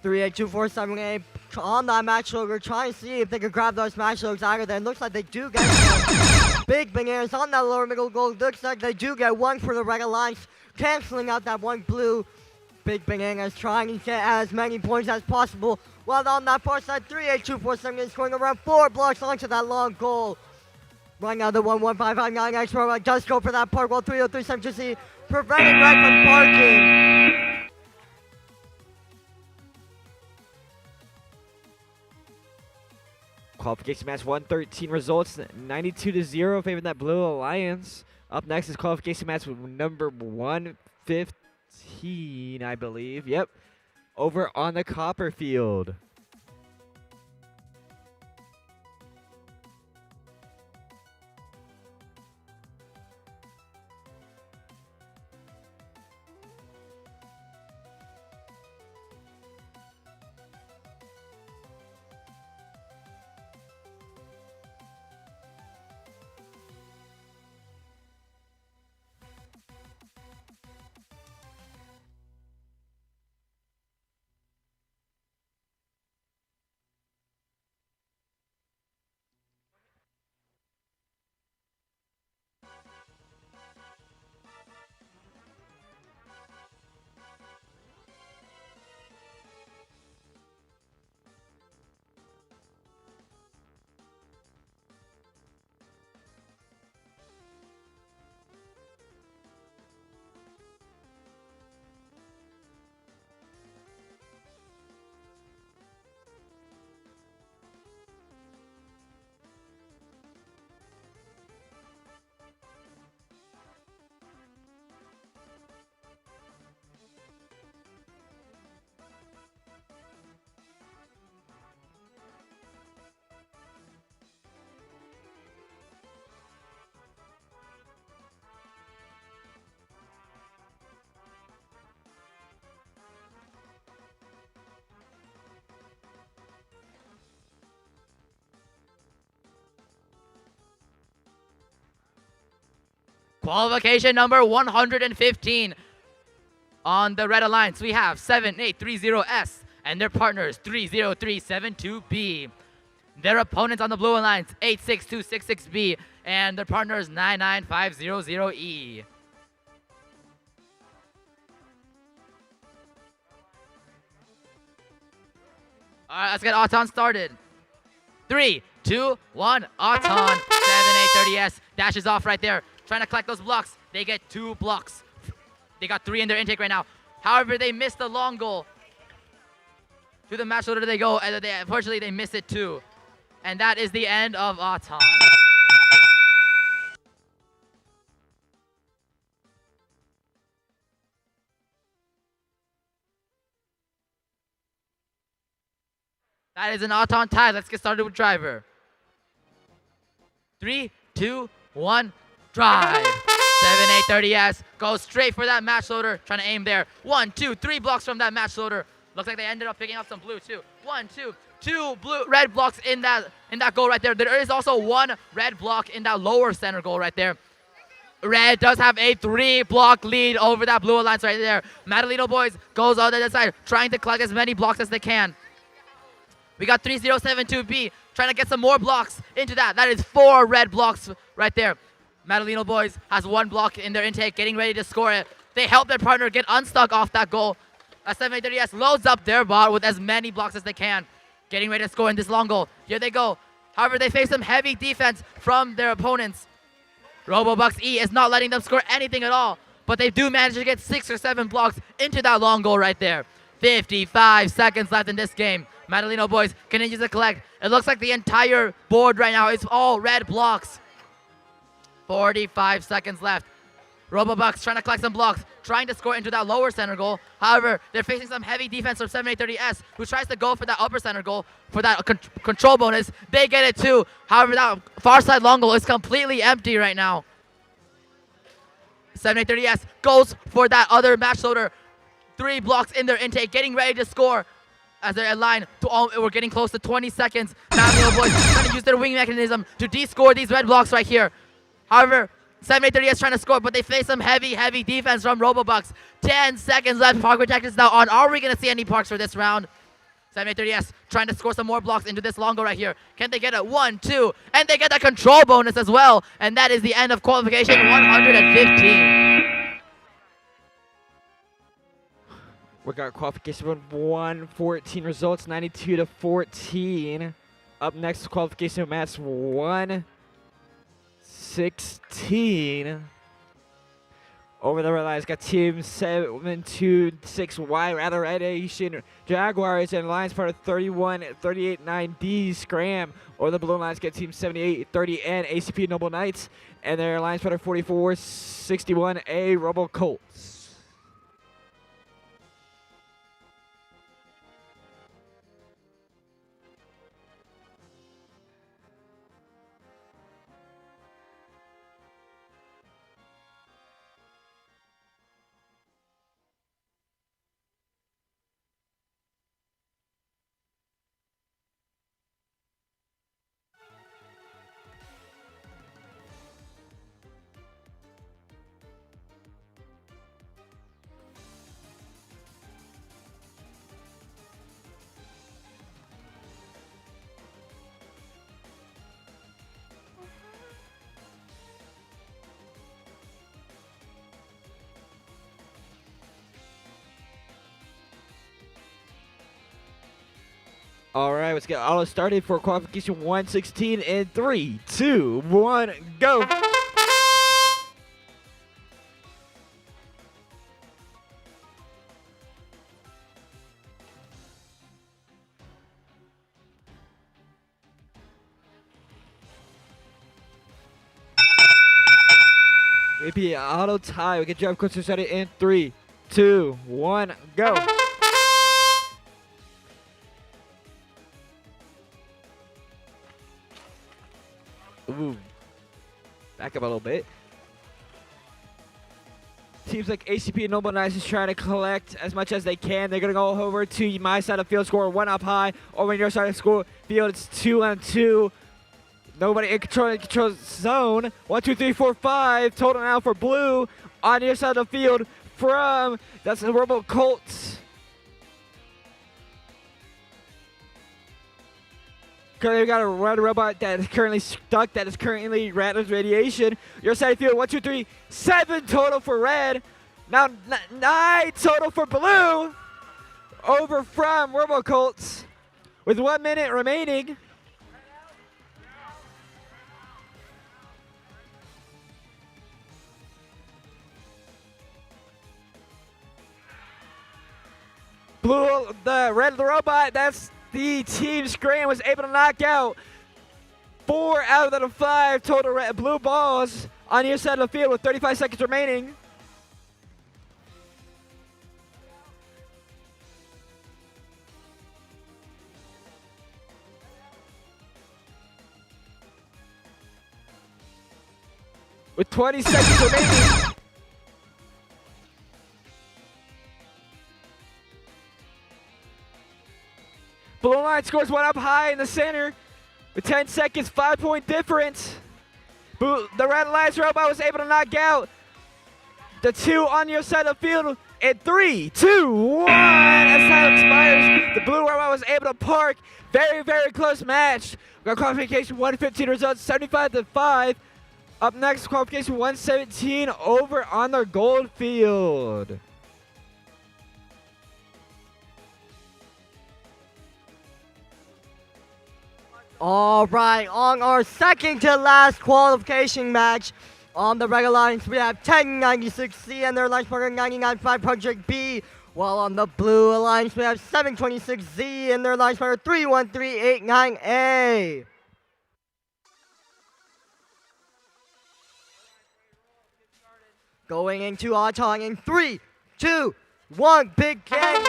38247A on that match loader, trying to see if they can grab those match loads out of there. Looks like they do get one. Big Bananas on that lower middle goal. Looks like they do get 1 for the Red Alliance, canceling out that 1 blue. Big Bananas trying to get as many points as possible. While on that far side, 38247 is scoring around 4 blocks onto that long goal. Right now, the 11559X robot does go for that park, while 30372C preventing Red from parking. Qualification match 113 results 92-0 favoring that blue alliance. Up next is qualification match number 115, I believe. Yep. Over on the copper field. Qualification number 115. On the Red Alliance, we have 7830S and their partners 30372B. Their opponents on the Blue Alliance, 86266B and their partners 99500E. All right, let's get Auton started. 3, 2, 1, Auton. 7830S dashes off right there, trying to collect those blocks. They get 2 blocks. They got 3 in their intake right now. However, they missed the long goal. To the match loader they go, and unfortunately they miss it too. And that is the end of Auton. That is an Auton tie. Let's get started with driver. 3, 2, 1, drive. 7830S goes straight for that match loader, trying to aim there. 1, 2, 3 blocks from that match loader. Looks like they ended up picking up some blue too. 1, 2, 2 red blocks in that goal right there. There is also 1 red block in that lower center goal right there. Red does have a 3-block lead over that blue alliance right there. Madalino boys goes on the other side, trying to collect as many blocks as they can. We got 3072B trying to get some more blocks into that. That is 4 red blocks right there. Madalino boys has 1 block in their intake, getting ready to score it. They help their partner get unstuck off that goal. 7830S loads up their bot with as many blocks as they can, getting ready to score in this long goal. Here they go. However, they face some heavy defense from their opponents. RoboBucks E is not letting them score anything at all, but they do manage to get 6 or 7 blocks into that long goal right there. 55 seconds left in this game. Madalino boys continue to collect. It looks like the entire board right now is all red blocks. 45 seconds left. RoboBucks trying to collect some blocks, trying to score into that lower center goal. However, they're facing some heavy defense from 7830S, who tries to go for that upper center goal for that control bonus. They get it too. However, that far side long goal is completely empty right now. 7830S goes for that other match loader. 3 blocks in their intake, getting ready to score. As they're in line, we're getting close to 20 seconds. Madalino boys trying to use their wing mechanism to de-score these red blocks right here. However, 7830S trying to score, but they face some heavy defense from RoboBucks. 10 seconds left. Park Protect is now on. Are we going to see any parks for this round? 7830S trying to score some more blocks into this long goal right here. Can they get it? 1, 2, and they get that control bonus as well. And that is the end of qualification 115. We got qualification 114 results, 92-14. Up next, qualification match 116. Over the red lines, got team 726Y, rather Radiation Jaguars and lines part of 31-38-9D Scram. Over the blue lines, got team 7830N ACP Noble Knights, and their lines part of 4461A Robo Colts. All right, let's get all started for qualification 116 in 3, 2, 1, go. Maybe an auto tie. We can drive closer started in 3, 2, 1, go. Ooh. Back up a little bit. Teams like ACP and Noble Knights is trying to collect as much as they can. They're going to go over to my side of field, score 1 up high. Over on your side of field, it's 2 on 2. Nobody in control zone. 1, 2, 3, 4, 5. Total now for blue. On your side of the field from, that's the Robo Colts. Currently, we got a red robot that is currently stuck, that is currently Rattler's Radiation. Your side of field, 1, 2, 3, 7 total for red. Now 9 total for blue. Over from Robo Colts. With 1 minute remaining. The red robot, that's the team Scram, was able to knock out 4 out of the 5 total blue balls on your side of the field with 35 seconds remaining. With 20 seconds remaining. Blue line scores 1 up high in the center. With 10 seconds, 5-point difference. The red line's robot was able to knock out the 2 on your side of the field in 3, 2, 1. As time expires, the blue robot was able to park. Very, very close match. We got qualification 115 results, 75-5. Up next, qualification 117 over on the gold field. All right, on our second to last qualification match on the red alliance, we have 1096C and their alliance partner 99500B. While on the blue alliance, we have 726Z and their alliance partner 31389A. Going into Auton in 3, 2, 1, big game.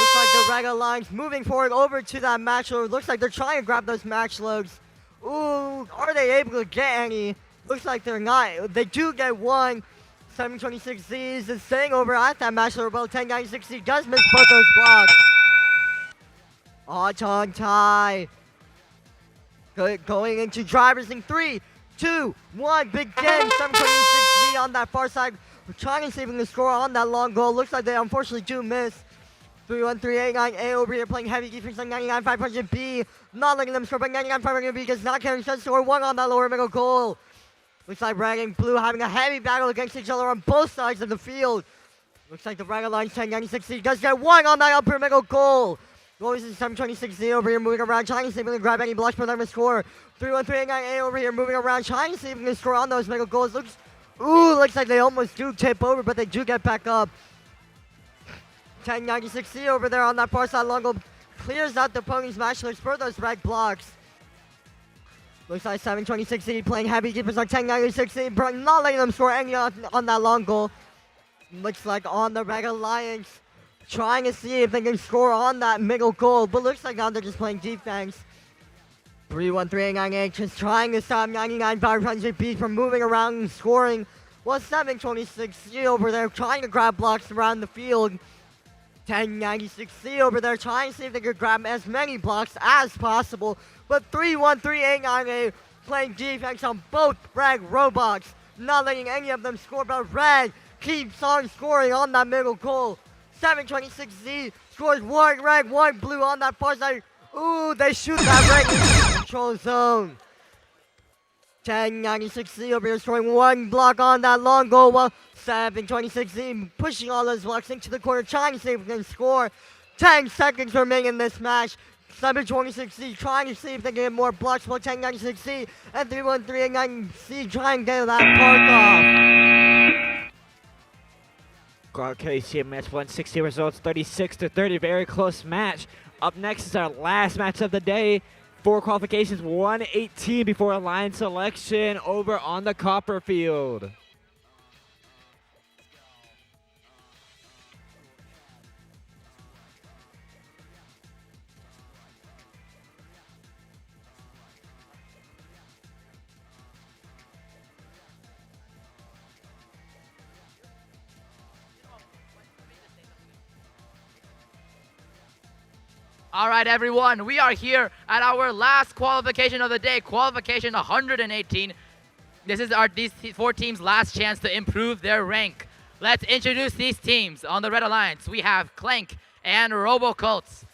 Looks like the red alliance moving forward over to that match load. Looks like they're trying to grab those match loads. Ooh, are they able to get any? Looks like they're not. They do get one. 726Z is staying over at that match load, but 1096Z does miss both those blocks. Auton tie. Going into drivers in 3, 2, 1, big game. 726Z on that far side. We're trying to saving the score on that long goal. Looks like they unfortunately do miss. 31389A over here playing heavy defense on 99500B. Not letting them score, but 99500B does not carry to score 1 on that lower middle goal. Looks like red and blue having a heavy battle against each other on both sides of the field. Looks like the red alliance 1096C does get 1 on that upper middle goal. Always is 726Z over here moving around, trying to see if we can grab any blocks for them to score. 31389A over here moving around, trying to see if we can score on those middle goals. Looks like they almost do tip over, but they do get back up. 1096C over there on that far side long goal clears out the opponent's match looks for those red blocks. Looks like 726C playing heavy defense on 1096C, but not letting them score any on that long goal. Looks like on the red alliance, trying to see if they can score on that middle goal, but looks like now they're just playing defense. 31398 just trying to stop 99500B from moving around and scoring. While 726C over there trying to grab blocks around the field. 1096C over there trying to see if they could grab as many blocks as possible. But 31389A playing defense on both red robots. Not letting any of them score, but red keeps on scoring on that middle goal. 726Z scores 1 red, 1 blue on that far side. Ooh, they shoot that red into the control zone. 1096Z over here scoring 1 block on that long goal, while 726Z pushing all those blocks into the corner, trying to see if they can score. 10 seconds remaining in this match. 726Z trying to see if they can get more blocks, while 1096Z and 31389C trying to get that park off. Qualification match 160 results 36-30, very close match. Up next is our last match of the day. 4 qualifications, 118 before a line selection over on the copper field. All right, everyone, we are here at our last qualification of the day, qualification 118. This is these 4 teams' last chance to improve their rank. Let's introduce these teams on the Red Alliance. We have Clank and RoboCults.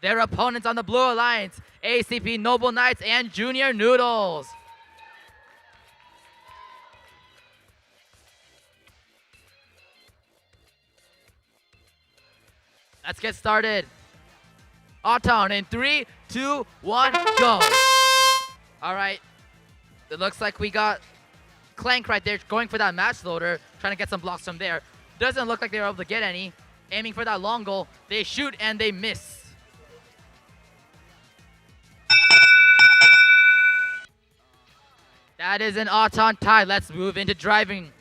Their opponents on the Blue Alliance, ACP Noble Knights and Junior Noodles. Let's get started. Auton in 3, 2, 1, go. All right. It looks like we got Clank right there going for that match loader, trying to get some blocks from there. Doesn't look like they were able to get any. Aiming for that long goal. They shoot and they miss. That is an Auton tie. Let's move into driving.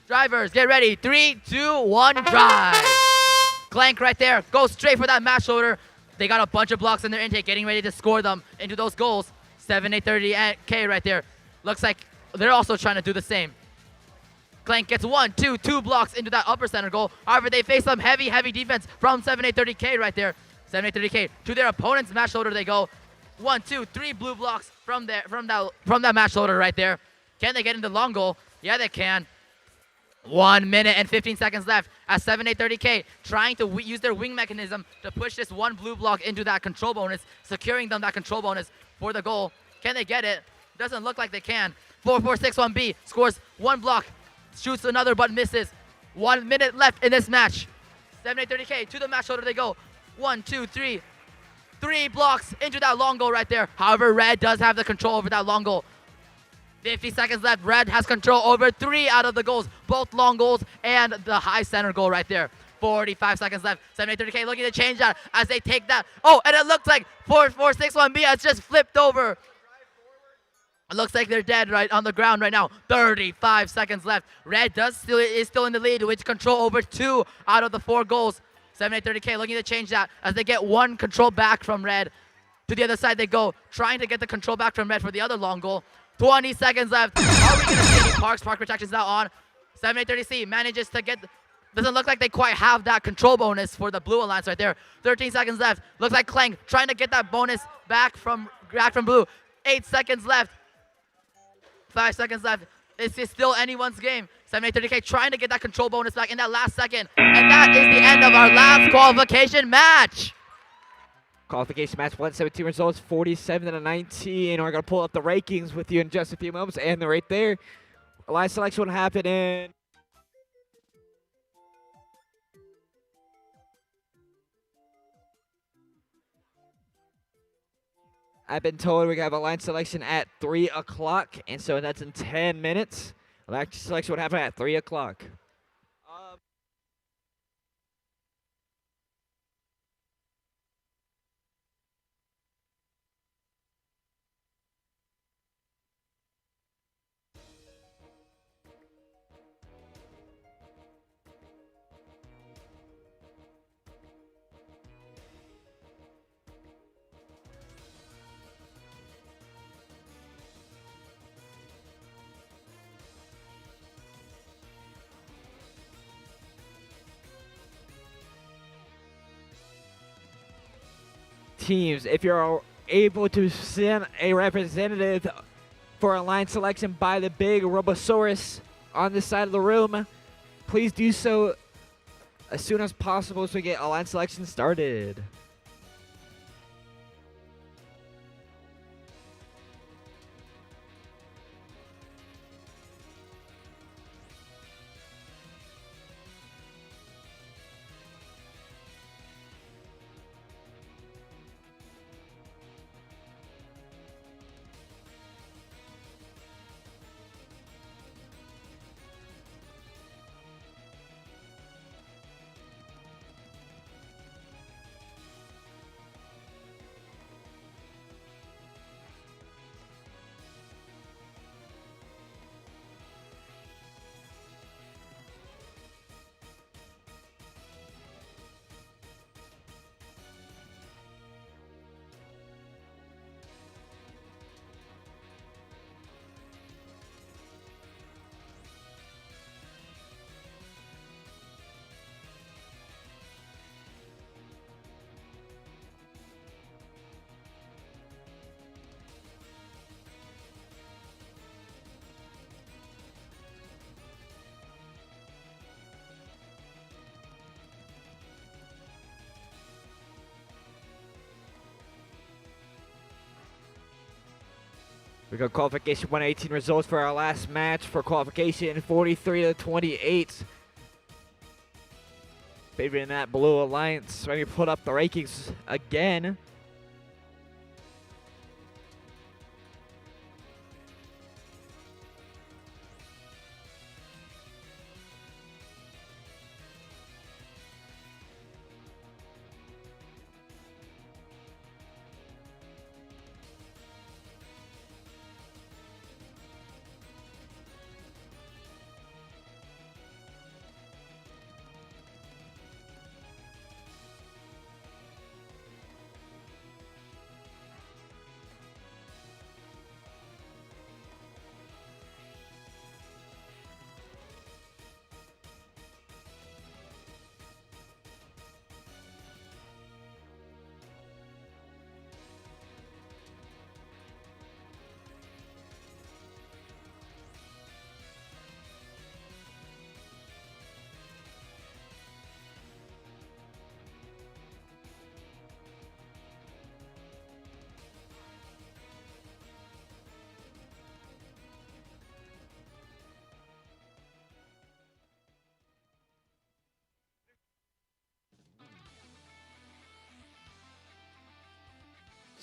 Drivers, get ready. 3, 2, 1, drive. Clank right there. Go straight for that match loader. They got a bunch of blocks in their intake, getting ready to score them into those goals. 7-8-30K right there. Looks like they're also trying to do the same. Clank gets 1, 2 blocks into that upper center goal. However, they face some heavy defense from 7-8-30K right there. 7-8-30K to their opponent's match loader they go. 1, 2, 3 blue blocks from that match loader right there. Can they get into long goal? Yeah, they can. 1 minute and 15 seconds left at 7-8-30K, trying to use their wing mechanism to push this one blue block into that control bonus, securing them that control bonus for the goal. Can they get it? Doesn't look like they can. 4-4-6-1B scores 1 block, shoots another but misses. 1 minute left in this match. 7-8-30K to the match shoulder they go. 1, 2, 3. 3 blocks into that long goal right there. However, Red does have the control over that long goal. 50 seconds left. Red has control over 3 out of the goals, both long goals and the high center goal right there. 45 seconds left. 7-8-30K looking to change that as they take that. Oh, and it looks like 4-4-6-1B has just flipped over. It looks like they're dead right on the ground right now. 35 seconds left. Red is still in the lead with control over 2 out of the 4 goals. 7-8-30K looking to change that as they get 1 control back from Red. To the other side they go, trying to get the control back from Red for the other long goal. 20 seconds left. Are we going to see any parks? Park protection is now on. 7-8-30C manages to get... Doesn't look like they quite have that control bonus for the blue alliance right there. 13 seconds left. Looks like Clank trying to get that bonus back from blue. 8 seconds left. 5 seconds left. This is still anyone's game. 7-8-30K trying to get that control bonus back in that last second. And that is the end of our last qualification match. Qualification match 117 results 47-19. We're going to pull up the rankings with you in just a few moments. And they're right there. Alliance selection will happen in... I've been told we're going to have alliance selection at 3 o'clock. And so that's in 10 minutes. Alliance selection will happen at 3 o'clock. Teams, if you're able to send a representative for alliance selection by the big Robosaurus on this side of the room, please do so as soon as possible so we get alliance selection started. We got qualification 118 results for our last match for qualification 43-28. Favoring that Blue Alliance. Let me put up the rankings again.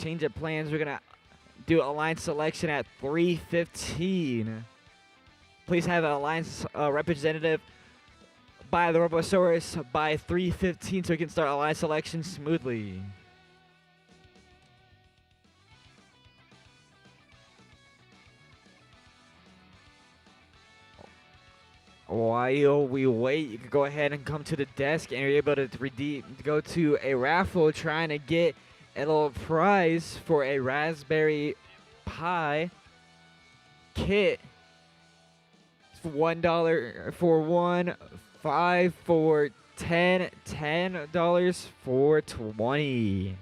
Change of plans. We're gonna do alliance selection at 3:15. Please have an alliance representative by the Robosaurus by 3:15 so we can start alliance selection smoothly. While we wait, you can go ahead and come to the desk and you're able to go to a raffle trying to get a little prize for a Raspberry Pi kit. $1 for one, 5 for 10, $10 for 20.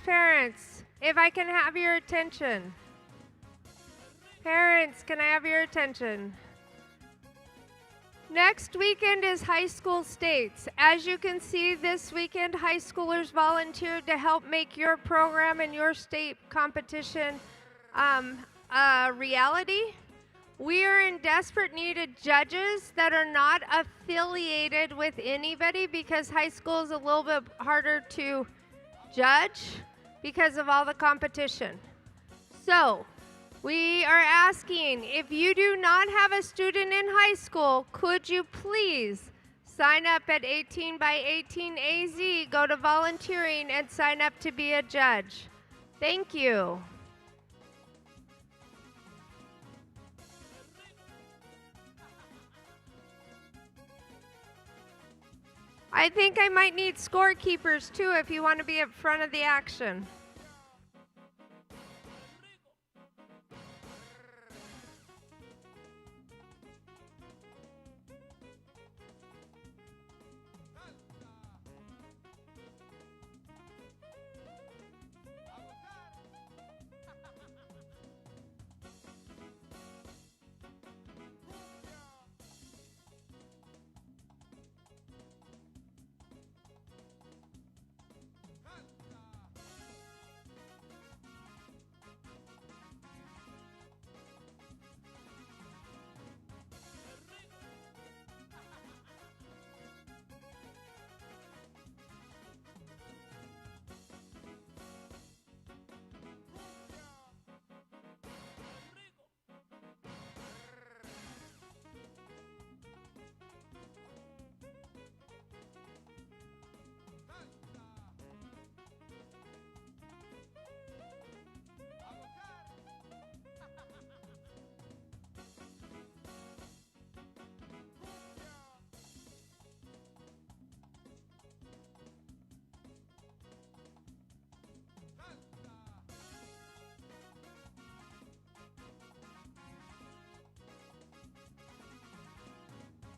Parents, if I can have your attention. Parents, can I have your attention? Next weekend is high school states. As you can see, this weekend high schoolers volunteered to help make your program and your state competition a reality. We are in desperate need of judges that are not affiliated with anybody because high school is a little bit harder to judge because of all the competition. So, we are asking, if you do not have a student in high school, could you please sign up at 18by18AZ, go to volunteering, and sign up to be a judge. Thank you. I think I might need scorekeepers too if you want to be at front of the action.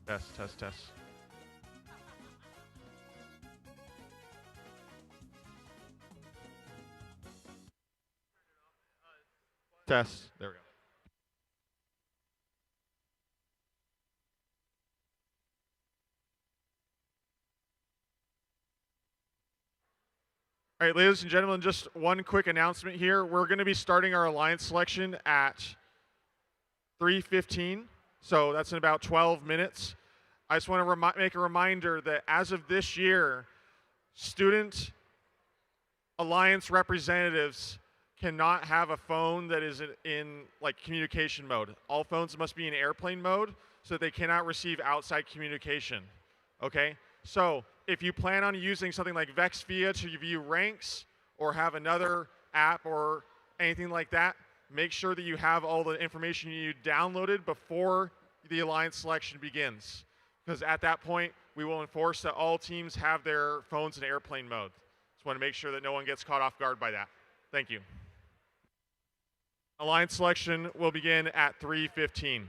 Test, test, test. Test. There we go. All right, ladies and gentlemen, just one quick announcement here. We're going to be starting our alliance selection at 3:15, so that's in about 12 minutes. I just want to make a reminder that as of this year, student alliance representatives cannot have a phone that is in like communication mode. All phones must be in airplane mode so that they cannot receive outside communication. Okay? So if you plan on using something like VexVia to view ranks or have another app or anything like that, make sure that you have all the information you need downloaded before the alliance selection begins. Because at that point, we will enforce that all teams have their phones in airplane mode. Just want to make sure that no one gets caught off guard by that. Thank you. Alliance selection will begin at 3:15.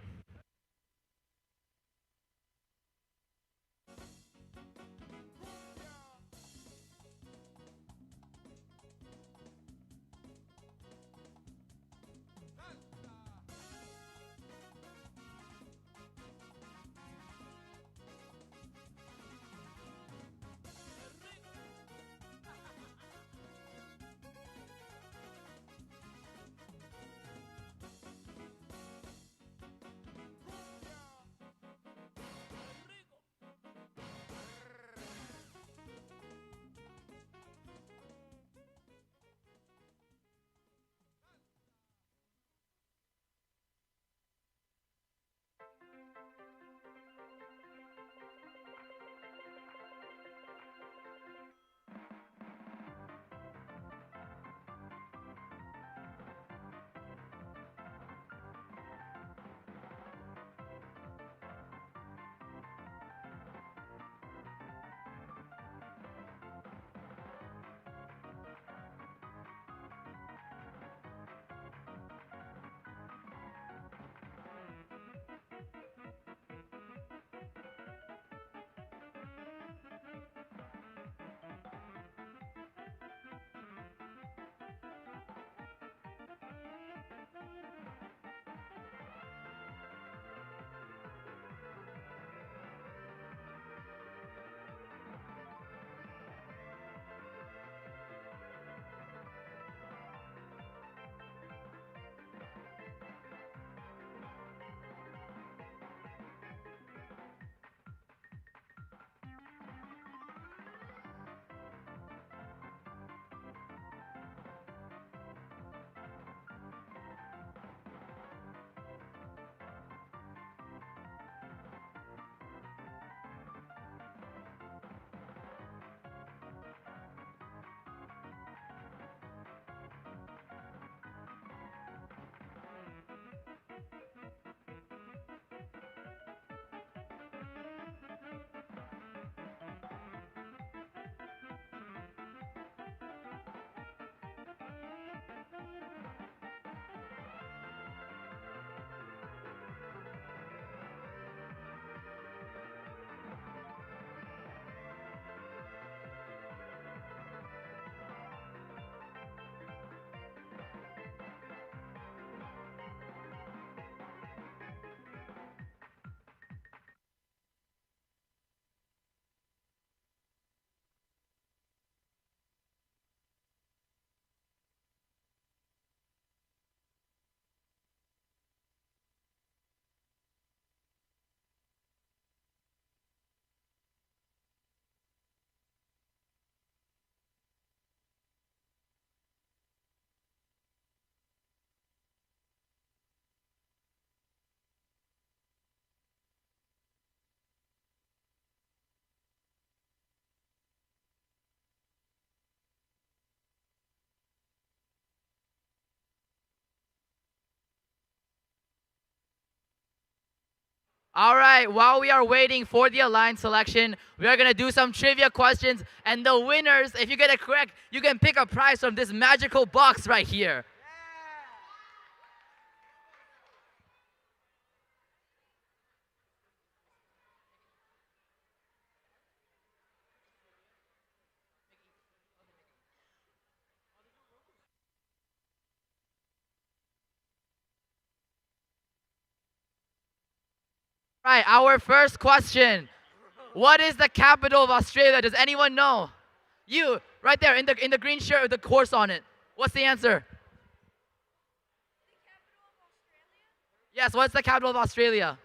All right, while we are waiting for the alliance selection, we are going to do some trivia questions. And the winners, if you get it correct, you can pick a prize from this magical box right here. All right, our first question. What is the capital of Australia? Does anyone know? You, right there in the green shirt with the horse on it. What's the answer? Yes, what's the capital of Australia?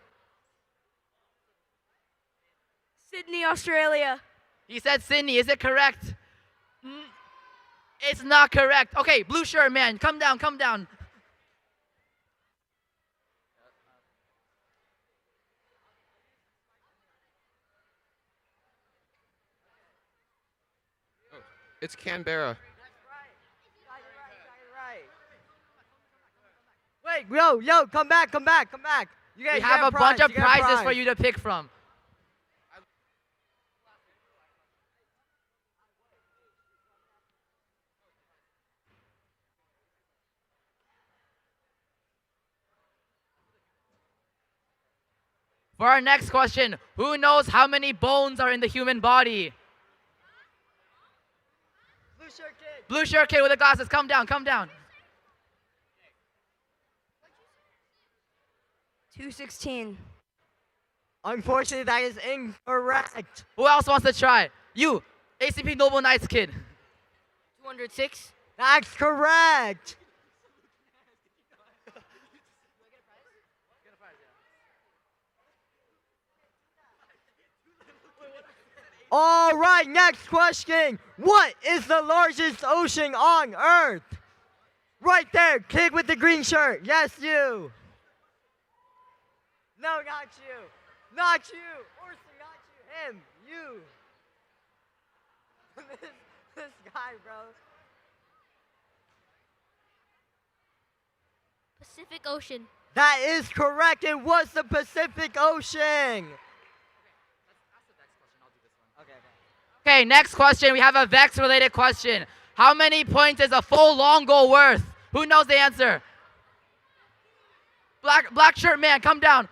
Sydney, Australia. He said Sydney. Is it correct? It's not correct. Okay, blue shirt man, come down, come down. It's Canberra. Wait, yo, come back. You We have a bunch of prizes for you to pick from. For our next question, who knows how many bones are in the human body? Blue shirt kid with the glasses, come down, come down. 216. Unfortunately, that is incorrect. Who else wants to try? You, ACP Noble Knights kid. 206. That's correct. All right, next question. What is the largest ocean on Earth? Right there, kid with the green shirt. Yes, you. No, not you. Not you. Orson, not you. Him. You. this guy, bro. Pacific Ocean. That is correct. It was the Pacific Ocean. Okay, next question. We have a Vex-related question. How many points is a full long goal worth? Who knows the answer? Black shirt man, come down.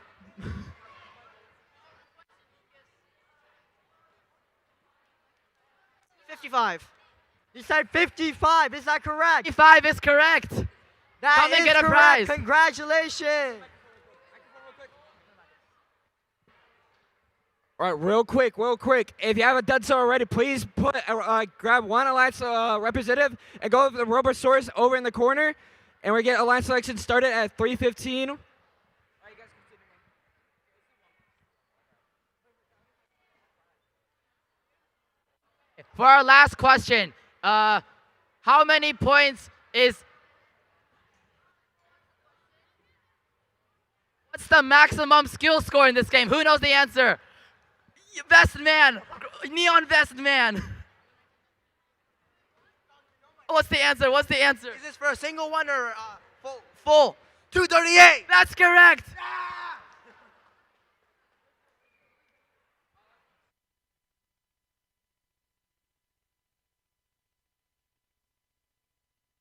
55. You said 55. Is that correct? 55 is correct. That Come and is get a correct. prize. Congratulations. All right, real quick. If you haven't done so already, please grab one Alliance representative and go to the rubber source over in the corner, and we get Alliance selection started at 3:15. For our last question, how many points is... What's the maximum skill score in this game? Who knows the answer? Vest man, neon vest man. What's the answer? What's the answer? Is this for a single one or full? Full. 238. That's correct.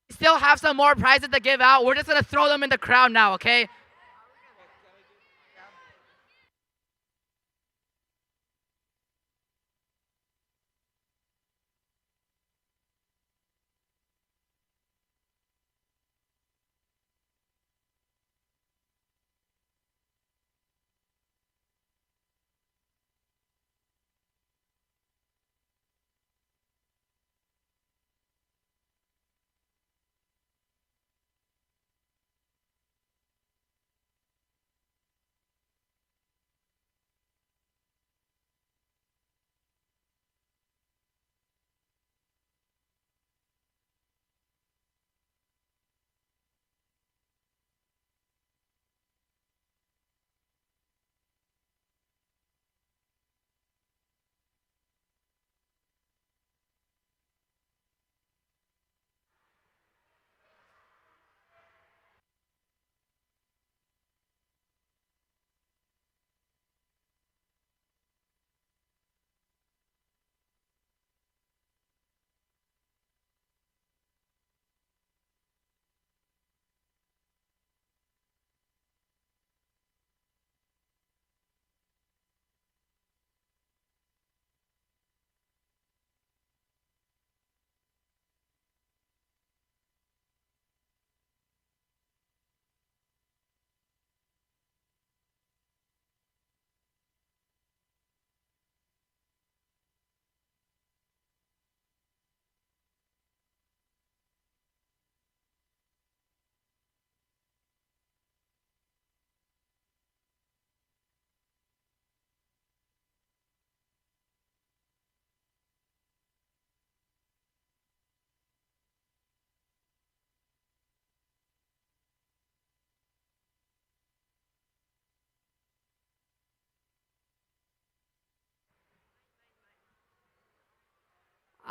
We still have some more prizes to give out. We're just gonna throw them in the crowd now, okay?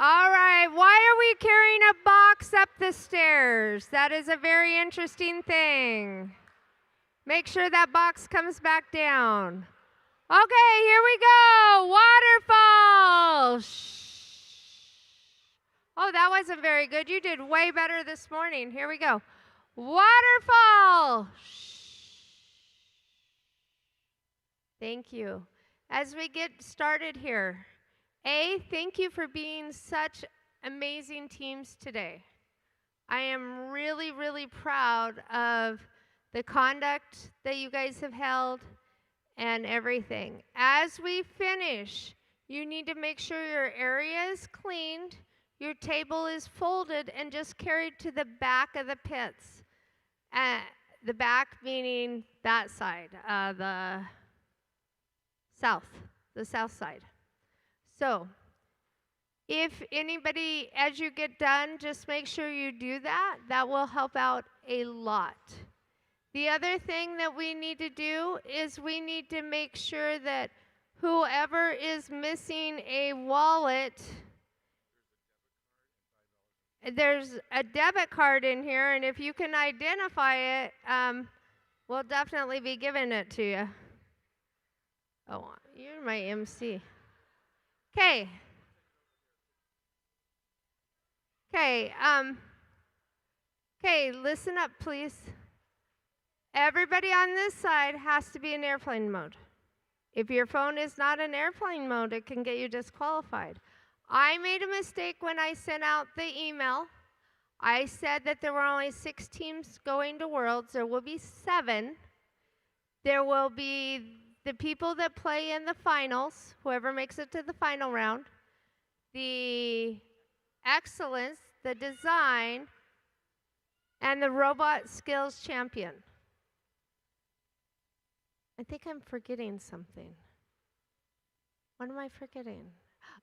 All right, why are we carrying a box up the stairs? That is a very interesting thing. Make sure that box comes back down. Okay, here we go. Waterfall. Shh. Oh, that wasn't very good. You did way better this morning. Here we go. Waterfall. Shh. Thank you. As we get started here, thank you for being such amazing teams today. I am really, really proud of the conduct that you guys have held and everything. As we finish, you need to make sure your area is cleaned, your table is folded, and just carried to the back of the pits. The back meaning that side, the south side. So, if anybody, as you get done, just make sure you do that. That will help out a lot. The other thing that we need to do is we need to make sure that whoever is missing a wallet, there's a debit card in here, and if you can identify it, we'll definitely be giving it to you. Oh, you're my MC. Okay. Okay, listen up, please. Everybody on this side has to be in airplane mode. If your phone is not in airplane mode, it can get you disqualified. I made a mistake when I sent out the email. I said that there were only 6 teams going to Worlds. There will be 7. There will be the people that play in the finals, whoever makes it to the final round, the excellence, the design, and the robot skills champion. I think I'm forgetting something. What am I forgetting?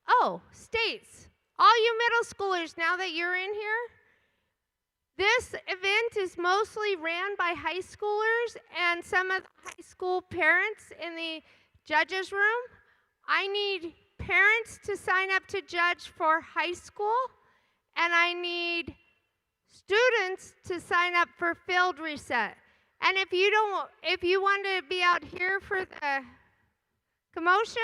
Oh, states. All you middle schoolers, now that you're in here, this event is mostly ran by high schoolers and some of the high school parents in the judges' room. I need parents to sign up to judge for high school, and I need students to sign up for field reset. And if you want to be out here for the commotion,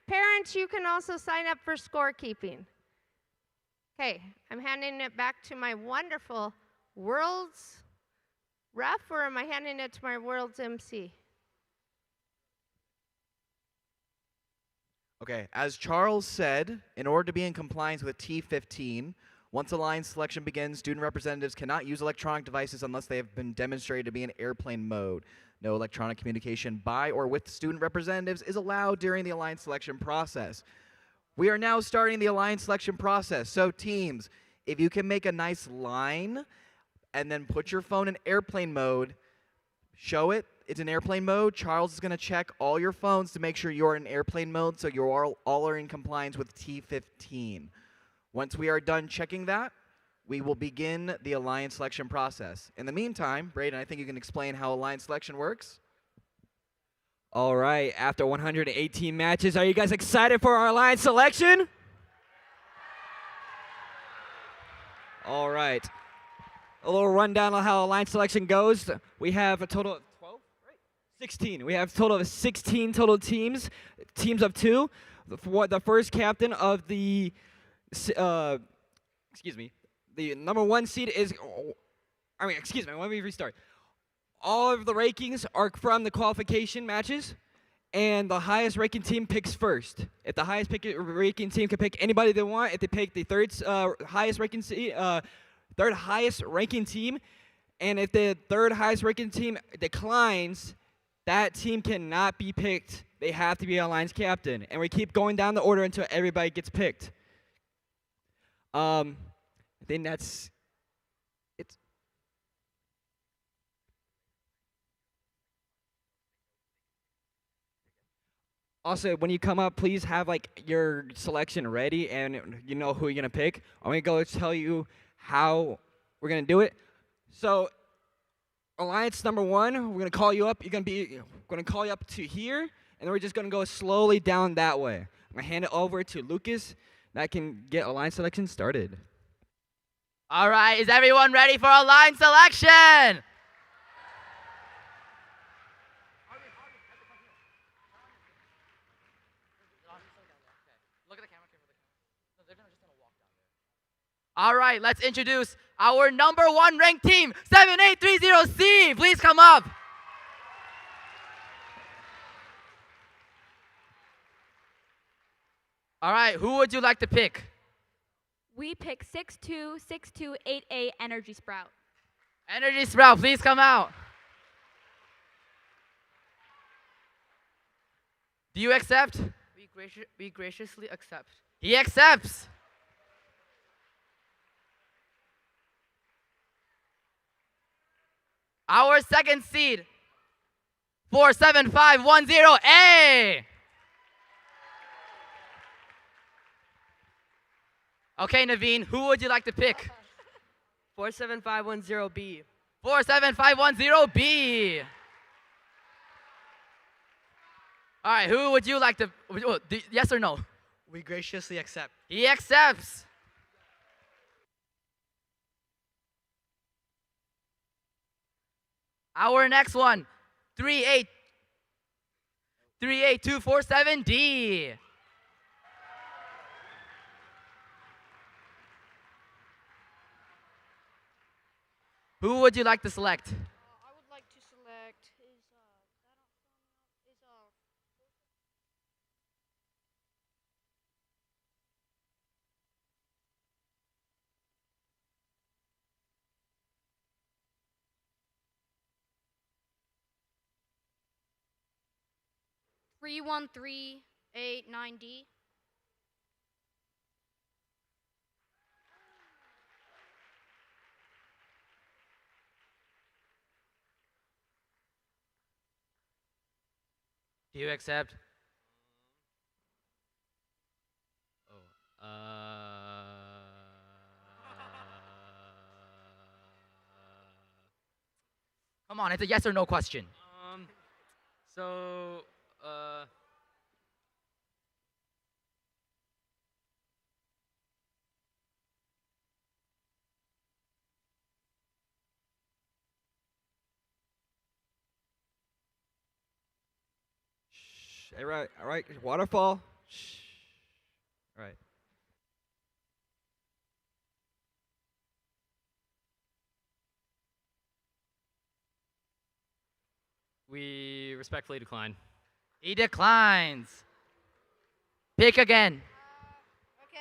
parents, you can also sign up for scorekeeping. Okay, I'm handing it back to my wonderful World's ref, or am I handing it to my World's MC? Okay, as Charles said, in order to be in compliance with T15, once alliance selection begins, student representatives cannot use electronic devices unless they have been demonstrated to be in airplane mode. No electronic communication by or with student representatives is allowed during the alliance selection process. We are now starting the alliance selection process. So teams, if you can make a nice line and then put your phone in airplane mode, show it, it's in airplane mode. Charles is going to check all your phones to make sure you're in airplane mode so you're all are in compliance with T15. Once we are done checking that, we will begin the alliance selection process. In the meantime, Braden, I think you can explain how alliance selection works. All right, after 118 matches, are you guys excited for our alliance selection? All right. A little rundown on how alliance selection goes. We have a total of 12, right? 16. We have a total of 16 total teams of 2. The first captain of the, the number 1 seed is, let me restart. All of the rankings are from the qualification matches, and the highest ranking team picks first. If the highest ranking team can pick anybody they want, if they pick the third highest ranking team, and if the third highest ranking team declines, that team cannot be picked. They have to be an alliance captain, and we keep going down the order until everybody gets picked. I think that's it. Also, when you come up, please have your selection ready and you know who you're gonna pick. I'm gonna go tell you how we're gonna do it. So, alliance number 1, we're gonna call you up. We're gonna call you up to here, and then we're just gonna go slowly down that way. I'm gonna hand it over to Lucas. that can get a line selection started. All right, is everyone ready for a line selection? All right, let's introduce our number 1 ranked team, 7830C. Please come up. All right, who would you like to pick? We pick 62628A Energy Sprout. Energy Sprout, please come out. Do you accept? We graciously accept. He accepts. Our second seed, 47510A. Okay, Naveen, who would you like to pick? 47510B. 47510B. All right, who would you like to, yes or no? We graciously accept. He accepts. Our next one, 38247D. Who would you like to select? I would like to select is 31389D. Do you accept? Come on, it's a yes or no question. So, 'Shh. All right. Waterfall. Shh. All right. We respectfully decline. He declines. Pick again. Okay.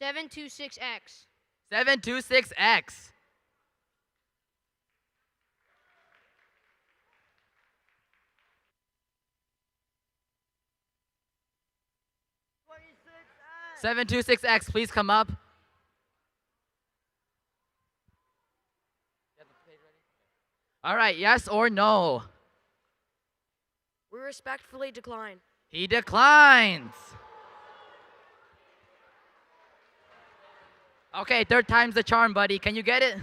726X. 726X. X. 726X, please come up. All right, yes or no? We respectfully decline. He declines. Okay, third time's the charm, buddy. Can you get it?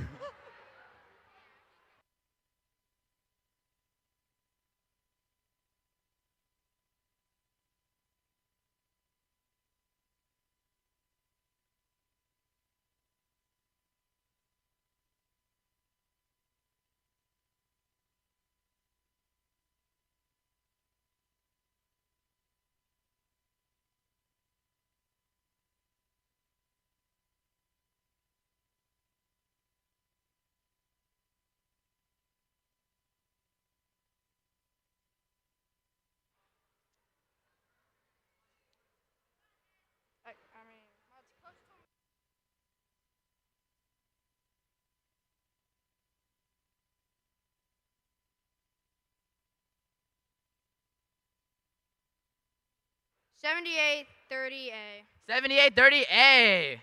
7830A. 7830A.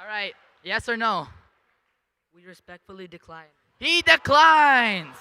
All right. Yes or no? We respectfully decline. He declines.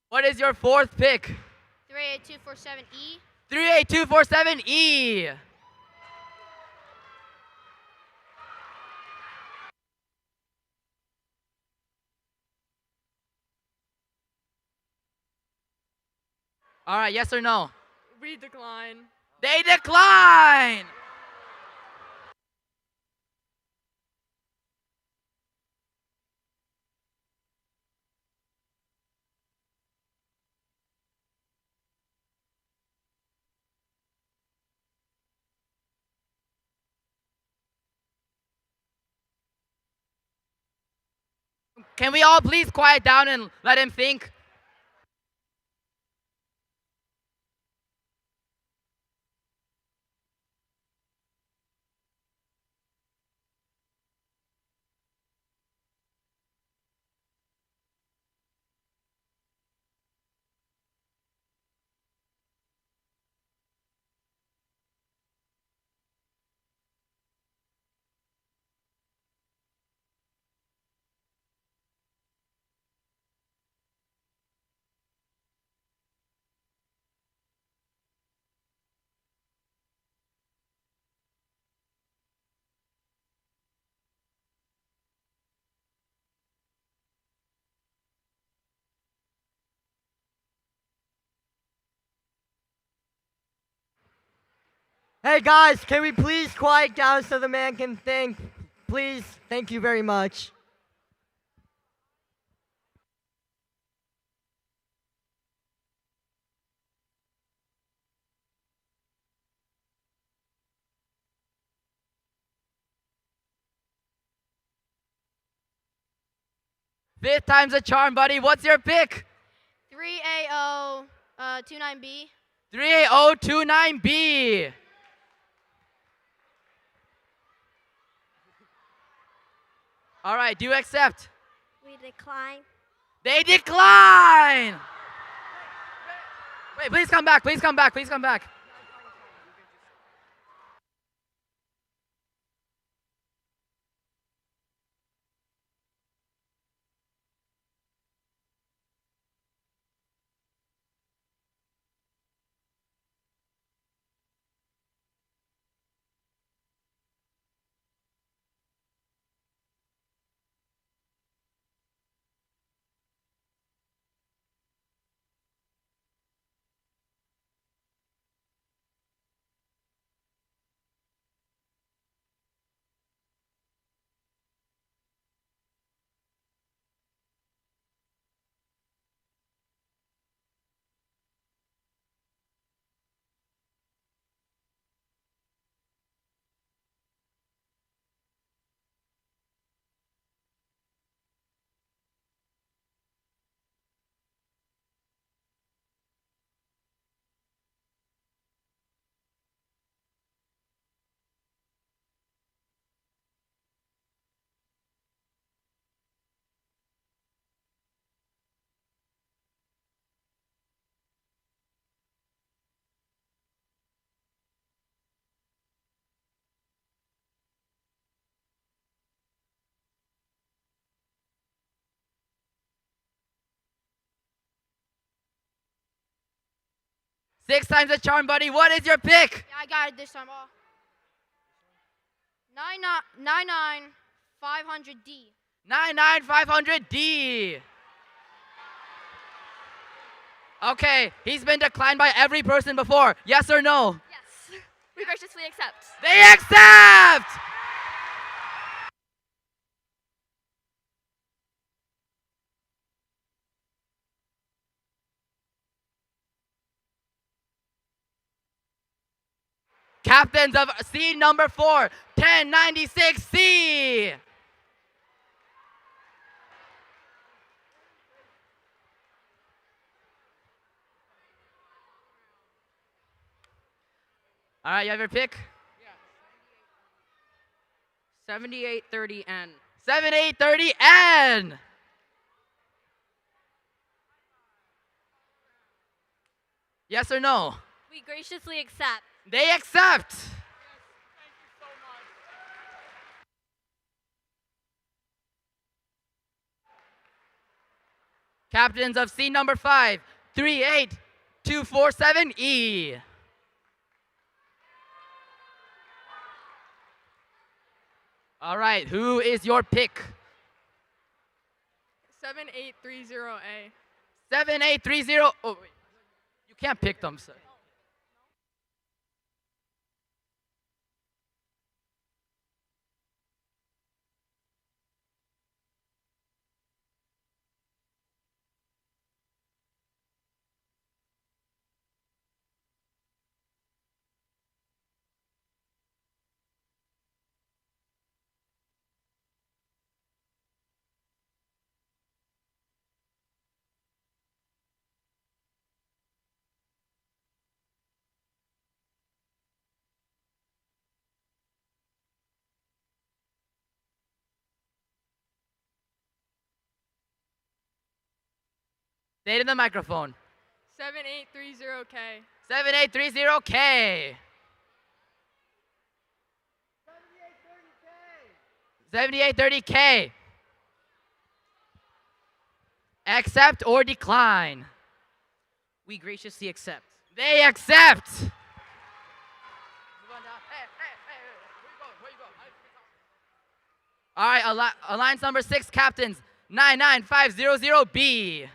What is your fourth pick? 38247E. 38247E. All right, yes or no? We decline. They decline. Can we all please quiet down and let him think? Hey guys, can we please quiet down so the man can think? Please, thank you very much. Fifth time's a charm, buddy. What's your pick? 38029B. 38029B. All right, do you accept? We decline. They decline. Wait, please come back. Please come back. Please come back. 6 times the charm, buddy. What is your pick? Yeah, I got it this time. Oh. 99500D. 99500D. Okay, he's been declined by every person before. Yes or no? Yes. We graciously accept. They accept! Captains of seed number 4, 1096C. All right, you have your pick? 7830N. 7830N. Yes or no? We graciously accept. They accept. Captains of seed number 5, 38247E. All right, who is your pick? 7830A. 7830. Oh, wait. You can't pick them, sir. Say it in the microphone. 7830K. 7830K. 7830K. Accept or decline? We graciously accept. They accept. All right, alliance number 6, captains, 99500B.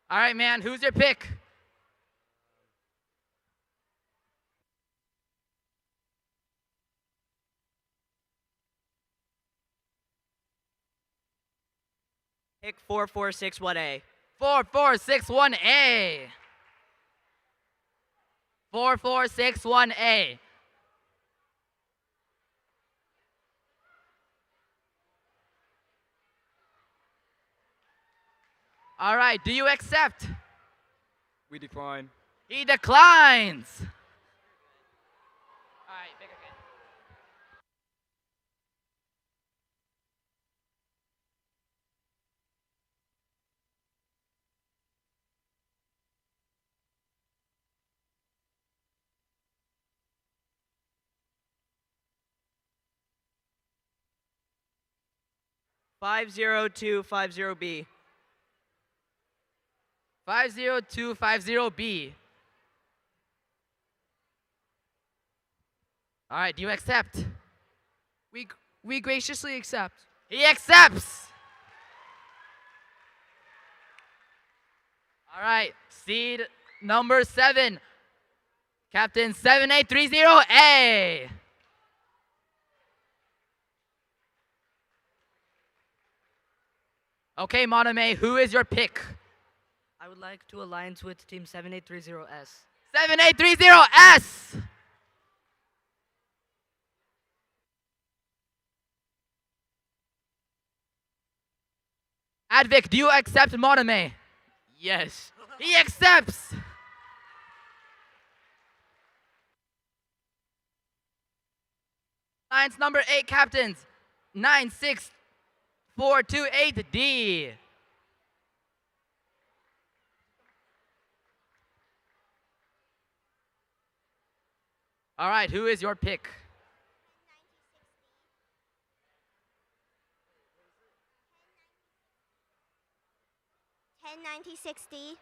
All right, man, who's your pick? Pick 4461A. 4461A. 4461A. All right, do you accept? We decline. He declines. All right, pick again. $50250B. 50250B. All right, do you accept? We graciously accept. He accepts. All right, seed number 7, Captain 7830A. Okay, Moname, who is your pick? I would like to alliance with Team 7830S. 7830S. Advic, do you accept Moname? Yes. He accepts. Alliance number 8, captains, 96428D. All right, who is your pick? 109060.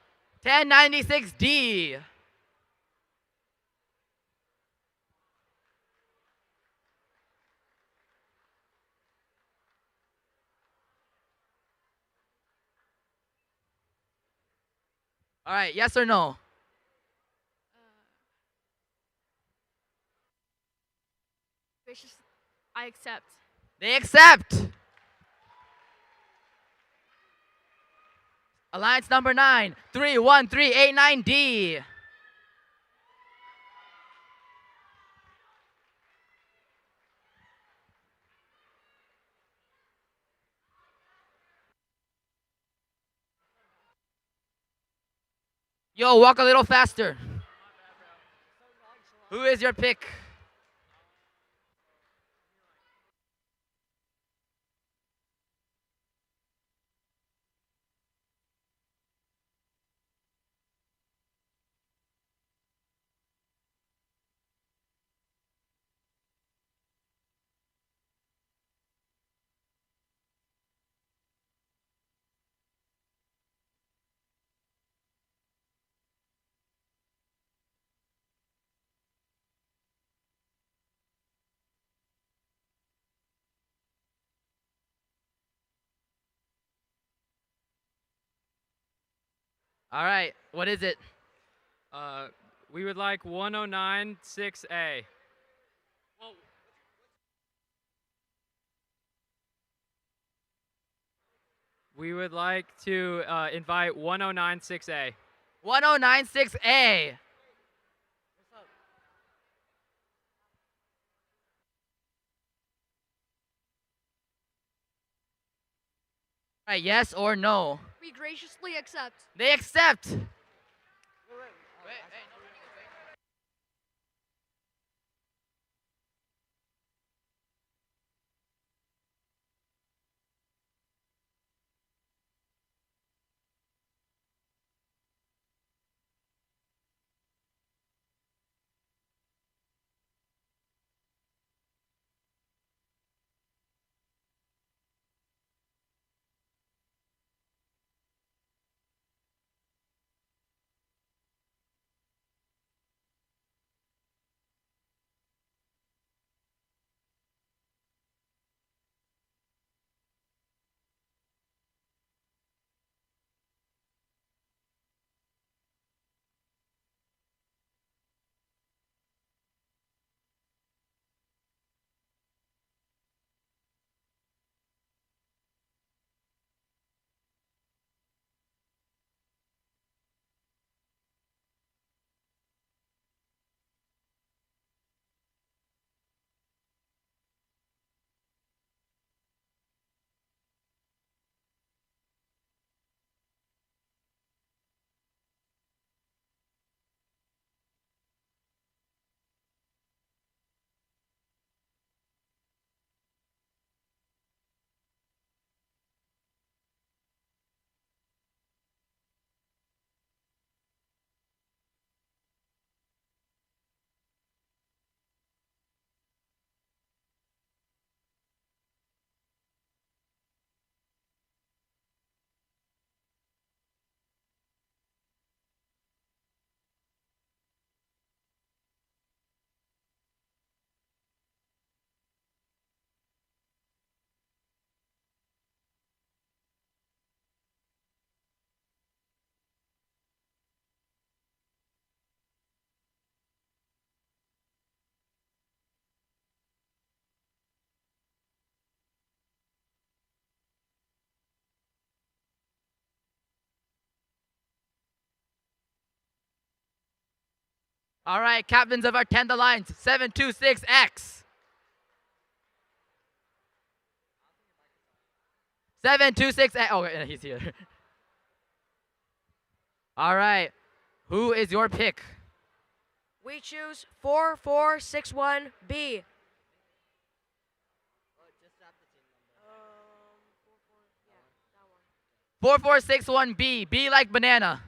1096D. All right, yes or no? Gracious, I accept. They accept. Alliance number 9, 31389D. Yo, walk a little faster. Who is your pick? All right, what is it? We would like 1096A. We would like to invite 1096A. 1096A. All right, yes or no? We graciously accept. They accept. All right, captains of our 10th Alliance, 726X. 726X. Oh, he's here. All right, who is your pick? We choose 4461B. 4461B. B like banana.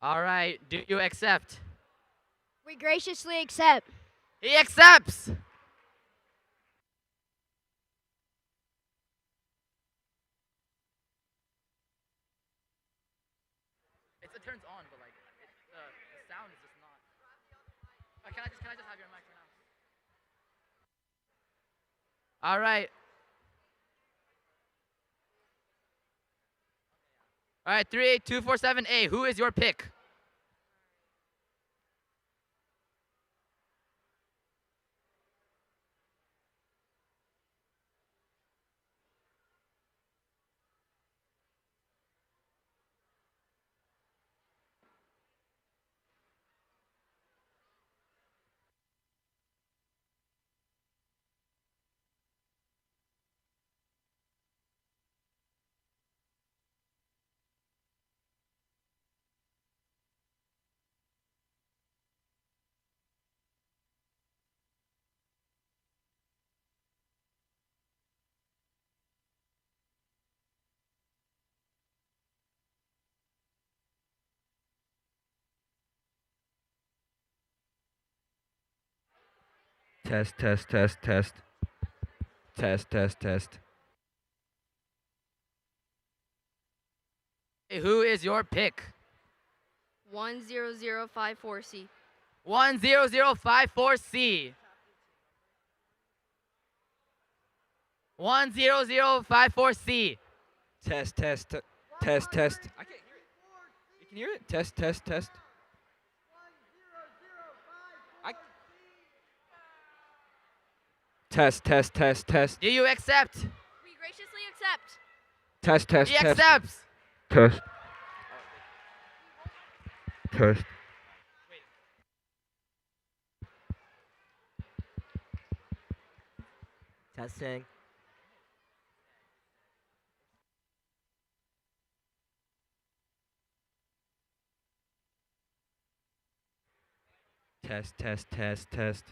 All right, do you accept? We graciously accept. He accepts. it turns on, but like the sound is just not. Can I just have your mic for now? All right. All right, 38247A. Who is your pick? Test, test, test, test. Test, test, test. Hey, who is your pick? 10054C. 10054C. 10054C. Test, test, test, test. I can't hear it. You can hear it? Test, test, test. Test, test, test, test. Do you accept? We graciously accept. Test, test, He test. accepts. Test. Test. Testing. Test, test, test, test.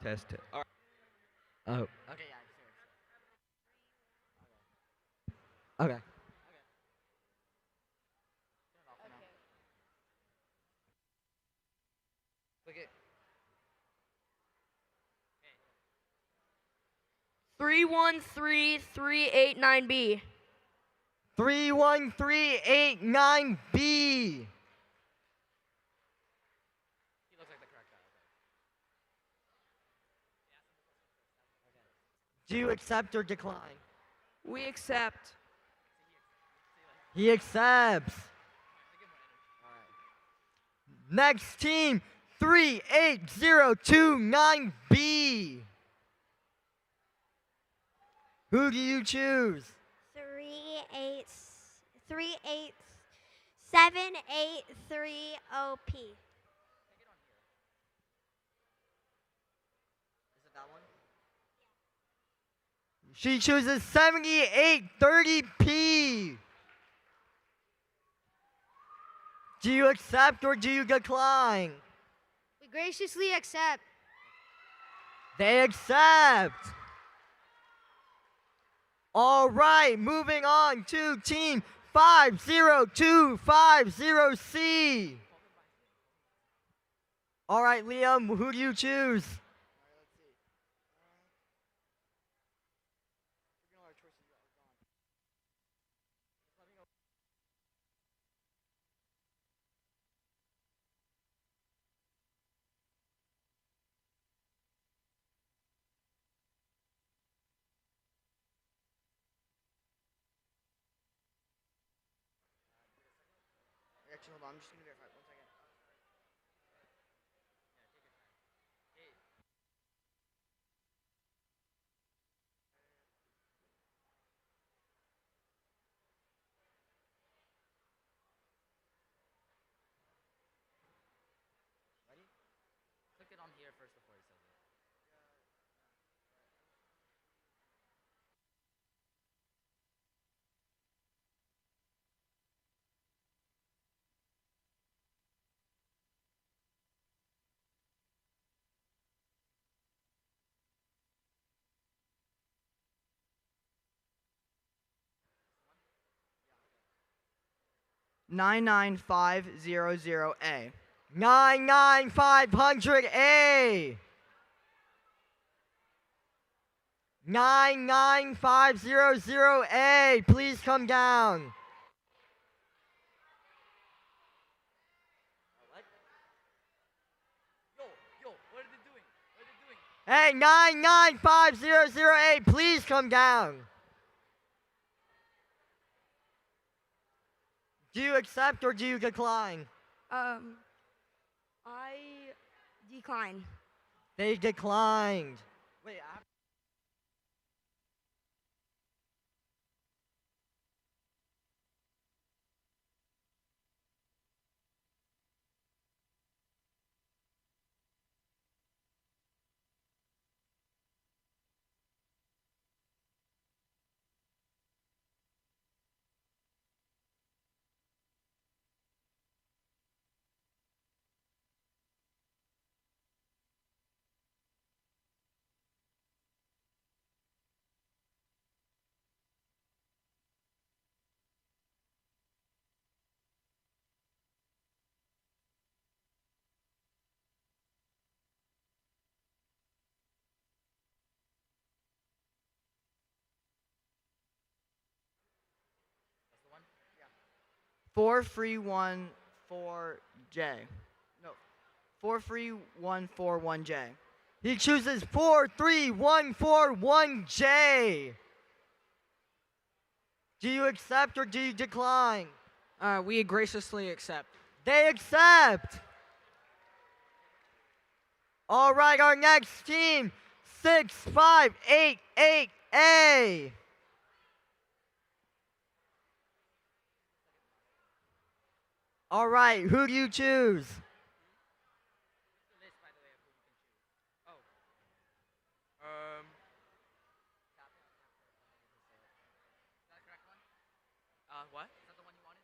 Test it. All right. Oh. Okay, yeah, Okay. Click it. 313389B. 31389B. He looks like the correct guy. Do you accept or decline? We accept. He accepts. Next team, 38029B. Who do you choose? 38783OP. She chooses 7830P. Do you accept or do you decline? We graciously accept. They accept. All right, moving on to team 50250C. All right, Liam, who do you choose? Actually, hold on. I'm just going to verify. 1 second. 99500A. 99500A. 99500A. Please come down. Hey, 99500A, please come down. Do you accept or do you decline? I decline. They declined. Wait, Four free one for J. No, 43141J. He chooses 43141J. Do you accept or do you decline? We graciously accept. They accept. All right, our next team, 6588A. All right, who do you choose? What? Is that the one you wanted?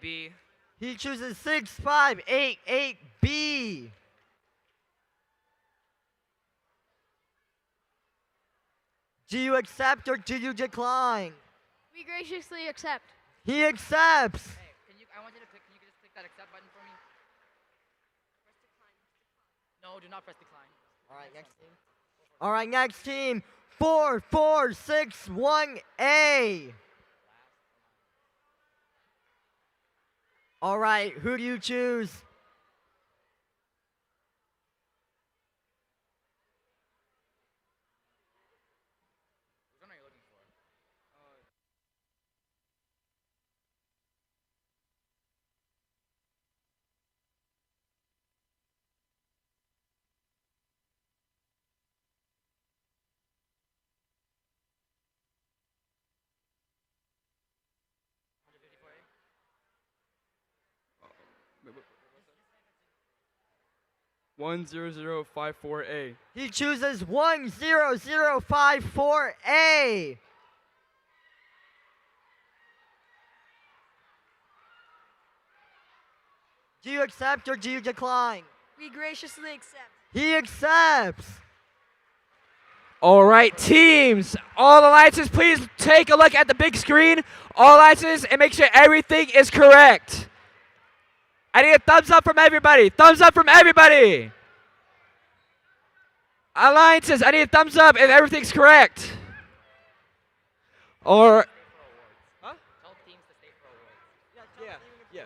6588B. He chooses 6588B. Do you accept or do you decline? We graciously accept. He accepts. Hey, I want you to click. Can you just click that accept button for me? Press decline. No, do not press decline. All right, next team. All right, next team, 4461A. All right, who do you choose? Which one are you looking for? One zero zero five four A. He chooses 10054A. Do you accept or do you decline? We graciously accept. He accepts. All right, teams, all alliances, please take a look at the big screen. All alliances, and make sure everything is correct. I need a thumbs up from everybody. Thumbs up from everybody. Alliances, I need a thumbs up if everything's correct. Or, Tell teams to stay for awards. yeah.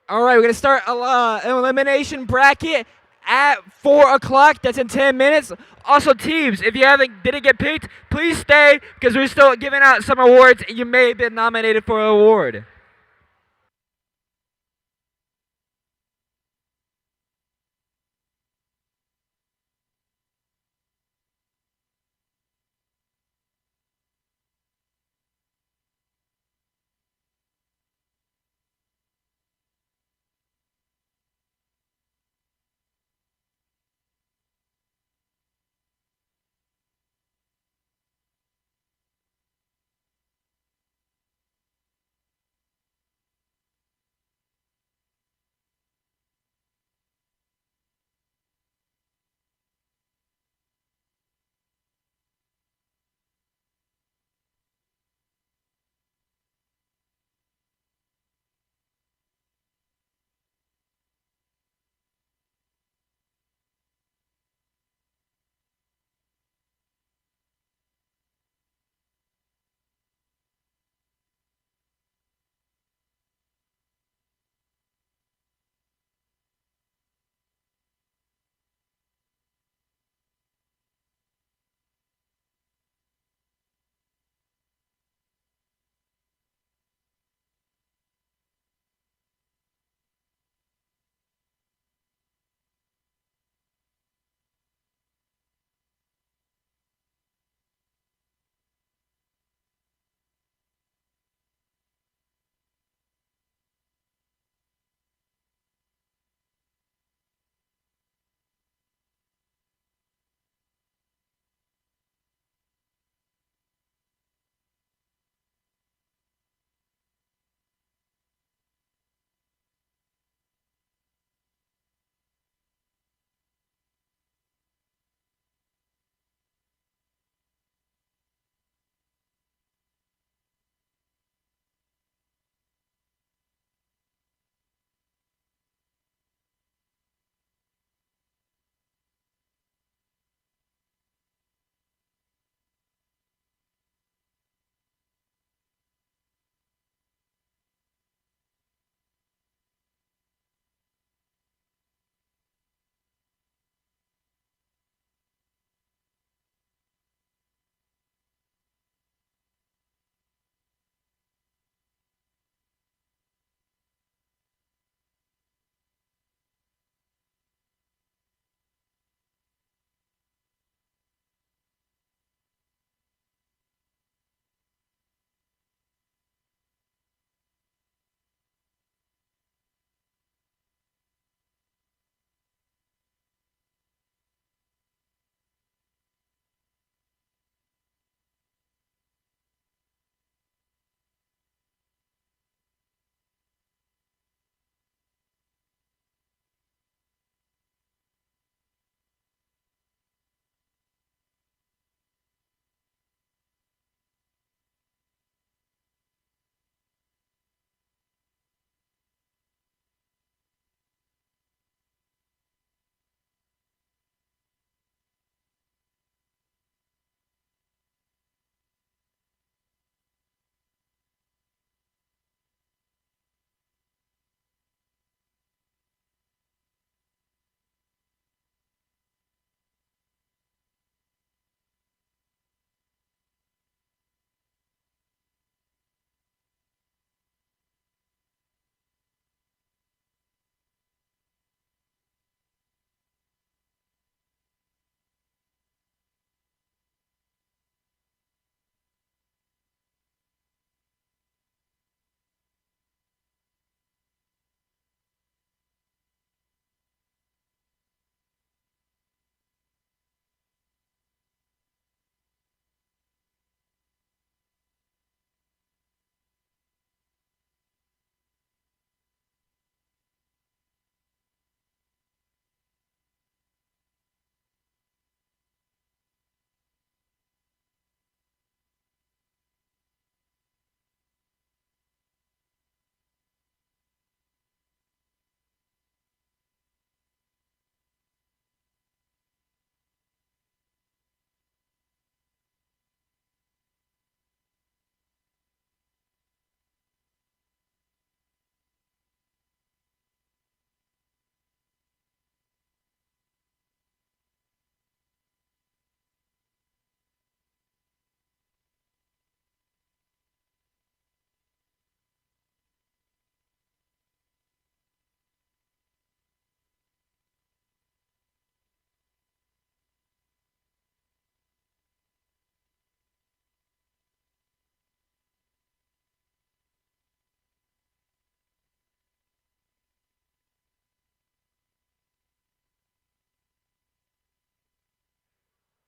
All right, we're gonna start an elimination bracket at 4 o'clock. That's in 10 minutes. Also, teams, if you didn't get picked, please stay because we're still giving out some awards. You may have been nominated for an award.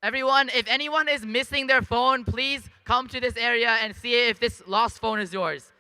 Everyone, if anyone is missing their phone, please come to this area and see if this lost phone is yours.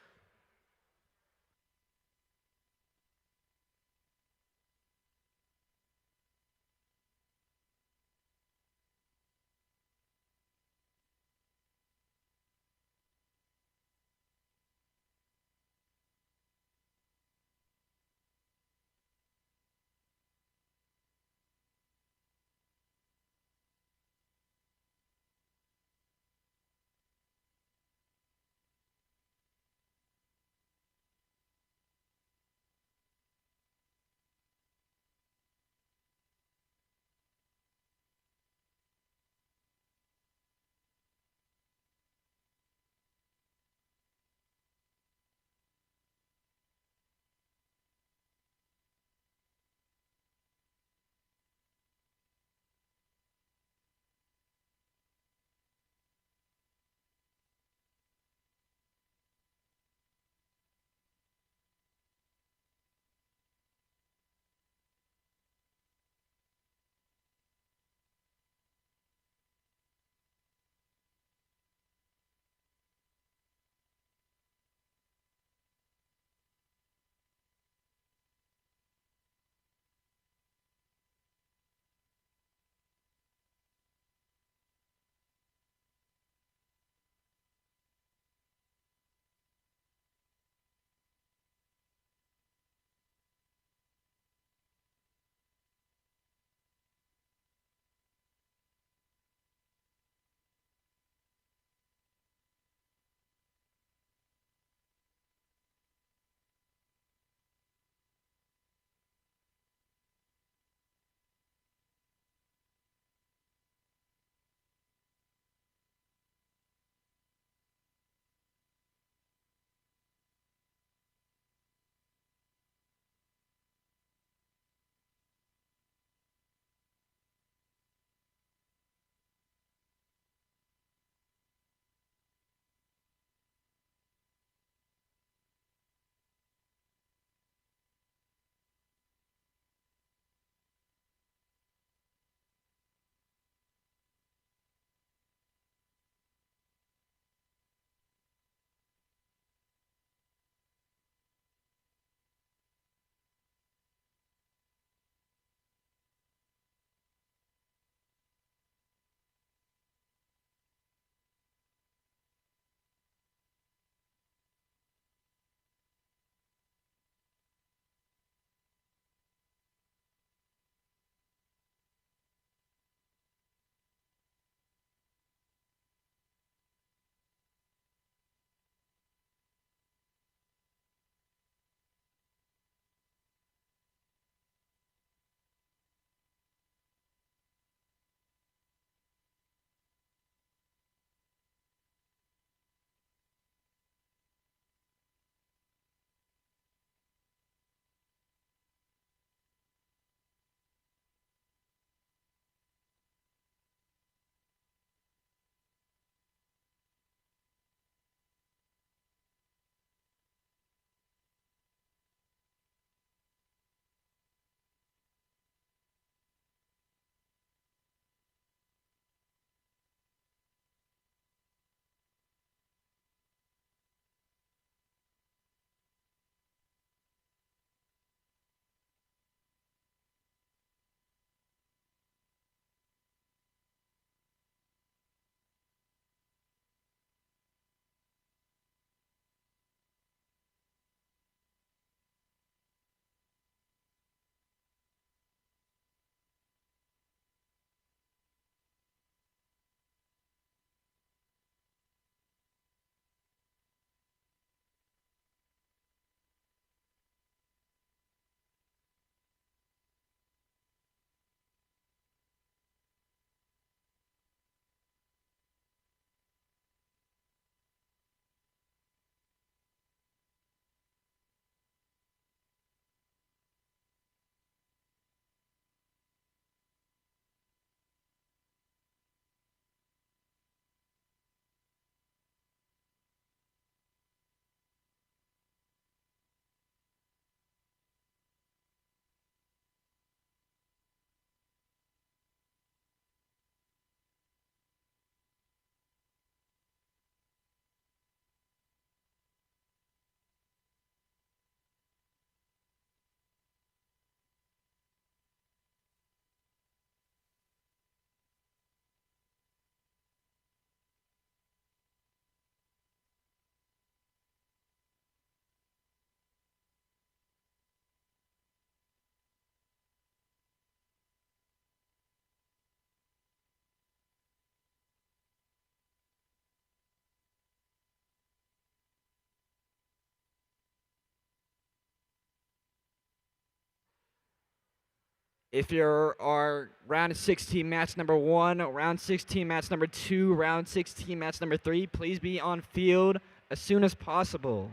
If you're our round 16 match number 1, round 16 match number 2, round 16 match number 3, please be on field as soon as possible.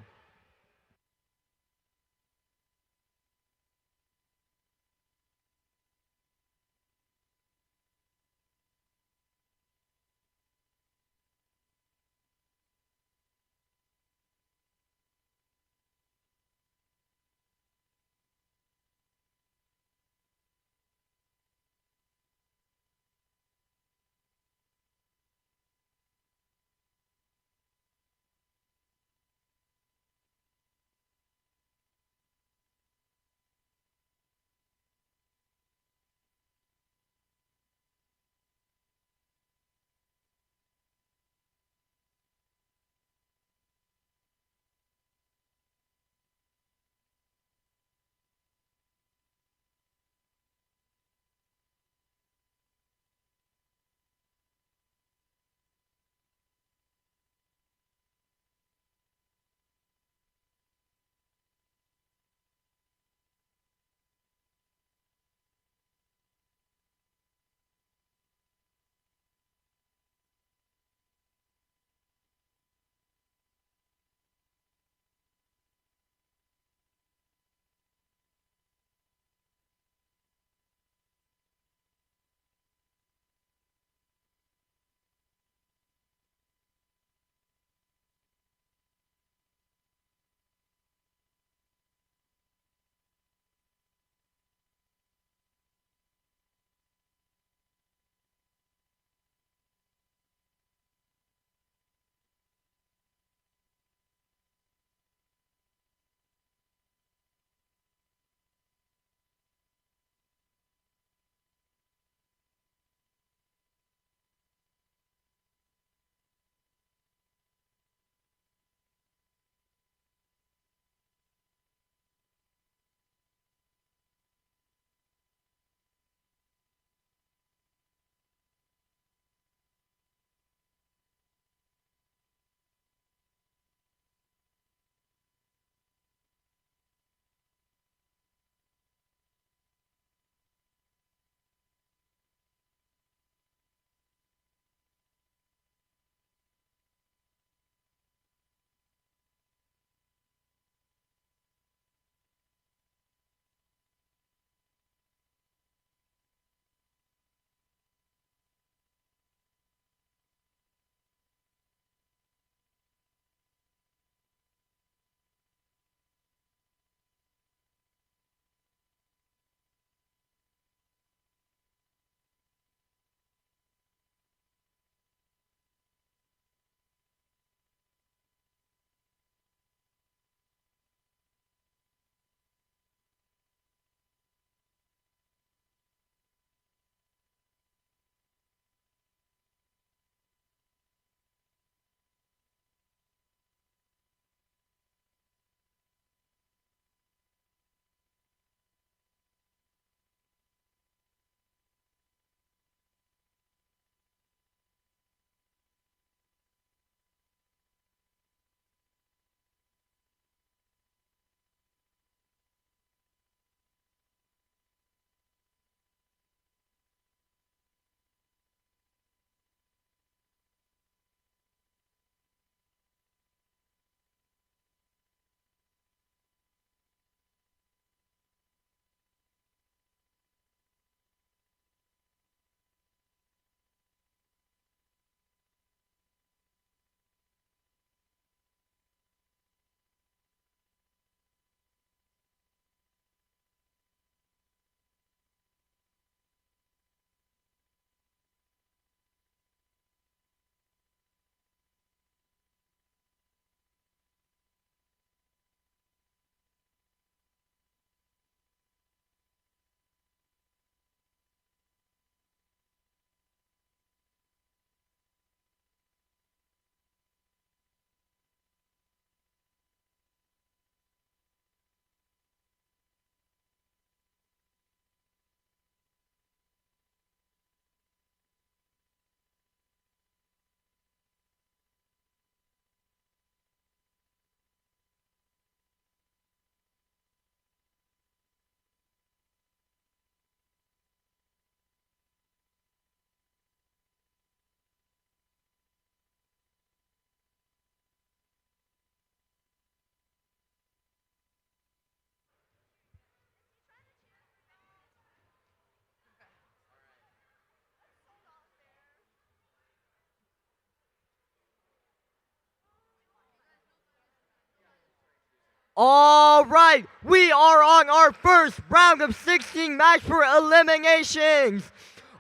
All right, we are on our first round of 16 match for eliminations.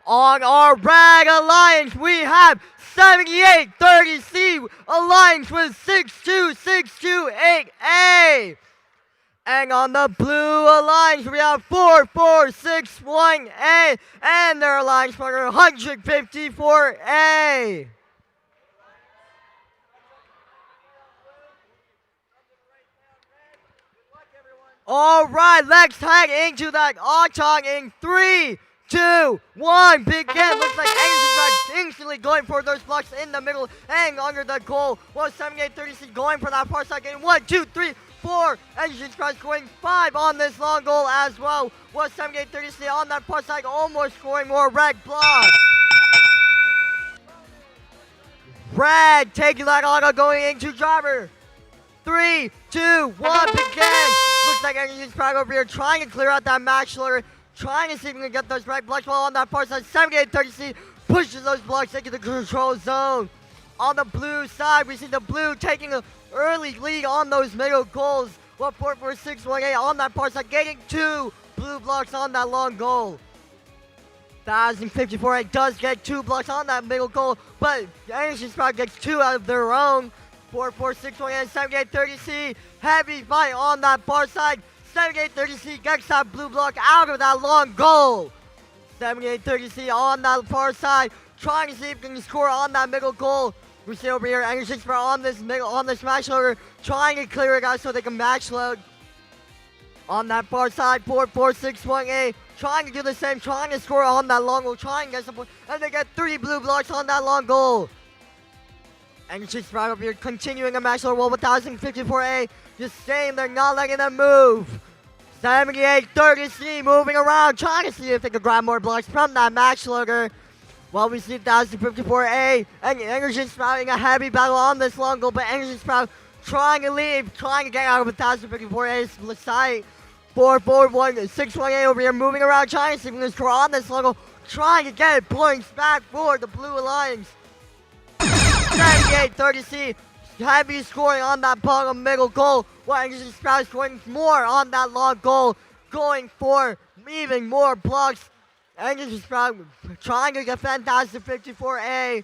On our Rag Alliance, we have 7830C Alliance with 62628A. And on the Blue Alliance, we have 4461A and their Alliance partner 154A. All right, let's head into that Autumn in 3, 2, 1, begin. Looks like Anderson's instantly going for those blocks in the middle and under the goal. Well, 7830C going for that far side game. 1, 2, 3, 4. Anderson's scoring 5 on this long goal as well. Well, 7830C on that far side, almost scoring more red blocks. Red taking that auto going into driver. 3, 2, 1, begin. Looks like Energy's Pride over here trying to clear out that match loader, trying to see if we can get those red blocks while on that far side. 7830C pushes those blocks into the control zone. On the blue side, we see the blue taking an early lead on those middle goals. Well, 44618 on that far side, getting 2 blue blocks on that long goal. 1054 does get 2 blocks on that middle goal, but Energy's Pride gets 2 out of their own. 44618 and 7830C. Heavy fight on that far side. 7830C gets that blue block out of that long goal. 7830C on that far side, trying to see if he can score on that middle goal. We see over here Energy on this match loader, trying to clear it out so they can match load. On that far side, 44618, trying to do the same, trying to score on that long goal, trying to get some points, and they get 3 blue blocks on that long goal. Energy Sprite over here continuing a match loader. Well, 1054A just saying they're not letting them move. 7830C moving around, trying to see if they can grab more blocks from that match loader. Well, we see 1054A and Energy sprouting a heavy battle on this long goal, but Energy Sprout trying to leave, trying to get out of 1054A's sight. 441-618 over here moving around, trying to see if they can score on this long goal, trying to get points back for the Blue Alliance. 7830C heavy scoring on that bottom middle goal, while Energy Sprout scoring more on that long goal, going for even more blocks. Energy Sprout trying to defend 1054A.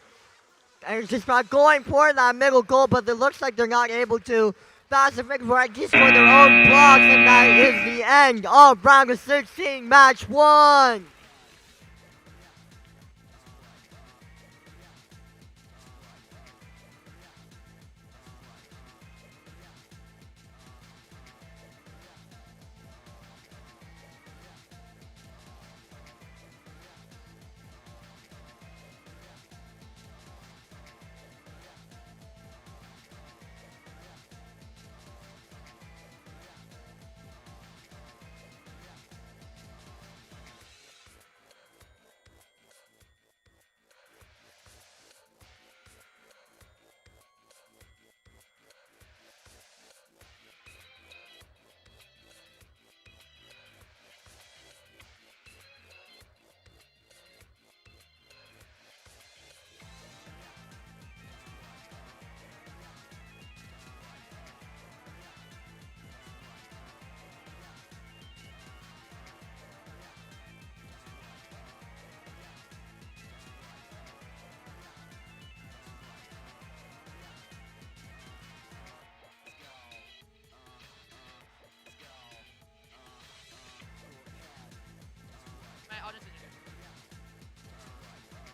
Energy Sprout going for that middle goal, but it looks like they're not able to. 1054A keeps scoring their own blocks, and that is the end of round of 16, match 1.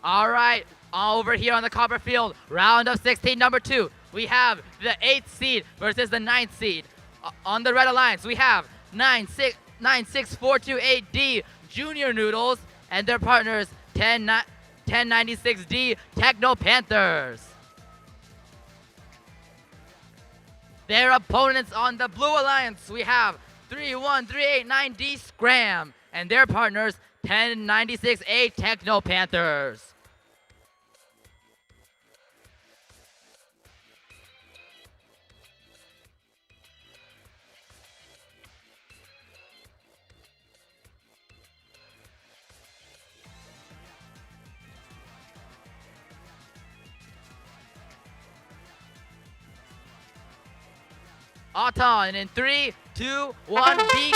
All right, over here on the copper field, round of 16, number 2. We have the 8th seed versus the 9th seed. On the Red Alliance, we have 96428D Junior Noodles and their partners 1096D Techno Panthers. Their opponents on the Blue Alliance, we have 31389D Scram and their partners 1096A Techno Panthers. Auton. And in 3, 2, 1, begin.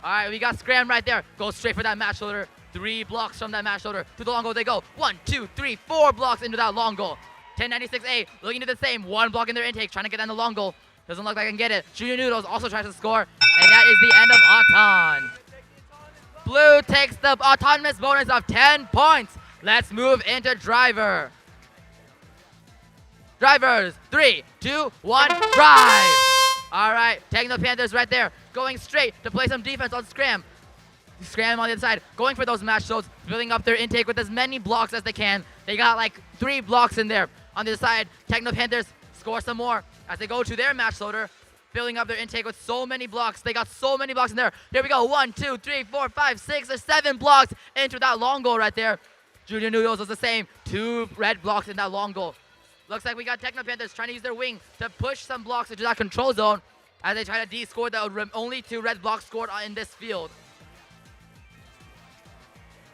All right, we got Scram right there. Go straight for that match shoulder. 3 blocks from that match shoulder. To the long goal they go. 1, 2, 3, 4 blocks into that long goal. 1096A looking to the same. 1 block in their intake, trying to get on the long goal. Doesn't look like I can get it. Junior Noodles also tries to score. And that is the end of Auton. Blue takes the autonomous bonus of 10 points. Let's move into driver. Drivers, 3, 2, 1, drive. All right, taking the Panthers right there. Going straight to play some defense on Scram. Scram on the inside, going for those match loads, building up their intake with as many blocks as they can. They got like 3 blocks in there. On the other side, Techno Panthers score some more as they go to their match loader, filling up their intake with so many blocks. They got so many blocks in there. Here we go, 1, 2, 3, 4, 5, 6, or 7 blocks into that long goal right there. Junior Noodles was the same, 2 red blocks in that long goal. Looks like we got Techno Panthers trying to use their wing to push some blocks into that control zone as they try to de-score the only 2 red blocks scored in this field.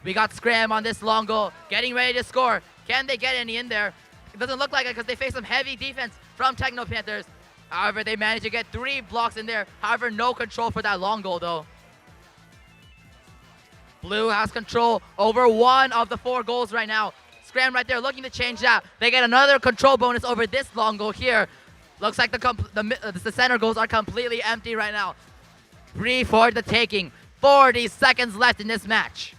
We got Scram on this long goal, getting ready to score. Can they get any in there? It doesn't look like it because they face some heavy defense from Techno Panthers. However, they managed to get 3 blocks in there. However, no control for that long goal though. Blue has control over 1 of the 4 goals right now. Scram right there looking to change that. They get another control bonus over this long goal here. Looks like the center goals are completely empty right now. Free for the taking. 40 seconds left in this match.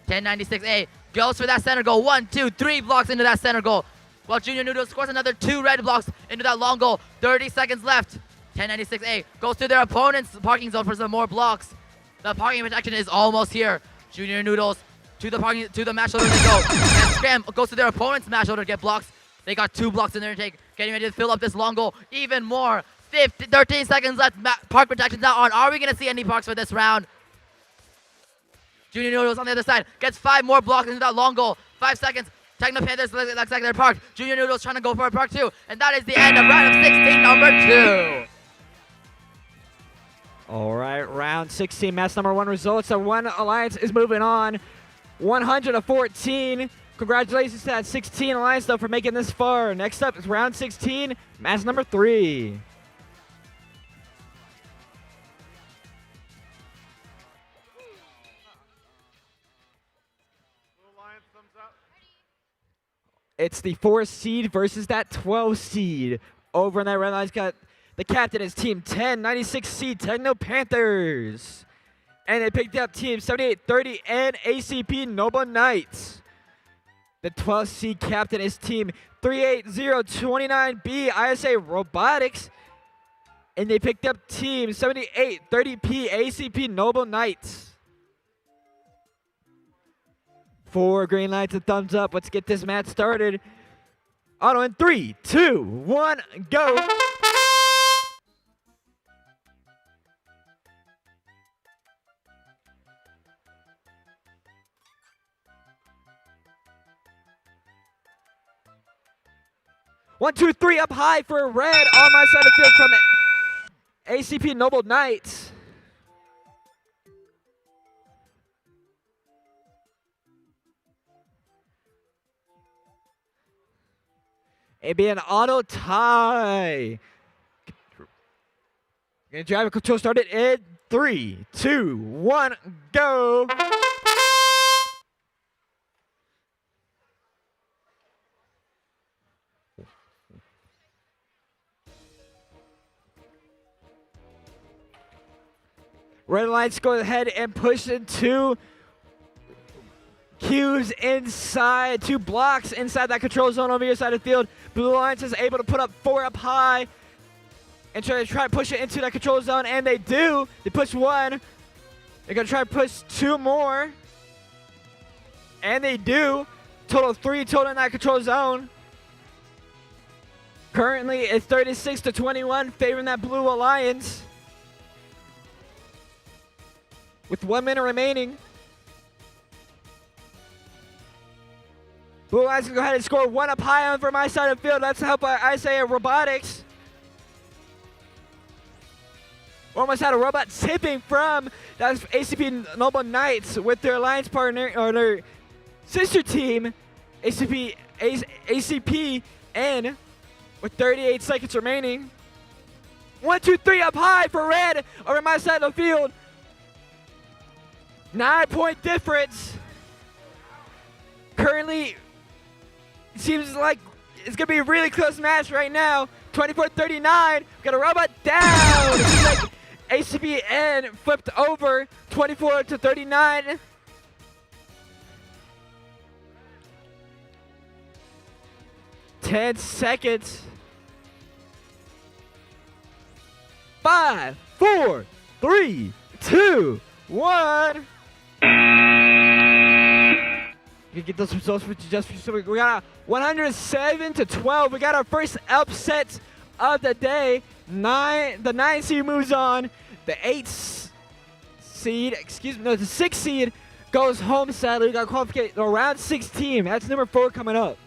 1096A goes for that center goal. 1, 2, 3 blocks into that center goal. While Junior Noodles scores another 2 red blocks into that long goal. 30 seconds left. 1096A goes to their opponent's parking zone for some more blocks. The parking protection is almost here. Junior Noodles to the match shoulder they go. And Scram goes to their opponent's match shoulder to get blocks. They got 2 blocks in their intake. Getting ready to fill up this long goal even more. 13 seconds left. Park protection's not on. Are we going to see any parks for this round? Junior Noodles on the other side gets 5 more blocks into that long goal. 5 seconds. Techno Panthers looks like they're parked. Junior Noodles trying to go for a park too. And that is the end of round of 16, number 2. All right, round 16, match number 1 results. So one alliance is moving on, 100-14. Congratulations to that 16 alliance though for making this far. Next up is round 16, match number 3. It's the 4 seed versus that 12 seed. Over in that red line's got the captain is team 10, 96 seed Techno Panthers. And they picked up team 7830 and ACP Noble Knights. The 12 seed captain is team 38029B ISA Robotics. And they picked up team 7830P ACP Noble Knights. 4 green lights and thumbs up. Let's get this match started. Auto in 3, 2, 1, go. One, two, three, up high for a red on my side of the field from ACP Noble Knights. It'd be an auto tie. Gonna drive a control started in 3, 2, 1, go. Red lights go ahead and push into cubes inside, 2 blocks inside that control zone over your side of the field. Blue Alliance is able to put up 4 up high and try to push it into that control zone, and they do. They push 1. They're going to try to push 2 more, and they do. Total 3 total in that control zone. Currently, it's 36-21 favoring that Blue Alliance with 1 minute remaining. Blue Alliance can go ahead and score 1 up high on for my side of the field. That's helped by Isaiah Robotics. Almost had a robot tipping from that's ACP Noble Knights with their alliance partner or their sister team, ACP N, with 38 seconds remaining. 1, 2, 3 up high for red over my side of the field. 9-point difference. Currently, it seems like it's going to be a really close match right now. 24-39. Got a robot down. It seems like ACBN flipped over 24-39. Ten seconds. 5, 4, 3, 2, 1. You can get those results for just for so we got a 107-12. We got our first upset of the day. The 9 seed moves on. The 8 seed, the 6 seed goes home. Sadly, we got qualification round 16. That's number 4 coming up.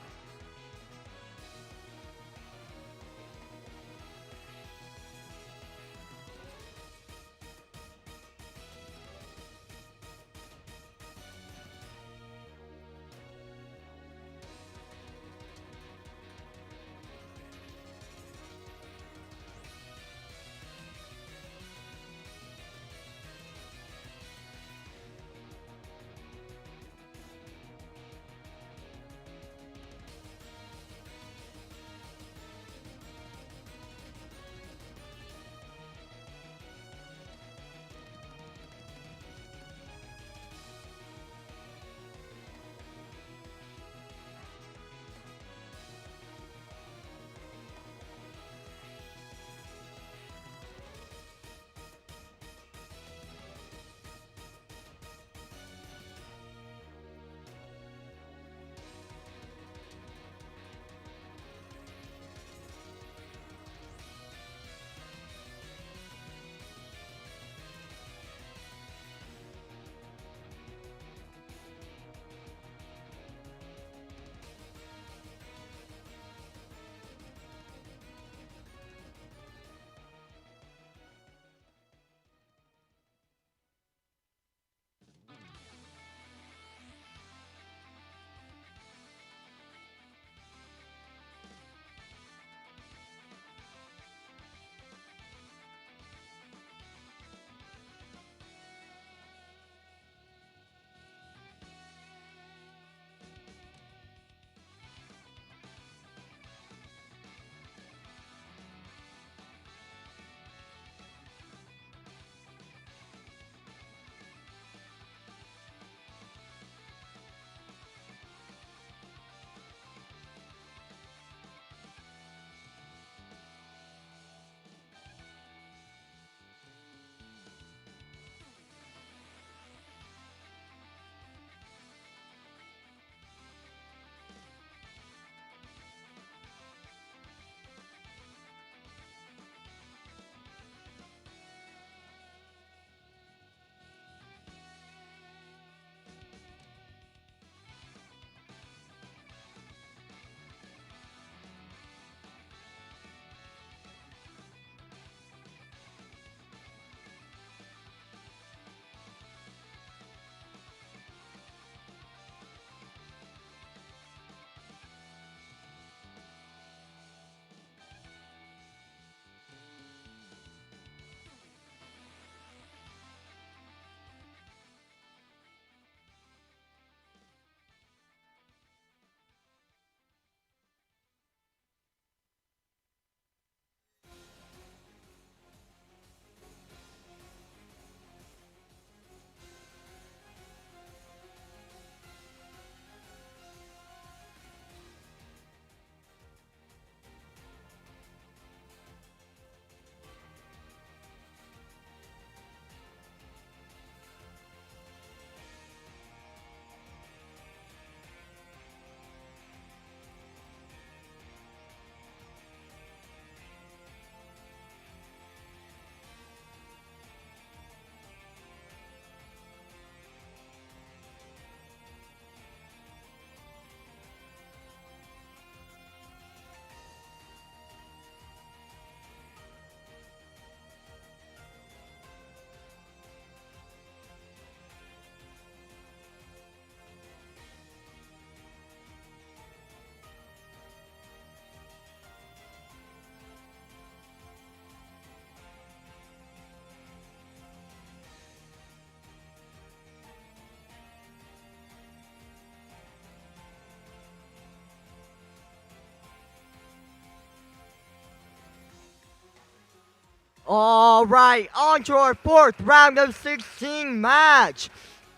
All right, on to our fourth round of 16 match.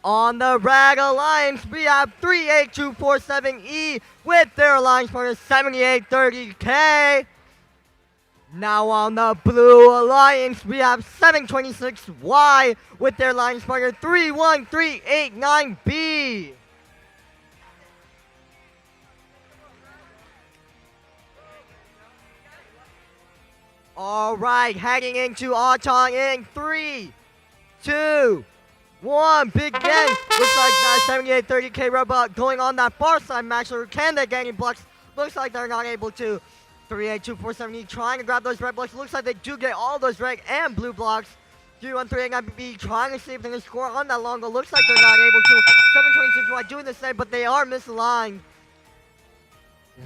On the Red Alliance, we have 38247E with their alliance partner 7830K. Now on the Blue Alliance, we have 726Y with their alliance partner 31389B. All right, heading into Auton in 3, 2, 1, begin. Looks like that 7830K robot going on that far side match. Can they get any blocks? Looks like they're not able to. 38247E trying to grab those red blocks. Looks like they do get all those red and blue blocks. 313B trying to see if they can score on that long goal. Looks like they're not able to. 726Y doing the same, but they are misaligned.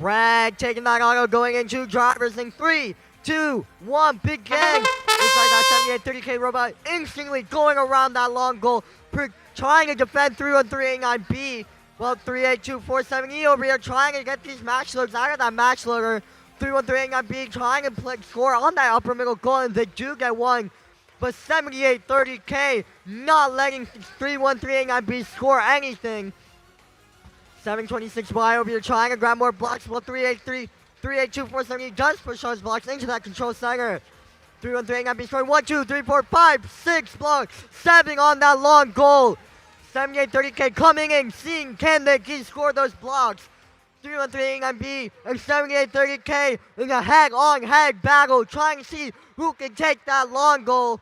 Red taking that auto going into drivers in 3, 2, 1, begin. Looks like that 7830K robot instantly going around that long goal, trying to defend 31389B. Well, 38247E over here trying to get these match loads out of that match loader. 31389B trying to score on that upper middle goal, and they do get one. But 7830K not letting 31389B score anything. 726Y over here trying to grab more blocks. Well, 38247E does push those blocks into that control center. 31389B scoring 1, 2, 3, 4, 5, 6 blocks. 7 on that long goal. 7830K coming in, seeing can they score those blocks. 31389B and 7830K in a head-on-head battle, trying to see who can take that long goal.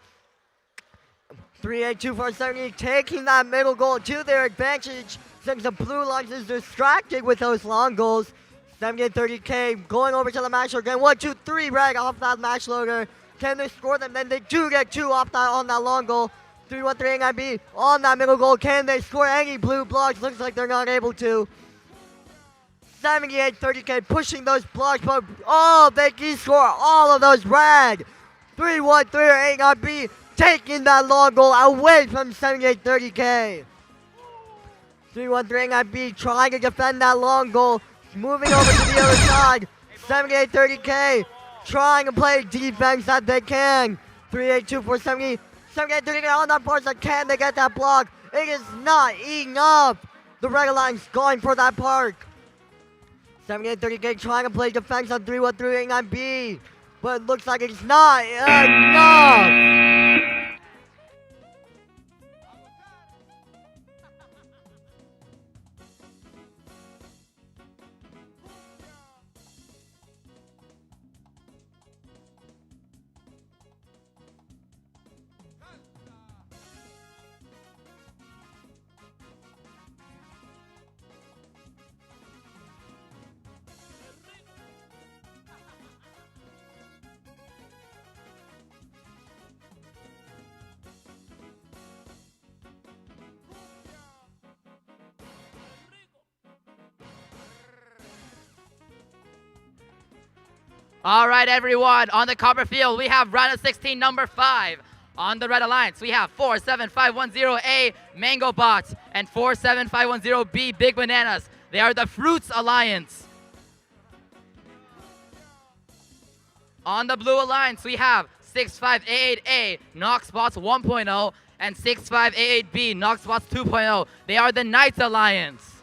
38247E taking that middle goal to their advantage, since the blue lines is distracted with those long goals. 7830K going over to the match loader again. 1, 2, 3 red off that match loader. Can they score them? Then they do get 2 off that on that long goal. 31389B on that middle goal. Can they score any blue blocks? Looks like they're not able to. 7830K pushing those blocks, but they can score all of those red. 31389B taking that long goal away from 7830K. 31389B trying to defend that long goal, moving over to the other side. 7830K trying to play defense that they can. 38247E. 7830K on that far side. Can they get that block? It is not enough. The Red Alliance going for that park. 7830K trying to play defense on 31389B, but it looks like it's not enough. All right, everyone. On the copper field, we have round of 16, number 5. On the Red Alliance, we have 47510A, Mango Bots, and 47510B, Big Bananas. They are the Fruits Alliance. On the Blue Alliance, we have 6588A, Noxbots 1.0, and 6588B, Noxbots 2.0. They are the Knights Alliance.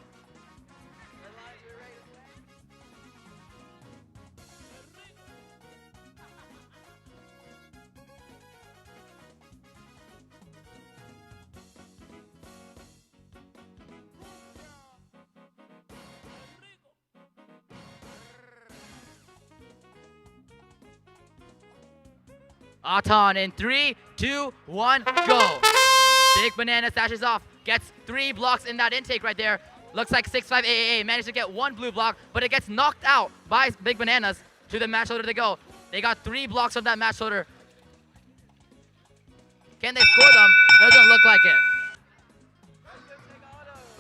Auton in 3, 2, 1, go. Big Banana stashes off, gets 3 blocks in that intake right there. Looks like 65AAA managed to get 1 blue block, but it gets knocked out by Big Bananas to the match loader to go. They got 3 blocks from that match loader. Can they score them? Doesn't look like it.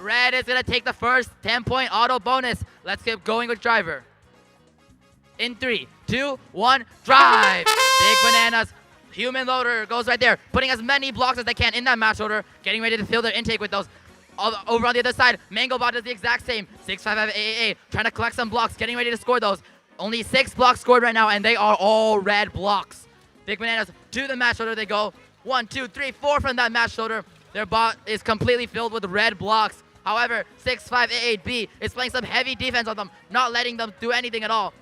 Red is going to take the first 10-point auto bonus. Let's get going with driver. In 3, 2, 1, drive. Big Bananas. Human loader goes right there, putting as many blocks as they can in that match loader, getting ready to fill their intake with those. Over on the other side, Mango Bot does the exact same. 655 AAA, trying to collect some blocks, getting ready to score those. Only 6 blocks scored right now, and they are all red blocks. Big Bananas to the match loader they go. 1, 2, 3, 4 from that match loader. Their bot is completely filled with red blocks. However, 6588B is playing some heavy defense on them, not letting them do anything at all.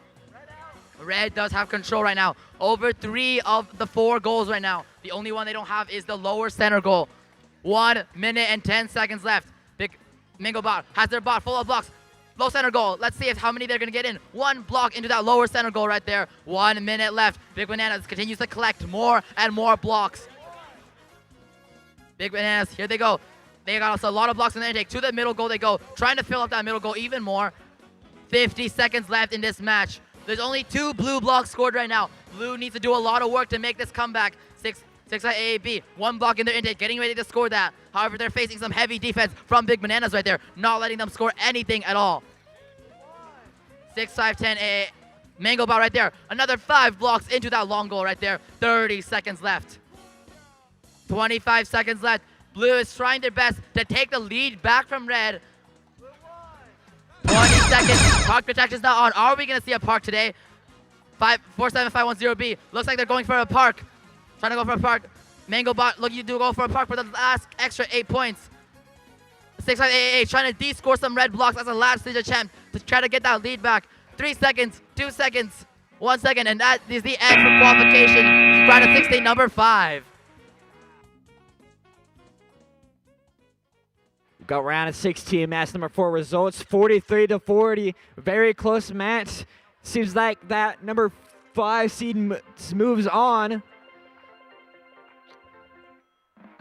Red does have control right now over 3 of the 4 goals right now. The only one they don't have is the lower center goal. 1 minute and 10 seconds left. Big Mingo bot has their bot full of blocks. Low center goal. Let's see how many they're going to get in. 1 block into that lower center goal right there. 1 minute left. Big Bananas continues to collect more and more blocks. Big Bananas, here they go. They got also a lot of blocks in the intake. To the middle goal they go, trying to fill up that middle goal even more. 50 seconds left in this match. There's only 2 blue blocks scored right now. Blue needs to do a lot of work to make this comeback. 6 AAB, 1 block in their intake, getting ready to score that. However, they're facing some heavy defense from Big Bananas right there, not letting them score anything at all. 6-5-10 AA. Mango Ball right there. Another 5 blocks into that long goal right there. 30 seconds left. 25 seconds left. Blue is trying their best to take the lead back from Red. 20 seconds. Park protection's not on. Are we going to see a park today? 47510B. Looks like they're going for a park. Trying to go for a park. Mango Bot looking to go for a park for the last extra 8 points. 6588 trying to de-score some red blocks as a last stage attempt to try to get that lead back. 3 seconds, 2 seconds, 1 second, and that is the end for qualification. Round of 16, number 5. Got round of 16, match number 4 results, 43-40. Very close match. Seems like that number 5 seed moves on.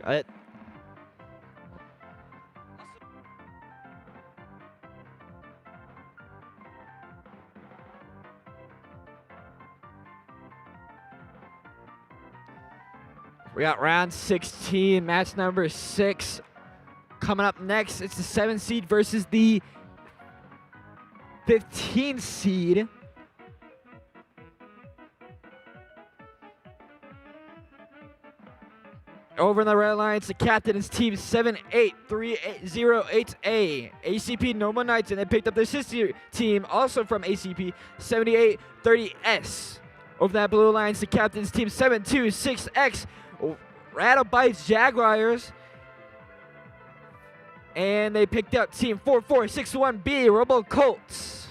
Got it. We got round 16, match number 6. Coming up next, it's the 7 seed versus the 15 seed. Over in the red line, it's the captain. It's team 78308A. ACP Normal Knights, and they picked up their sister team, also from ACP, 7830S. Over that blue line, it's the captain's team 726X. Rattle Bites Jaguars. And they picked up team 4461B, Robo Colts.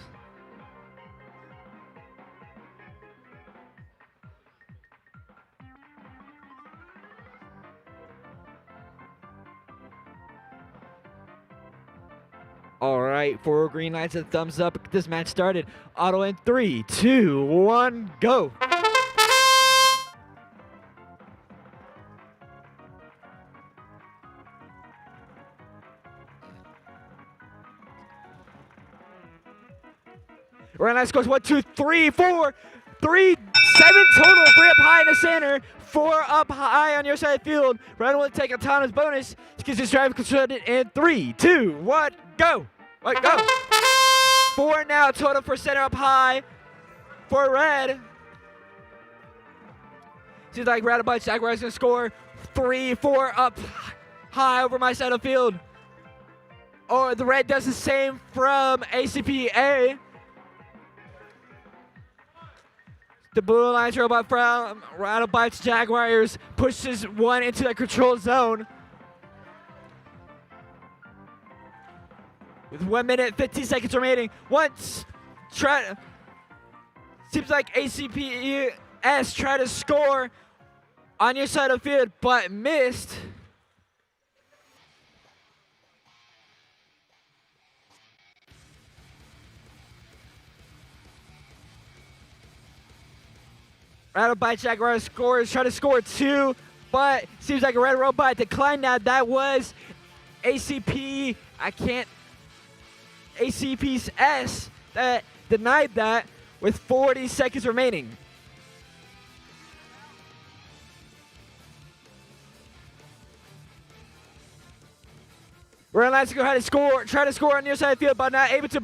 All right, 4 green lights and thumbs up. Get this match started. Auto in 3, 2, 1, go. Right now, scores 1, 2, 3, 4, 3, 7 total. 3 up high in the center, 4 up high on your side of the field. Ryan will take a Thomas bonus. Gets his drive constructed in 3, 2, 1, go. Right, go. 4 now total for center up high for Red. Seems like Rattle Bites Jaguars gonna score 3, 4 up high over my side of the field. Or the Red does the same from ACPA. The blue alliance robot from Rattle Bites Jaguars pushes 1 into the control zone. With 1 minute, 15 seconds remaining. Seems like ACPS tried to score on your side of the field, but missed. Rattle Bite Jaguar scores, try to score 2, but seems like a red robot declined now. That was ACP's S that denied that with 40 seconds remaining. Red Lions go ahead and try to score on your side of the field, but not able to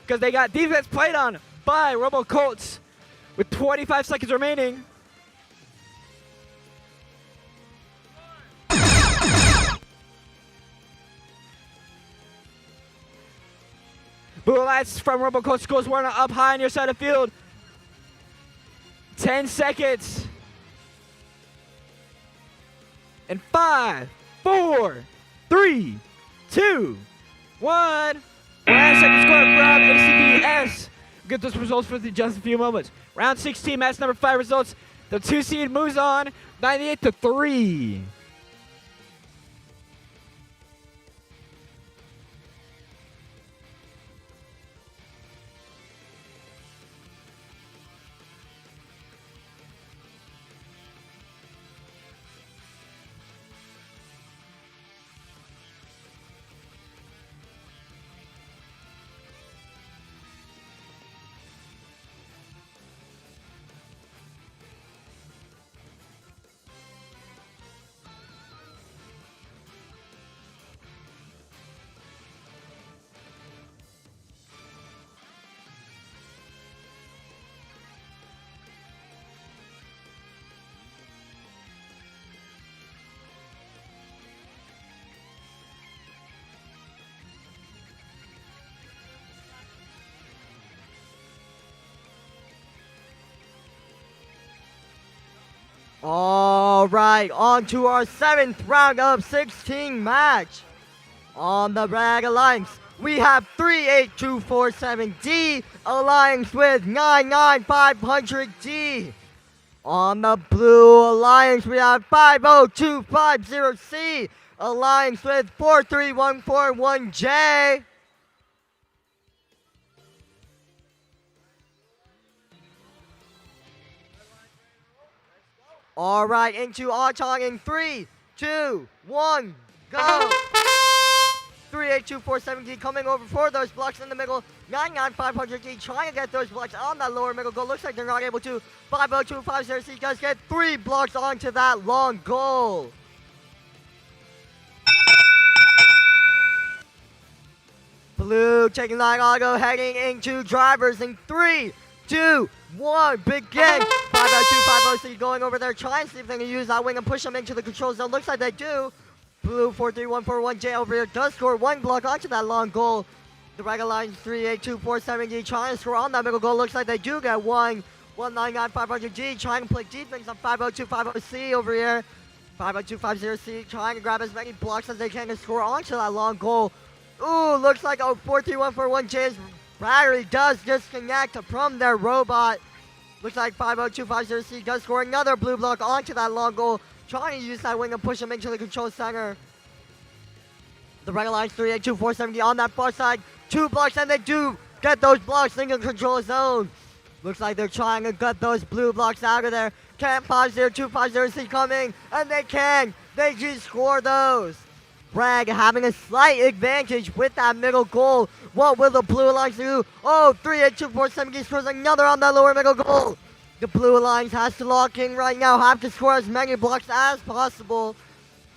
because they got defense played on by Robo Colts. With 25 seconds remaining. Blue Lights from RoboCoach scores 1 up high on your side of the field. 10 seconds. In 5, 4, 3, 2, 1. Last second score from ACBS. Get those results for just a few moments. Round 16, match number 5 results. The 2 seed moves on 98-3. All right, on to our 7th round of 16 match. On the Red Alliance, we have 38247D Alliance with 99500D. On the Blue Alliance, we have 50250C Alliance with 43141J. All right, into Archon in 3, 2, 1, go. 38247D coming over for those blocks in the middle. 99500D trying to get those blocks on that lower middle goal. Looks like they're not able to. 50250C does get 3 blocks onto that long goal. Blue taking that auto, heading into drivers in 3, 2, 1, begin. 50250C going over there, trying to see if they can use that wing and push them into the control zone. Looks like they do. Blue 43141J over here does score 1 block onto that long goal. The Red Alliance 38247D trying to score on that middle goal. Looks like they do get 1. 199500G trying to play defense on 50250C over here. 50250C trying to grab as many blocks as they can to score onto that long goal. Ooh, looks like a 43141J's battery does disconnect from their robot. Looks like 50250C does score another blue block onto that long goal. Trying to use that wing and push him into the control center. The Red Alliance 38247D on that far side. 2 blocks and they do get those blocks in the control zone. Looks like they're trying to get those blue blocks out of there. Can 50250C coming? And they can. They just score those. Bragg having a slight advantage with that middle goal. What will the Blue Alliance do? Oh, 38247D scores another on that lower middle goal. The Blue Alliance has to lock in right now. Have to score as many blocks as possible.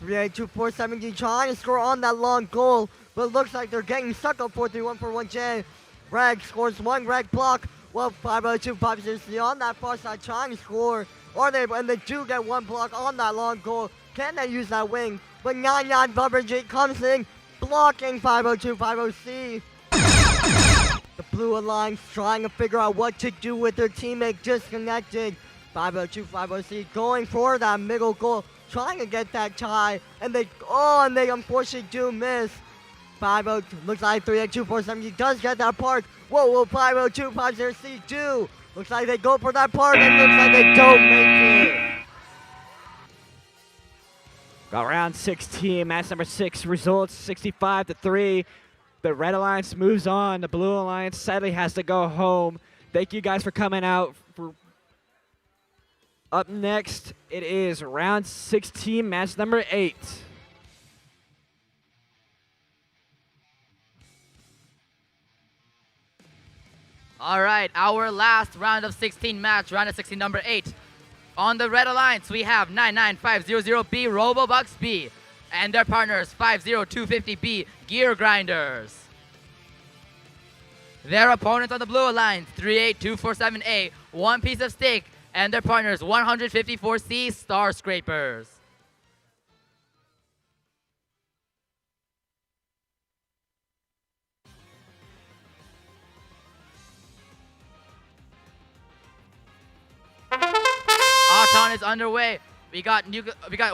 38247D trying to score on that long goal. But it looks like they're getting stuck on 43141J. Bragg scores 1 Bragg block. Well, 50250C on that far side trying to score. And they do get 1 block on that long goal. Can they use that wing? But 99 comes in, blocking 50250C. The Blue Alliance trying to figure out what to do with their teammate disconnected. 50250C going for that middle goal, trying to get that tie. And they unfortunately do miss. 502 looks like 38247 does get that park. What will 50250C do? Looks like they go for that park and looks like they don't make it. Got round 16, match number 6 results 65-3. The Red Alliance moves on. The Blue Alliance sadly has to go home. Thank you guys for coming out. Up next, it is round 16, match number 8. All right, our last round of 16 match, round of 16 number 8. On the Red Alliance, we have 99500B Robobucks B and their partners 50250B Gear Grinders. Their opponents on the Blue Alliance 38247A One Piece of Steak and their partners 154C Star Scrapers. Auton is underway. We got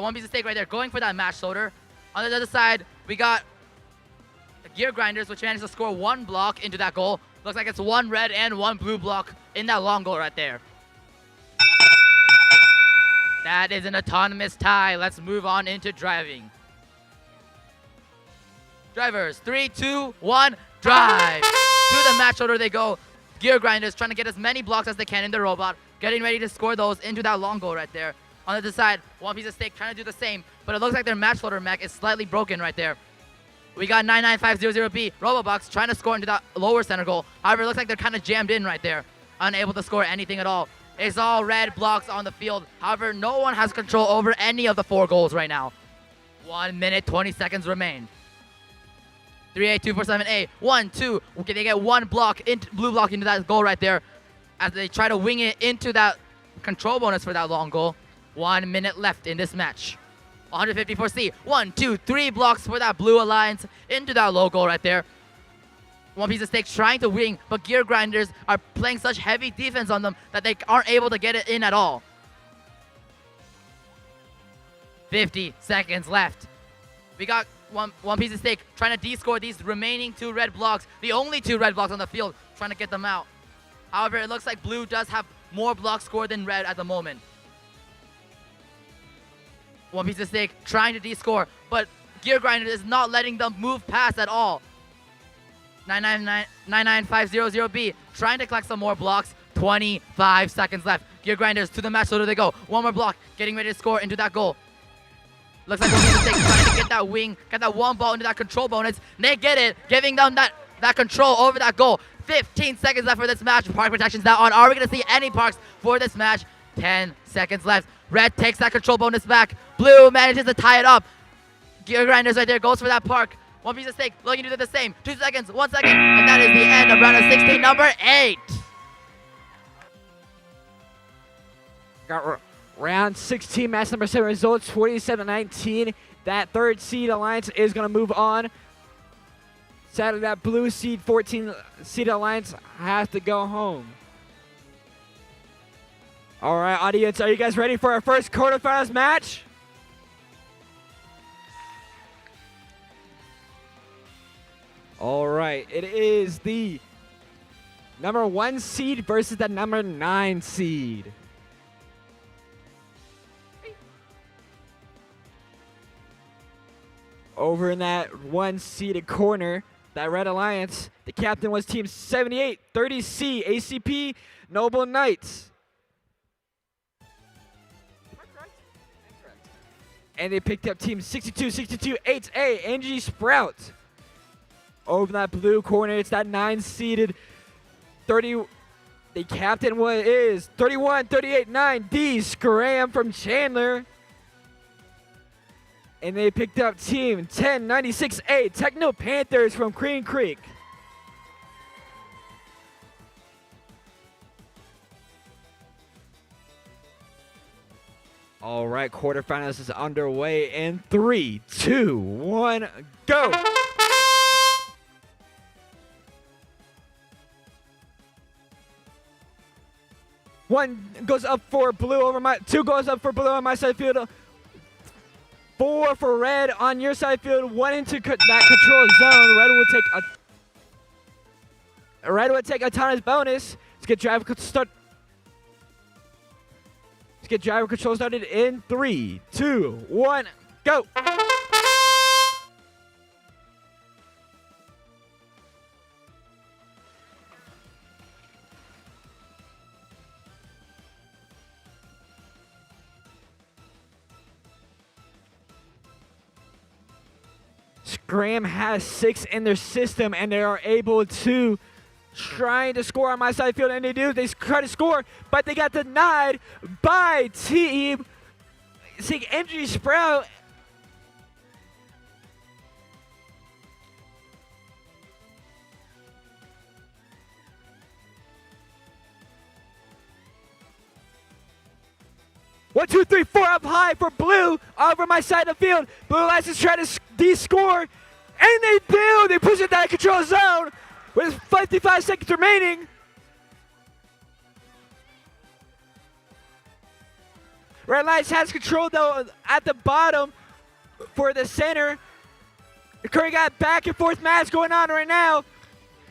one piece of steak right there going for that match loader. On the other side, we got Gear Grinders, which managed to score 1 block into that goal. Looks like it's 1 red and 1 blue block in that long goal right there. That is an autonomous tie. Let's move on into driving. Drivers, 3, 2, 1, drive. To the match loader they go. Gear Grinders trying to get as many blocks as they can in the robot, getting ready to score those into that long goal right there. On the other side, one piece of steak trying to do the same, but it looks like their match loader mech is slightly broken right there. We got 99500B Robobox trying to score into that lower center goal. However, it looks like they're kind of jammed in right there, unable to score anything at all. It's all red blocks on the field. However, no one has control over any of the 4 goals right now. 1 minute, 20 seconds remain. 3A247A, 1, 2. Okay, they get 1 block, blue block into that goal right there as they try to wing it into that control bonus for that long goal. 1 minute left in this match. 154C, 1, 2, 3 blocks for that blue alliance into that low goal right there. One piece of steak trying to wing, but Gear Grinders are playing such heavy defense on them that they aren't able to get it in at all. 50 seconds left. We got one piece of steak trying to de-score these remaining 2 red blocks, the only 2 red blocks on the field, trying to get them out. However, it looks like blue does have more blocks scored than red at the moment. One piece of steak trying to de-score, but Gear Grinder is not letting them move past at all. 99500B trying to collect some more blocks. 25 seconds left. Gear Grinders to the match loader they go. 1 more block, getting ready to score into that goal. Looks like one piece of steak trying to get that wing, get that 1 ball into that control bonus. They get it, giving them that control over that goal. 15 seconds left for this match. Park protection's now on. Are we going to see any parks for this match? 10 seconds left. Red takes that control bonus back. Blue manages to tie it up. Gear Grinders right there goes for that park. One piece of steak looking to do the same. 2 seconds, 1 second, and that is the end of round of 16, number 8. Got round 16, match number 7 results, 27-19. That 3rd seed alliance is going to move on. Sadly, that blue seed, 14 seed alliance has to go home. All right, audience, are you guys ready for our first quarterfinals match? All right, it is the number 1 seed versus the number 9 seed. Over in that 1-seeded corner, that red alliance, the captain was team 7830C ACP Noble Knights. And they picked up team 6262-8A Angie Sprout. Over in that blue corner, it's that 9-seeded 30. The captain is 31389D Scram from Chandler. And they picked up team 1096A Techno Panthers from Green Creek. All right, quarterfinals is underway in 3, 2, 1, go! One goes up for blue over my, 2 goes up for blue on my side field. 4 for red on your side field. 1 into that control zone. Red will take a autonomous bonus. Let's get driver control started in 3, 2, 1, go. Scram has 6 in their system, and they are able to trying to score on my side field, and they do. They try to score, but they got denied by team Angie Sprout. One, two, three, 4 up high for blue over my side of the field. Blue Alliance is trying to de-score, and they do. They push it down control zone with 55 seconds remaining. Red Lions has control though at the bottom for the center. Curry got back and forth match going on right now.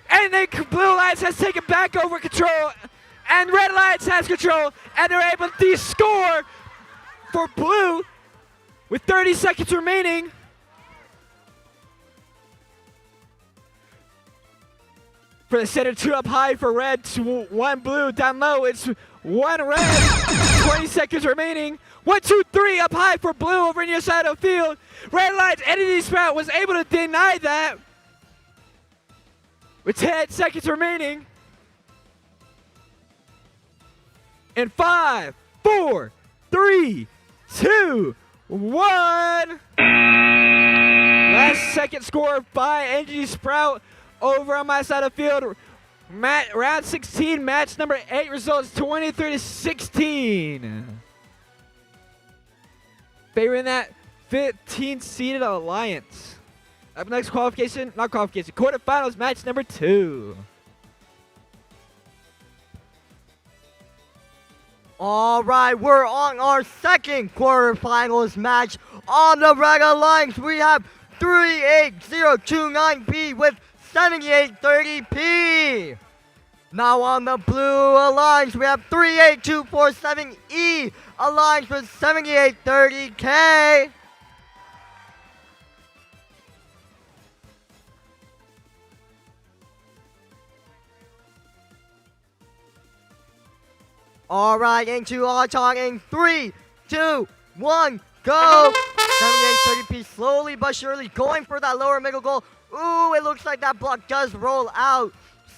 And then Blue Lions has taken back over control. And Red Lions has control. And they're able to score for Blue with 30 seconds remaining. For the center, 2 up high for Red, 1 Blue down low. It's 1 Red, 20 seconds remaining. 1, 2, 3 up high for Blue over in your side of the field. Red Lions Entity Sprout was able to deny that with 10 seconds remaining. In 5, 4, 3, 2, 1. Last second score by Entity Sprout over on my side of the field. Round 16, match number 8 results 23-16. Favoring that 15th seeded Alliance. Up next, quarterfinals, match number 2. All right, we're on our second quarterfinals match. On the Red Alliance, we have 38029P with 7830P. Now on the Blue Alliance, we have 38247E Alliance with 7830K. All right, into our talk in 3, 2, 1, go. 7830P slowly but surely going for that lower middle goal. Ooh, it looks like that block does roll out.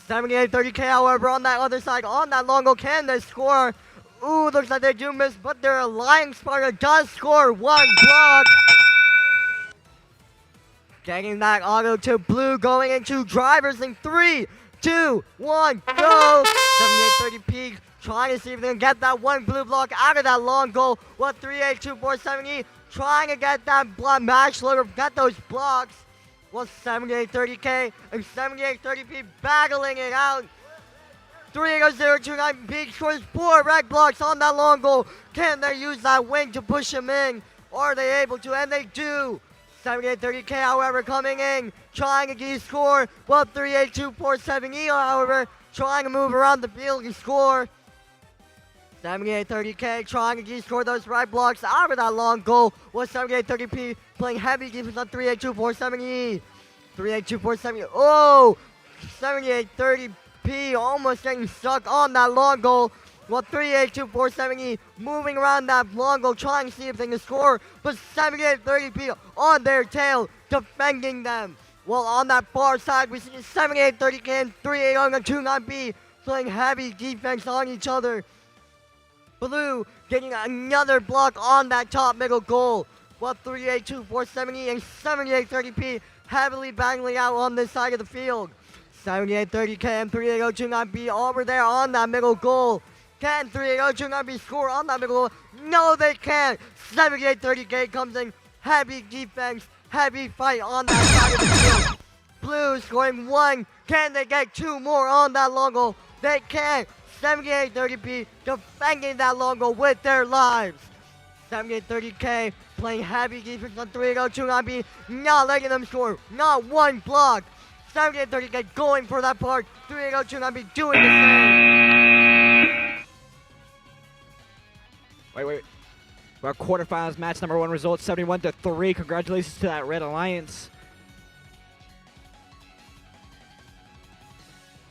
7830K, however, on that other side, on that long goal, can they score? Ooh, looks like they do miss, but their Alliance partner does score 1 block. Getting that auto to Blue, going into drivers in 3, 2, 1, go. 7830P trying to see if they can get that 1 blue block out of that long goal. What 38247E trying to get that block match loader, get those blocks. Well, 7830K and 7830P battling it out. 38029P scores 4 red blocks on that long goal. Can they use that wing to push him in? Are they able to? And they do. 7830K, however, coming in, trying to get score. Well, 38247E, however, trying to move around the field and score. 7830K trying to score those red blocks out of that long goal. Was 7830P playing heavy defense on 38247E. 38247E. Oh! 7830P almost getting stuck on that long goal. Well, 38247E moving around that long goal, trying to see if they can score. But 7830P on their tail, defending them. Well, on that far side, we see 7830K and 38029B playing heavy defense on each other. Blue getting another block on that top middle goal. Well, 38247E and 7830P heavily battling out on this side of the field. 7830K and 38029B over there on that middle goal. Can 38029B score on that middle goal? No, they can't. 7830K comes in, heavy defense, heavy fight on that side of the field. Blue scoring 1. Can they get 2 more on that long goal? They can't. 7830P defending that long goal with their lives. 7830K playing heavy defense on 38029B, not letting them score, not 1 block. 7830K going for that part, 38029B doing the same. Wait. Our quarterfinals match number 1 results 71-3. Congratulations to that Red Alliance.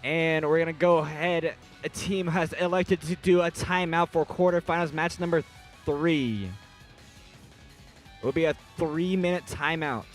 And we're going to go ahead. A team has elected to do a timeout for quarterfinals match number 3. It will be a 3-minute timeout.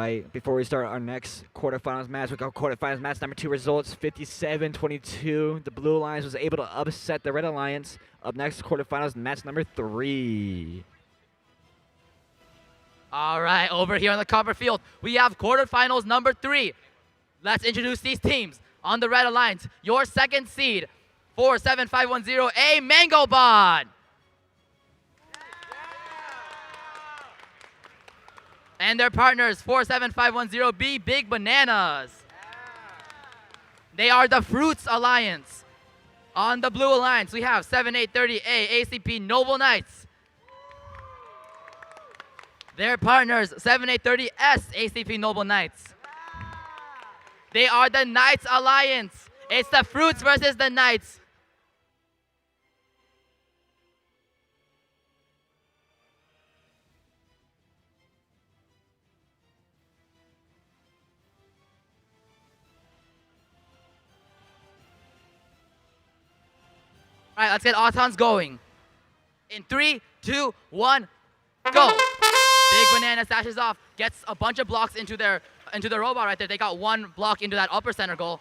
right. Before we start our next quarterfinals match, we got quarterfinals match number 2 results, 57-22. The Blue Alliance was able to upset the Red Alliance. Up next, quarterfinals match number 3. All right, over here on the cover field, we have quarterfinals number 3. Let's introduce these teams. On the Red Alliance, your second seed, 47510A Mango Bond. And their partners, 47510B Big Bananas. They are the Fruits Alliance. On the Blue Alliance, we have 7830A ACP Noble Knights. Their partners, 7830S ACP Noble Knights. They are the Knights Alliance. It's the Fruits versus the Knights. All right, let's get Autons going. In 3, 2, 1, go. Big Banana stashes off, gets a bunch of blocks into the robot right there. They got 1 block into that upper center goal.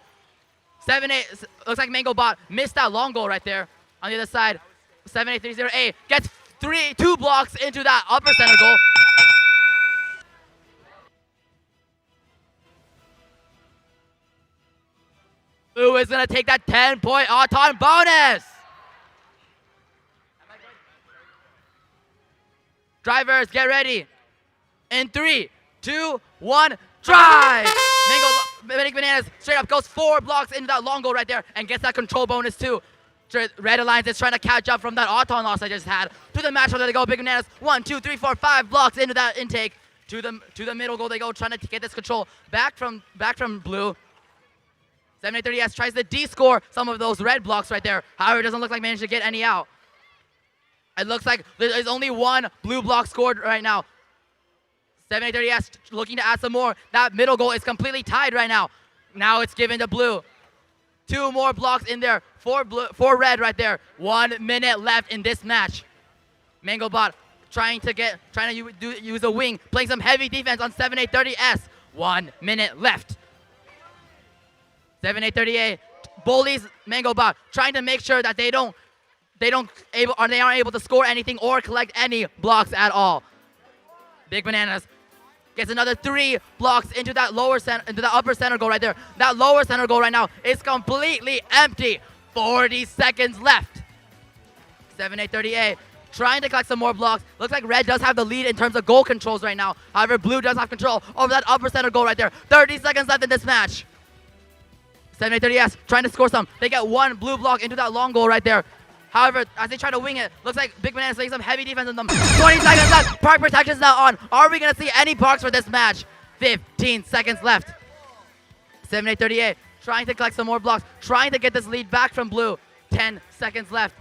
7-8, looks like Mango Bot missed that long goal right there. On the other side, 7830A gets 2 blocks into that upper center goal. Blue is gonna take that 10-point Auton bonus. Drivers, get ready. In 3, 2, 1, drive! Big Bananas straight up goes 4 blocks into that long goal right there and gets that control bonus too. Red Alliance is trying to catch up from that Auton loss I just had. To the match where they go. Big Bananas, 1, 2, 3, 4, 5 blocks into that intake. To the middle goal they go, trying to get this control back from Blue. 7830S tries to de-score some of those red blocks right there. However, it doesn't look like managed to get any out. It looks like there's only 1 blue block scored right now. 7830S looking to add some more. That middle goal is completely tied right now. Now it's given to Blue. 2 more blocks in there. 4 red right there. 1 minute left in this match. Mangobot trying to use a wing, playing some heavy defense on 7830S. 1 minute left. 7830A bullies Mangobot, trying to make sure that they aren't able to score anything or collect any blocks at all. Big Bananas gets another 3 blocks into that upper center goal right there. That lower center goal right now is completely empty. 40 seconds left. 7830A trying to collect some more blocks. Looks like Red does have the lead in terms of goal controls right now. However, Blue does have control over that upper center goal right there. 30 seconds left in this match. 7830S trying to score some. They get 1 blue block into that long goal right there. However, as they try to wing it, looks like Big Banana's laying some heavy defense on them. 20 seconds left. Park protection's now on. Are we going to see any parks for this match? 15 seconds left. 7838 trying to collect some more blocks, trying to get this lead back from Blue. 10 seconds left.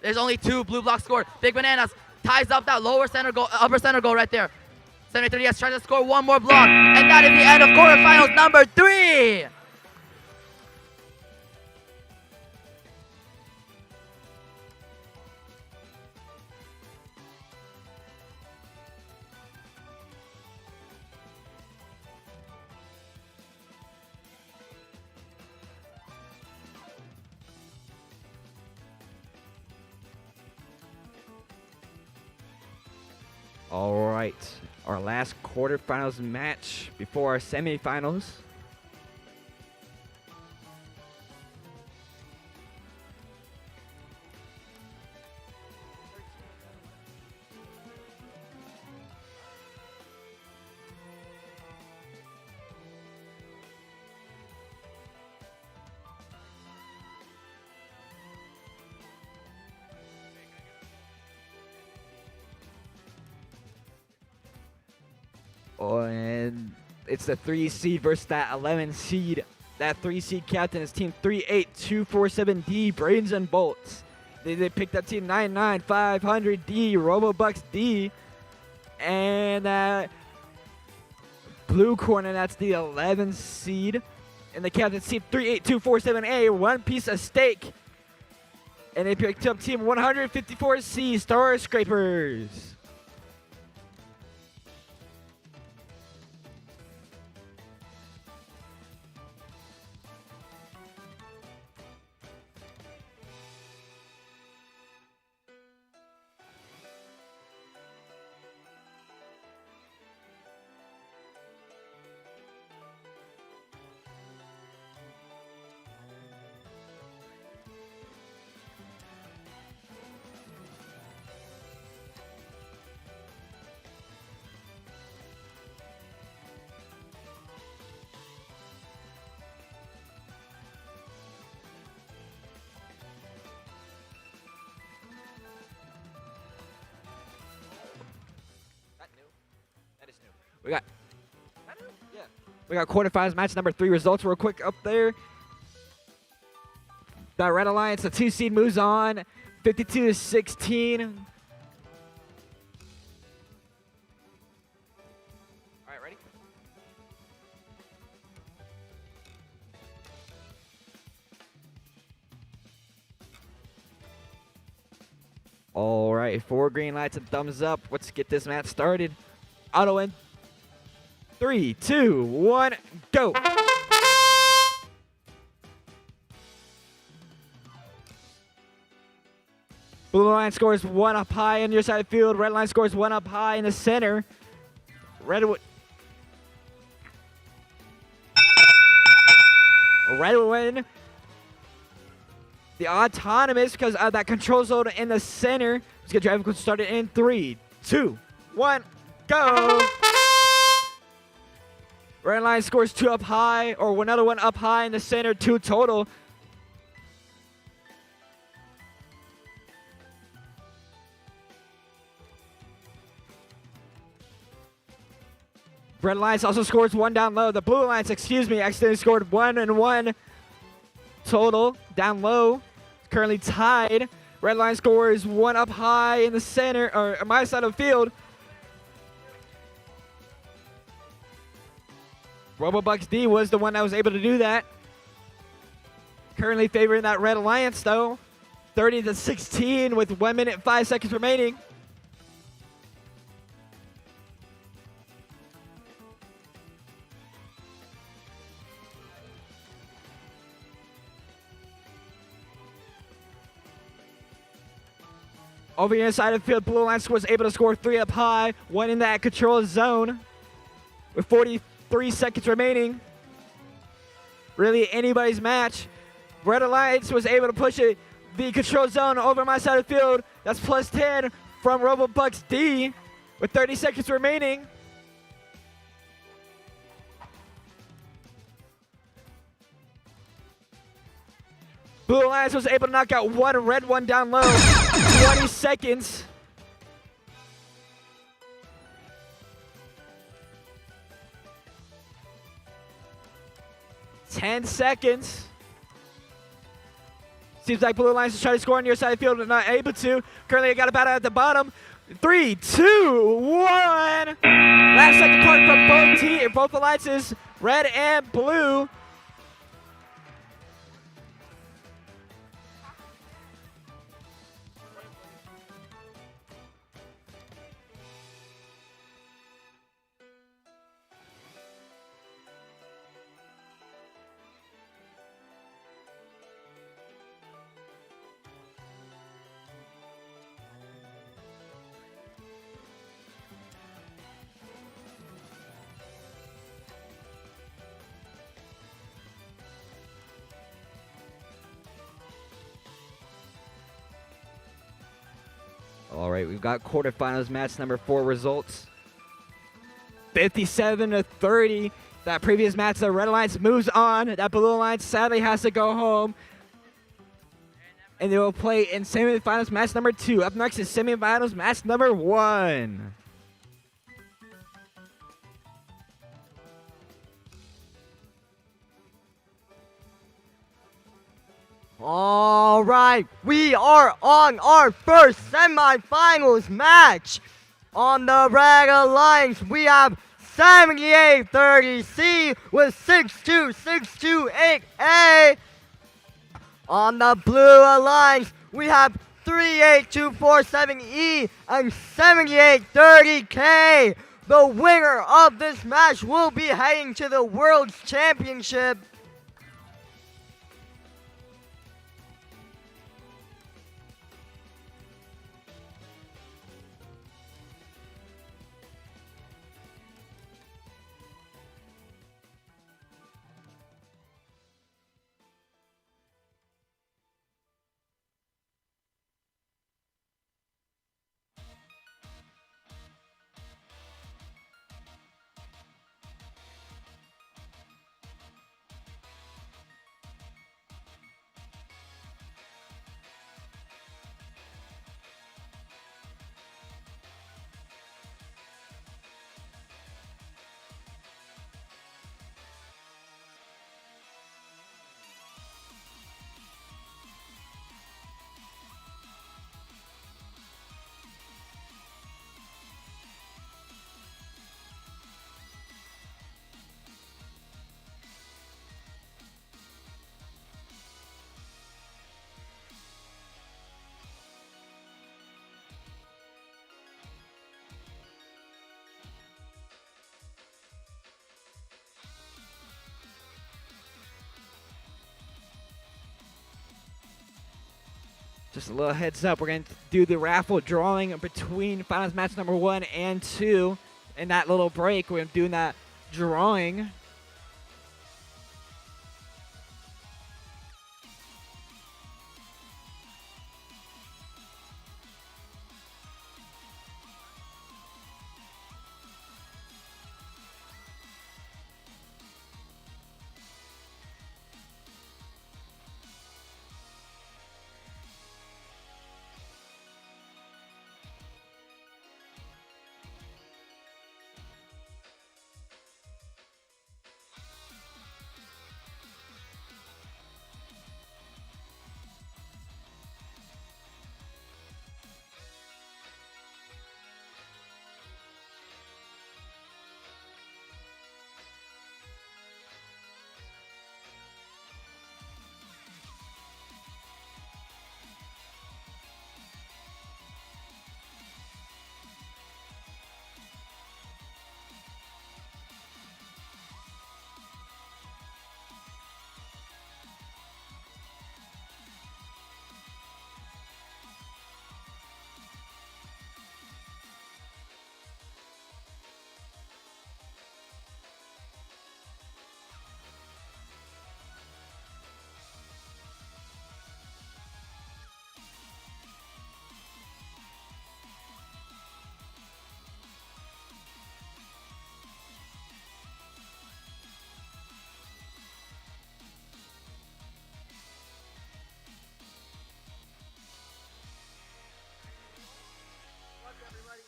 There's only 2 blue blocks scored. Big Bananas ties up that upper center goal right there. 7830S tries to score 1 more block, and that is the end of quarterfinals number 3. All right, our last quarterfinals match before our semifinals. And it's the 3 seed versus that 11 seed. That 3 seed captain is team 38247D, Brains and Bolts. They picked up team 99500D, Robobucks D. And blue corner, that's the 11 seed. And the captain's team 38247A, One Piece of Steak. And they picked up team 154C, Star Scrapers. We got we got quarterfinals match number 3 results real quick up there. The Red Alliance, the 2 seed moves on, 52-16. All right, ready? All right, 4 green lights and thumbs up. Let's get this match started. Auto in 3, 2, 1, go. Blue line scores 1 up high on your side of the field. Red line scores 1 up high in the center. Redwood win the autonomous because of that control zone in the center. Let's get traffic started in 3, 2, 1, go. Red line scores 2 up high, or another 1 up high in the center, 2 total. Red Alliance also scores 1 down low. The Blue Alliance, accidentally scored 1 and 1 total down low. Currently tied. Red Alliance scores 1 up high in the center, or my side of the field. Robobucks D was the one that was able to do that. Currently favoring that Red Alliance though. 30-16 with 1 minute 5 seconds remaining. Over here inside of the field, Blue Alliance was able to score 3 up high, 1 in that control zone with 43 seconds remaining. Really anybody's match. Red Alliance was able to push it, the control zone over my side of the field. That's plus 10 from Robobucks D with 30 seconds remaining. Blue Alliance was able to knock out 1 red 1 down low. 20 seconds. Ten seconds. Seems like Blue Alliance is trying to score on your side of the field and not able to. Currently, I got a battle at the bottom. 3, 2, 1. Last second part from both alliances, red and blue. All right, we've got quarterfinals match number 4 results. 57-30. That previous match, the Red Alliance moves on. That Blue Alliance sadly has to go home. And they will play in semifinals match number 2. Up next is semifinals match number 1. All right, we are on our first semifinals match. On the Red Alliance, we have 7830C with 62628A. On the Blue Alliance, we have 38247E and 7830K. The winner of this match will be heading to the World's Championship. Just a little heads up, we're going to do the raffle drawing between finals match number 1 and 2. In that little break, we're doing that drawing.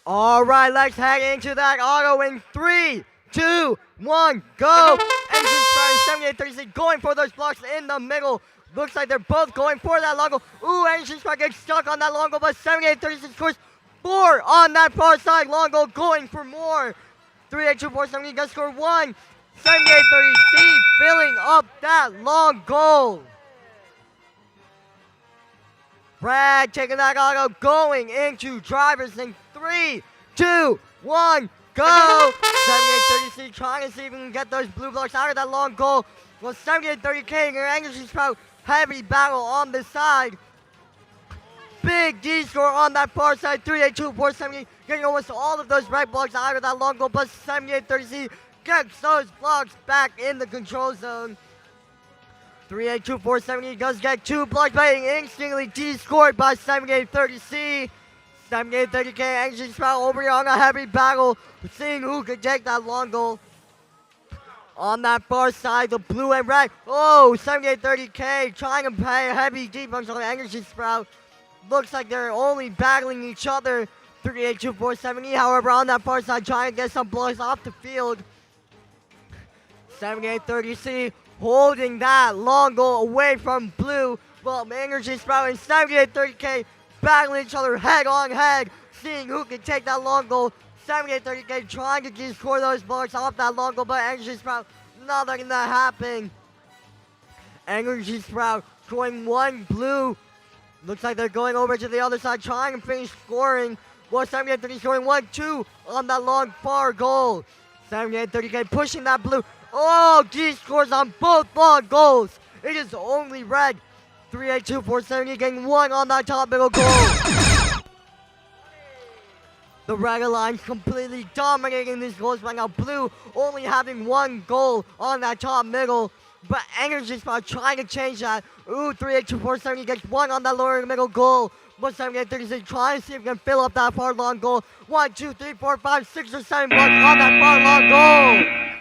All right, let's head into that auto in 3, 2, 1, go. Engine starting 7836 going for those blocks in the middle. Looks like they're both going for that long goal. Ooh, Engine Spark gets stuck on that long goal, but 7836 scores 4 on that far side. Long goal going for more. 382470 gonna score 1. 7830C filling up that long goal. Brad taking that auto, going into drivers in 3, 2, 1, go. 7830C trying to see if we can get those blue blocks out of that long goal. Well, 7830K and your Energy Sprout heavy battle on the side. Big D score on that far side. 382470 getting almost all of those red blocks out of that long goal, but 7830C gets those blocks back in the control zone. 382470 does get 2 blocks, but instantly D-scored by 7830C. 7830K Energy Sprout over here on a heavy battle, seeing who could take that long goal. On that far side, the blue and red. Oh, 7830K trying to play heavy defense on the Energy Sprout. Looks like they're only battling each other. 382470, however, on that far side, trying to get some blocks off the field. 7830C holding that long goal away from blue. Well, Energy Sprout and 7830K battling each other head on head, seeing who can take that long goal. 7830K trying to score those blocks off that long goal, but Energy Sprout not letting that happen. Energy Sprout scoring 1 blue. Looks like they're going over to the other side, trying to finish scoring. Well, 7830 scoring 1-2 on that long far goal. 7830K pushing that blue. Oh, D scores on both long goals. It is only red. 382470 getting 1 on that top middle goal. The red alliance completely dominating these goals right now. Blue only having 1 goal on that top middle. But Energy Sprout trying to change that. Ooh, 382470 gets 1 on that lower middle goal. But 7836 trying to see if we can fill up that far long goal. 1, 2, 3, 4, 5, 6, or 7 blocks on that far long goal.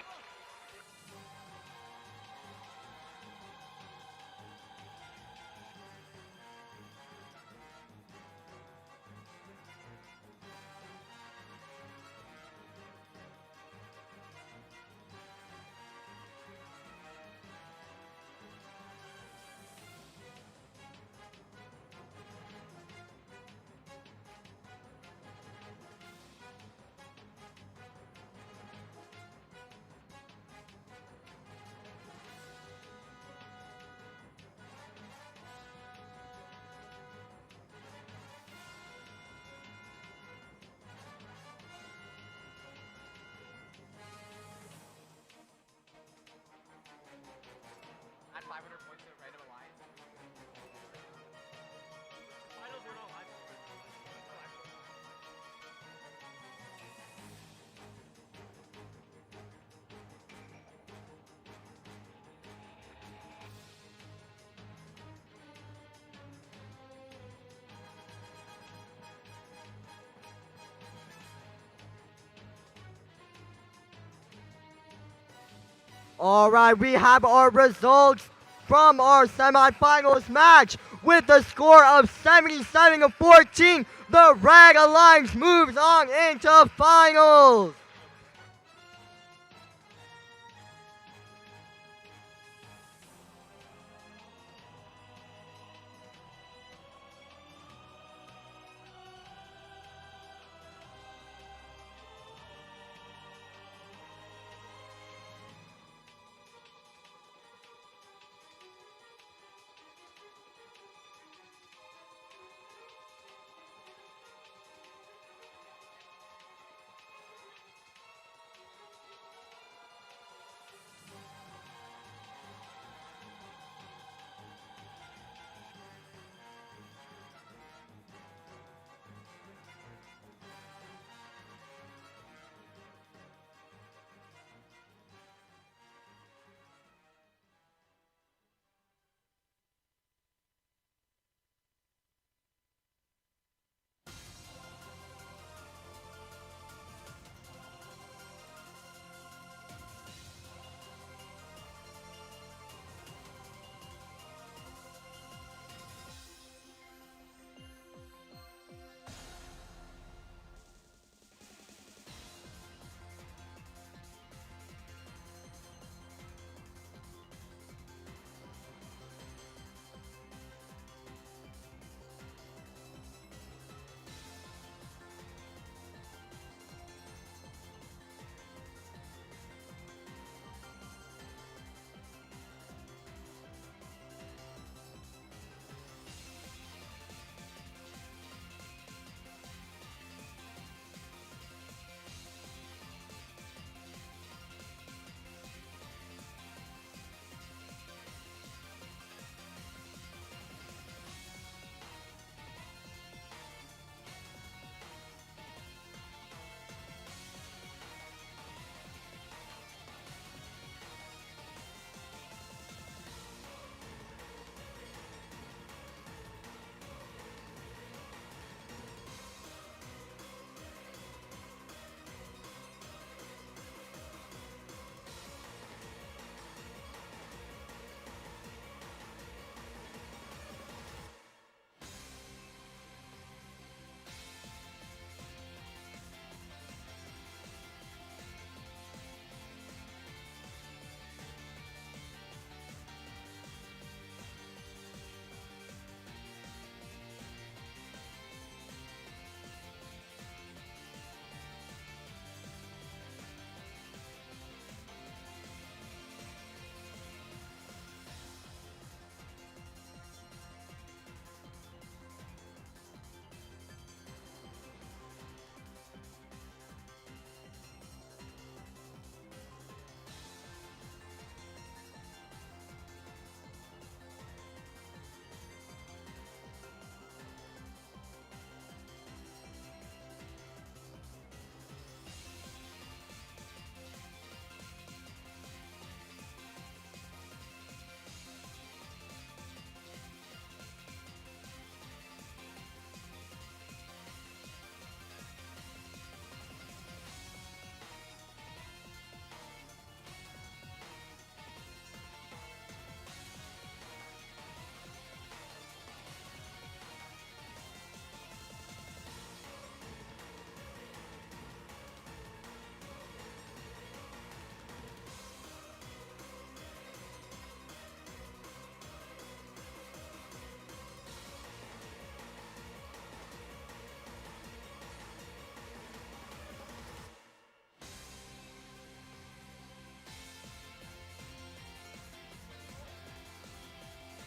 All right, we have our results from our semifinals match with a score of 77-14. The Red Alliance moves on into finals.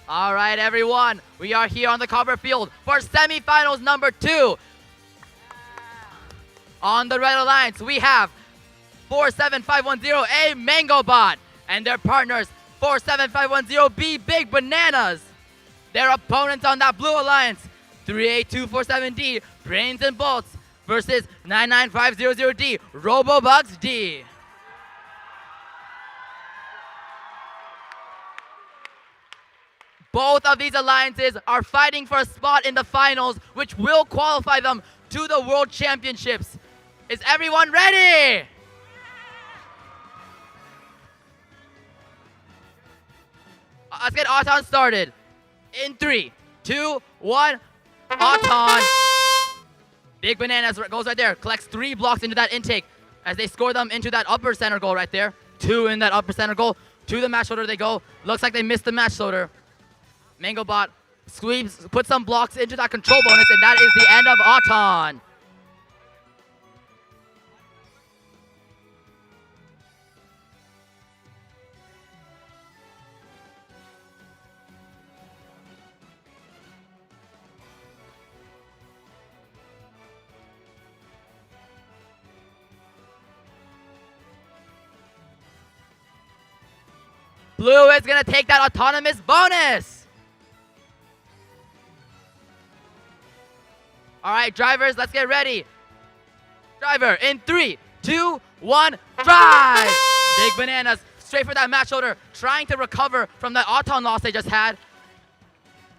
All right, everyone. We are here on the cover field for semifinals number 2. On the Red Alliance, we have 47510A Mango Bot and their partners 47510B Big Bananas. Their opponents on that Blue Alliance, 38247D Brains and Bolts versus 99500D Robobugs D. Both of these alliances are fighting for a spot in the finals, which will qualify them to the World Championships. Is everyone ready? Let's get Auton started. In 3, 2, 1. Auton. Big Bananas goes right there. Collects 3 blocks into that intake as they score them into that upper center goal right there. 2 in that upper center goal. To the match loader they go. Looks like they missed the match loader. MangoBot sweeps, puts some blocks into that control bonus, and that is the end of Auton. Blue is going to take that autonomous bonus. All right, drivers, let's get ready. Driver, in 3, 2, 1, drive. Big Bananas, straight for that match loader, trying to recover from that Auton loss they just had.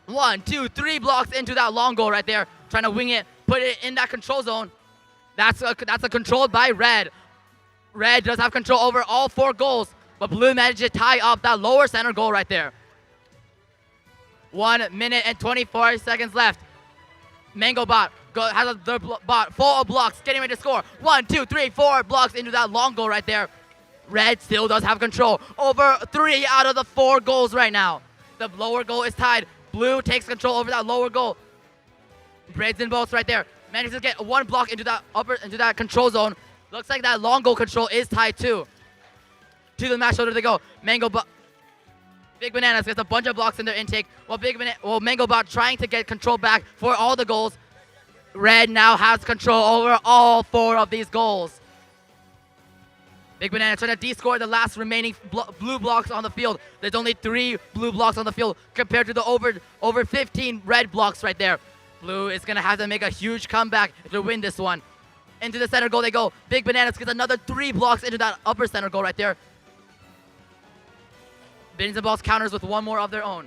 1, 2, 3 blocks into that long goal right there, trying to wing it, put it in that control zone. That's a controlled by Red. Red does have control over all 4 goals, but Blue managed to tie up that lower center goal right there. 1 minute and 24 seconds left. MangoBot has the bot full of blocks, getting ready to score. 1, 2, 3, 4 blocks into that long goal right there. Red still does have control over 3 out of the 4 goals right now. The lower goal is tied. Blue takes control over that lower goal. Braids and bolts right there. Manages to get 1 block into that control zone. Looks like that long goal control is tied too. To the match loader they go. Big Bananas gets a bunch of blocks in their intake, while MangoBot trying to get control back for all the goals. Red now has control over all 4 of these goals. Big Banana trying to de-score the last remaining blue blocks on the field. There's only 3 blue blocks on the field compared to the over 15 red blocks right there. Blue is going to have to make a huge comeback to win this one. Into the center goal they go. Big Bananas gets another 3 blocks into that upper center goal right there. Bins and Balls counters with 1 more of their own.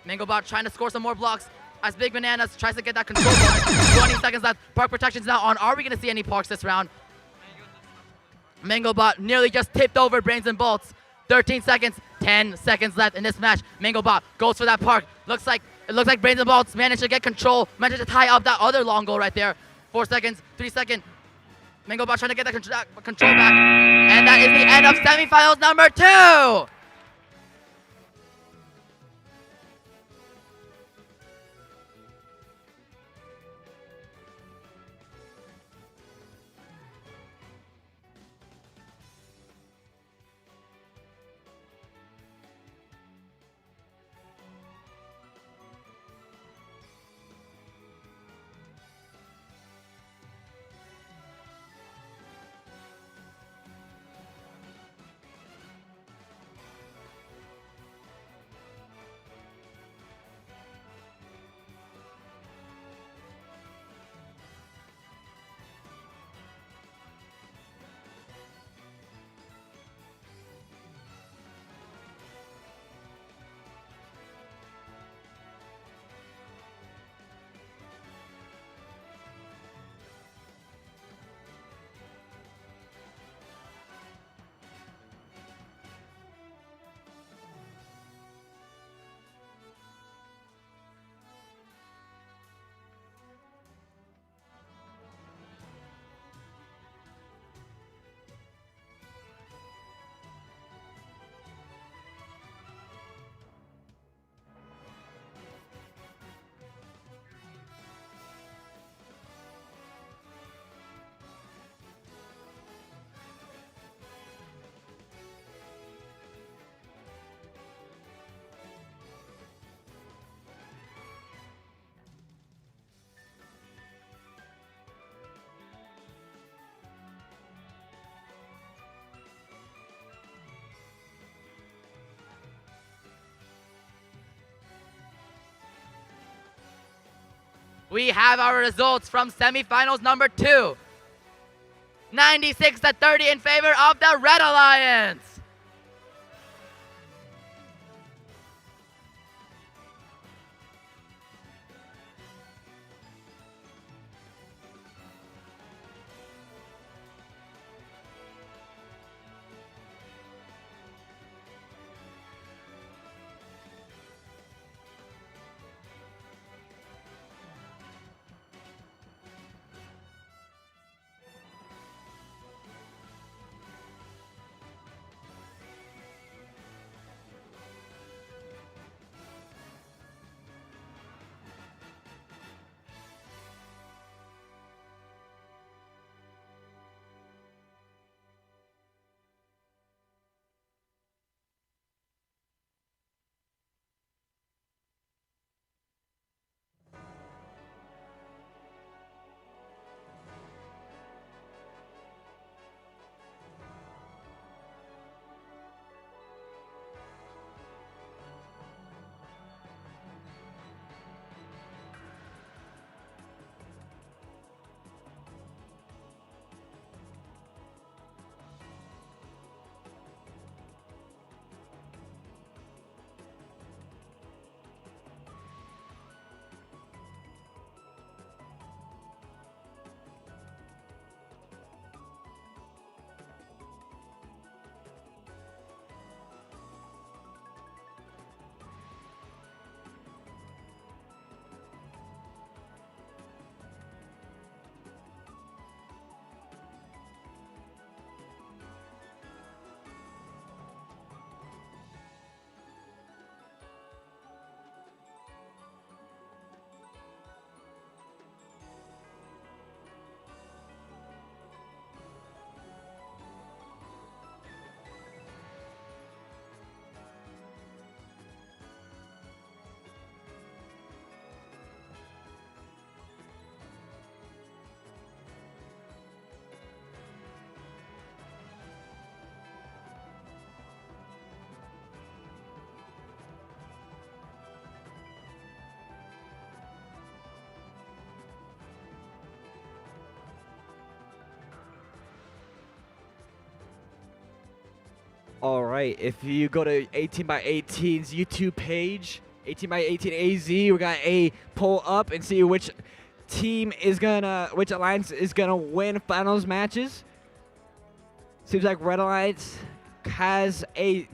MangoBot trying to score some more blocks as Big Bananas tries to get that control bonus. 20 seconds left. Park protection's now on. Are we going to see any parks this round? MangoBot nearly just tipped over Brains and Bolts. 13 seconds. 10 seconds left in this match. MangoBot goes for that park. It looks like Brains and Bolts managed to get control. Managed to tie up that other long goal right there. 4 seconds. 3 seconds. MangoBot trying to get that control back. And that is the end of semifinals number 2. We have our results from semifinals number 2. 96-30 in favor of the Red Alliance. All right, if you go to 18 by 18's YouTube page, 18 by 18 AZ, we got a poll up and see which which alliance is gonna win finals matches. Seems like Red Alliance has a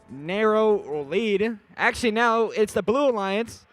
narrow lead. Actually, now it's the Blue Alliance.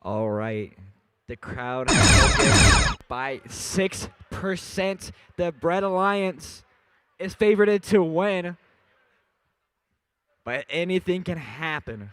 All right. The crowd has voted by 6%. The Bread Alliance is favored to win, but anything can happen.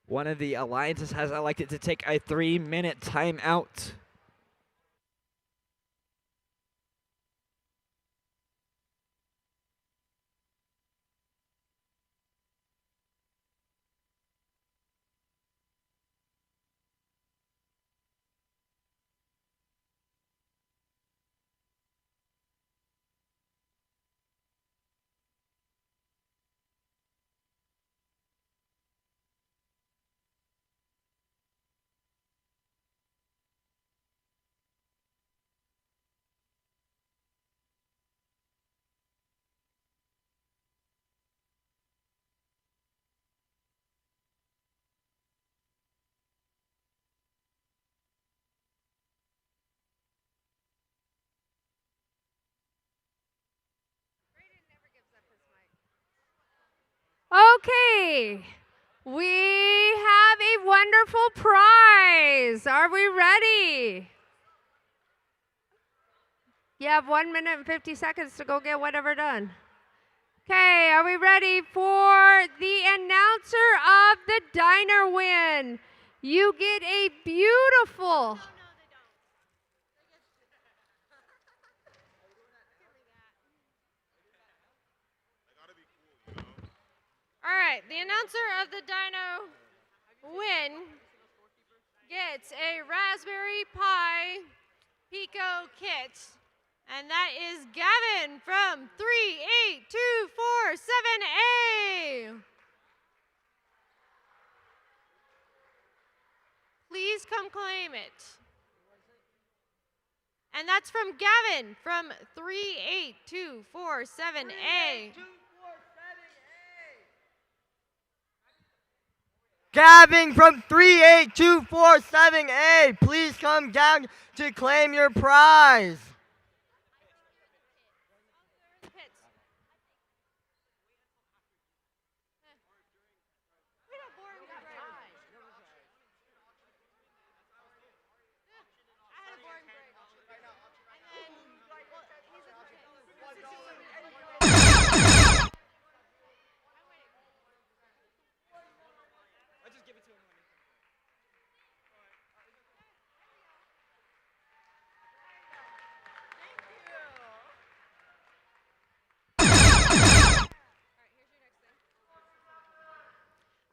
One of the alliances has elected to take a 3-minute timeout. Okay, we have a wonderful prize. Are we ready? You have 1 minute and 50 seconds to go get whatever done. Okay, are we ready for the announcer of the diner win? You get a beautiful. All right, the announcer of the Dino win gets a Raspberry Pi Pico kit. And that is Gavin from 38247A. Please come claim it. And that's from Gavin from 38247A. Gavin from 38247A, please come down to claim your prize.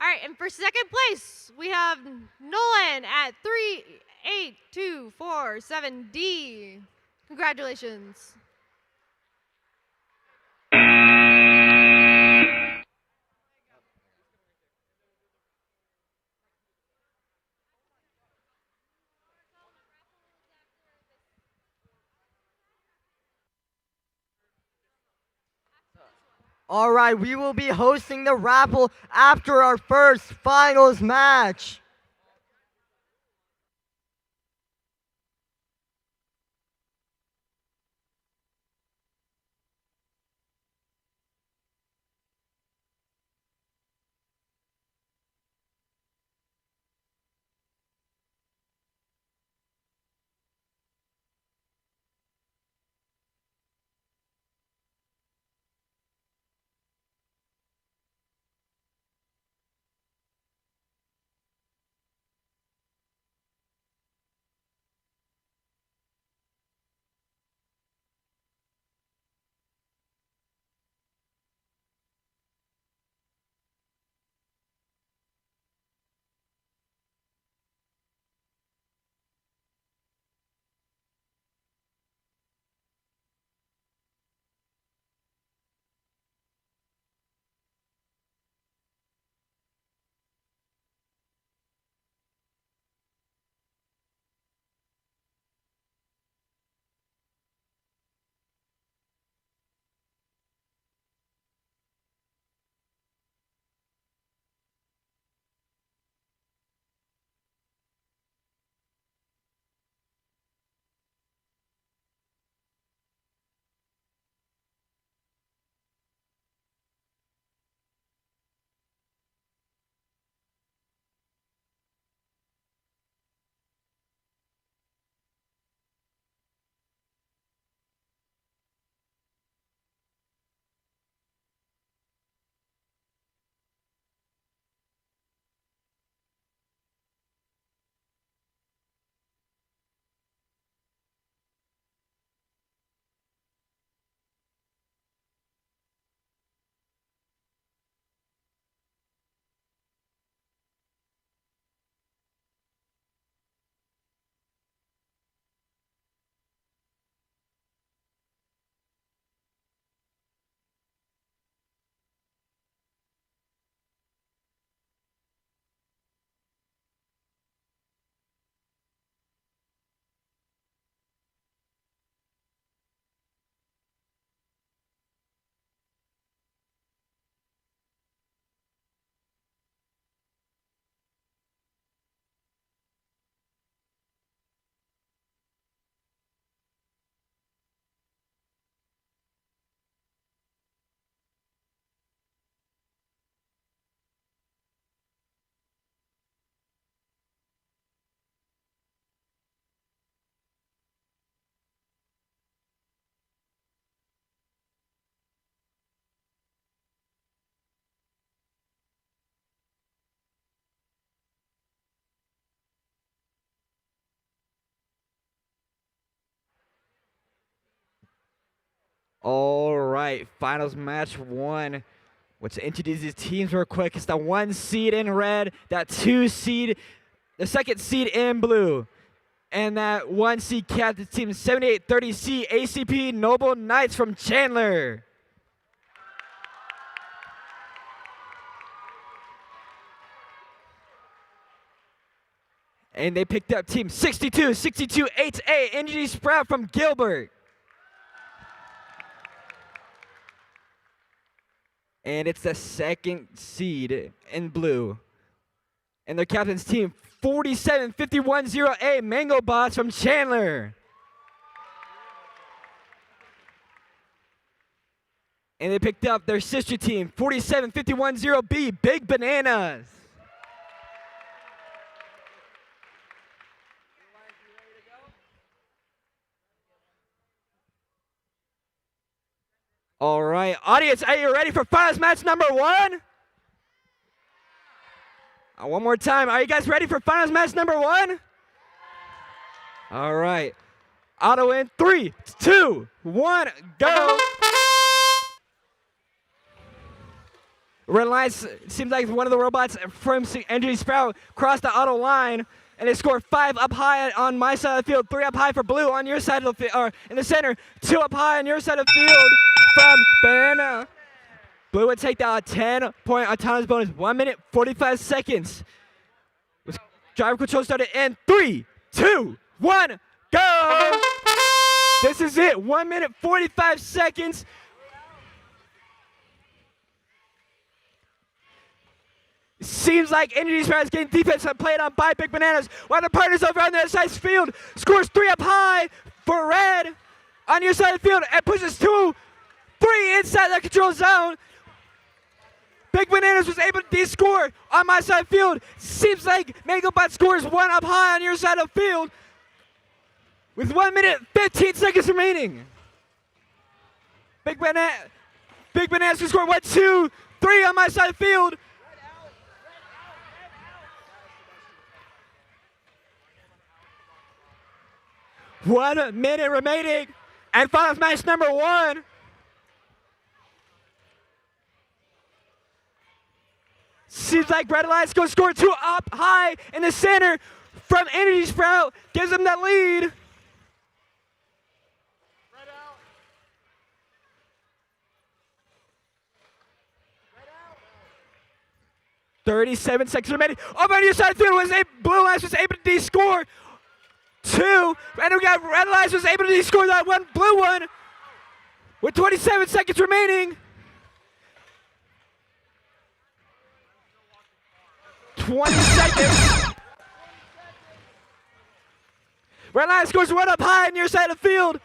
All right, and for second place, we have Nolan at 38247D. Congratulations. All right, we will be hosting the raffle after our first finals match. All right, finals match 1. Let's introduce these teams real quick. It's the 1 seed in red, that 2 seed, the 2nd seed in blue, and that 1 seed captain team 7830C ACP Noble Knights from Chandler. And they picked up team 62-8A Energy Sprout from Gilbert. And it's the 2nd seed in blue. And their captain's team 47510A Mango Bots from Chandler. And they picked up their sister team 47510B Big Bananas. All right, audience, are you ready for finals match number 1? One more time, are you guys ready for finals match number 1? All right, auto in 3, 2, 1, go. Red line seems like one of the robots from Energy Sprout crossed the auto line, and they scored 5 up high on my side of the field, 3 up high for blue on your side of the field, or in the center, 2 up high on your side of the field from Banana. Blue would take that 10-point autonomous bonus, 1 minute, 45 seconds. Driver control started in 3, 2, 1, go! This is it, 1 minute, 45 seconds. Seems like Energy Sprout is getting defense played on by Big Bananas, while the partners over on the other side of the field scores 3 up high for red on your side of the field and pushes 2, 3 inside that control zone. Big Bananas was able to de-score on my side of the field. Seems like Megabot scores 1 up high on your side of the field with 1 minute, 15 seconds remaining. Big Bananas can score 1, 2, 3 on my side of the field. One minute remaining, and finals match number 1. Seems like Red Alliance going to score 2 up high in the center from Energy Sprout, gives them that lead. Red out. 37 seconds remaining. Over on your side of the field, Blue Alliance was able to de-score 2, and we got Red Alliance was able to score that 1 blue one with 27 seconds remaining. 20 seconds. Red Alliance scores 1 up high on your side of the field.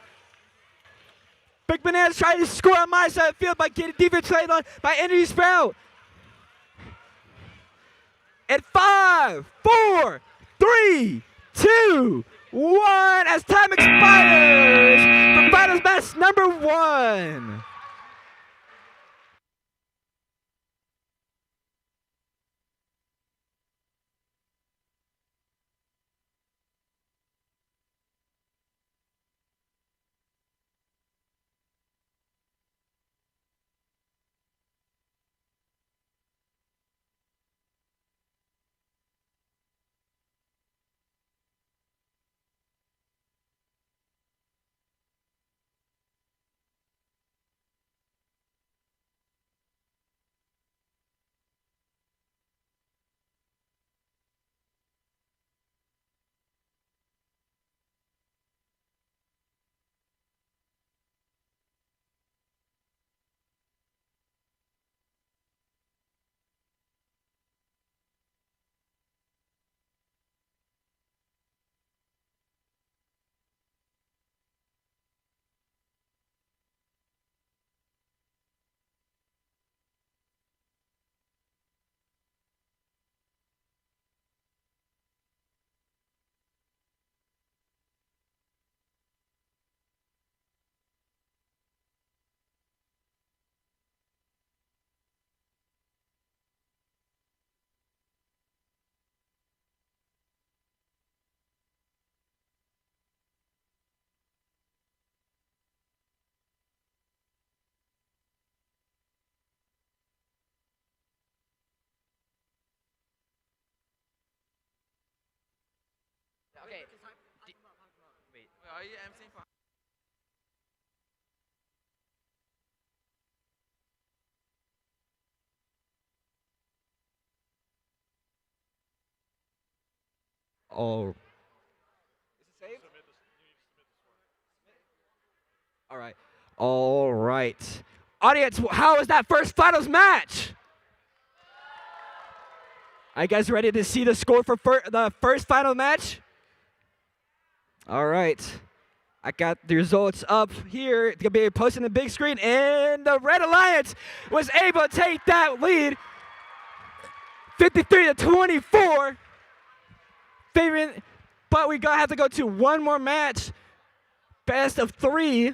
Big Bananas trying to score on my side of the field by getting defense played on by Energy Sprout. At 5, 4, 3, 2, 1, as time expires for finals match number 1. Okay. Wait. Are you emceeing for? Oh. All right. All right. Audience, how was that first finals match? Are you guys ready to see the score for the first final match? All right. I got the results up here. It's going to be posted on the big screen. And the Red Alliance was able to take that lead 53-24. Favoring, but we have to go to one more match. Best of 3.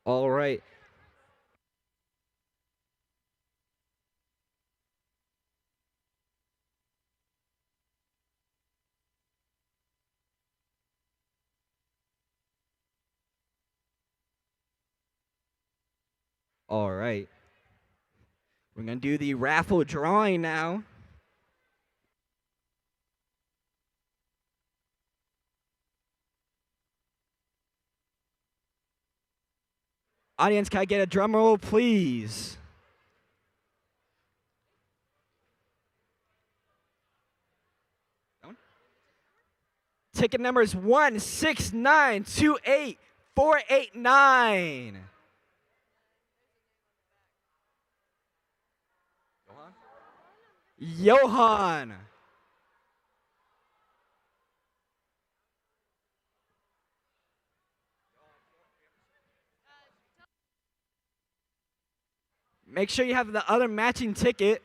All right. All right. We're going to do the raffle drawing now. Audience, can I get a drum roll, please? Ticket number is 16928-489. Johan. Make sure you have the other matching ticket.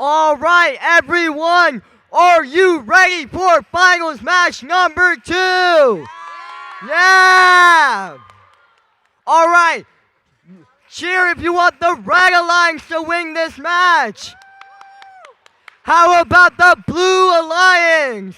All right, everyone, are you ready for finals match number 2? Yeah! All right, cheer if you want the Red Alliance to win this match. How about the Blue Alliance?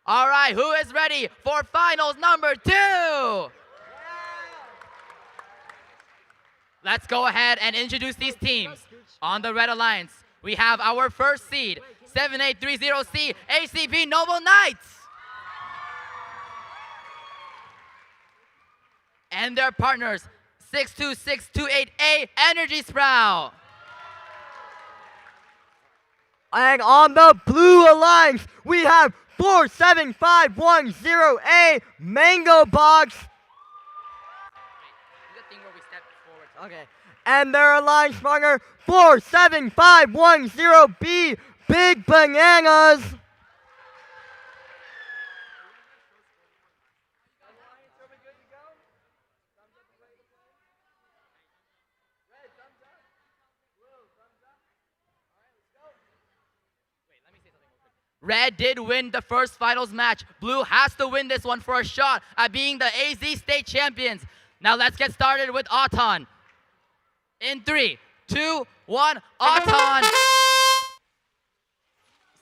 All right, who is ready for finals number 2? Let's go ahead and introduce these teams. On the Red Alliance, we have our first seed, 7830C ACB Noble Knights. And their partners, 62628A Energy Sprout. And on the Blue Alliance, we have 47510A Mango Box. Okay. And their alliance partner, 47510B Big Bananas. Red did win the first finals match. Blue has to win this one for a shot at being the AZ state champions. Now let's get started with Auton. In 3, 2, 1, Auton.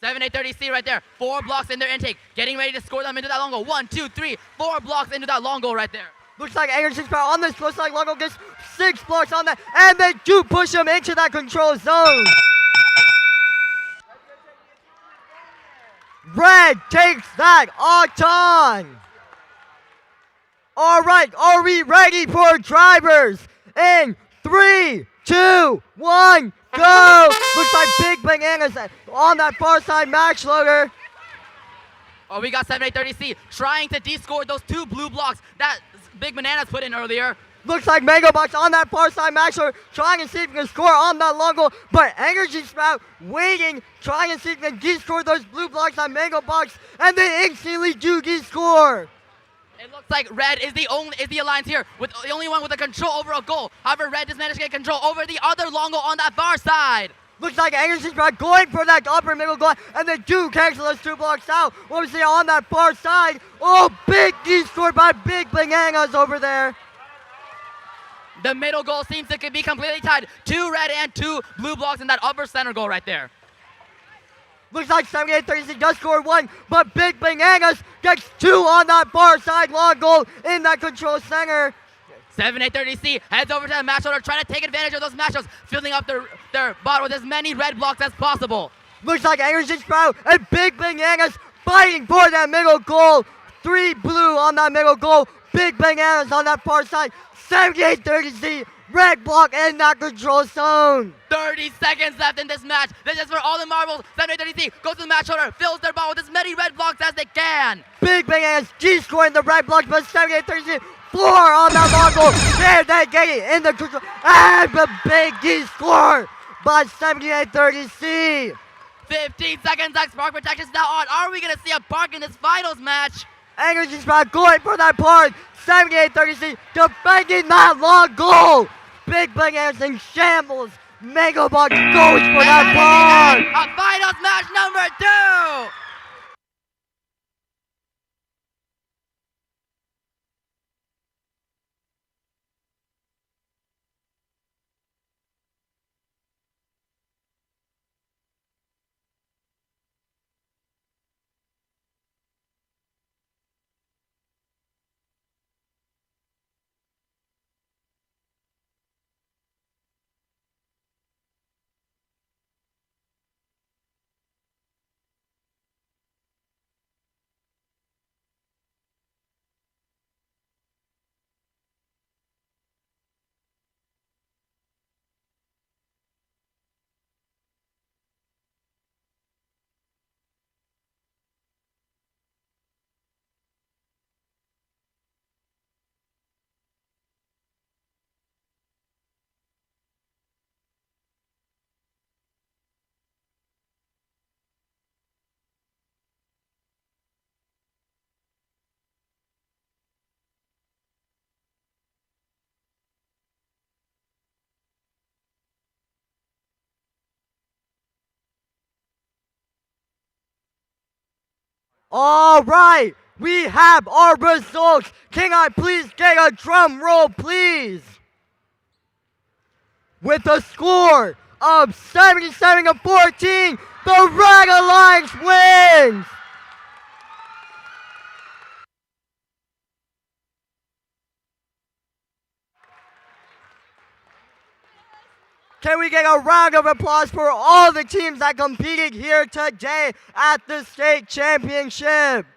7830C right there. 4 blocks in their intake. Getting ready to score them into that long goal. 1, 2, 3, 4 blocks into that long goal right there. Looks like Energy Sprout on this. Looks like Longo gets 6 blocks on that. And they do push him into that control zone. Red takes that Auton. All right, are we ready for drivers? In 3, 2, 1, go! Looks like Big Bananas on that far side match loader. Oh, we got 7830C trying to de-score those 2 blue blocks that Big Bananas put in earlier. Looks like Mango Box on that far side matcher, trying to see if he can score on that long goal, but Energy Sprout waiting, trying to see if he can de-score those blue blocks on Mango Box, and they instantly do de-score. It looks like Red is the alliance here, with the only one with the control over a goal. However, Red just managed to get control over the other long goal on that far side. Looks like Energy Sprout going for that upper middle goal, and they do cancel those 2 blocks out. What we see on that far side, oh, big de-score by Big Bananas over there. The middle goal seems to be completely tied. 2 red and 2 blue blocks in that upper center goal right there. Looks like 78-36 does score 1, but Big Bananas gets 2 on that far side long goal in that control center. 7830C heads over to the match shoulder, trying to take advantage of those matchups, filling up their bot with as many red blocks as possible. Looks like Energy Sprout and Big Bananas fighting for that middle goal. 3 blue on that middle goal. Big Bananas on that far side. 78-30C, red block in that control zone. 30 seconds left in this match. This is for all the marbles. 7830C goes to the match shoulder, fills their ball with as many red blocks as they can. Big Bananas de-scoring the red blocks, but 78-30C 4 on that long goal. There they get it in the control. And the big de-score by 78-30C. 15 seconds left. Spark protection is now on. Are we going to see a park in this finals match? Energy Sprout going for that park. 78-30C defending that long goal. Big Bananas in shambles. Mango Box goes for that park. A finals match number 2. All right, we have our results. Can I please get a drum roll, please? With a score of 77-14, the Red Alliance wins. Can we get a round of applause for all the teams that competed here today at the state championship?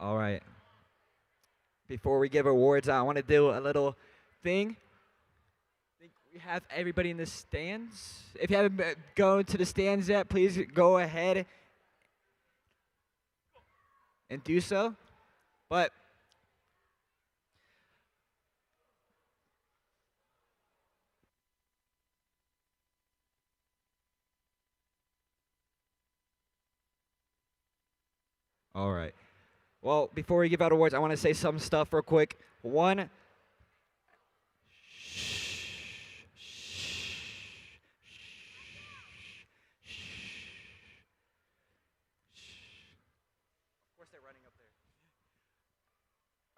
All right. Before we give awards, I want to do a little thing. I think we have everybody in the stands. If you haven't gone to the stands yet, please go ahead and do so. But all right. Well, before we give out awards, I want to say some stuff real quick. One,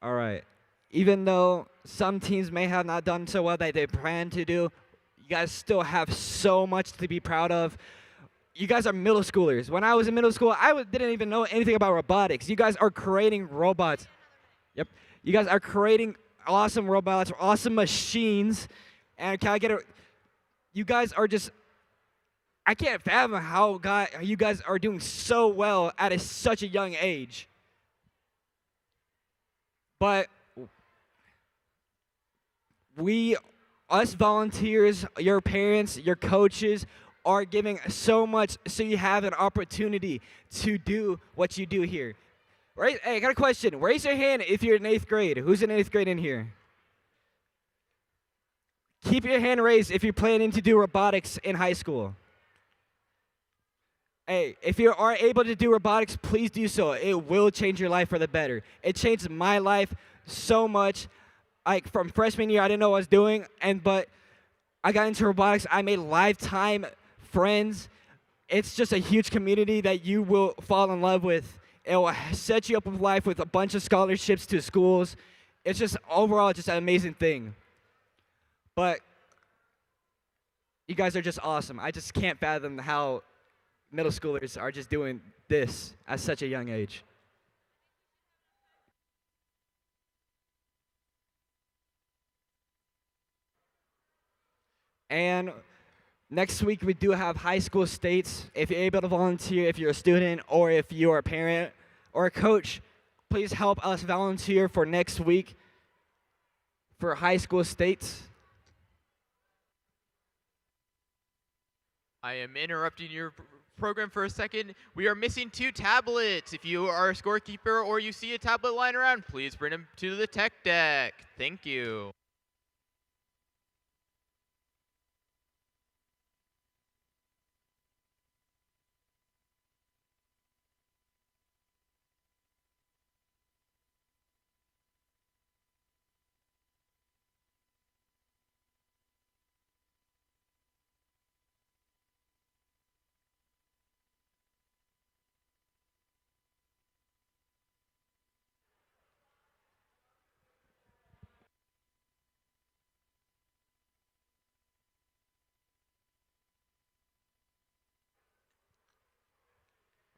all right. Even though some teams may have not done so well that they plan to do, you guys still have so much to be proud of. You guys are middle schoolers. When I was in middle school, didn't even know anything about robotics. You guys are creating robots. Yep. You guys are creating awesome robots, awesome machines. And can I get a... You guys are just... I can't fathom how you guys are doing so well at such a young age. But us volunteers, your parents, your coaches, are giving so much so you have an opportunity to do what you do here. Right? Hey, I got a question. Raise your hand if you're in 8th grade. Who's in 8th grade in here? Keep your hand raised if you're planning to do robotics in high school. Hey, if you are able to do robotics, please do so. It will change your life for the better. It changed my life so much. Like from freshman year, I didn't know what I was doing, but I got into robotics. I made lifetime friends. It's just a huge community that you will fall in love with. It will set you up with life with a bunch of scholarships to schools. It's just overall just an amazing thing. But you guys are just awesome. I just can't fathom how middle schoolers are just doing this at such a young age. And next week, we do have high school states. If you're able to volunteer, if you're a student or if you're a parent or a coach, please help us volunteer for next week for high school states. I am interrupting your program for a second. We are missing 2 tablets. If you are a scorekeeper or you see a tablet lying around, please bring them to the tech deck. Thank you.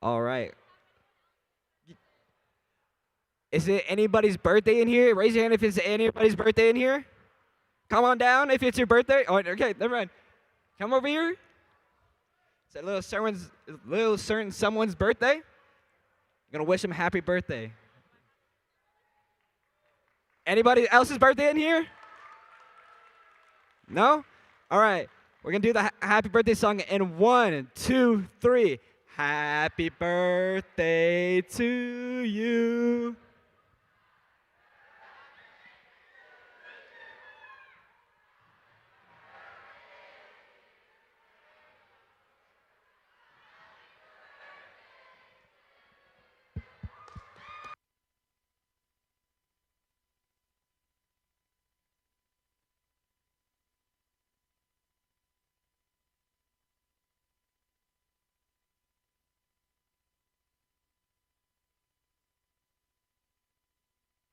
All right. Is it anybody's birthday in here? Raise your hand if it's anybody's birthday in here. Come on down if it's your birthday. Oh, okay, never mind. Come over here. Is that little certain someone's birthday? I'm gonna wish them happy birthday. Anybody else's birthday in here? No? All right. We're gonna do the happy birthday song in 1, 2, 3. Happy birthday to you.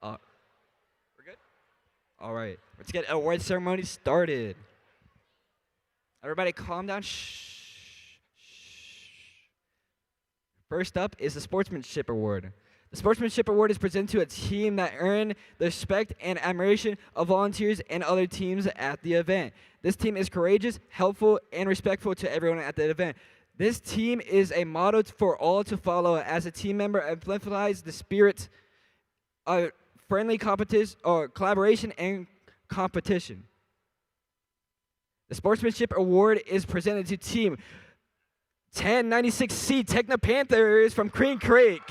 We're good? All right. Let's get award ceremony started. Everybody calm down. Shh. First up is the Sportsmanship Award. The Sportsmanship Award is presented to a team that earned the respect and admiration of volunteers and other teams at the event. This team is courageous, helpful, and respectful to everyone at the event. This team is a model for all to follow. As a team member, exemplifies the spirit friendly competition or collaboration and competition. The Sportsmanship Award is presented to Team 1096C Techno Panthers from Green Creek.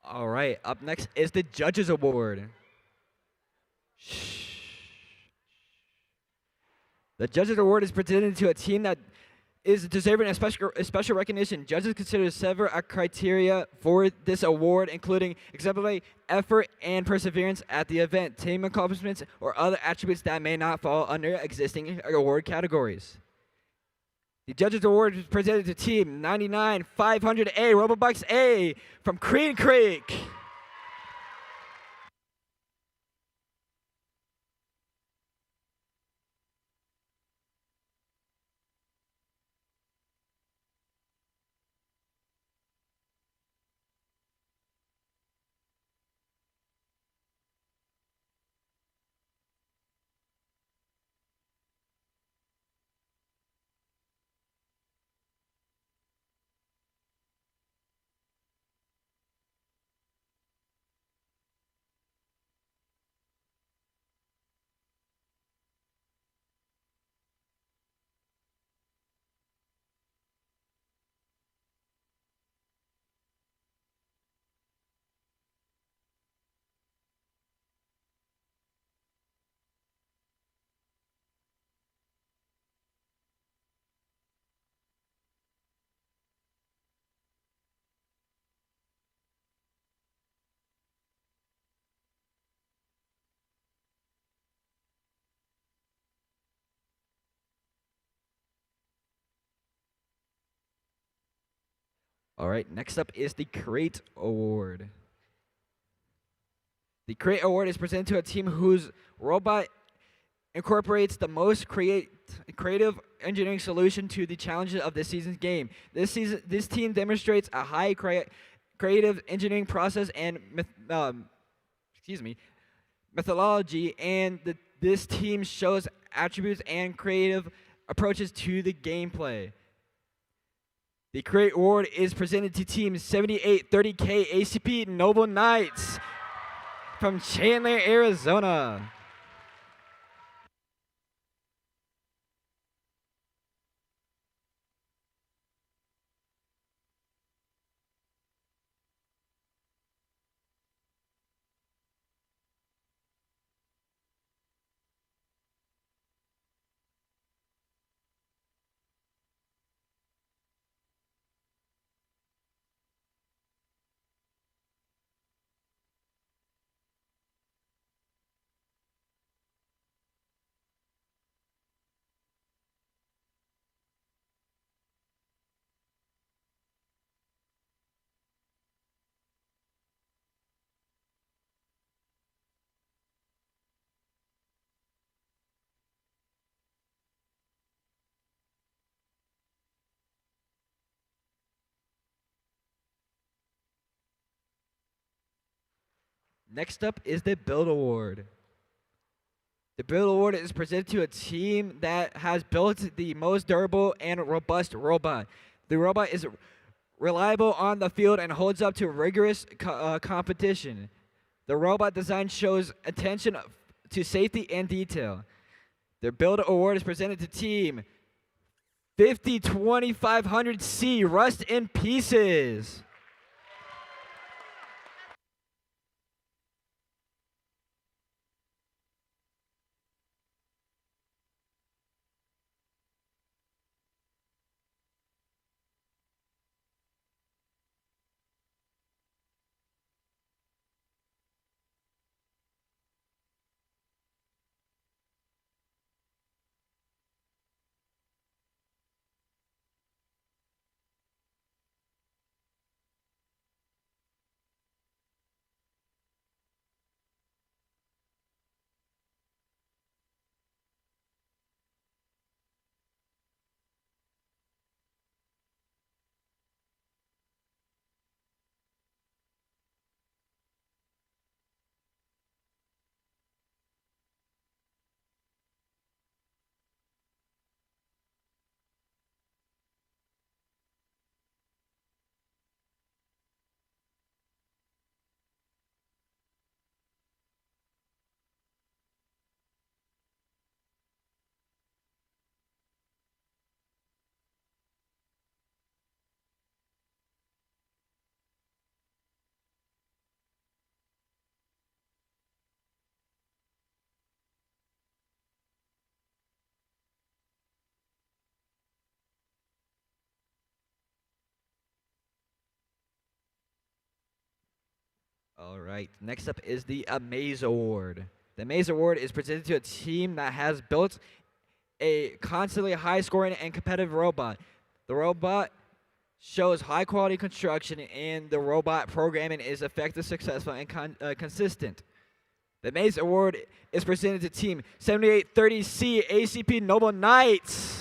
All right, up next is the Judges Award. The Judges Award is presented to a team that is deserving of special recognition. Judges consider several criteria for this award, including exemplary effort and perseverance at the event, team accomplishments, or other attributes that may not fall under existing award categories. The Judges Award is presented to Team 99500A, Robobucks A from Green Creek. All right, next up is the Crate Award. The Crate Award is presented to a team whose robot incorporates the most creative engineering solution to the challenges of this season's game. This team demonstrates a high creative engineering process and methodology, and this team shows attributes and creative approaches to the gameplay. The Crate Award is presented to Team 7830K ACP Noble Knights from Chandler, Arizona. Next up is the Build Award. The Build Award is presented to a team that has built the most durable and robust robot. The robot is reliable on the field and holds up to rigorous competition. The robot design shows attention to safety and detail. The Build Award is presented to Team 502500C, Rust in Pieces. All right, next up is the Amaze Award. The Amaze Award is presented to a team that has built a constantly high-scoring and competitive robot. The robot shows high-quality construction, and the robot programming is effective, successful, and consistent. The Amaze Award is presented to Team 7830C, ACP Noble Knights.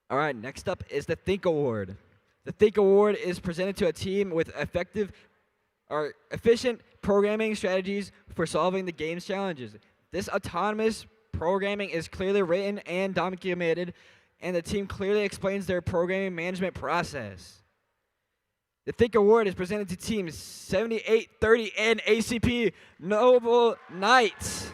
All right, next up is the Think Award. The Think Award is presented to a team with efficient programming strategies for solving the game's challenges. This autonomous programming is clearly written and documented, and the team clearly explains their programming management process. The Think Award is presented to teams 7830 and ACP Noble Knights.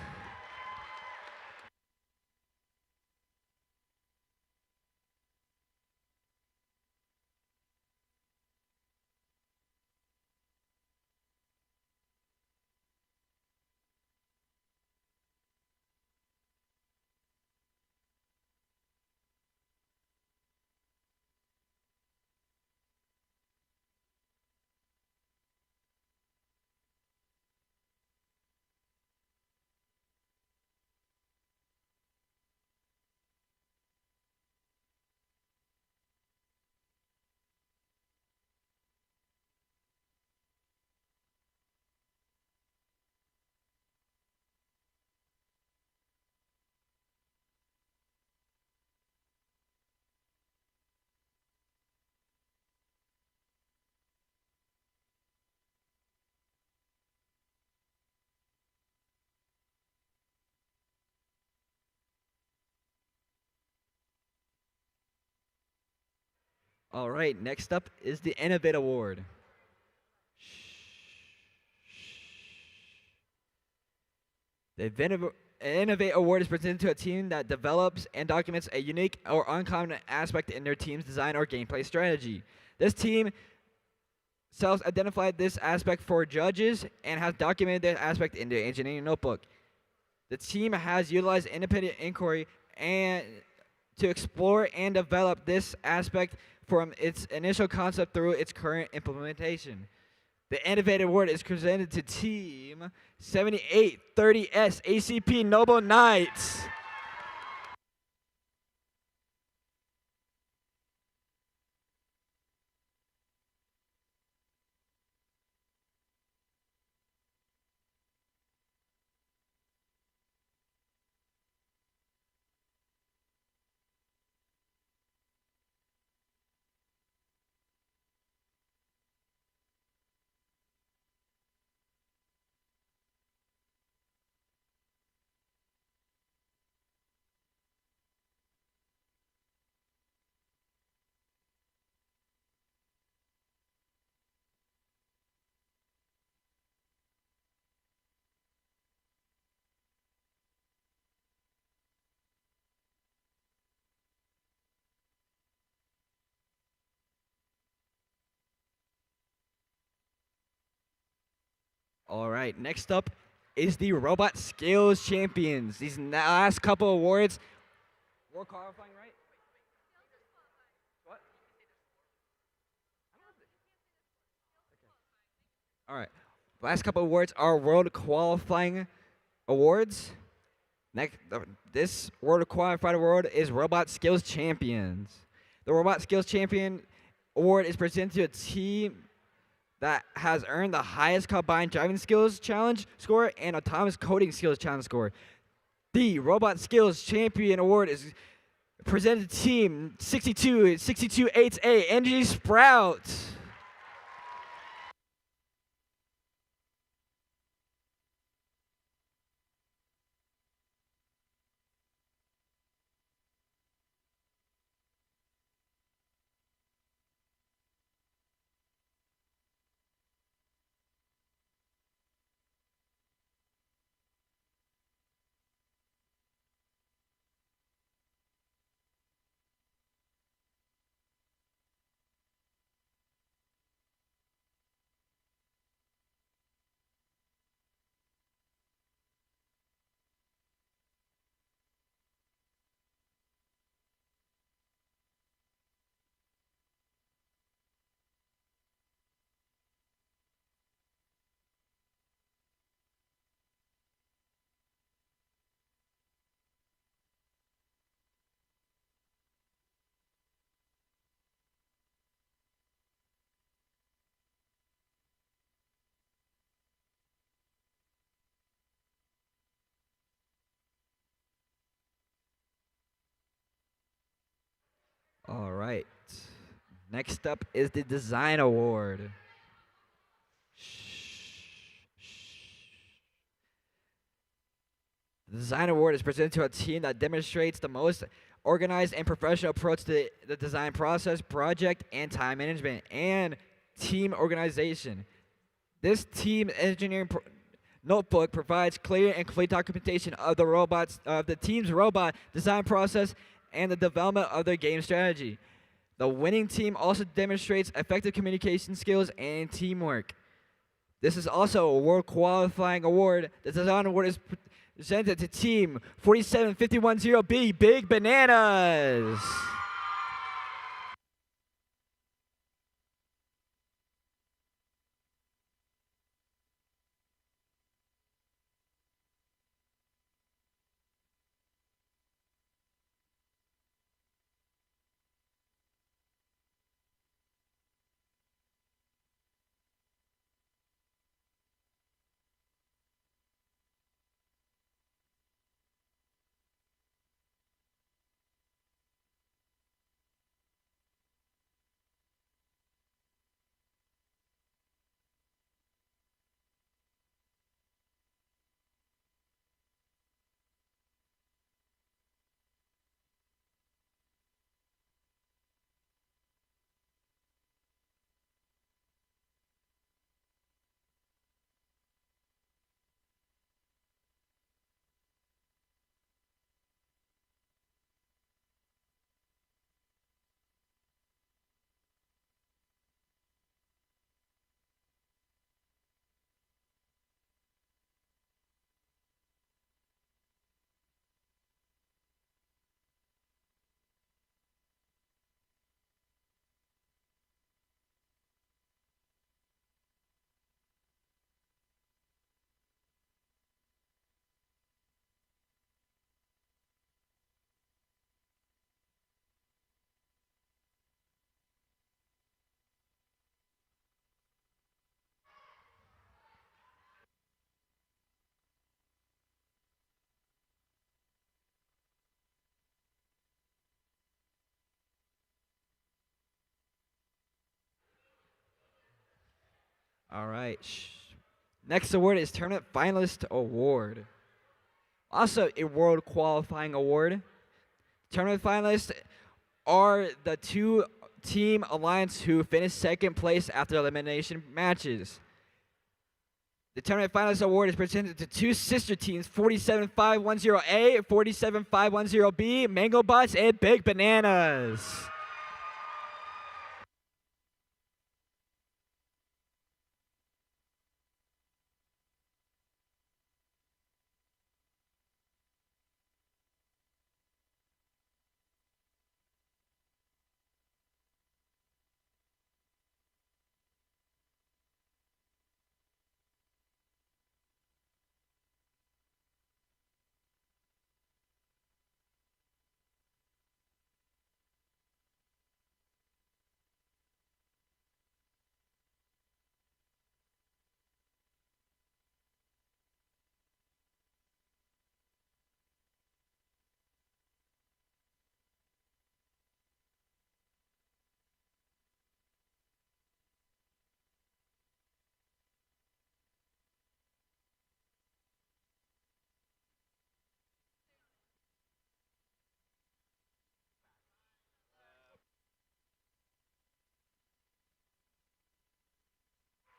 All right, next up is the Innovate Award. The Innovate Award is presented to a team that develops and documents a unique or uncommon aspect in their team's design or gameplay strategy. This team self-identified this aspect for judges and has documented this aspect in their engineering notebook. The team has utilized independent inquiry and to explore and develop this aspect from its initial concept through its current implementation. The Innovative Award is presented to Team 7830S ACP Noble Knights. All right, next up is the Robot Skills Champions. These last couple awards, we're qualifying, right? What? All right, last couple awards are World Qualifying Awards. Next, this World Qualified Award is Robot Skills Champions. The Robot Skills Champion Award is presented to a team that has earned the highest combined driving skills challenge score and autonomous coding skills challenge score. The Robot Skills Champion Award is presented to Team 628A Energy Sprout. All right. Next up is the Design Award. The Design Award is presented to a team that demonstrates the most organized and professional approach to the design process, project, and time management, and team organization. This team engineering notebook provides clear and complete documentation of the team's robot design process and the development of their game strategy. The winning team also demonstrates effective communication skills and teamwork. This is also a World Qualifying Award. The Design Award is presented to Team 47510B Big Bananas. All right. Next award is Tournament Finalist Award. Also a World Qualifying Award. Tournament finalists are the two team alliance who finished second place after elimination matches. The Tournament Finalist Award is presented to two sister teams, 47510A and 47510B, Mango Bots and Big Bananas.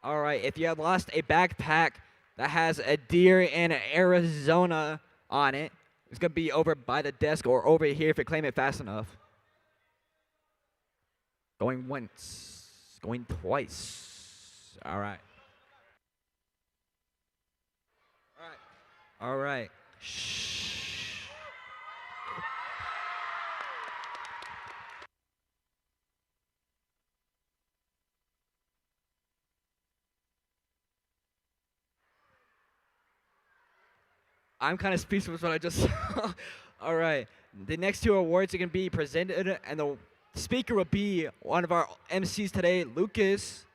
All right, if you have lost a backpack that has a deer in Arizona on it, it's going to be over by the desk or over here if you claim it fast enough. Going once, going twice. All right. All right. Shh. I'm kind of speechless with what I just saw. All right. The next two awards are going to be presented, and the speaker will be one of our MCs today, Lucas.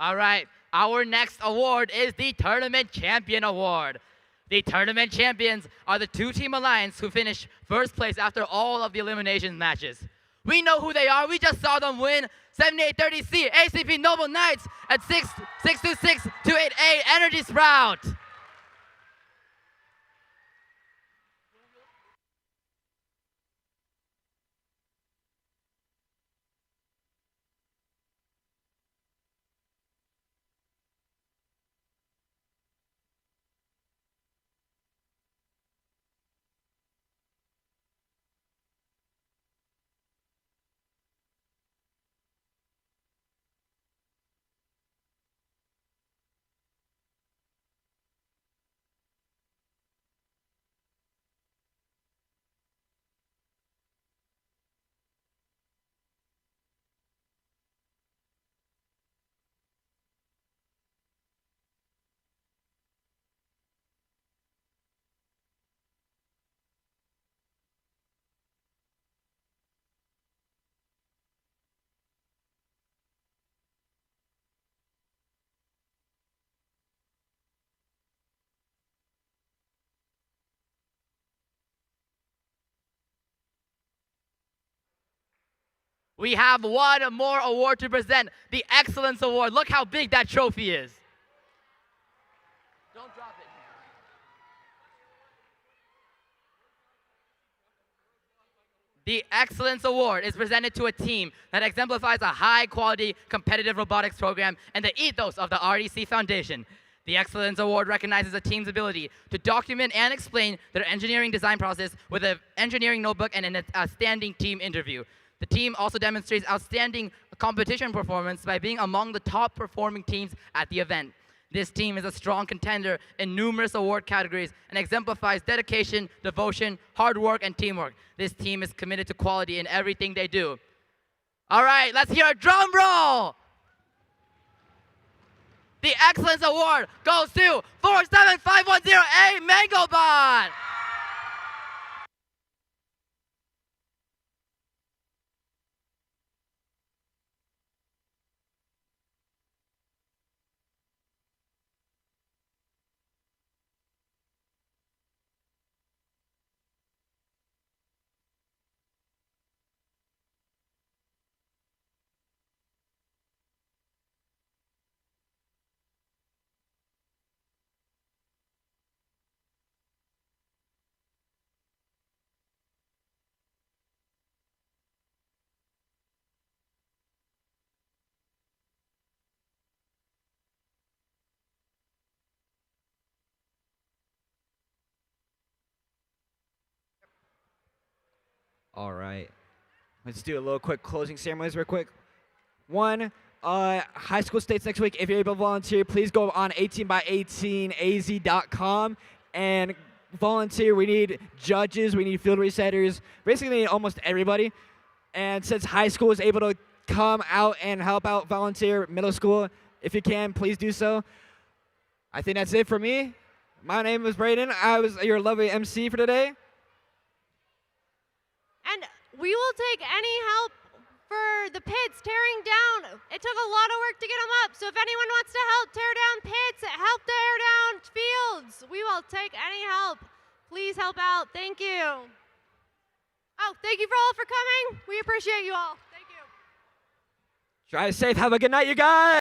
All right, our next award is the Tournament Champion Award. The tournament champions are the two-team alliance who finished first place after all of the elimination matches. We know who they are. We just saw them win 7830C ACP Noble Knights at 626-288 Energy Sprout. We have one more award to present, the Excellence Award. Look how big that trophy is. Don't drop it. The Excellence Award is presented to a team that exemplifies a high-quality competitive robotics program and the ethos of the RDC Foundation. The Excellence Award recognizes a team's ability to document and explain their engineering design process with an engineering notebook and an outstanding team interview. The team also demonstrates outstanding competition performance by being among the top performing teams at the event. This team is a strong contender in numerous award categories and exemplifies dedication, devotion, hard work, and teamwork. This team is committed to quality in everything they do. All right, let's hear a drum roll. The Excellence Award goes to 47510A Mangobot. All right. Let's do a little quick closing ceremonies real quick. One, high school states next week. If you're able to volunteer, please go on 18by18az.com and volunteer. We need judges. We need field resetters. Basically, we need almost everybody. And since high school is able to come out and help out volunteer middle school, if you can, please do so. I think that's it for me. My name is Brayden. I was your lovely MC for today. And we will take any help for the pits tearing down. It took a lot of work to get them up. So if anyone wants to help tear down pits, help tear down fields, we will take any help. Please help out. Thank you. Oh, thank you for all for coming. We appreciate you all. Thank you. Drive safe. Have a good night, you guys.